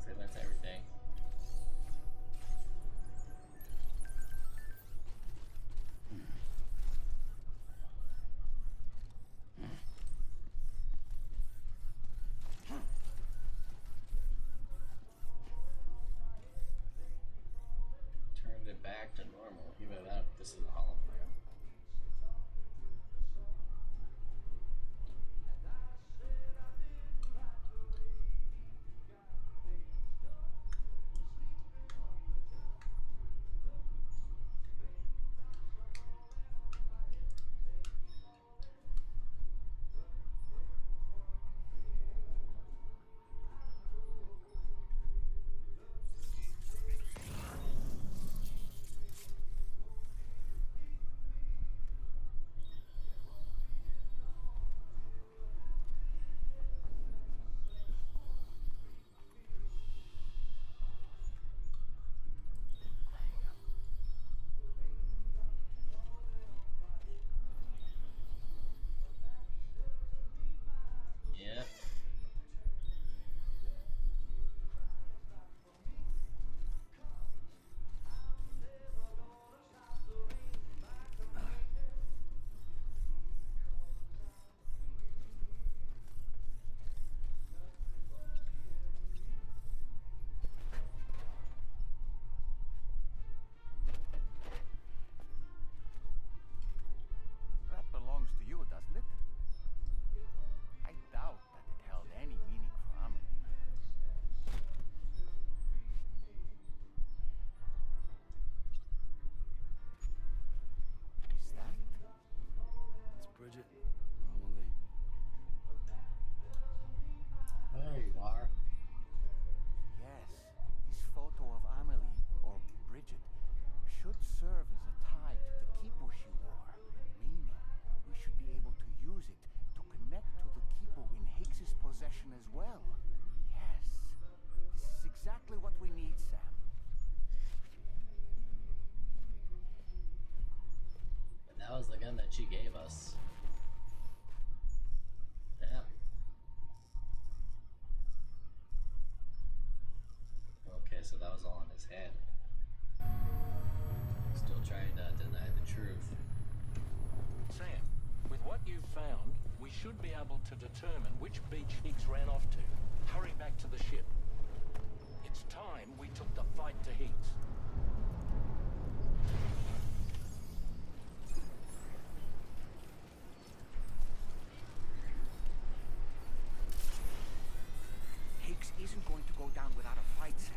So that's everything. Turned it back to normal. Even that, this is a hologram. you've found, we should be able to determine which beach Higgs ran off to. Hurry back to the ship. It's time we took the fight to Higgs. Higgs isn't going to go down without a fight, Sam.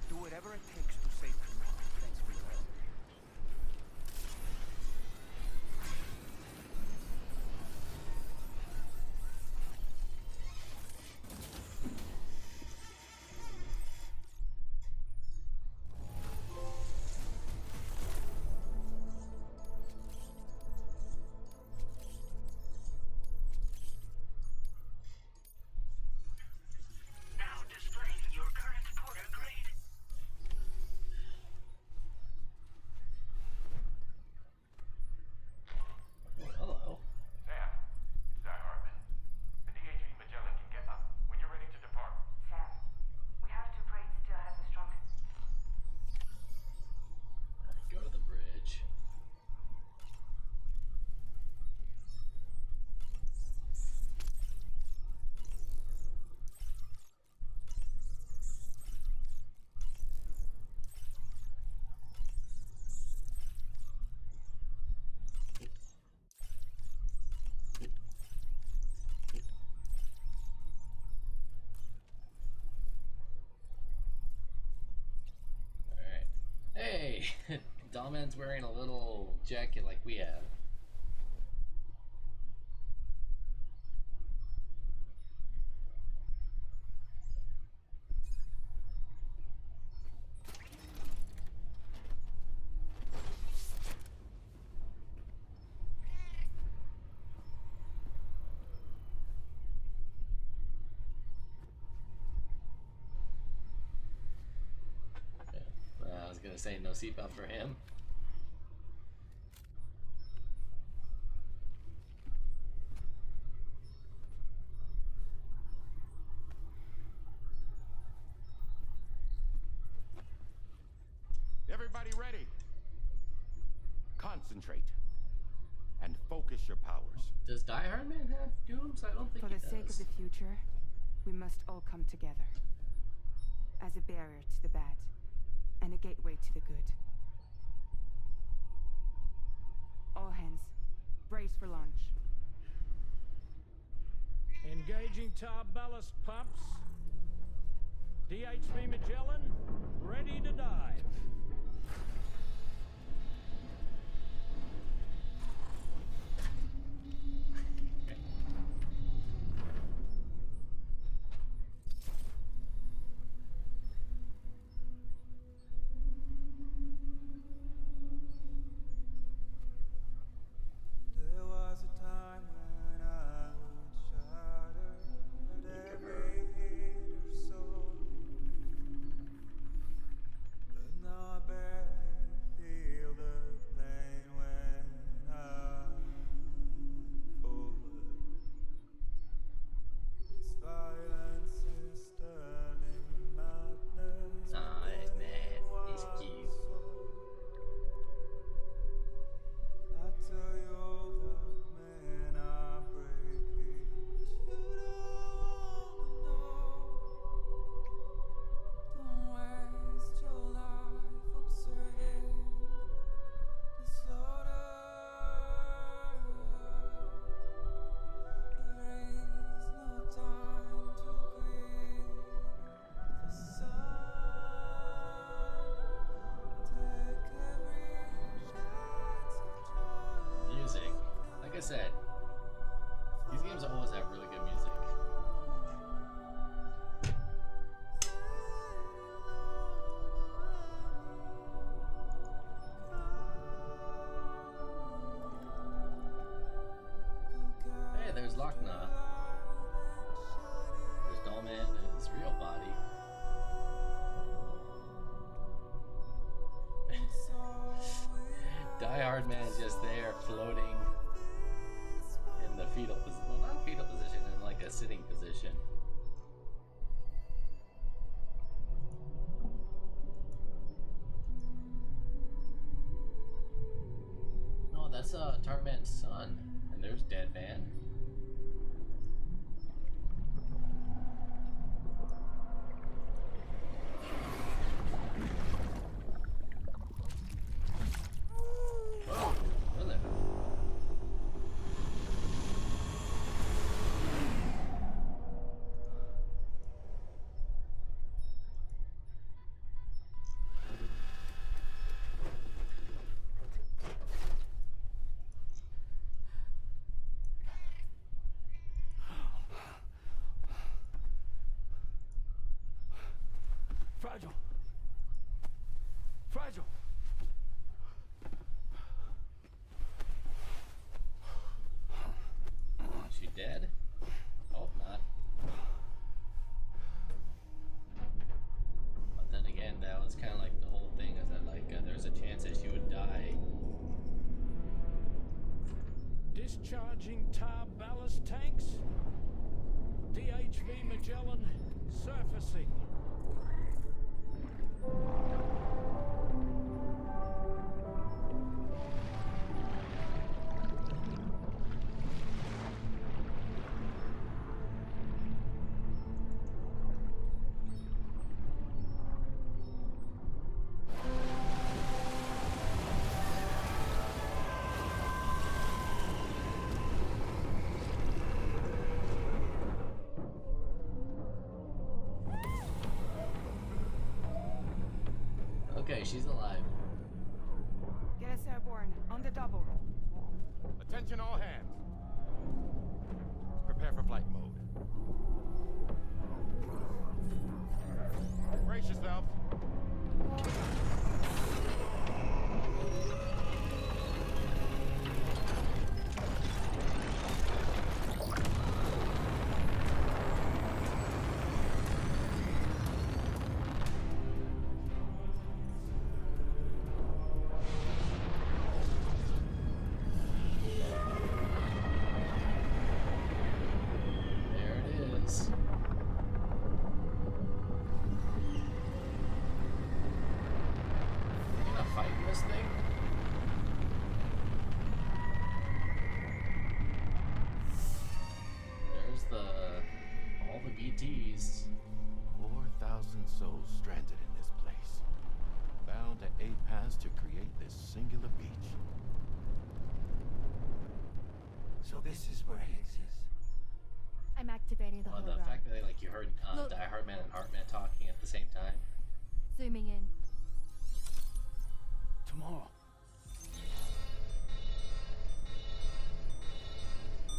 Do whatever it takes to save tomorrow. Thanks for your help. Now displaying your current porter grade. Oh, hello. Sam, it's Die Hardman. The DHV Magellan can get up when you're ready to depart. Sam, we have to pray it still has a strong... Go to the bridge. Alright. Hey! Dollman's wearing a little jacket like we have. I was gonna say no seatbelt for him. Everybody ready? Concentrate. And focus your powers. Does Die Hardman have dooms? I don't think For he the does. sake of the future, we must all come together. As a barrier to the bad, and a gateway to the good. All hands, brace for launch. Engaging tar ballast pumps. DHV Magellan, ready to dive. There was a time when I would shatter at every hater's soul. But now I barely feel the pain when I fall. This violence is turning madness. Alright, man. He's cute. I tell you all that men are breaking. You don't know. Don't waste your life observing the slaughter. There is no time to grieve the sun. Take every chance of joy. Music. Like I said, these games always have really good music. Hey, there's Lochna. There's Dollman and his real body. Die Hard Man's just there floating in the fetal position. Well, not fetal position, in like a sitting position. No, that's Tarman's son. And there's there's Dead Man. Oh, really? Fragile. Fragile. Is she dead? Hope not. But then again, that was kind of like the whole thing, is that like there's a chance that she would die. Discharging tar ballast tanks. DHV Magellan surfacing. Okay, she's alive. Get us airborne, on the double. Attention all hands. Prepare for flight mode. Brace yourselves. There it is. You gonna fight this thing? There's all the BTs. 4,000 souls stranded in this place. Bound to 8 paths to create this singular beach. So this is where Higgs is. I'm activating the Well, whole the route. fact that you heard Look. Die Hardman and Heartman talking at the same time. Zooming in. Tomorrow.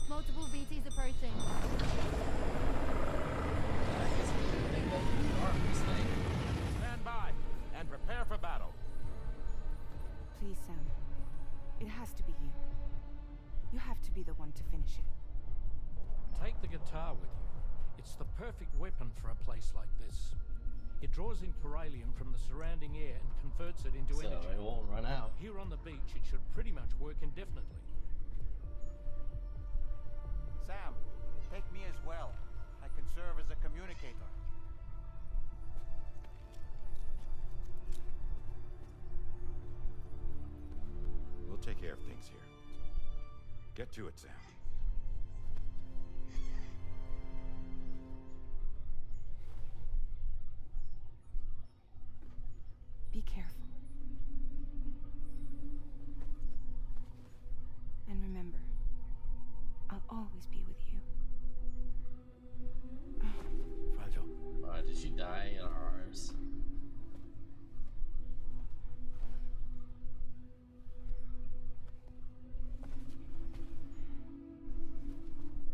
Multiple BTs approaching. I guess we didn't think that we could arm this thing. Stand by and prepare for battle. Please, Sam. It has to be you. You have to be the one to finish it. Take the guitar with you. It's the perfect weapon for a place like this. It draws in chiralium from the surrounding air and converts it into So energy. it won't run out. Here on the beach, it should pretty much work indefinitely. Sam, take me as well. I can serve as a communicator. We'll take care of things here. Get to it, Sam. Be careful. And remember, I'll always be with you. Fragile. Did she die in our arms?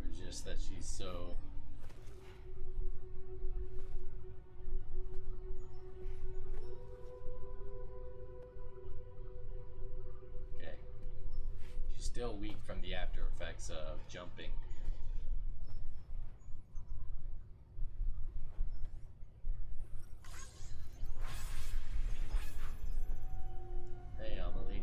Or just that she's so... Okay. She's still weak from the after effects of jumping. Hey, Amelie.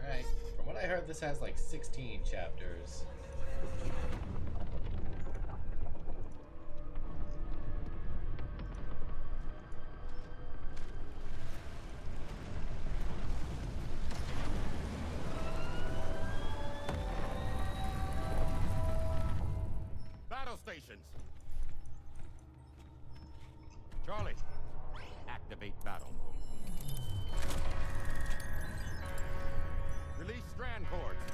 Alright. From what I heard, this has like 16 chapters. Battle stations. Charlie, activate battle mode. Release strand cords.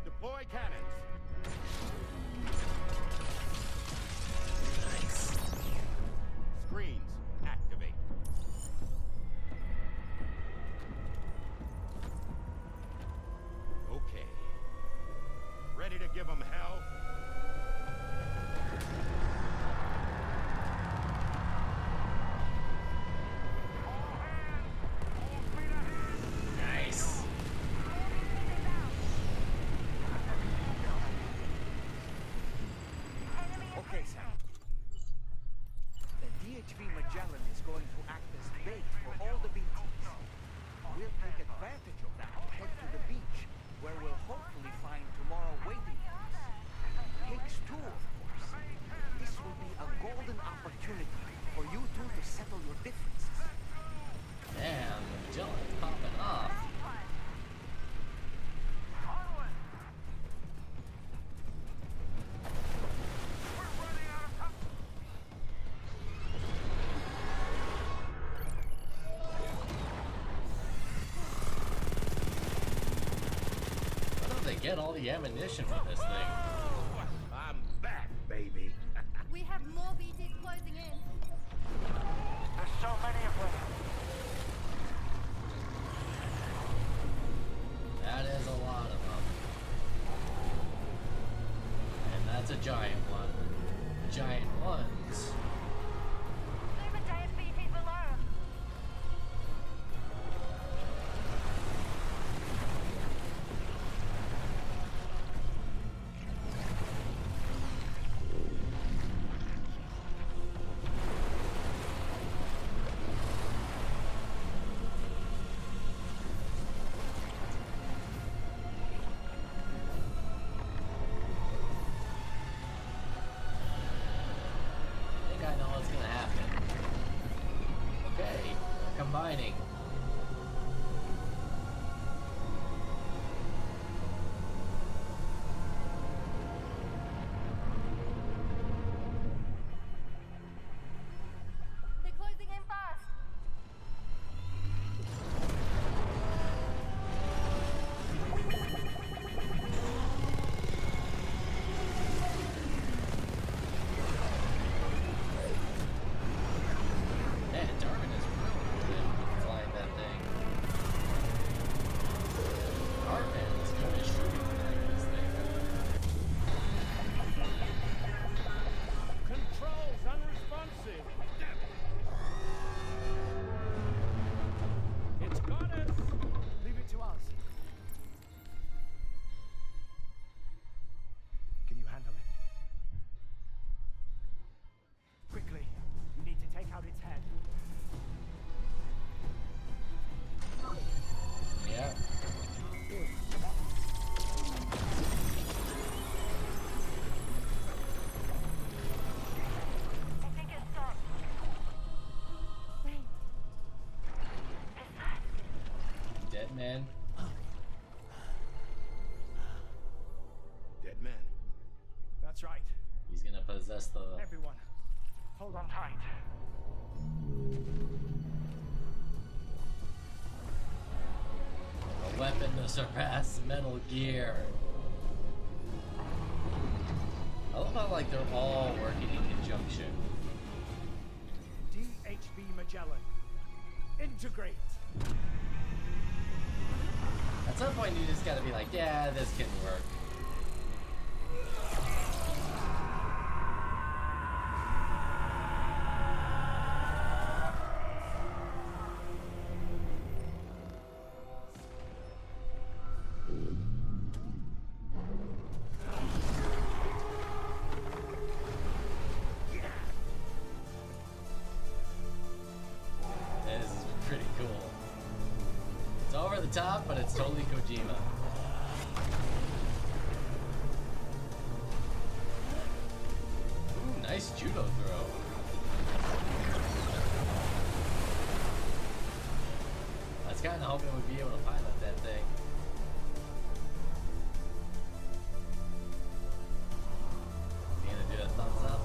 Deploy cannons. Nice. Screens, activate. Okay. Ready to give them hell? Nice. Okay, Sam. The DHV Magellan is going to act as bait for all the BTs. We'll take advantage of that to head to the beach, where we'll hopefully find tomorrow waiting for us. Takes two, of course. This will be a golden opportunity for you two to settle your differences. Damn, Magellan's popping off. Where do they get all the ammunition for this thing? I'm back, baby. We have more BTs closing in. There's so many of them. That is a lot of them. And that's a giant one. Giant ones. Movement to SBT below. I think I know what's gonna happen. Okay, combining. They're closing in fast. Man, Darwin is really good at flying that thing. Darwin is good at shooting this thing. Controls unresponsive. Damn it. It's got us. Leave it to us. Can you handle it? Quickly, you need to take out its head. Yeah. I think it stopped. Wait. Dead man. Dead man. That's right. He's gonna possess the. Everyone, hold on tight. A weapon to surpass Metal Gear. I love how like they're all working in conjunction. DHV Magellan. Integrate. At some point you just gotta be like, yeah, this can work. This is pretty cool. It's over the top, but it's totally Kojima. Ooh, nice judo throw. I was kind of hoping we'd be able to pilot that thing. You gonna do a thumbs up?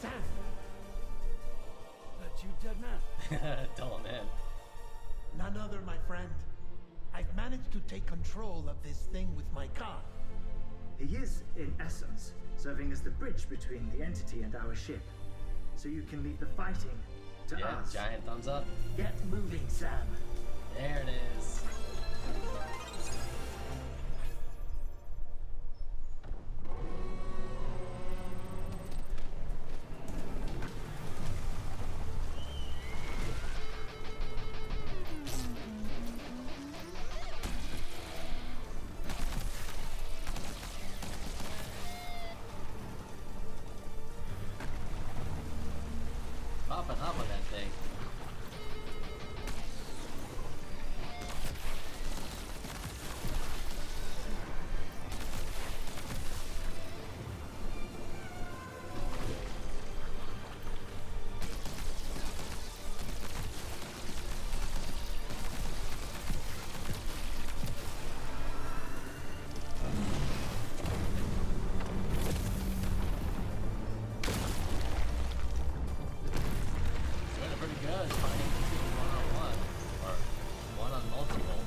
Sam! But you did not. Tell him in. None other, my friend. I've managed to take control of this thing with my car. He is, in essence, serving as the bridge between the entity and our ship. So you can leave the fighting to Yeah, us. giant thumbs up. Get moving, Sam. There it is. Popping up with that thing. Doing it pretty good. Fighting one-on-one. Or one-on-multiple.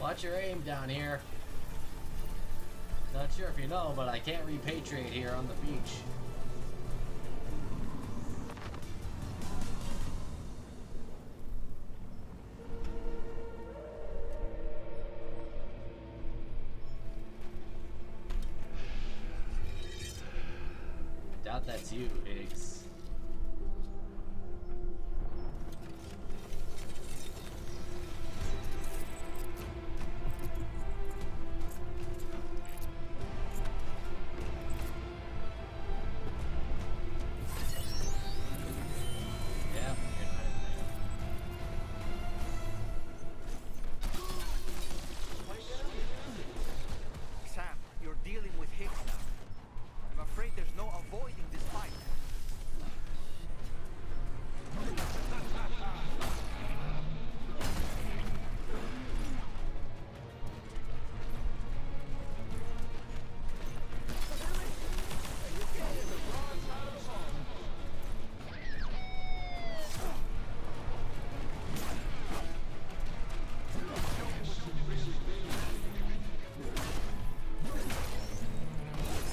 Watch your aim down here. Not sure if you know, but I can't repatriate here on the beach. Doubt that's you, Higgs. Yeah, you're not in there. Sam, you're dealing with Higgs now. I'm afraid there's no avoiding this fight.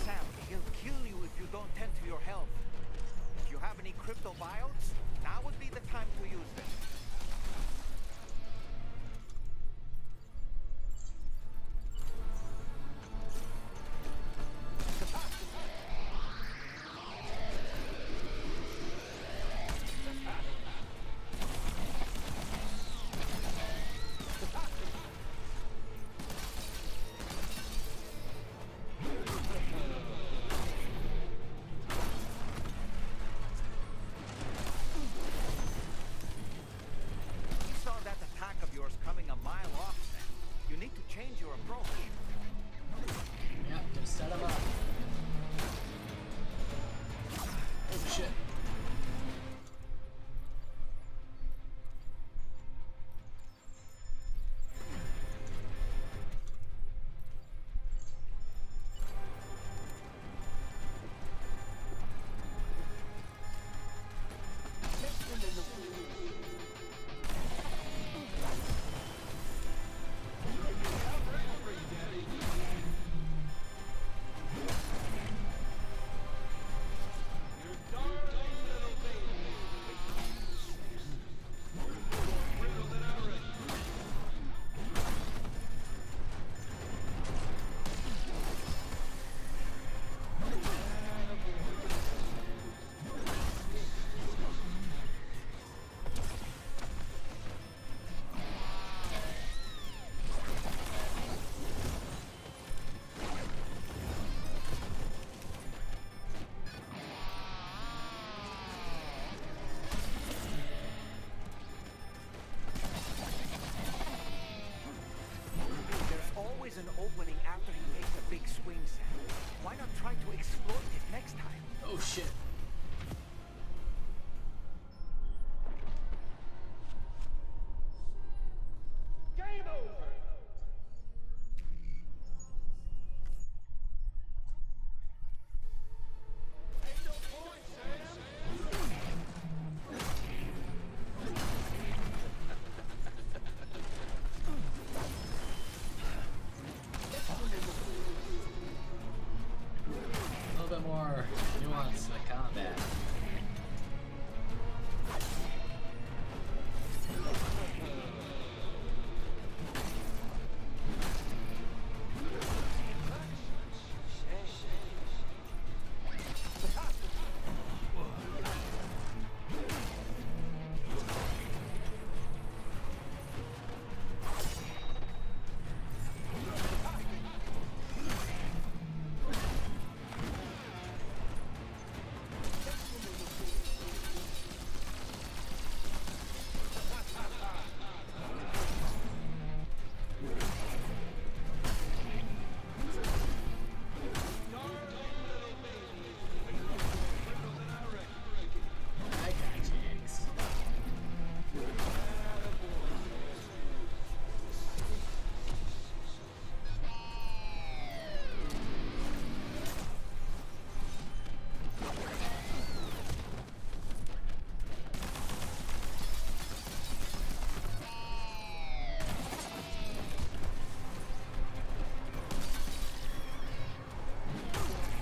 Sam, he'll kill you if you don't tend to your health. If you have any crypto buyouts, now would be the time to use them. more nuance to the combat.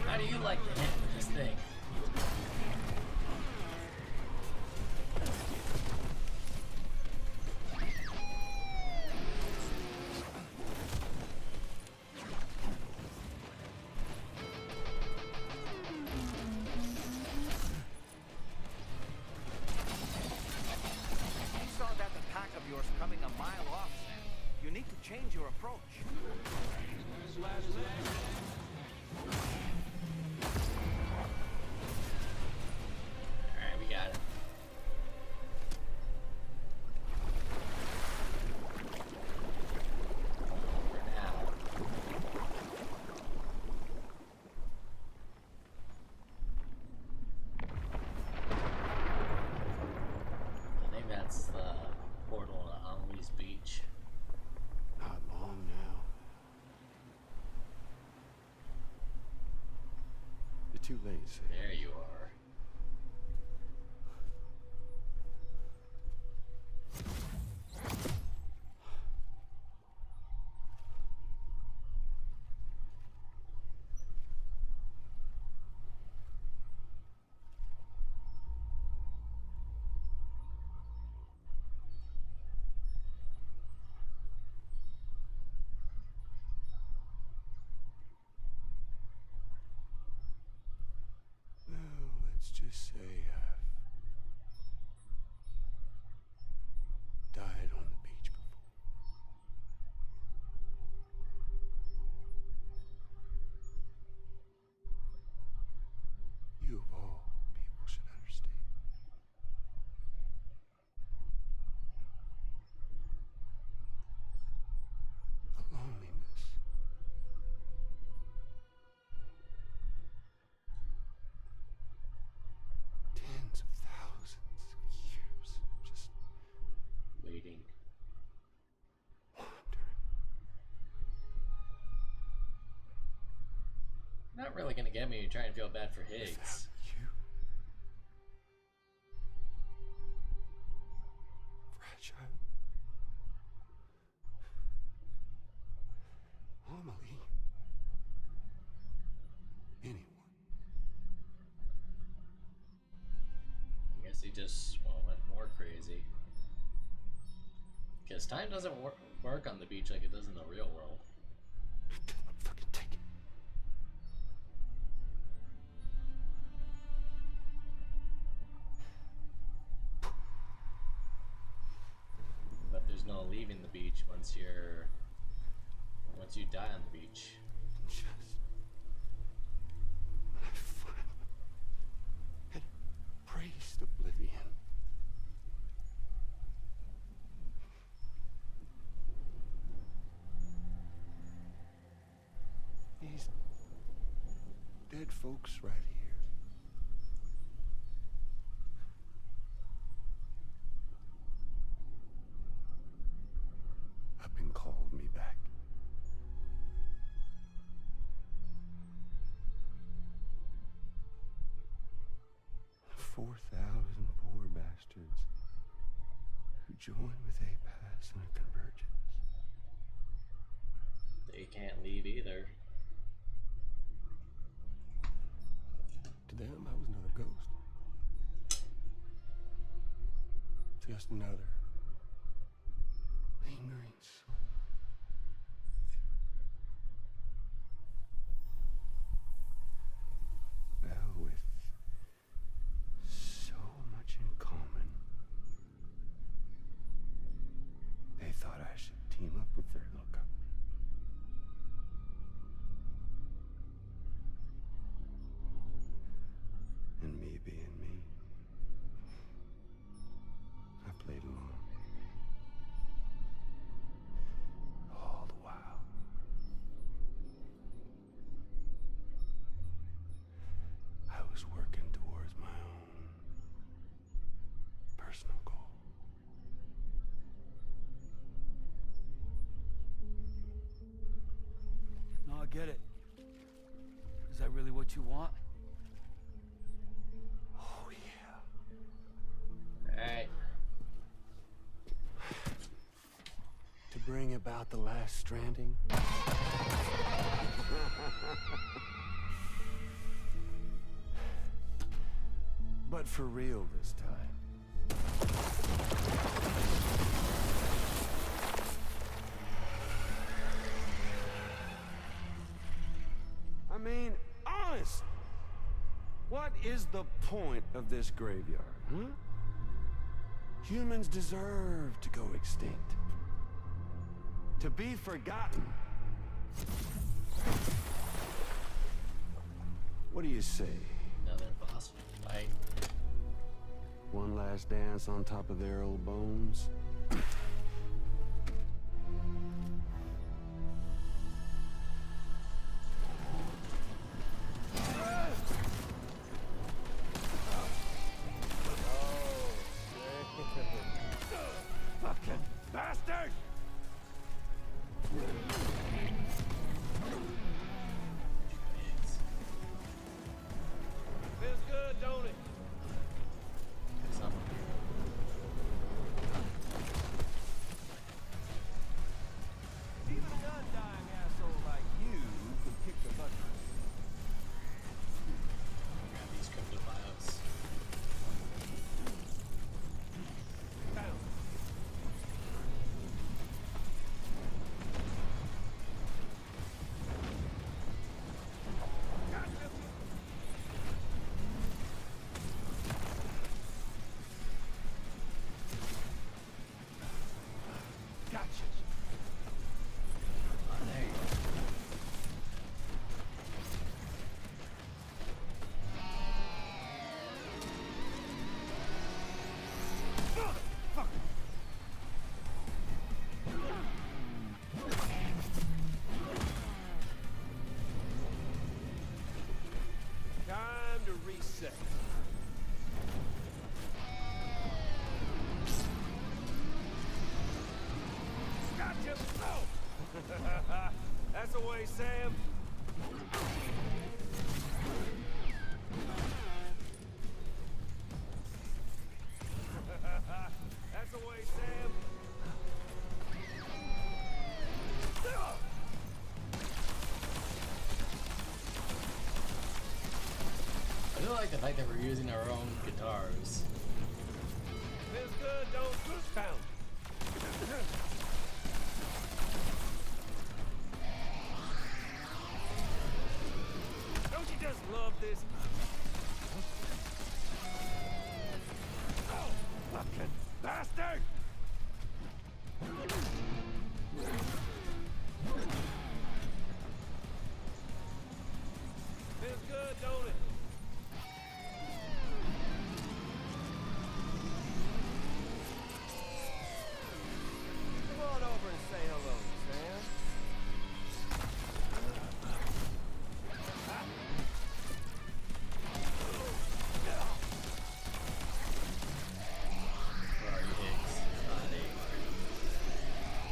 How do you like to hit with this thing? You saw that attack of yours coming a mile off, Sam. You need to change your approach. Alright, we got it. For now. I think that's the portal to Emily's Beach. Not long now. You're too late, Sam. There you are. Well, let's just say I've died on the beach before. You of all people should understand. The loneliness. Tens of thousands of years just Waiting. wandering. Not really gonna get me trying to feel bad for Higgs. You. Fragile. Amelie. Anyone. I guess he just went more crazy. Because time doesn't work on the beach like it does in the real world. Fucking take it. But there's no leaving the beach once you die on the beach. Just when I finally had praised oblivion. These dead folks right here. Up and called me back. 4,000 poor bastards who join with APAS in a convergence. They can't leave either. them, I was another ghost. Just another lingering soul. Well, with so much in common, they thought I should team up with their little company. And me being me, I played along. All the while. I was working towards my own personal goal. No, I get it. Is that really what you want? Oh, yeah. Alright. To bring about the last stranding. But for real this time. I mean, honest. What is the point of this graveyard, huh? Humans deserve to go extinct. To be forgotten. What do you say? Another boss fight. One last dance on top of their old bones? Fucking bastard! Feels good, don't it? Even an undying asshole like you can kick the button. Grab these crypto files. Gotcha. Oh, there you go. Time to reset. Gotcha! Oh! That's the way, Sam. That's the way, Sam. I do like the fact that we're using our own guitars. Feels good, don't goose pound. Don't you just love this? Oh, fucking bastard! Feels good, don't it? Come on over and say hello, Sam. Where are you, Higgs? Ah, there you are.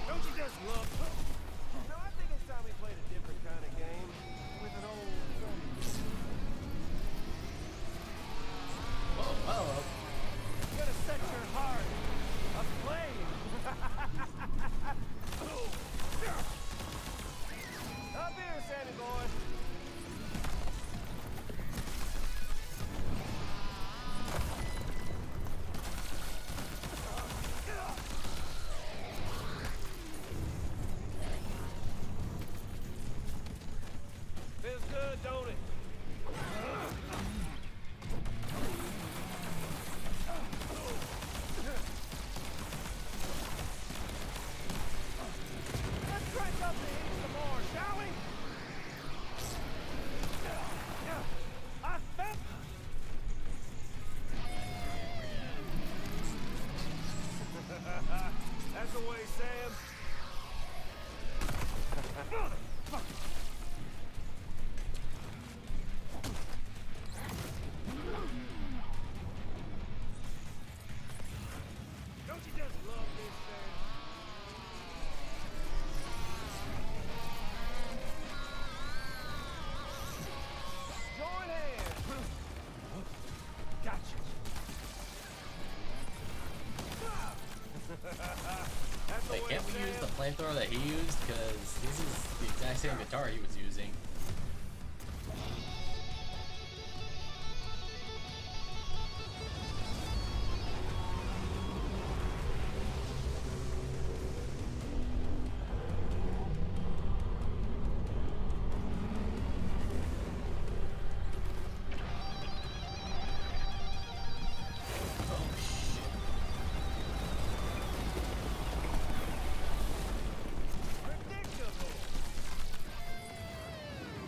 Don't you just love? No, I think it's time we played a different kind of game with an old friend. flamethrower that he used? Because this is the exact same guitar he was using.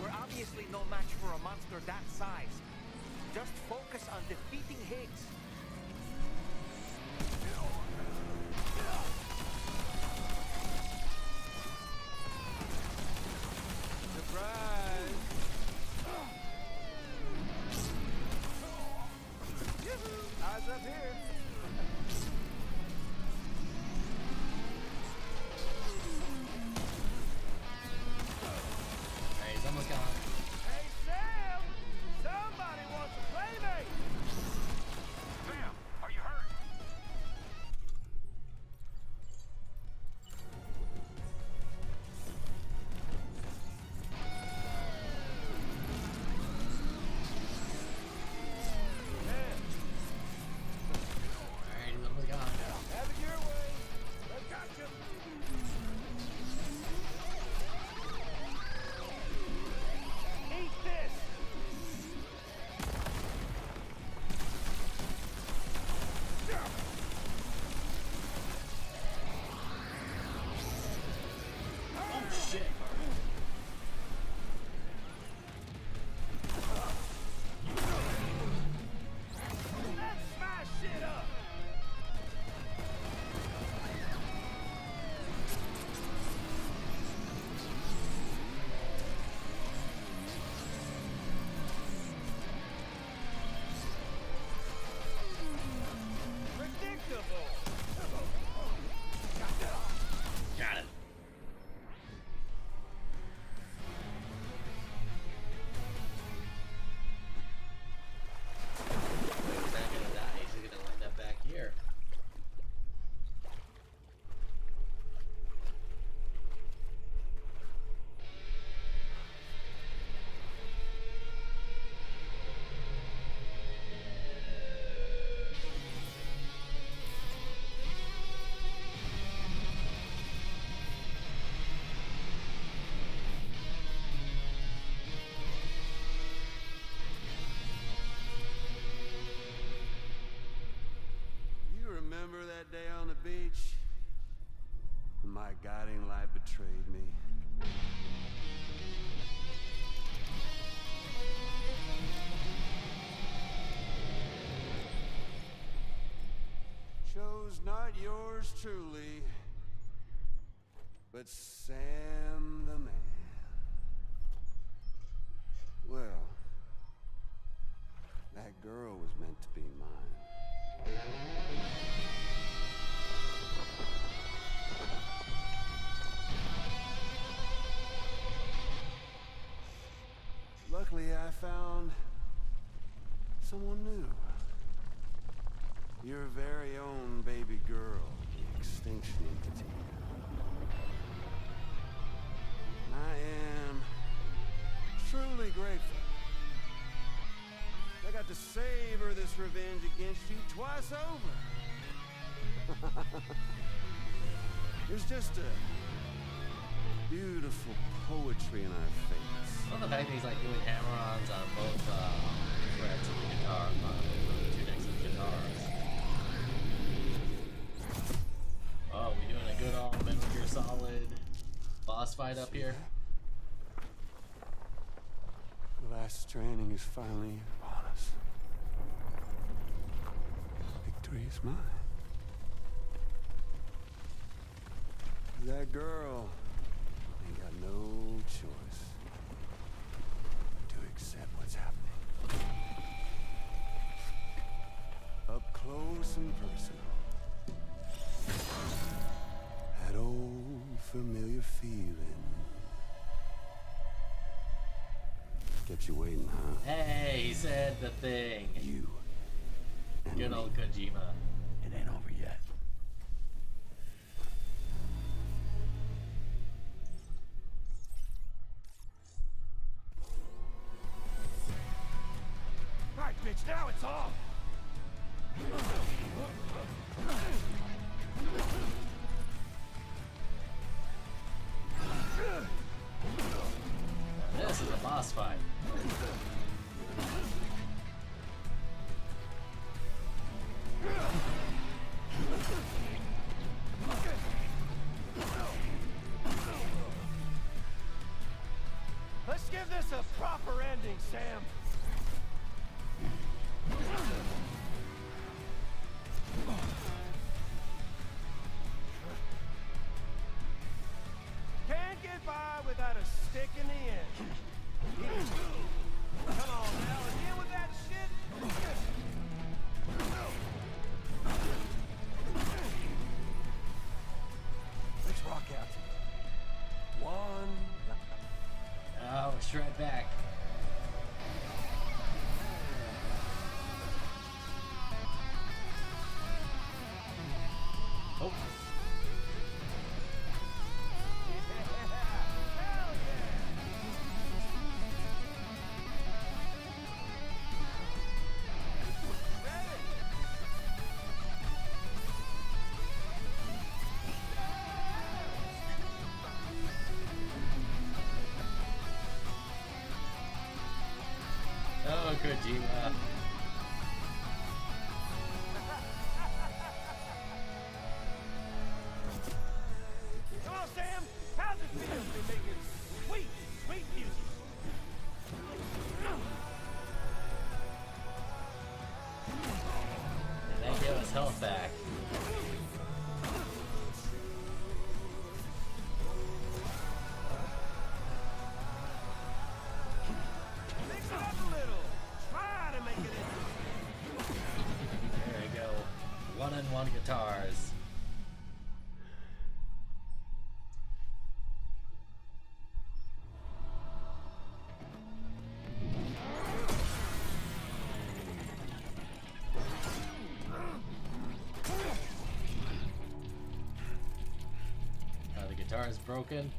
We're obviously no match for a monster that size. Just focus on defeating Higgs. Surprise! Eyes up here. Alright, he's almost gone. Hey, Sam! Somebody wants to play me! Sam, are you hurt? Alright, he's almost gone. Have it your way. I got you. Eat this! Oh shit! Let's smash shit up! Predictable! Got it. He's not gonna die. He's gonna wind up back here. You remember that day on the beach? When my guiding light betrayed me. Chose not yours truly, but Sam the man. Well, that girl was meant to be mine. Luckily, I found someone new. Your very own baby girl, the Extinction Entity. I am truly grateful. I got to savor this revenge against you twice over. There's just a beautiful poetry in our fates. I love the fact that he's like doing hammer-ons on both frets of the guitar, on the two decks of guitars. Oh, we doing a good old Metal Gear Solid boss fight up here? The last stranding is finally upon us. Victory is mine. That girl ain't got no choice to accept what's happening. Up close and personal. That old familiar feeling. Kept you waiting, huh? Hey, he said the thing. You. Good old Kojima. It ain't over yet. garbage, now it's all! This is a boss fight. Let's give this a proper ending, Sam. Can't get by without a stick in the end. Come on now, again with that shit. Let's rock out. One. Oh, straight back. Oh. Oh, Kojima. Come on, Sam. How's it feel to be making sweet, sweet music? And that gave us health back. Mix it up a little. Try to make it in. There we go. One-on-one guitars. The guitar is broken.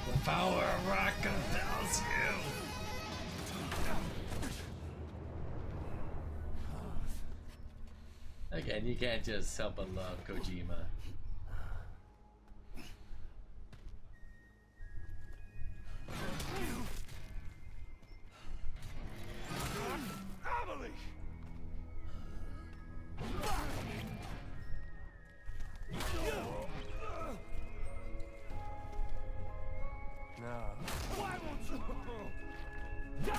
The power of rock compels you. Again, you can't just help but love Kojima. Why won't you die?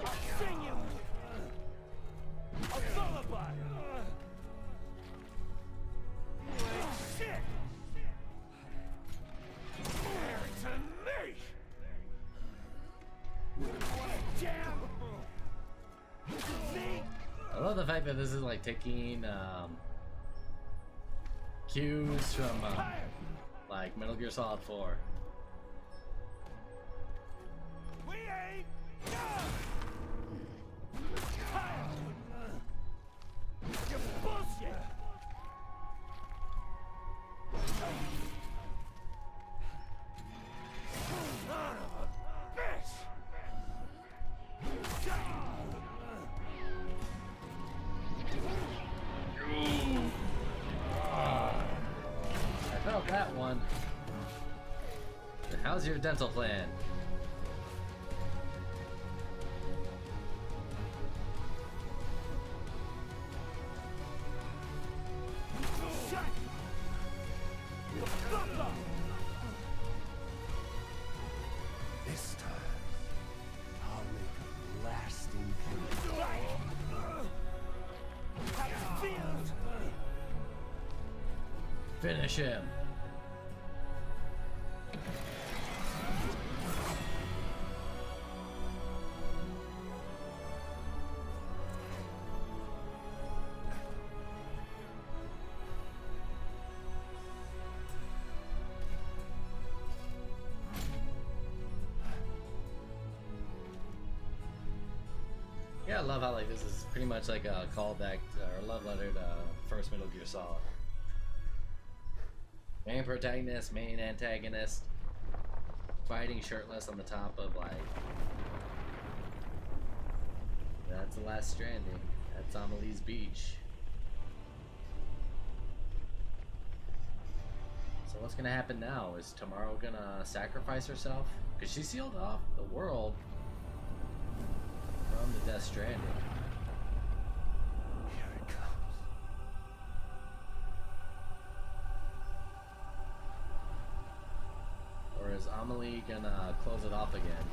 I'll sing you a lullaby. Shit! To me! Damn! Me! I love the fact that this is like taking cues from like Metal Gear Solid 4. We ain't done! You bullshit! Son of a bitch! I felt that one. How's your dental plan? Shut the fuck up! This time, I'll make a lasting change. How it feels! Finish him. gotta love how like this is pretty much like a callback or a love letter to first Metal Gear Solid. Main protagonist, main antagonist, fighting shirtless on the top of like. That's the last stranding. That's Amelie's beach. So what's gonna happen now? Is Tomorrow gonna sacrifice herself? Because she sealed off the world from the Death Stranding. Here it comes. Or is Amelie gonna close it off again?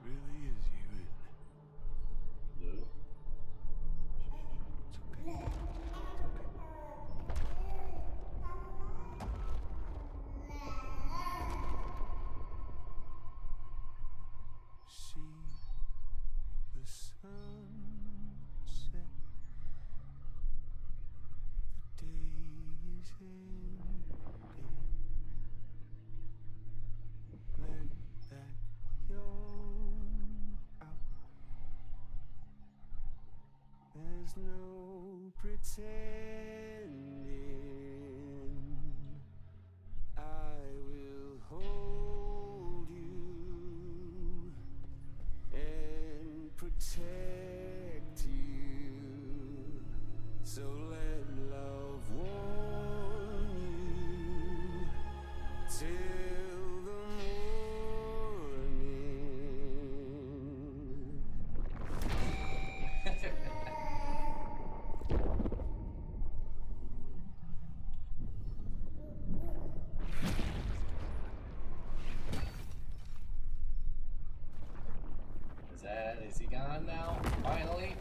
Really is you, isn't it? Lou? It's okay. See the sun set. The day is ending. Let that yawn out. There's no pretending. I will hold you and protect you. So let love warm you till the morning. Is he gone now? Finally?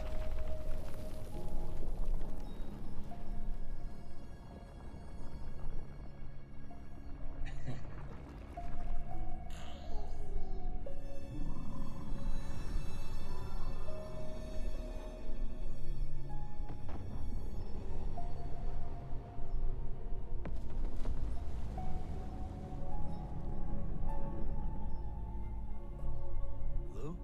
Lou?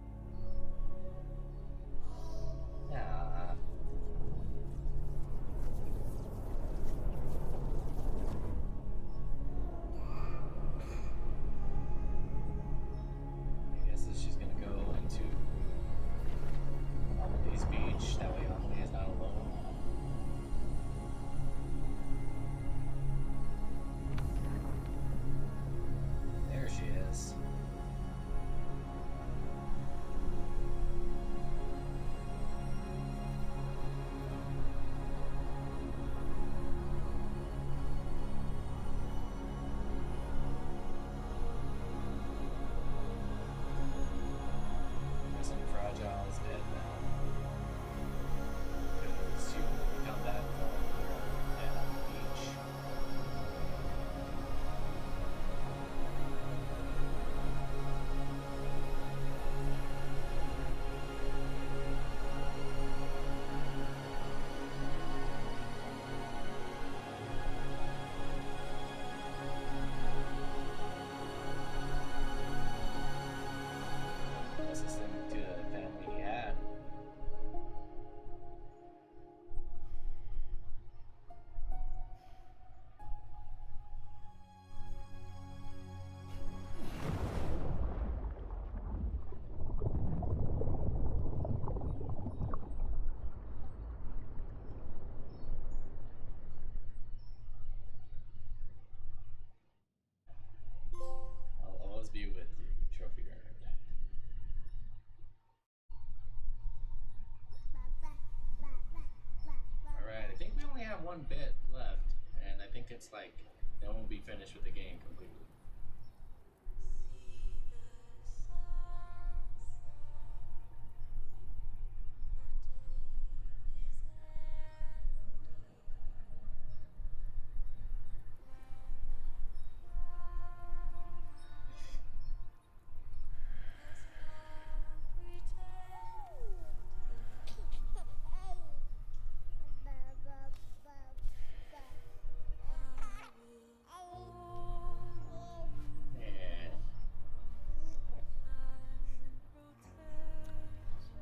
one bit left, and I think it's like they won't be finished with the game completely.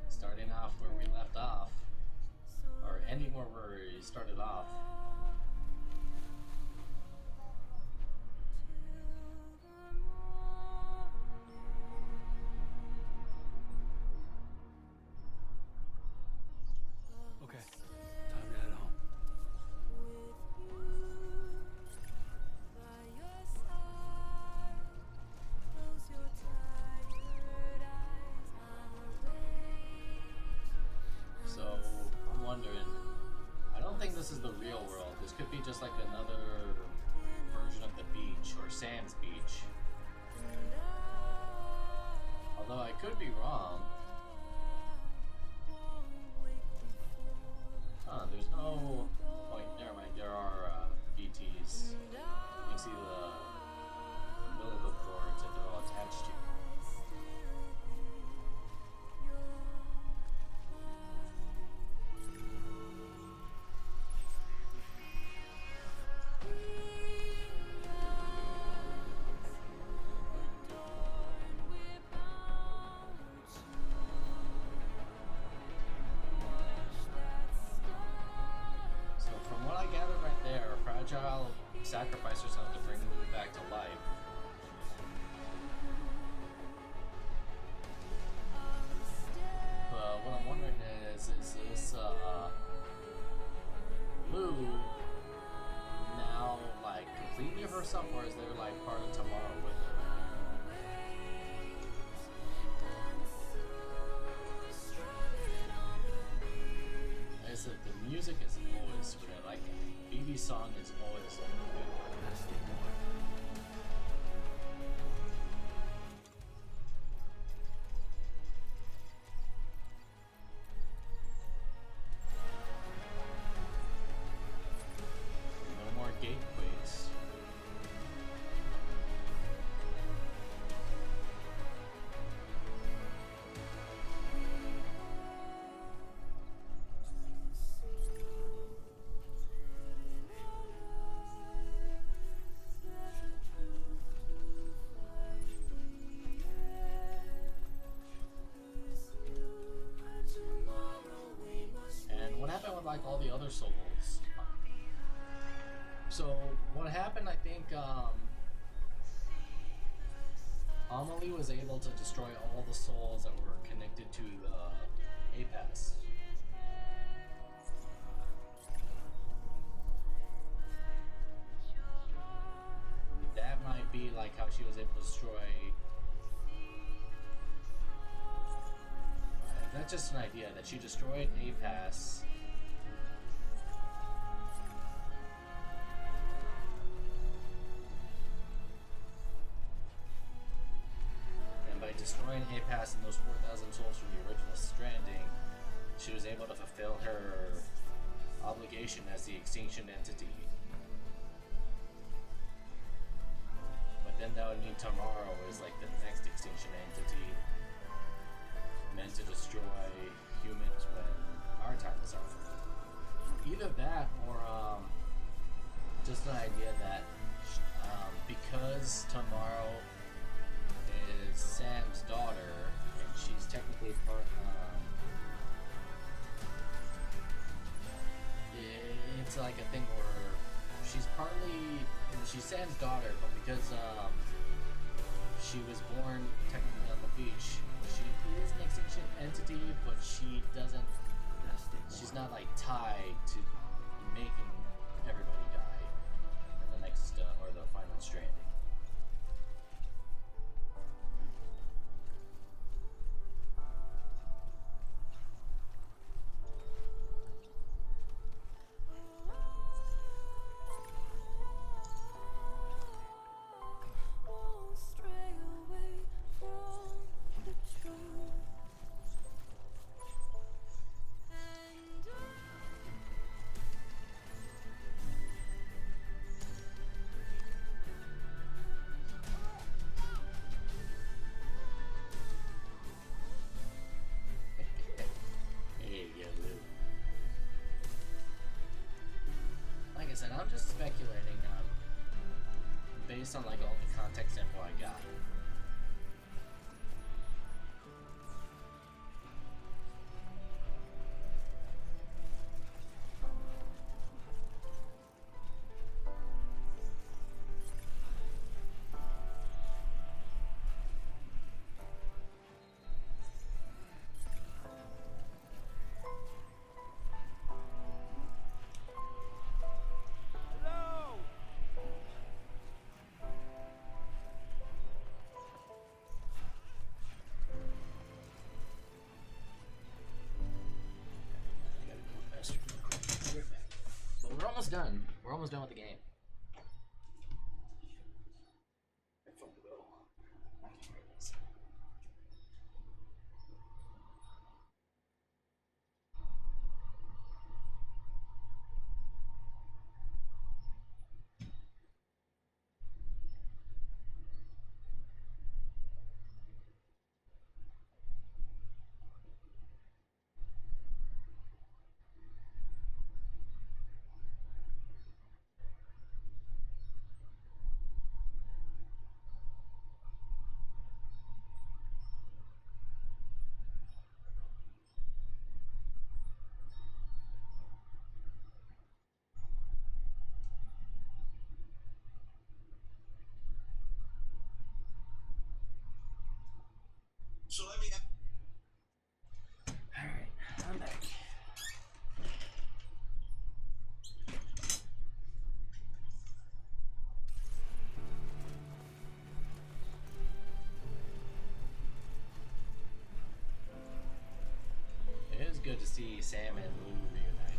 Starting off where we left off, or ending where we started off. Okay, time to head home. So, I'm wondering, I don't think this is the real world. This could be just like another version of the beach, or Sam's beach. Although I could be wrong. There's no... Oh, wait, never mind, there are BTs. You can see the umbilical cords that they're all attached to. Sacrifice herself to bring me back to life. But what I'm wondering is this Lou now like completely herself, or is there like part of tomorrow with her? Like I said, the music is always good. I like it. BB's song is always good. No more gateways. Like all the other souls. So what happened, I think Amelie was able to destroy all the souls that were connected to the APAS. That might be like how she was able to destroy... That's just an idea, that she destroyed APAS. Destroying APAS and those 4,000 souls from the original Stranding, she was able to fulfill her obligation as the extinction entity. But then that would mean tomorrow is like the next extinction entity, meant to destroy humans when our time is up. Either that, or just an idea that because tomorrow is Sam's daughter, and she's technically part. It's like a thing where she's she's Sam's daughter, but because she was born technically on the beach, she is an extinction entity, but she doesn't. She's not like tied to making everybody die in the next or the final Stranding. based on like all the context info I got. But we're almost done. We're almost done with the game. So let me. Alright, I'm back. It is good to see Sam and Lou reunited.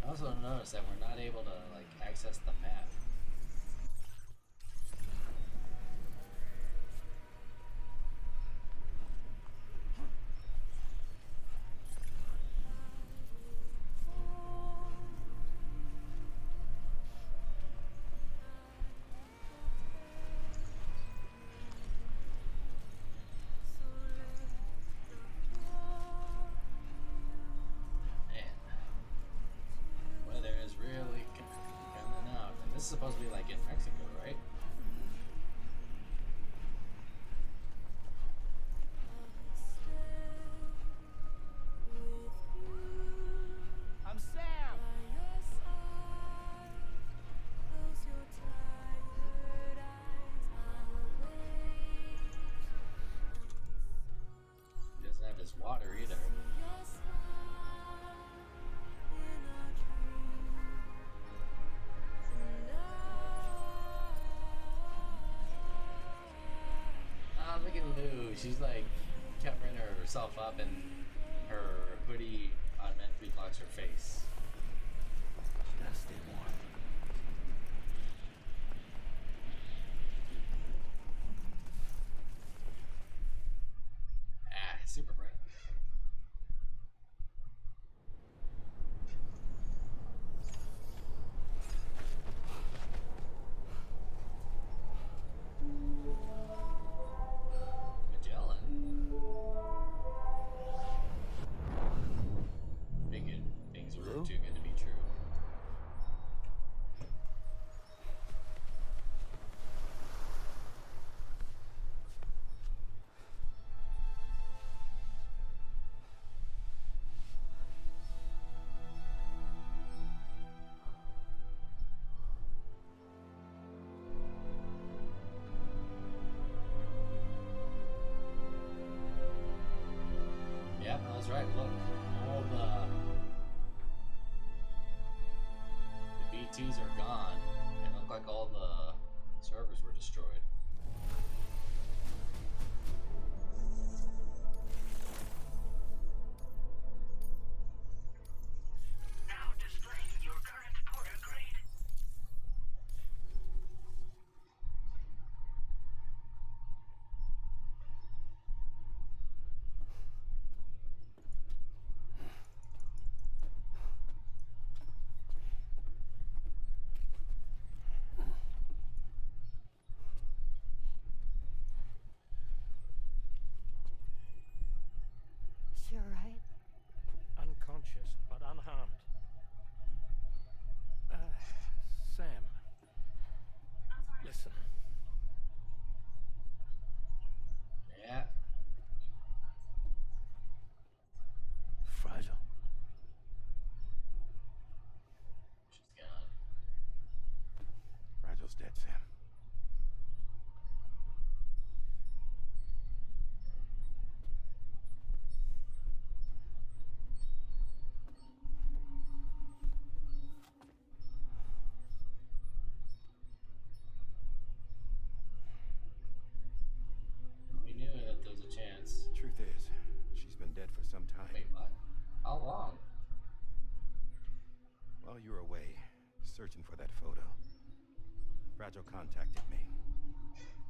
I also noticed that we're not able to like access the map. Weather is really coming out. And this is supposed to be like in Mexico, right? I'm Sam! He doesn't have his water either. Ah, look at Lou. She's like covering herself up and her hoodie automatically blocks her face. She gotta stay warm. Ah, super bright. Magellan. Figured things were too good to be true. Yep, I was right. Look, all the BTs are gone, and it looked like all the servers were destroyed. Now displaying your current porter grade. some time. Wait, what? How long? While you were away, searching for that photo, Fragile contacted me.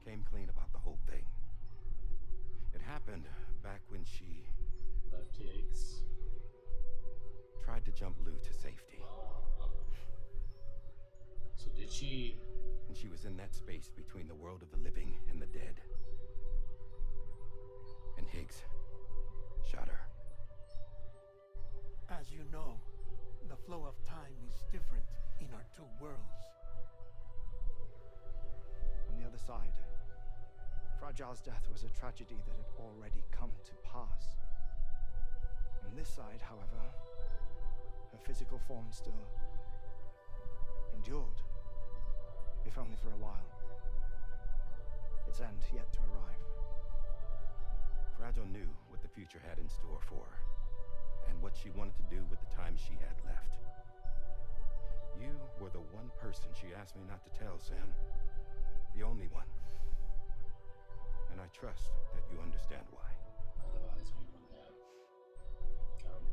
Came clean about the whole thing. It happened back when she... Left Higgs. Tried to jump Lou to safety. So did she... And she was in that space between the world of the living and the dead. And Higgs shot her. As you know, the flow of time is different in our two worlds. On the other side, Fragile's death was a tragedy that had already come to pass. On this side, however, her physical form still endured, if only for a while. Its end yet to arrive. Fragile knew what the future had in store for her, and what she wanted to do with the time she had left. You were the one person she asked me not to tell, Sam. The only one. And I trust that you understand why. Otherwise, we wouldn't have come.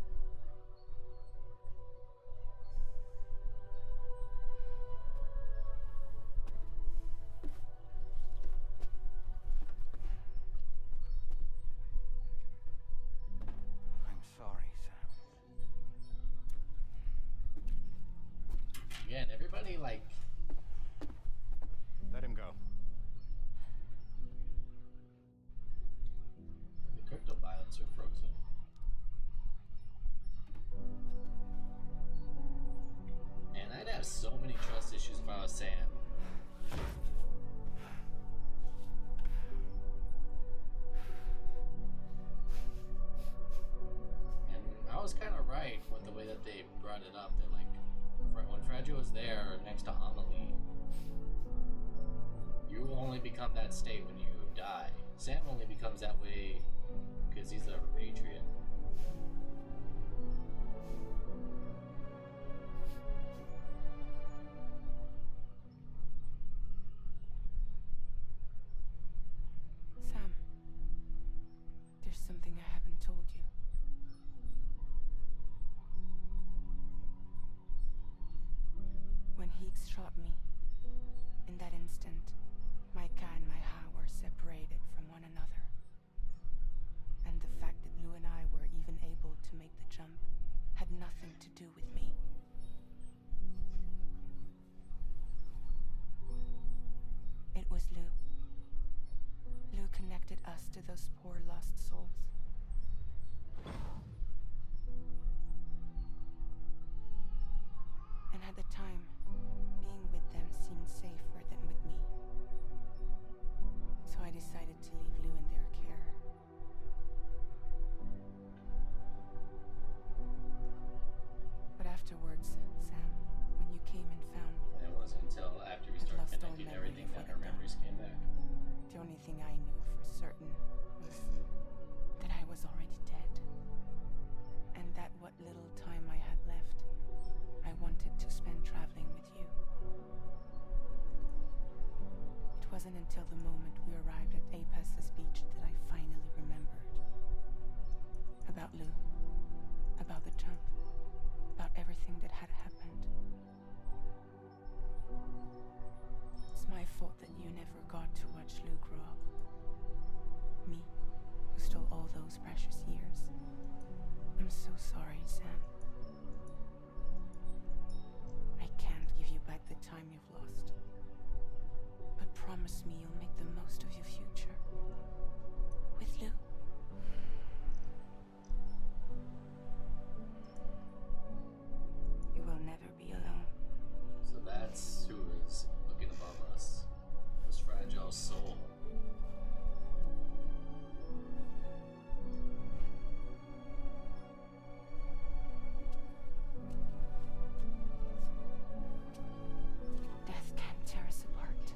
I'm sorry, Sam. Again, everybody, like... Let him go. The crypto biots are frozen. Man, I'd have so many trust issues if I was Sam. And I was kind of right with the way that they brought it up. That like, when Fragile was there next to Amelie, you only become that state when you die. Sam only becomes that way because he's a repatriate. Sam, there's something I haven't told you. When Higgs shot me, in that instant, my Ka and my Ha were separated from one another. And the fact that Lou and I were even able to make the jump had nothing to do with me. It was Lou. Lou connected us to those poor lost souls. And at the time, being with them seemed safer than with me. So I decided to leave Lou in their care. But afterwards, Sam, when you came and found me, And it wasn't until after we I'd started lost all connecting memory everything of that what her I'd done. memories came back. The only thing I knew for certain was that I was already dead. And that what little time I had left, I wanted to spend traveling with you. It wasn't until the moment we arrived at Apes's beach that I finally remembered. About Lou, about the jump, about everything that had happened. It's my fault that you never got to watch Lou grow up. Me, who stole all those precious years. I'm so sorry, Sam. I can't give you back the time you've lost. But promise me you'll make the most of your future. With Lou. You will never be alone. So that's who is looking above us. This fragile soul. Death can't tear us apart.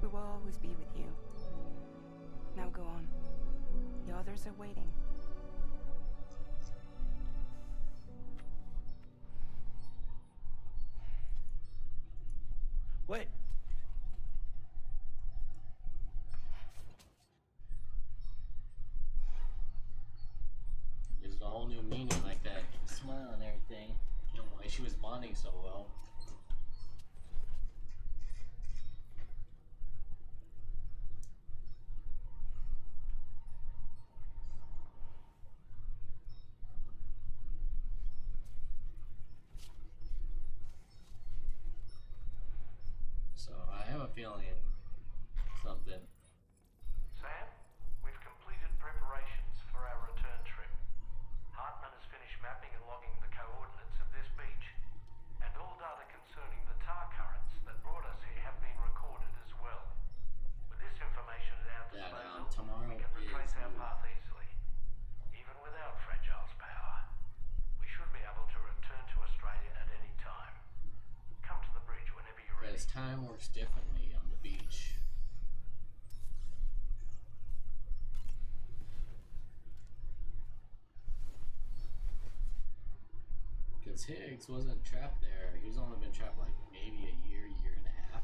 We will always be with you. Now go on. The others are waiting. Wait. Why she was bonding so well. So I have a feeling something. Sam, we've completed preparations for our return trip. Hartman has finished mapping and logging the coordinates of this beach, and all data concerning the tar currents that brought us here have been recorded as well. With this information at our disposal, tomorrow we can retrace is our path easily. Even without Fragile's power, we should be able to return to Australia at any time. Come to the bridge whenever you're ready. Because time works differently on the beach. Because Higgs wasn't trapped there. He's only been trapped like maybe a year, year and a half.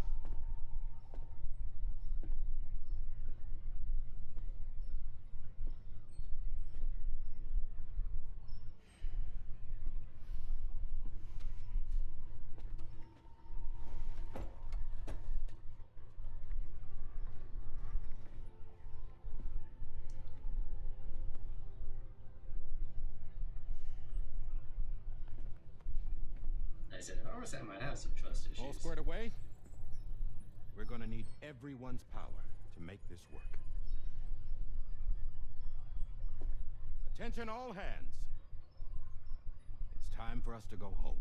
I said, if I was, I might have some trust issues. All squared away? We're gonna need everyone's power to make this work. Attention all hands. It's time for us to go home.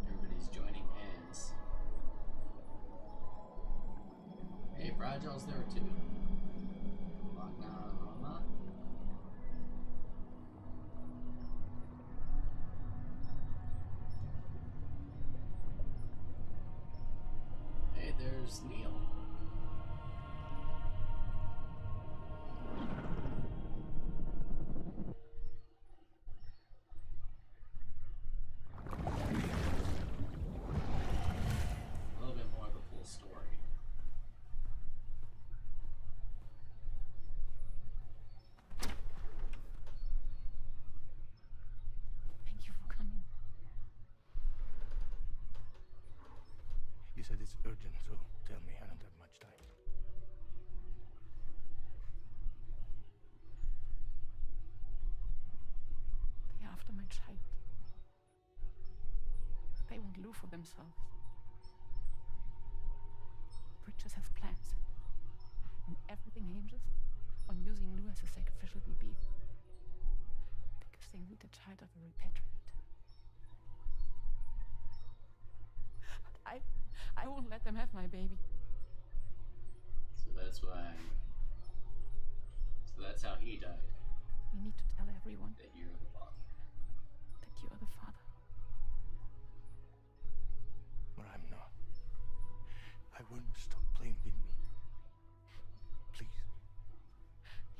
Everybody's joining hands. Hey, Fragile's there too. Mama. Hey, there's Neil. A little bit more of the full story. Thank you for coming. You said it's urgent, so tell me, I don't have much time. They're after my child. They want Lou for themselves. Bridges has plans. And everything hinges on using Lou as a sacrificial BB. Because they need the child of a repatriate. But I won't let them have my baby. So that's why. So that's how he died. We need to tell everyone That you're the father. that you are the father. Or I'm not. I wouldn't stop playing with me. Please.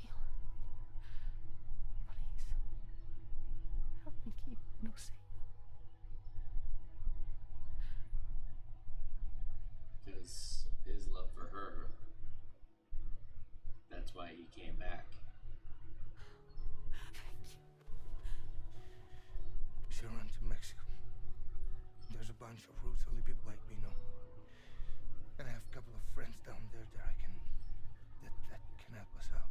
Neil. Please. Help me keep Lou safe. Because of his love for her. That's why he came back. We should run to Mexico. There's a bunch of routes only people like me know. And I have a couple of friends down there that that can help us out.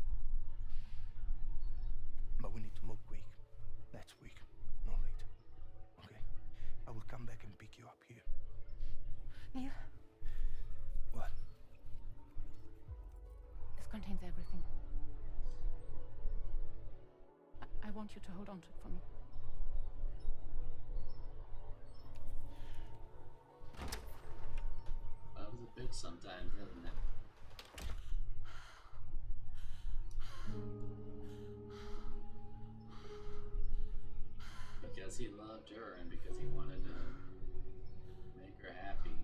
But we need to move quick. Next week, no later. Okay? I will come back and pick you up here. Neil, What? this contains everything. I want you to hold on to it for me. That was a bitch sometimes, isn't it? because he loved her and because he wanted to make her happy.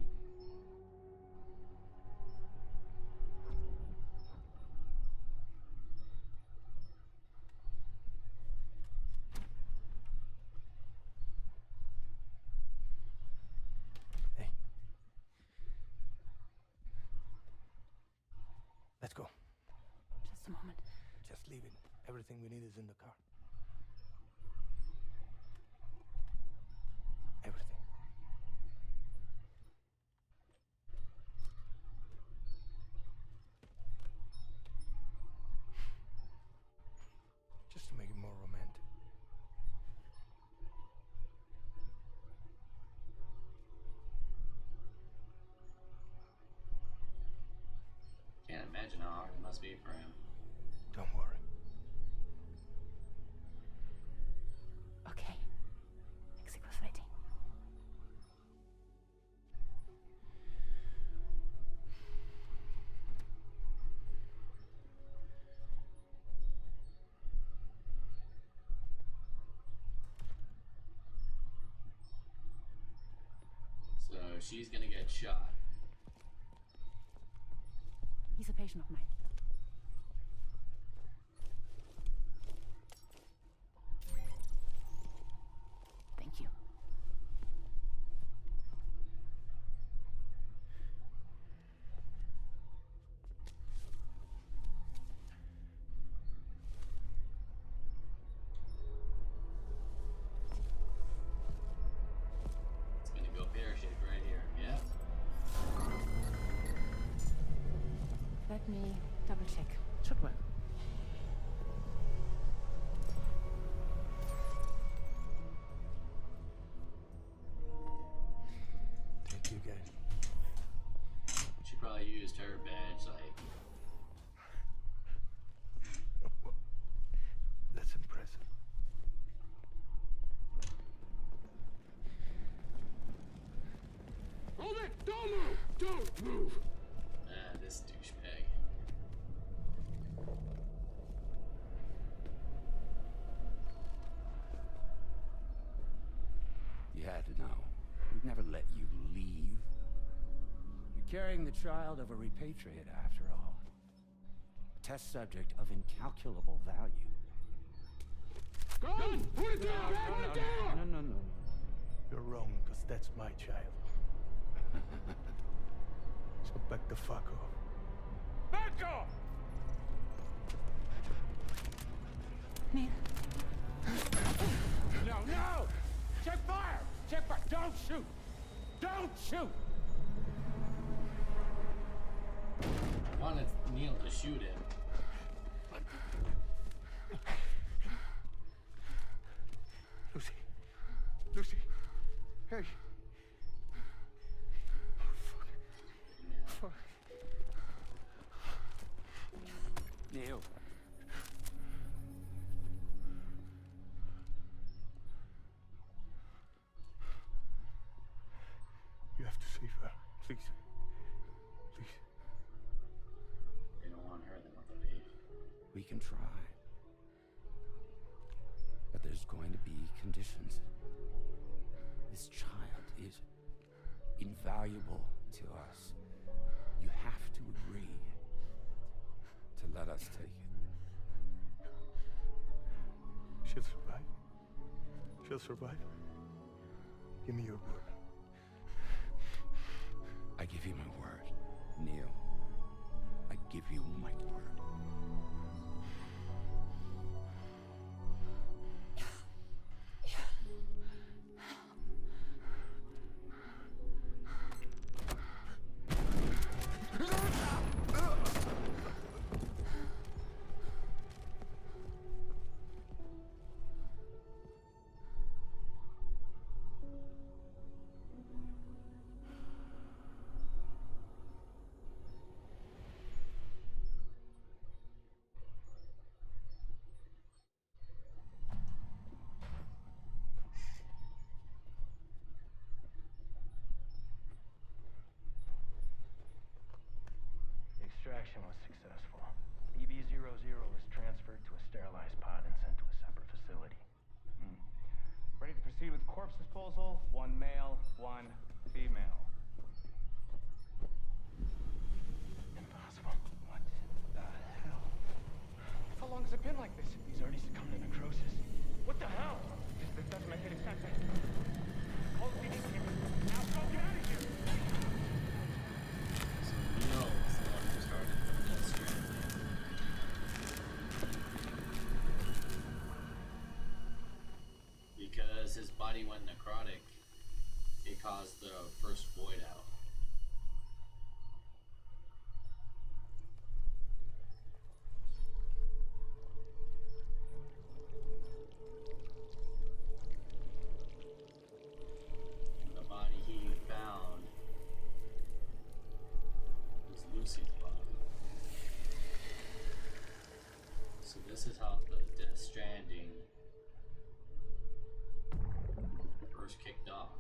Hey. Let's go. Just a moment. Just leave it. Everything we need is in the car. Everything. Just to make it more romantic. Can't imagine how hard it must be for him. Don't worry. Okay. Mexico's waiting. So she's gonna get shot. He's a patient of mine. Thank you. It's gonna go pear-shaped right here. Yeah. Let me double check. Should work. Thank you, guys. She probably used her badge like. That's impressive. Hold it! Don't move! Don't move! Ah, this douchebag. You had to know. We'd never let you leave. You're carrying the child of a repatriate, after all. A test subject of incalculable value. Gun! Put it down! Put it down! No. You're wrong, because that's my child. So back the fuck off. Back off! Neil. No! Check fire! Check fire! Don't shoot! Don't shoot! I wanted Neil to shoot him. Lucy. Hey. Fuck. Neil. You have to save her. Please. Please. They don't want her, they want the baby. We can try. But there's going to be conditions. This child is invaluable to us. You have to agree to let us take it. She'll survive. She'll survive. Give me your word. I give you my word, Neil. I give you my word. Extraction was successful. BB-00 was transferred to a sterilized pod and sent to a separate facility. Ready to proceed with corpse disposal. 1 male, 1 female. Impossible. What the hell? How long has it been like this? He's already succumbed to necrosis. What the hell? This doesn't make any sense. Call the PD team. Now go, get out of here! So Neo was the one who started the Strand. Because his body went necrotic, it caused the first void out. The body he found was Lucy's body. So this is how the Death Stranding first kicked off.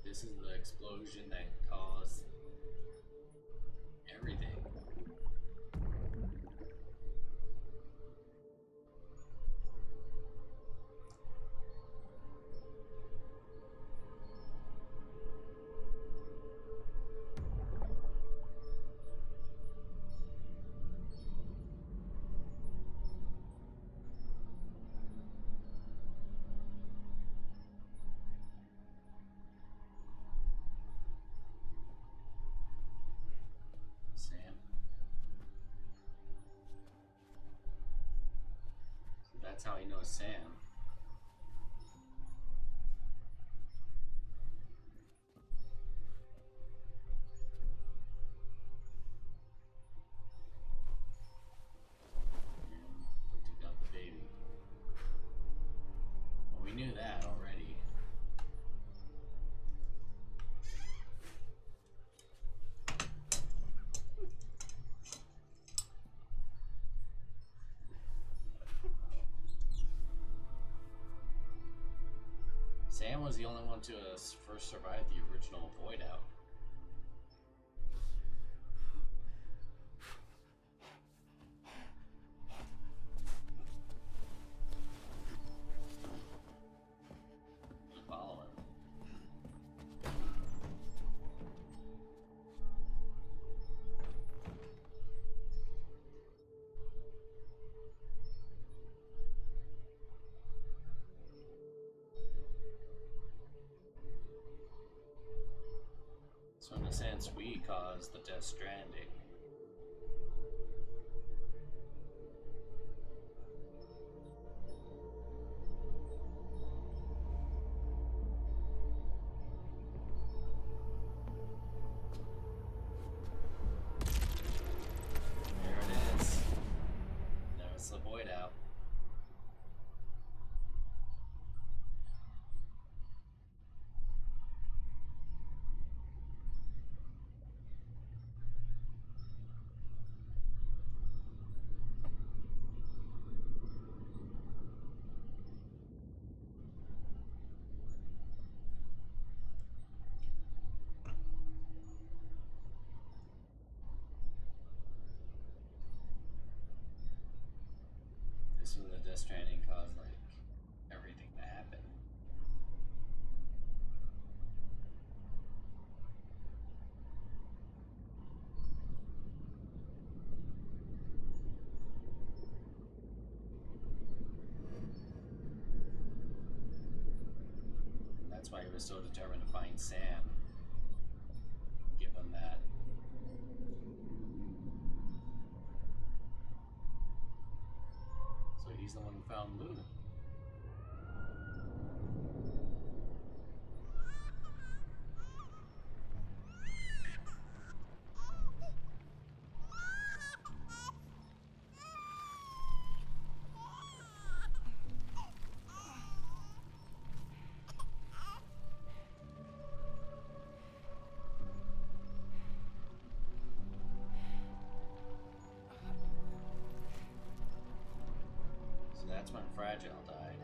This is the explosion that caused everything. Sam. So that's how he knows Sam. And took out the baby. Well, we knew that already. Sam was the only one to first survive the original void out. Follow him. So in a sense, we caused the Death Stranding. There it is. There's the void out. This is when the Death Stranding caused like everything to happen. That's why he was so determined to find Sam. Give him that. So he's the one who found Lou. So that's when Fragile died.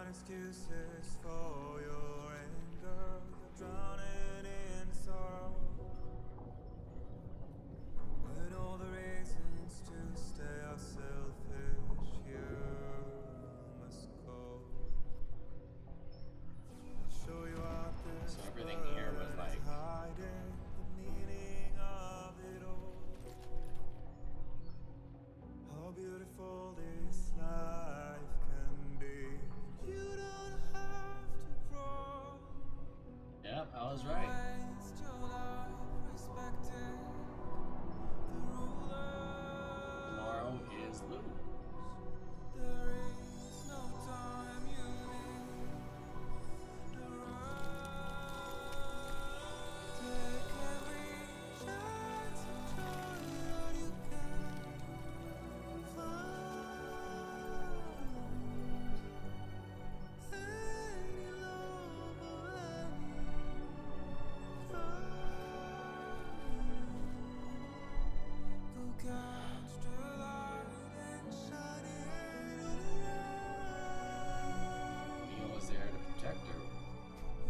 excuses for your anger. You're drowning in sorrow. With all the reasons to stay are selfish, you must go. I'll show you out this. So everything here was like hiding the meaning of it all. How beautiful this life can be. You don't have to crawl. Yep, I was right. Waste your life respecting the ruler. Tomorrow is Lou. There is no time you need to run. Take every chance of joy that you can find. Any love or any time. Go catch the light and shine it all around. Neil was there to protect her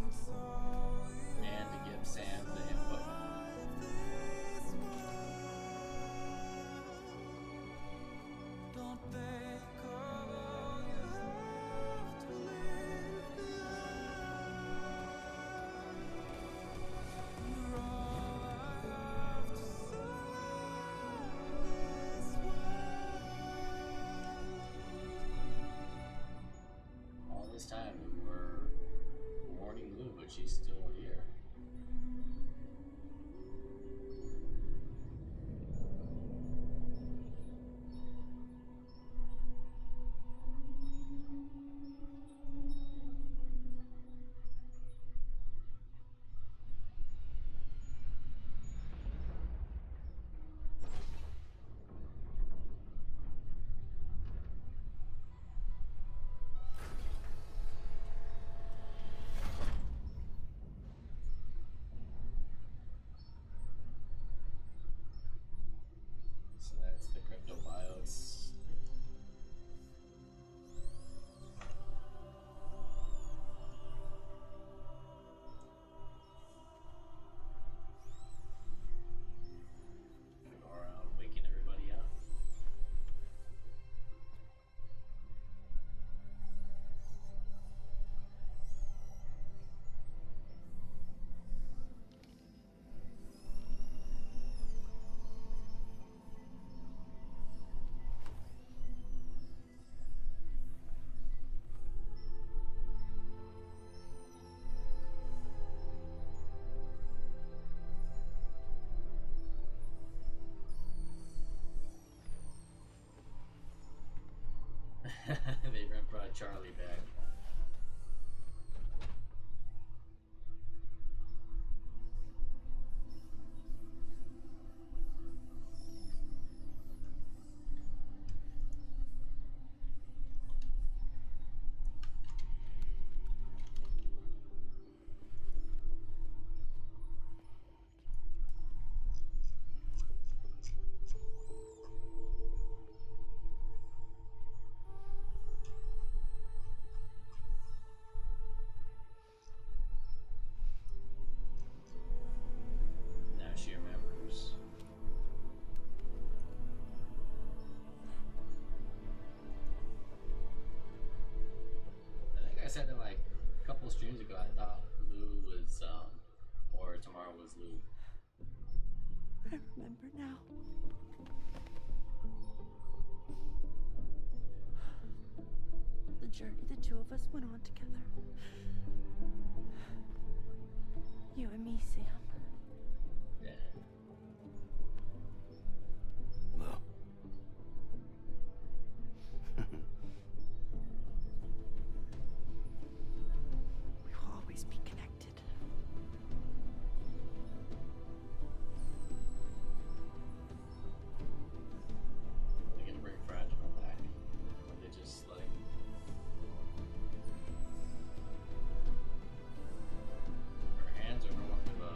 It's all we and to give Sam the input. have this world. Don't think of all you have to leave behind. You're all I have to serve this world. All this time we were warning Lou, but she's still here. So that's the cryptobiotes. Go around waking everybody up. They brought Charlie back. Now she remembers. I think I said it like a couple streams ago. I thought Lou was, or tomorrow was Lou. I remember now. The journey the two of us went on together. You and me, Sam. Yeah. Well. We will always be connected. They're gonna bring Fragile back. Or they just like. Her hands are no longer the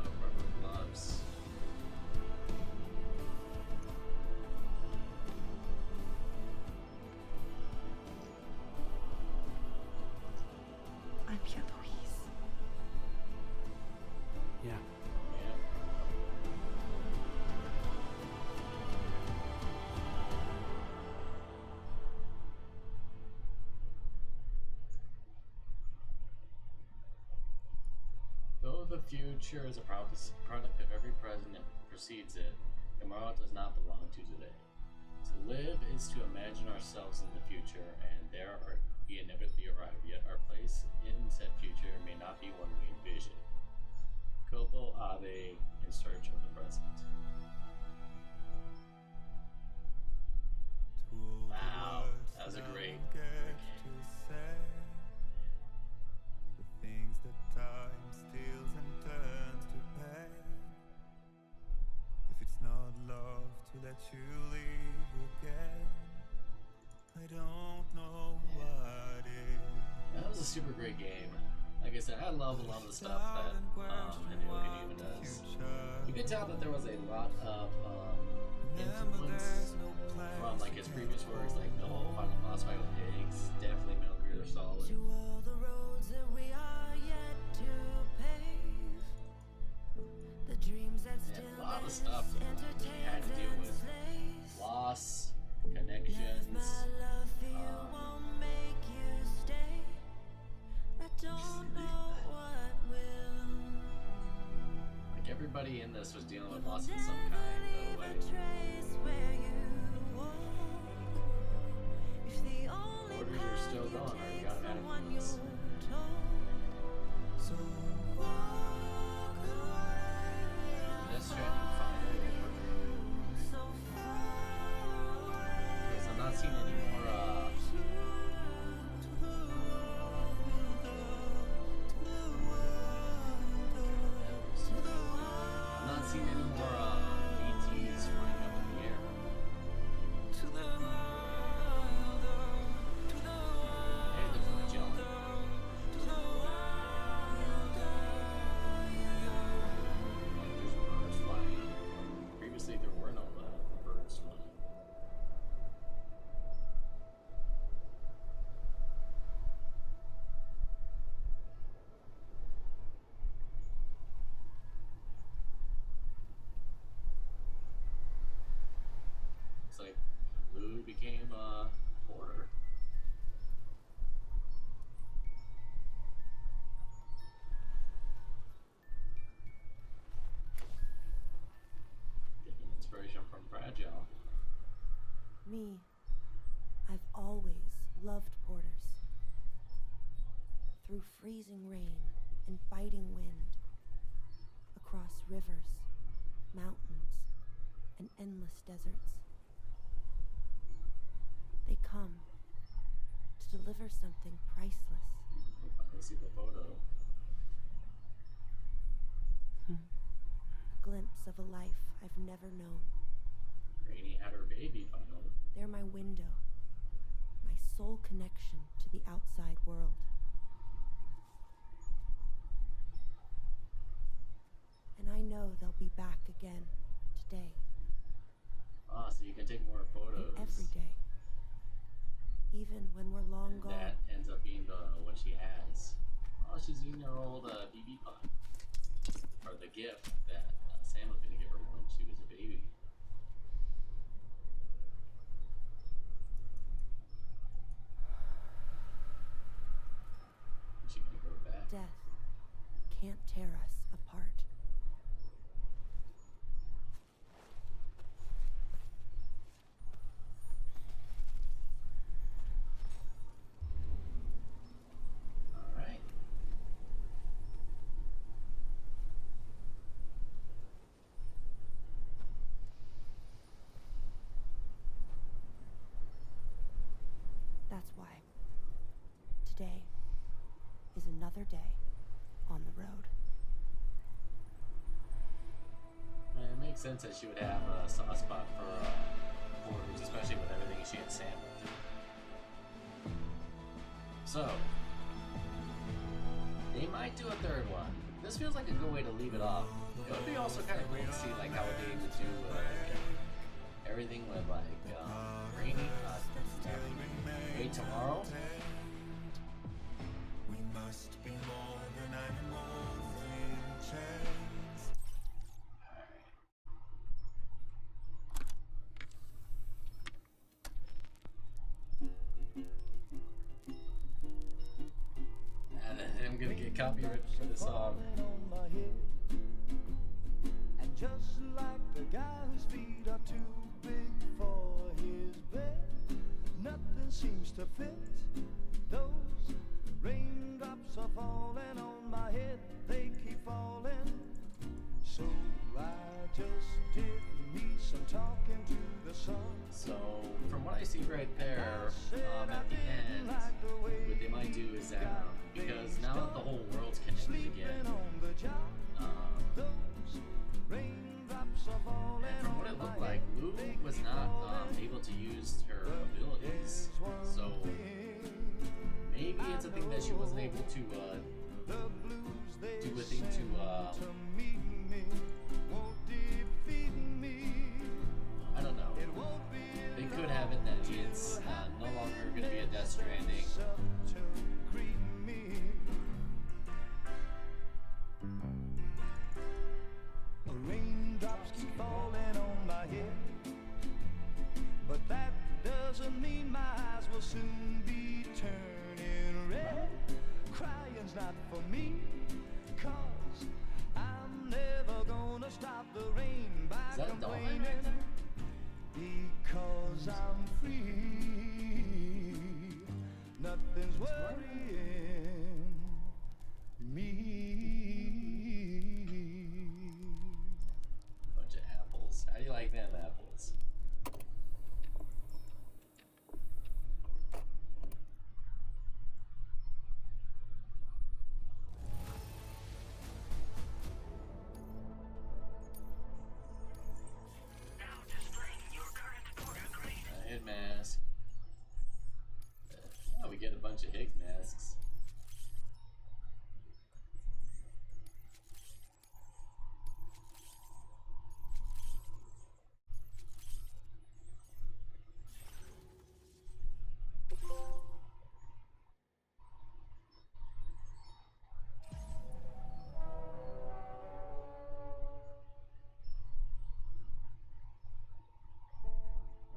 Yeah. Though the future is a product of every present that precedes it, tomorrow does not belong to today. To live is to imagine ourselves in the future, and there we inevitably arrive, yet our place in said future may not be one we envision. Kobo Abe in search of the present. Wow, that was a great game. The things that time steals and turns to pain. If it's not love to let you leave again, I don't know what is. That was a super great game. Like I said, I love a lot of the stuff that Hideo Kojima does. You could tell that there was a lot of influence from like his previous works, like the whole Final Boss fight with pigs, definitely Metal Gear Solid. To all the roads that we are yet to pave, the dreams that still A lot of stuff he had to deal with loss, connections. won't make you stay. I don't know what will. Like everybody in this was dealing with loss in some kind of way. Where you walk. If the only Orders are still going, or you got an influence. so walk away. Death Stranding finally. Because I'm not seeing any more I'm not seeing any more ATs flying up in the air. Hey, there's Magellan. There's birds flying. Previously, there were no birds flying. Looks like Lou became a porter. Getting inspiration from Fragile. Me, I've always loved porters. Through freezing rain and biting wind, across rivers, mountains, and endless deserts. They come to deliver something priceless. You can finally see the photo. A glimpse of a life I've never known. Rainey had her baby finally. They're my window, my sole connection to the outside world. And I know they'll be back again today. Ah, so you can take more photos. And every day. Even when we're long And gone. that ends up being what she has. Oh, she's using her old BB pun. Or the gift that Sam was going to give her when she was a baby. Is she going to go back? Death can't tear us apart. Alright. That's why today is another day on the road. It makes sense that she would have a soft spot for porters, especially with everything she had Sam with. So, they might do a third one. This feels like a good way to leave it off. It would be also kind of cool to see like how they would do everything with like Rainy. Wait tomorrow. We must be more than animals in chains. copyright for the song. And just like the guy whose feet are too big for his bed, nothing seems to fit. Those raindrops are falling on my head, they keep falling. So I just did me some talking to the sun. So from what I see right there, at the end, what they might do is that because now that the whole world's connected again, and from what it looked like, Lou was not able to use her abilities. So maybe it's a thing that she wasn't able to do a thing to I don't know. They could have it that it's no longer going to be a Death Stranding. Raindrops keep falling on my head, but that doesn't mean my eyes will soon be turning red. Crying's not for me, 'cause I'm never gonna stop the rain by complaining, because I'm free. Nothing's worrying me. Bunch of apples. How do you like them apples? Hit mask. Oh, we get a bunch of Higgs masks.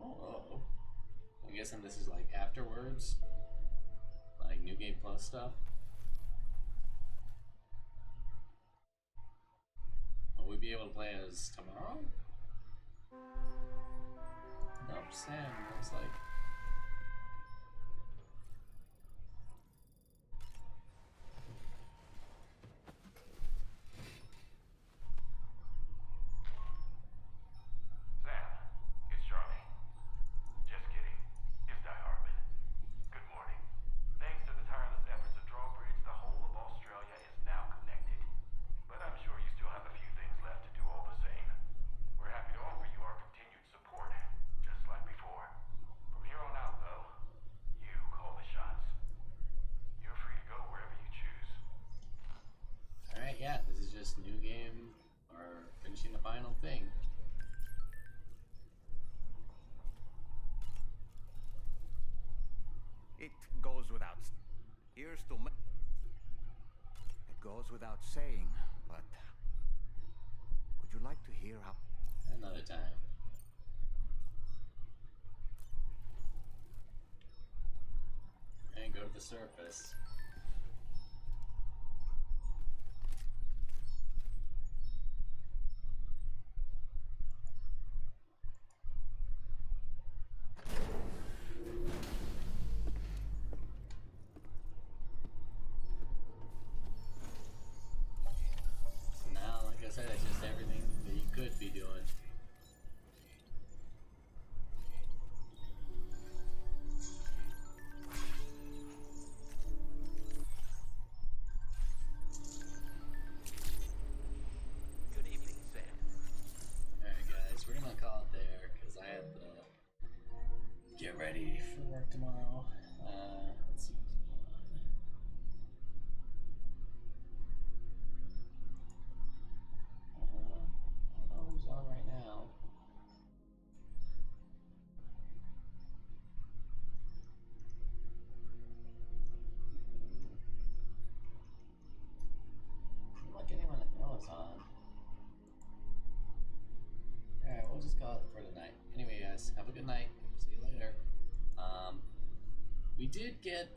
Oh, I'm guessing this is like afterwards, like New Game Plus stuff. Will we be able to play as tomorrow? Nope, Sam, looks like. Yeah, this is just new game or finishing the final thing. It goes without. Here's to. It goes without saying, but would you like to hear how? Another time. And go to the surface. That's just everything that you could be doing. We did get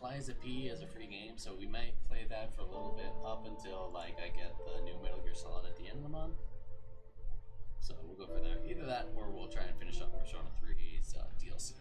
Liza P as a free game, so we might play that for a little bit up until like I get the new Metal Gear Solid at the end of the month. So we'll go for that. Either that or we'll try and finish up Persona 3's DLC.